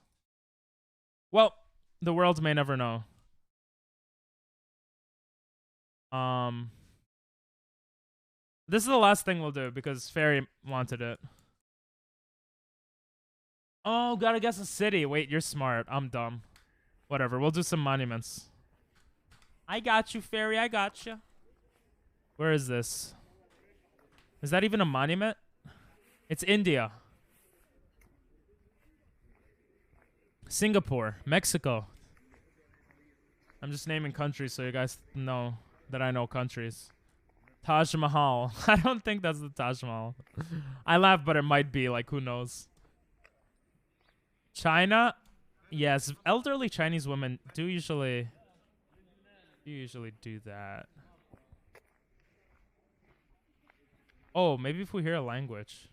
Well, the world may never know. This is the last thing we'll do because Fairy wanted it. Oh, gotta guess a city. Wait, you're smart. I'm dumb. Whatever, we'll do some monuments. I got you, Fairy. I got you. Where is this? Is that even a monument? It's India. Singapore. Mexico. I'm just naming countries so you guys know that I know countries. Taj Mahal. I don't think that's the Taj Mahal. I laugh, but it might be. Like, who knows? China? Yes, elderly Chinese women do usually do that. Oh, maybe if we hear a language.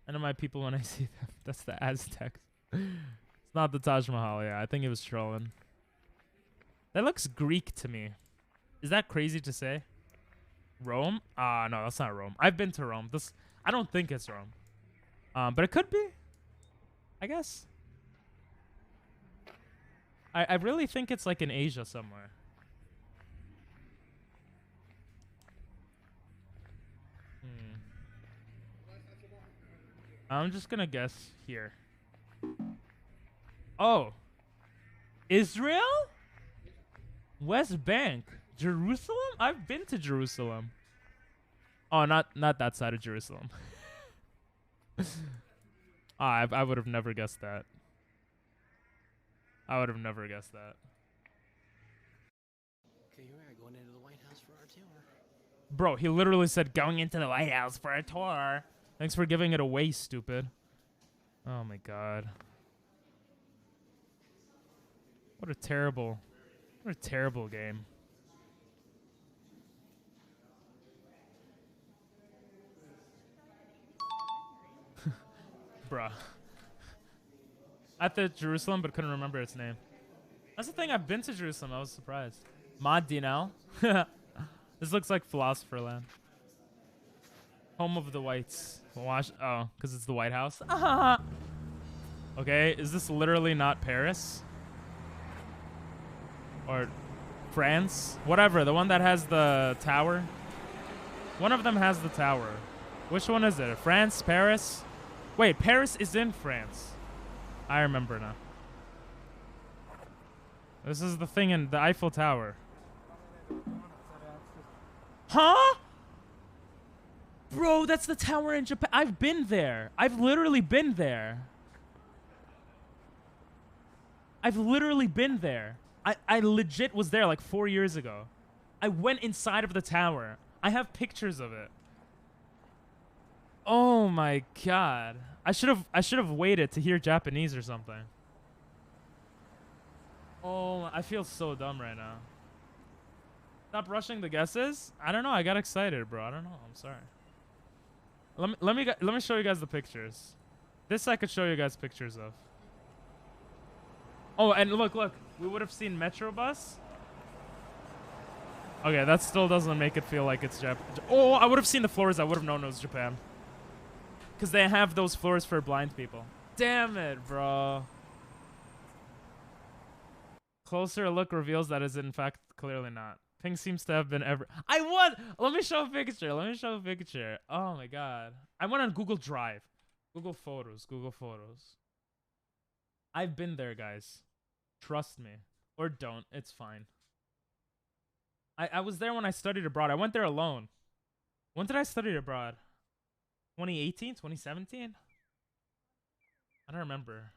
I know my people when I see them. That's the Aztecs. It's not the Taj Mahal, yeah. I think it was trolling. That looks Greek to me. Is that crazy to say? Rome? No, that's not Rome. I've been to Rome. I don't think it's Rome. But it could be. I guess. I really think it's like in Asia somewhere. I'm just gonna guess here. Oh. Israel? West Bank. Jerusalem? I've been to Jerusalem. Oh, not that side of Jerusalem. I would have never guessed that. I would have never guessed that. Okay, here we are going into the White House for our tour. Bro, he literally said going into the White House for a tour. Thanks for giving it away, stupid. Oh my god. What a terrible game. Bruh. At the Jerusalem, but couldn't remember its name. That's the thing, I've been to Jerusalem, I was surprised. Madinah. This looks like Philosopher Land. Home of the Whites. Oh, because it's the White House. Okay, is this literally not Paris? Or France? Whatever, the one that has the tower. One of them has the tower. Which one is it? France? Paris? Wait, Paris is in France. I remember now. This is the thing in the Eiffel Tower. Huh? Bro, that's the tower in Japan. I've been there. I've literally been there. I've literally been there. I legit was there like 4 years ago. I went inside of the tower. I have pictures of it. Oh my god. I should have waited to hear Japanese or something. Oh, I feel so dumb right now. Stop rushing the guesses? I don't know. I got excited, bro. I don't know. I'm sorry. Let me show you guys the pictures. This I could show you guys pictures of. Oh, and look, we would have seen Metro Bus. Okay, that still doesn't make it feel like it's Japan. Oh, I would have seen the floors. I would have known it was Japan. Because they have those floors for blind people. Damn it, bro. Closer look reveals that is in fact clearly not. Ping seems to have been ever. Let me show a picture. Oh my god. I went on Google Drive. Google Photos. I've been there, guys. Trust me. Or don't. It's fine. I was there when I studied abroad. I went there alone. When did I study abroad? 2018? 2017? I don't remember.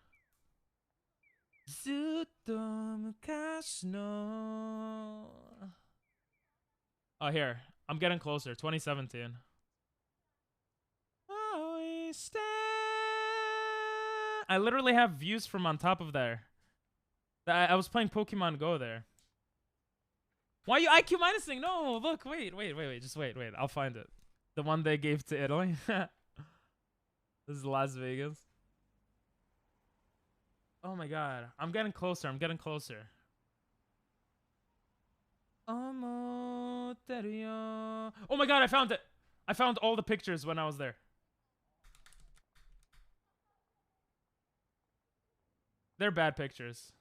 Oh, here. I'm getting closer. 2017. I literally have views from on top of there. I was playing Pokemon Go there. Why are you IQ minusing? No, look, wait. Just wait. I'll find it. The one they gave to Italy. This is Las Vegas. Oh my god. I'm getting closer. Oh my god, I found it. I found all the pictures when I was there. They're bad pictures.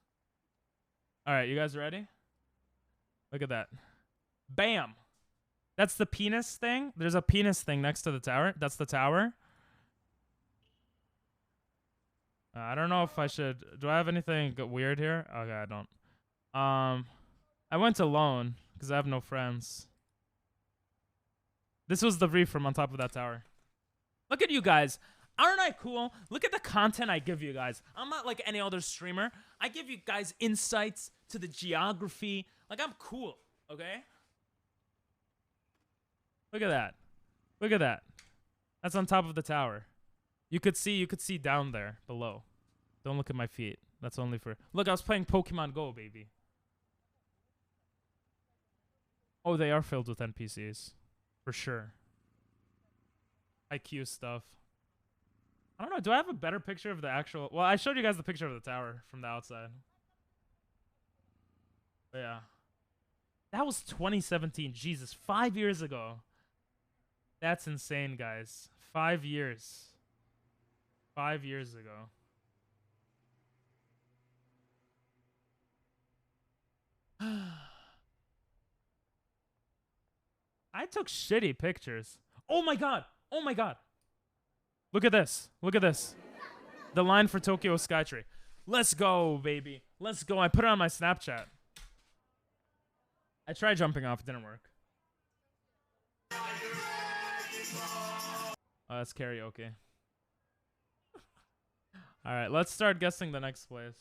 Alright, you guys ready? Look at that. Bam! That's the penis thing. There's a penis thing next to the tower. That's the tower. I don't know if I should... Do I have anything weird here? Okay, I don't. I went alone because I have no friends. This was the view from on top of that tower. Look at you guys. Aren't I cool? Look at the content I give you guys. I'm not like any other streamer. I give you guys insights to the geography. Like, I'm cool, okay? Look at that. That's on top of the tower. You could see down there below. Don't look at my feet. That's only for... Look, I was playing Pokemon Go, baby. Oh, they are filled with NPCs. For sure. IQ stuff. I don't know. Do I have a better picture of the actual... Well, I showed you guys the picture of the tower from the outside. But yeah. That was 2017. Jesus, 5 years ago. That's insane, guys. 5 years. 5 years ago. I took shitty pictures. Oh my god. Look at this. The line for Tokyo Skytree. Let's go, baby. Let's go. I put it on my Snapchat. I tried jumping off. It didn't work. Oh, that's karaoke. Alright, let's start guessing the next place.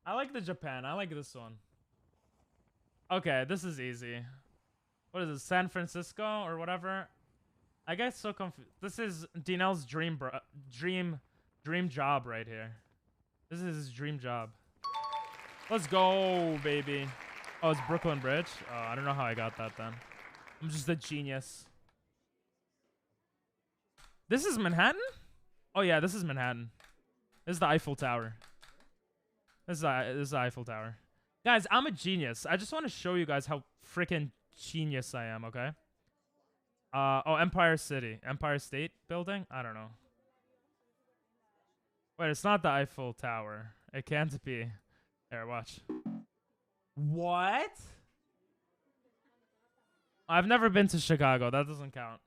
I like the Japan. I like this one. Okay, this is easy. What is it? San Francisco or whatever? I get so confused. This is Dinel's dream job right here. This is his dream job. Let's go, baby. Oh, it's Brooklyn Bridge? Oh, I don't know how I got that then. I'm just a genius. This is Manhattan? Oh yeah, this is Manhattan. This is the Eiffel Tower. This is the Eiffel Tower. Guys, I'm a genius. I just want to show you guys how freaking genius I am, okay? Oh, Empire City. Empire State Building? I don't know. Wait, it's not the Eiffel Tower. It can't be. Here, watch. What? I've never been to Chicago. That doesn't count.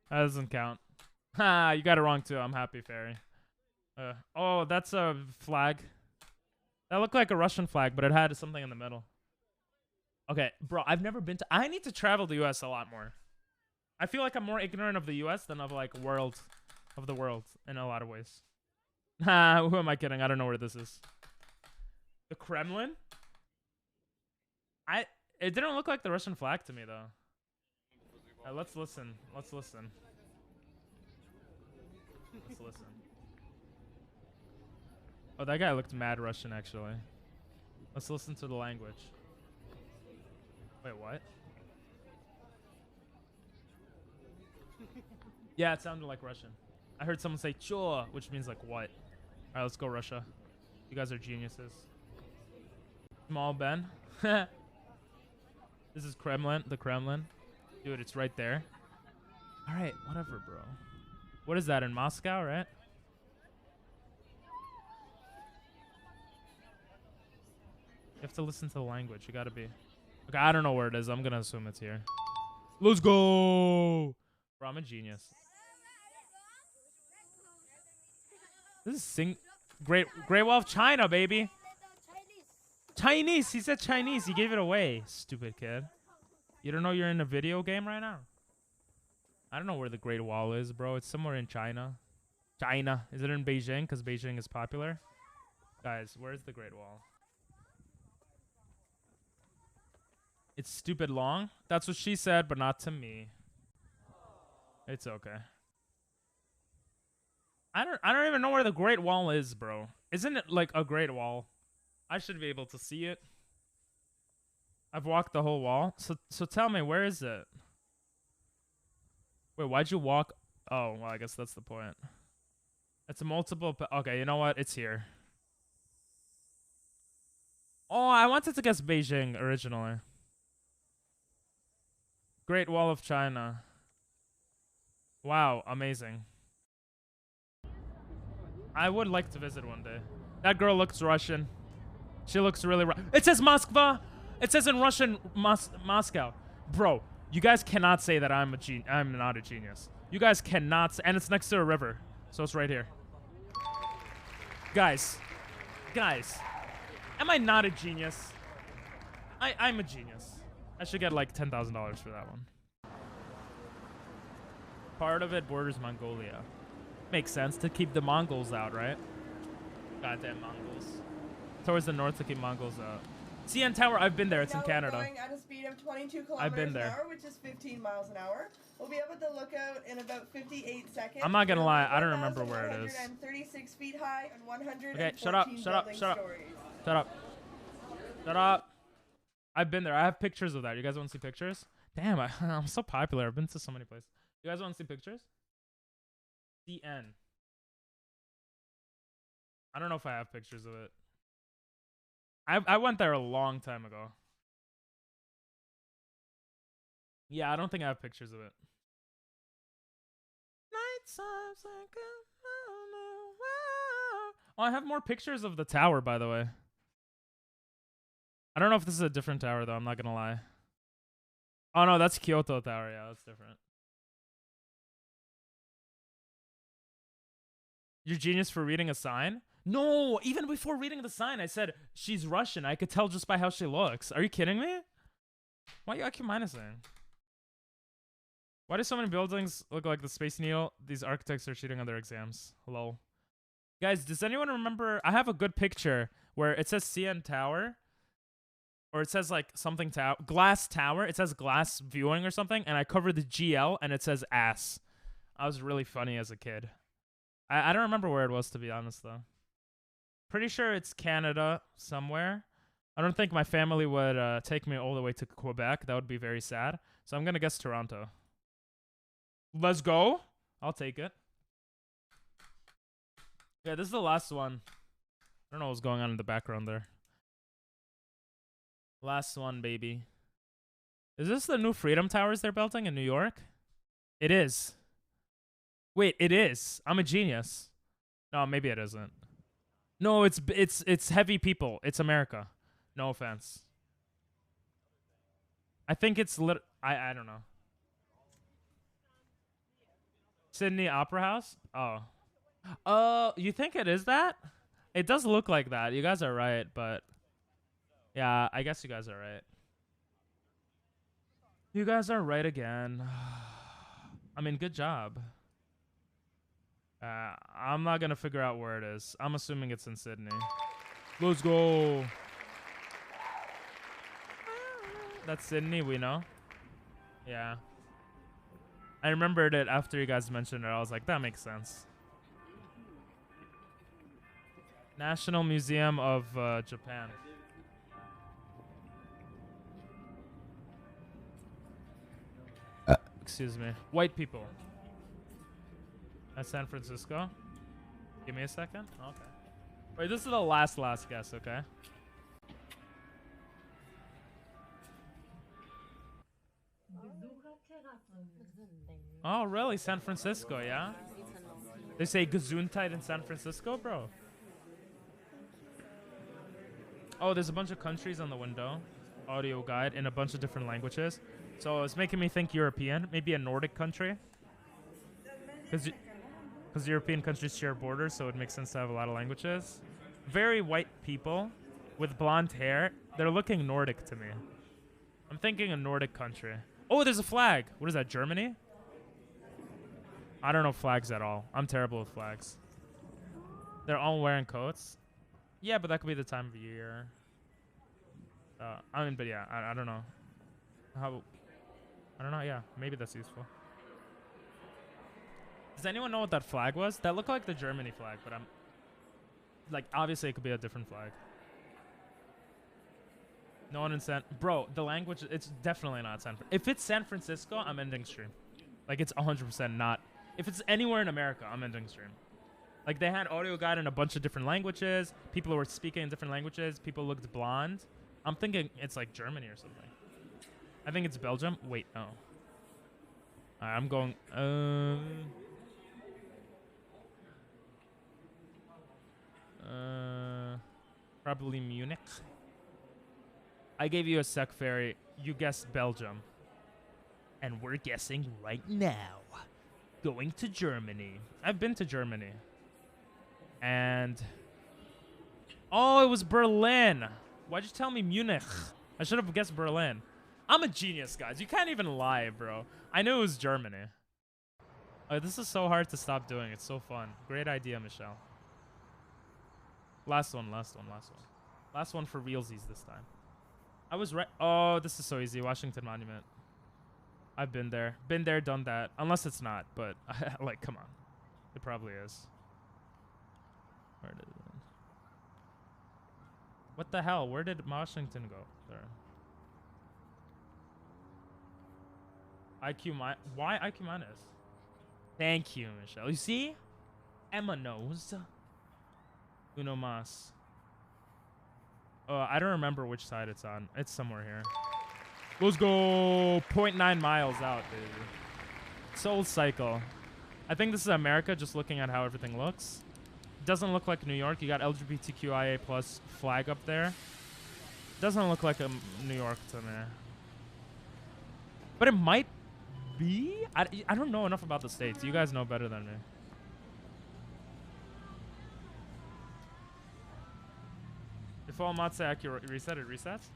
That doesn't count. Ha, you got it wrong too. I'm happy, Fairy. Oh, that's a flag. That looked like a Russian flag, but it had something in the middle. Okay, bro, I've never been to... I need to travel the U.S. a lot more. I feel like I'm more ignorant of the U.S. than of, like, the world in a lot of ways. Ha, who am I kidding? I don't know where this is. The Kremlin? It didn't look like the Russian flag to me, though. Let's listen. Let's listen. Oh, that guy looked mad Russian, actually. Let's listen to the language. Wait, what? Yeah, it sounded like Russian. I heard someone say "chor," which means like what? All right, let's go Russia. You guys are geniuses. Small Ben. This is Kremlin, the Kremlin. Dude, it's right there. All right, whatever, bro. What is that, in Moscow, right? You have to listen to the language. You gotta be. Okay, I don't know where it is. I'm gonna assume it's here. Let's go! Bro, I'm a genius. This is Great Wall of China, baby. Chinese. He said Chinese. He gave it away. Stupid kid. You don't know you're in a video game right now? I don't know where the Great Wall is, bro. It's somewhere in China. China. Is it in Beijing? Because Beijing is popular. Guys, where's the Great Wall? It's stupid long. That's what she said, but not to me. It's okay. I don't even know where the Great Wall is, bro. Isn't it like a Great Wall? I should be able to see it. I've walked the whole wall. So tell me, where is it? Wait, why'd you walk? Oh, well, I guess that's the point. It's a multiple. Okay, you know what? It's here. Oh, I wanted to guess Beijing originally. Great Wall of China. Wow, amazing. I would like to visit one day. That girl looks Russian. She looks really It says Moskva. It says in Russian Moscow. Bro, you guys cannot say that I'm not a genius. You guys cannot and it's next to a river. So it's right here. Guys. Am I not a genius? I'm a genius. I should get like $10,000 for that one. Part of it borders Mongolia. Makes sense to keep the Mongols out, right? Goddamn Mongols. Towards the north to keep Mongols out. CN Tower, I've been there. It's in Canada. Going at a speed of 22 kilometers I've been there. an hour, which is 15 miles an hour. We'll be up at the lookout in about 58 seconds. I'm not gonna lie, I don't remember where it is. 136 feet high and 114 Okay, shut up. Shut up. I've been there. I have pictures of that. You guys want to see pictures? Damn, I'm so popular. I've been to so many places. You guys want to see pictures? CN. I don't know if I have pictures of it. I went there a long time ago. Yeah, I don't think I have pictures of it. Oh, I have more pictures of the tower, by the way. I don't know if this is a different tower, though. I'm not going to lie. Oh, no, that's Kyoto Tower. Yeah, that's different. You're genius for reading a sign? No, even before reading the sign, I said, she's Russian. I could tell just by how she looks. Are you kidding me? Why are you IQ minusing? Why do so many buildings look like the Space Needle? These architects are cheating on their exams. Hello. Guys, does anyone remember? I have a good picture where it says CN Tower. Or it says like something tower. Glass Tower. It says glass viewing or something. And I covered the GL and it says ass. I was really funny as a kid. I don't remember where it was, to be honest, though. Pretty sure it's Canada somewhere. I don't think my family would take me all the way to Quebec. That would be very sad. So I'm going to guess Toronto. Let's go. I'll take it. Yeah, this is the last one. I don't know what's going on in the background there. Last one, baby. Is this the new Freedom Towers they're building in New York? It is. Wait, it is. I'm a genius. No, maybe it isn't. No, it's heavy people. It's America. No offense. I think it's I don't know. Sydney Opera House? Oh, you think it is that? It does look like that. You guys are right, but yeah, I guess you guys are right. You guys are right again. I mean, good job. I'm not gonna figure out where it is. I'm assuming it's in Sydney. Let's go. That's Sydney, we know. Yeah. I remembered it after you guys mentioned it. I was like, that makes sense. National Museum of Japan. Excuse me. White people. That's San Francisco. Give me a second. Okay. Wait, this is the last guess, okay? Oh, really? San Francisco, yeah? They say Gesundheit in San Francisco, bro. Oh, there's a bunch of countries on the window. Audio guide in a bunch of different languages. So it's making me think European. Maybe a Nordic country. Because European countries share borders, so it makes sense to have a lot of languages. Very white people with blonde hair. They're looking Nordic to me. I'm thinking a Nordic country. Oh, there's a flag. What is that, Germany? I don't know flags at all. I'm terrible with flags. They're all wearing coats. Yeah, but that could be the time of year. I mean, but yeah, I don't know. I don't know, yeah. Maybe that's useful. Does anyone know what that flag was? That looked like the Germany flag, but I'm... Like, obviously it could be a different flag. No one in Bro, the language, it's definitely not If it's San Francisco, I'm ending stream. Like, it's 100% not. If it's anywhere in America, I'm ending stream. Like, they had audio guide in a bunch of different languages. People were speaking in different languages. People looked blonde. I'm thinking it's like Germany or something. I think it's Belgium. Wait, no. Alright, I'm going... Probably Munich. I gave you a sec fairy. You guessed Belgium. And we're guessing right now. Going to Germany. I've been to Germany. And... Oh, it was Berlin. Why'd you tell me Munich? I should have guessed Berlin. I'm a genius, guys. You can't even lie, bro. I knew it was Germany. Oh, this is so hard to stop doing. It's so fun. Great idea, Michelle. Last one. Last one for realsies this time. I was right. Oh, this is so easy. Washington Monument. I've been there. Been there, done that. Unless it's not, but like, come on. It probably is. Where did it? What the hell? Where did Washington go? There. Why IQ minus? Thank you, Michelle. You see? Emma knows. Uno mas. I don't remember which side it's on. It's somewhere here. Let's go. 0.9 miles out, baby. Soul Cycle. I think this is America, just looking at how everything looks. Doesn't look like New York. You got LGBTQIA plus flag up there. Doesn't look like New York to me. But it might be? I don't know enough about the states. You guys know better than me. If all mods say accurate reset, it resets?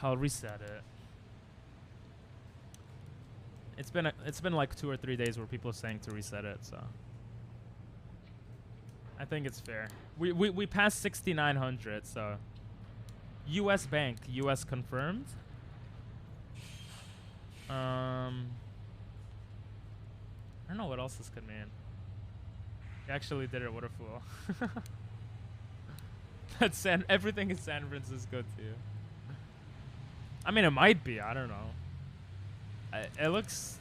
I'll reset it. It's been like 2 or 3 days where people are saying to reset it, so I think it's fair. We passed 6,900, so U.S. Bank, U.S. confirmed. I don't know what else this could mean. He actually did it. What a fool. That's everything is San Francisco too. I mean, it might be. I don't know. It looks...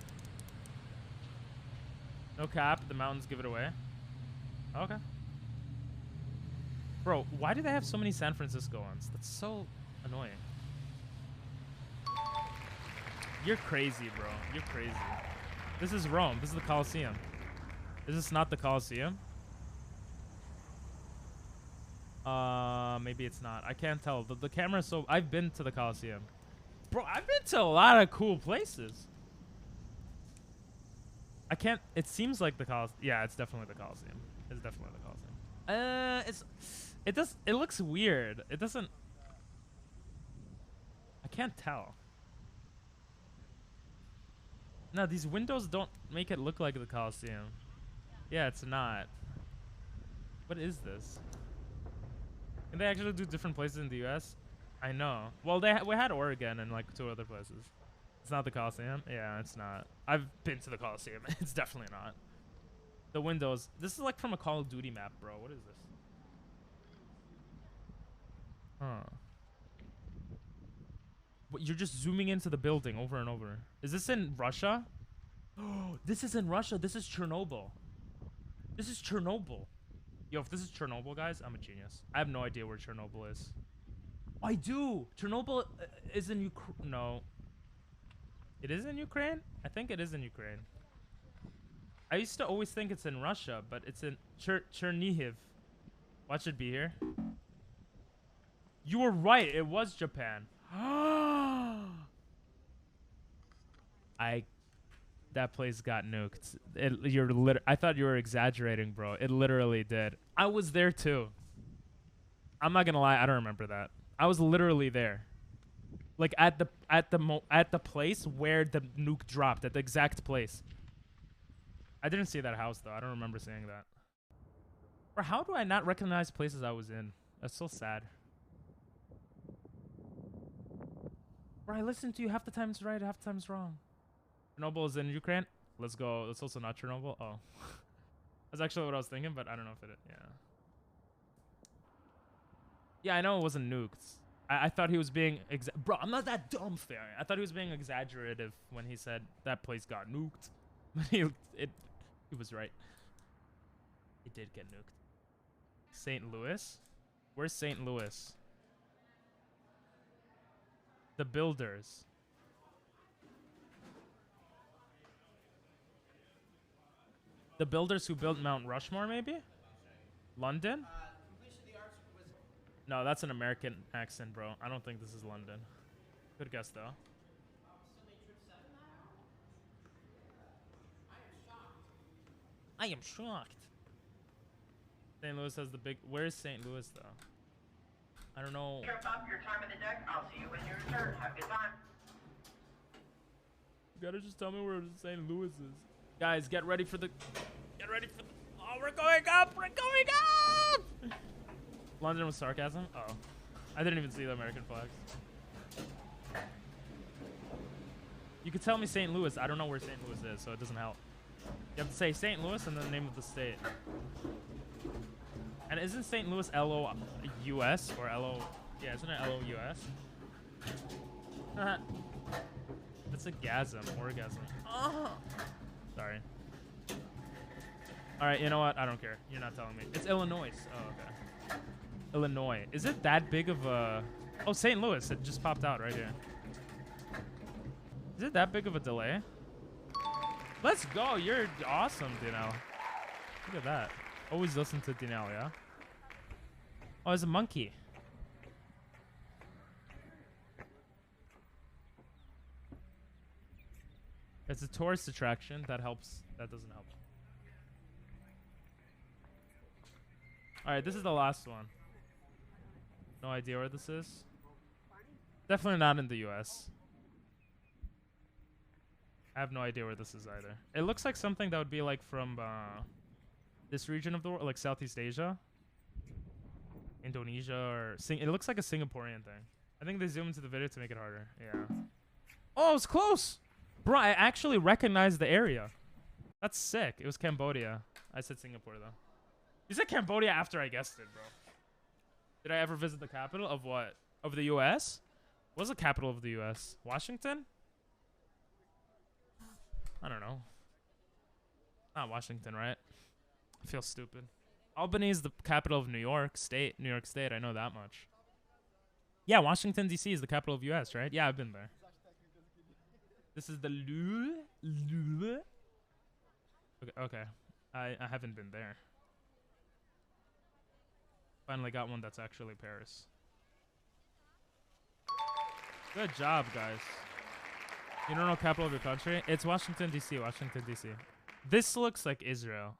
No cap. The mountains give it away. Okay. Bro, why do they have so many San Francisco ones? That's so annoying. You're crazy, bro. You're crazy. This is Rome. This is the Colosseum. Is this not the Colosseum? Maybe it's not. I can't tell. The camera's so... I've been to the Colosseum. Bro, I've been to a lot of cool places. I can't... It seems like the Colosseum. Yeah, it's definitely the Colosseum. It's definitely the Colosseum. It looks weird. It doesn't... I can't tell. No, these windows don't make it look like the Colosseum. Yeah, it's not. What is this? Can they actually do different places in the U.S.? I know. Well, we had Oregon and like 2 other places. It's not the Coliseum? Yeah, it's not. I've been to the Coliseum. It's definitely not. The windows. This is like from a Call of Duty map, bro. What is this? Huh. You're just zooming into the building over and over. Is this in Russia? Oh, this is in Russia. This is Chernobyl. This is Chernobyl. Yo, if this is Chernobyl, guys, I'm a genius. I have no idea where Chernobyl is. I do. Chernobyl is in Ukraine. No. It is in Ukraine? I think it is in Ukraine. I used to always think it's in Russia, but it's in Chernihiv. Watch it be here. You were right. It was Japan. That place got nuked. I thought you were exaggerating, bro. It literally did. I was there too. I'm not gonna lie. I don't remember that. I was literally there, like at the place where the nuke dropped, at the exact place. I didn't see that house though. I don't remember seeing that. Or how do I not recognize places I was in? That's so sad. Bro, I listen to you half the time it's right, half the time it's wrong. Chernobyl is in Ukraine. Let's go. It's also not Chernobyl. Oh, that's actually what I was thinking, but I don't know if it. Yeah. Yeah, I know it wasn't nuked. I thought he was being bro. I'm not that dumb, fair. I thought he was being exaggerative when he said that place got nuked. But he was right. It did get nuked. St. Louis? Where's St. Louis? The builders. The builders who built Mount Rushmore, maybe? London? No, that's an American accent, bro. I don't think this is London. Good guess, though. I am shocked. St. Louis has the big... Where's St. Louis, though? I don't know. Trip up your time in the deck. I'll see you when you return. Have a good time. You gotta just tell me where St. Louis is. Guys, get ready for the... Oh, we're going up! We're going up! London was sarcasm? Oh. I didn't even see the American flags. You could tell me St. Louis. I don't know where St. Louis is, so it doesn't help. You have to say St. Louis and then the name of the state. And isn't St. Louis L-O-U-S or L-O... Yeah, isn't it L-O-U-S? That's a gasm. Orgasm. Oh. Sorry. Alright, you know what? I don't care. You're not telling me. It's Illinois. Oh, okay. Illinois. Is it that big of a... Oh, St. Louis. It just popped out right here. Is it that big of a delay? Let's go. You're awesome, Dinell. Look at that. Always listen to Dinell, yeah? Oh, it's a monkey. It's a tourist attraction. That helps. That doesn't help. Alright, this is the last one. No idea where this is. Definitely not in the US. I have no idea where this is either. It looks like something that would be like from this region of the world, like Southeast Asia. Indonesia or... It looks like a Singaporean thing. I think they zoom into the video to make it harder. Yeah. Oh, it was close! Bro, I actually recognized the area. That's sick. It was Cambodia. I said Singapore, though. You said Cambodia after I guessed it, bro. Did I ever visit the capital of what? Of the U.S.? What's the capital of the U.S.? Washington? I don't know. Not Washington, right? I feel stupid. Albany is the capital of New York State. New York State, I know that much. Yeah, Washington, D.C. is the capital of U.S., right? Yeah, I've been there. This is the Louvre. Okay. I haven't been there. Finally got one that's actually Paris. Good job, guys. You don't know capital of your country? It's Washington, D.C. Washington, D.C. This looks like Israel.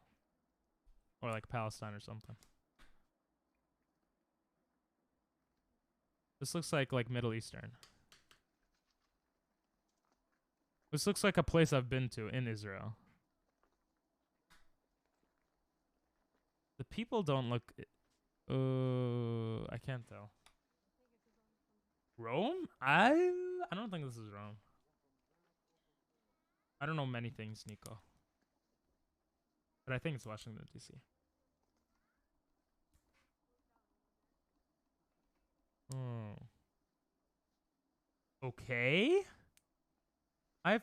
Or like Palestine or something. This looks like Middle Eastern. This looks like a place I've been to in Israel. The people don't look... I can't tell. Rome? I don't think this is Rome. I don't know many things, Nico. But I think it's Washington, D.C. Okay. I've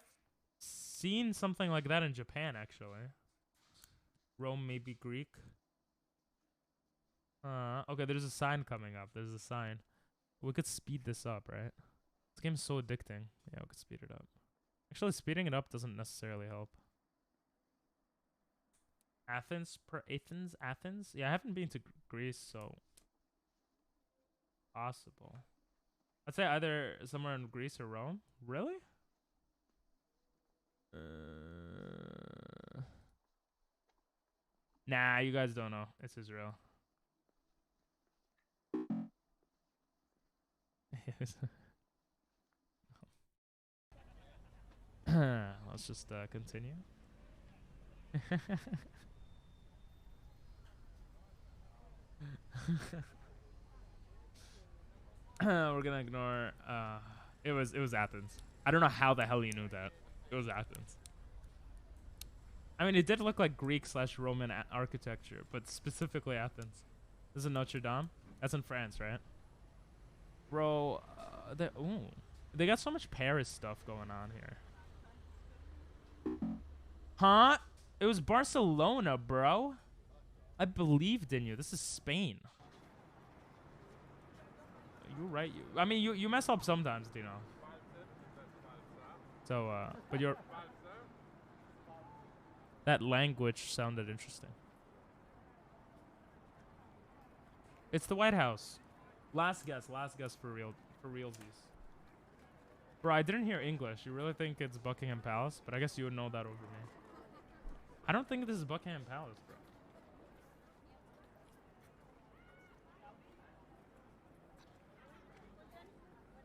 seen something like that in Japan, actually. Rome may be Greek. Okay, there's a sign coming up. There's a sign. We could speed this up, right? This game's so addicting. Yeah, we could speed it up. Actually, speeding it up doesn't necessarily help. Athens? Athens? Yeah, I haven't been to Greece, so... Possible. I'd say either somewhere in Greece or Rome. Really? Nah, you guys don't know. It's Israel. Let's just continue. We're gonna ignore. It was Athens. I don't know how the hell you knew that. It was Athens. I mean, it did look like Greek/Roman architecture, but specifically Athens. This is Notre Dame. That's in France, right? Bro, they got so much Paris stuff going on here. Huh? It was Barcelona, bro. I believed in you. This is Spain. You're right. I mean, you mess up sometimes, Dino. So, but you're... That language sounded interesting. It's the White House. Last guess for real, for realsies. Bro, I didn't hear English. You really think it's Buckingham Palace? But I guess you would know that over me. I don't think this is Buckingham Palace, bro.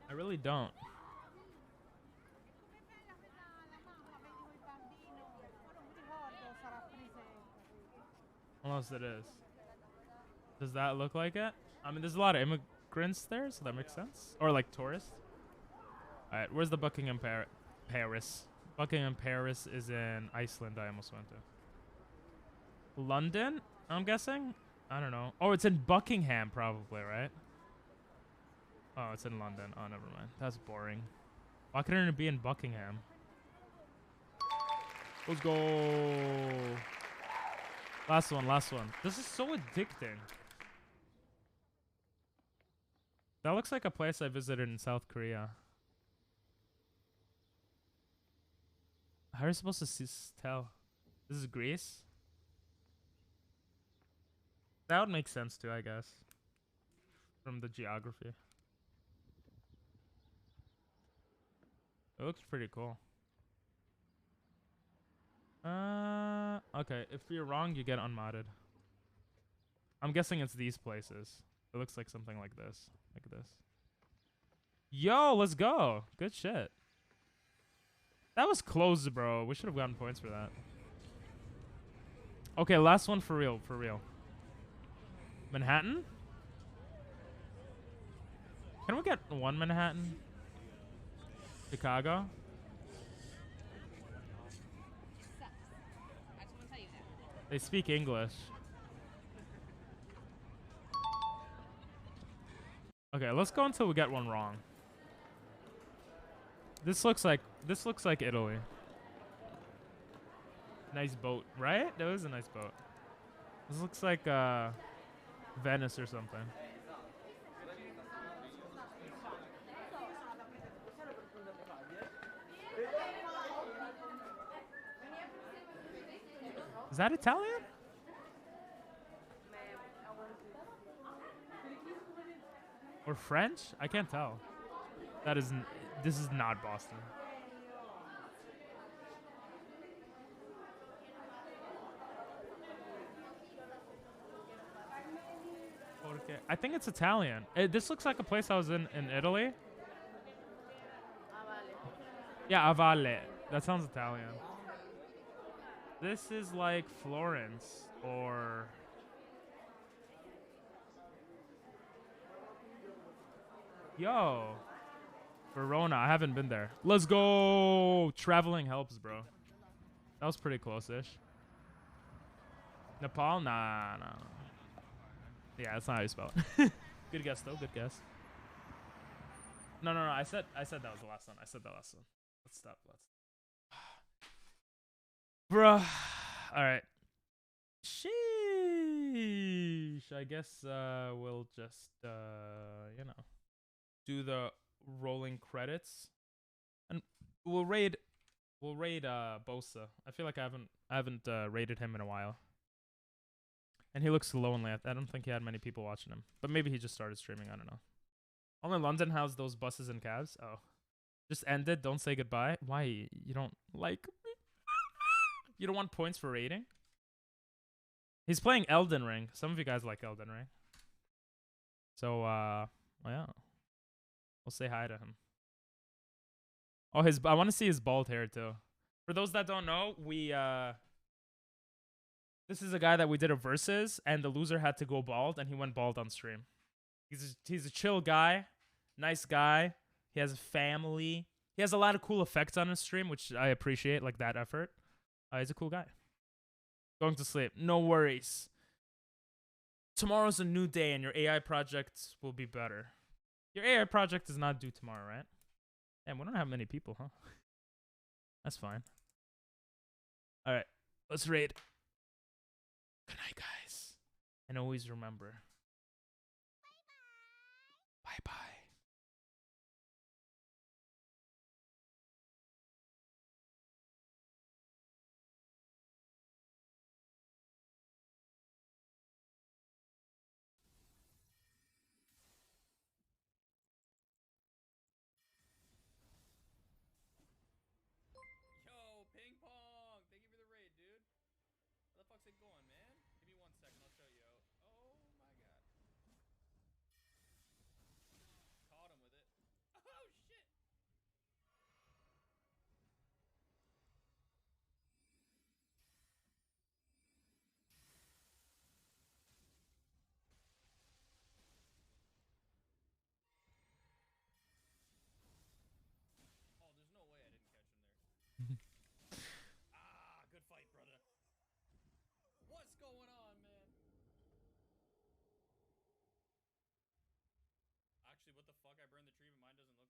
I really don't. Unless it is. Does that look like it? I mean, there's a lot of immigrants there, so that makes sense. Or like tourists. Alright, where's the Buckingham Paris? Buckingham Paris is in Iceland, I almost went to. London, I'm guessing? I don't know. Oh, it's in Buckingham, probably, right? Oh, it's in London. Oh, never mind. That's boring. Why couldn't it be in Buckingham? Let's go. Last one, last one. This is so addicting. That looks like a place I visited in South Korea. How are you supposed to tell? This is Greece? That would make sense too, I guess. From the geography. It looks pretty cool. Okay, if you're wrong, you get unmodded. I'm guessing it's these places. It looks like something like this. Like this. Yo, let's go. Good shit. That was close, bro. We should have gotten points for that. Okay, last one for real, for real. Manhattan? Can we get one Manhattan? Chicago? They speak English. Okay, let's go until we get one wrong. This looks like Italy. Nice boat, right? That was a nice boat. This looks like Venice or something. Is that Italian? Or French? I can't tell. This is not Boston. Okay. I think it's Italian. This looks like a place I was in Italy. Yeah, Avalle. That sounds Italian. This is like Florence or... Yo. Verona. I haven't been there. Let's go. Traveling helps, bro. That was pretty close-ish. Nepal? Nah. Yeah, that's not how you spell it. Good guess, though. Good guess. No, no, no. I said that was the last one. I said the last one. Let's stop. Bruh. All right. Sheesh. I guess we'll just you know, do the rolling credits, and we'll raid Bosa. I feel like I haven't raided him in a while, and he looks lonely. I don't think he had many people watching him, but maybe he just started streaming. I don't know. Only London has those buses and cabs. Oh, just end it. Don't say goodbye. Why? You don't like me? You don't want points for raiding? He's playing Elden Ring. Some of you guys like Elden Ring. So, well, yeah. We'll say hi to him. Oh, I want to see his bald hair, too. For those that don't know, this is a guy that we did a versus, and the loser had to go bald, and he went bald on stream. He's a chill guy. Nice guy. He has a family. He has a lot of cool effects on his stream, which I appreciate, like that effort. He's a cool guy. Going to sleep. No worries. Tomorrow's a new day and your AI project will be better. Your AI project is not due tomorrow, right? Damn, we don't have many people, huh? That's fine. Alright, let's raid. Good night, guys. And always remember. Bye-bye. Yo, ping pong! Thank you for the raid, dude. Where the fuck's it going, man? Give me 1 second, I'll show you out. Oh my god. Caught him with it. Oh shit! Oh, there's no way I didn't catch him there. Ah, good fight, brother. What's going on, man? Actually, what the fuck? I burned the tree, but mine doesn't look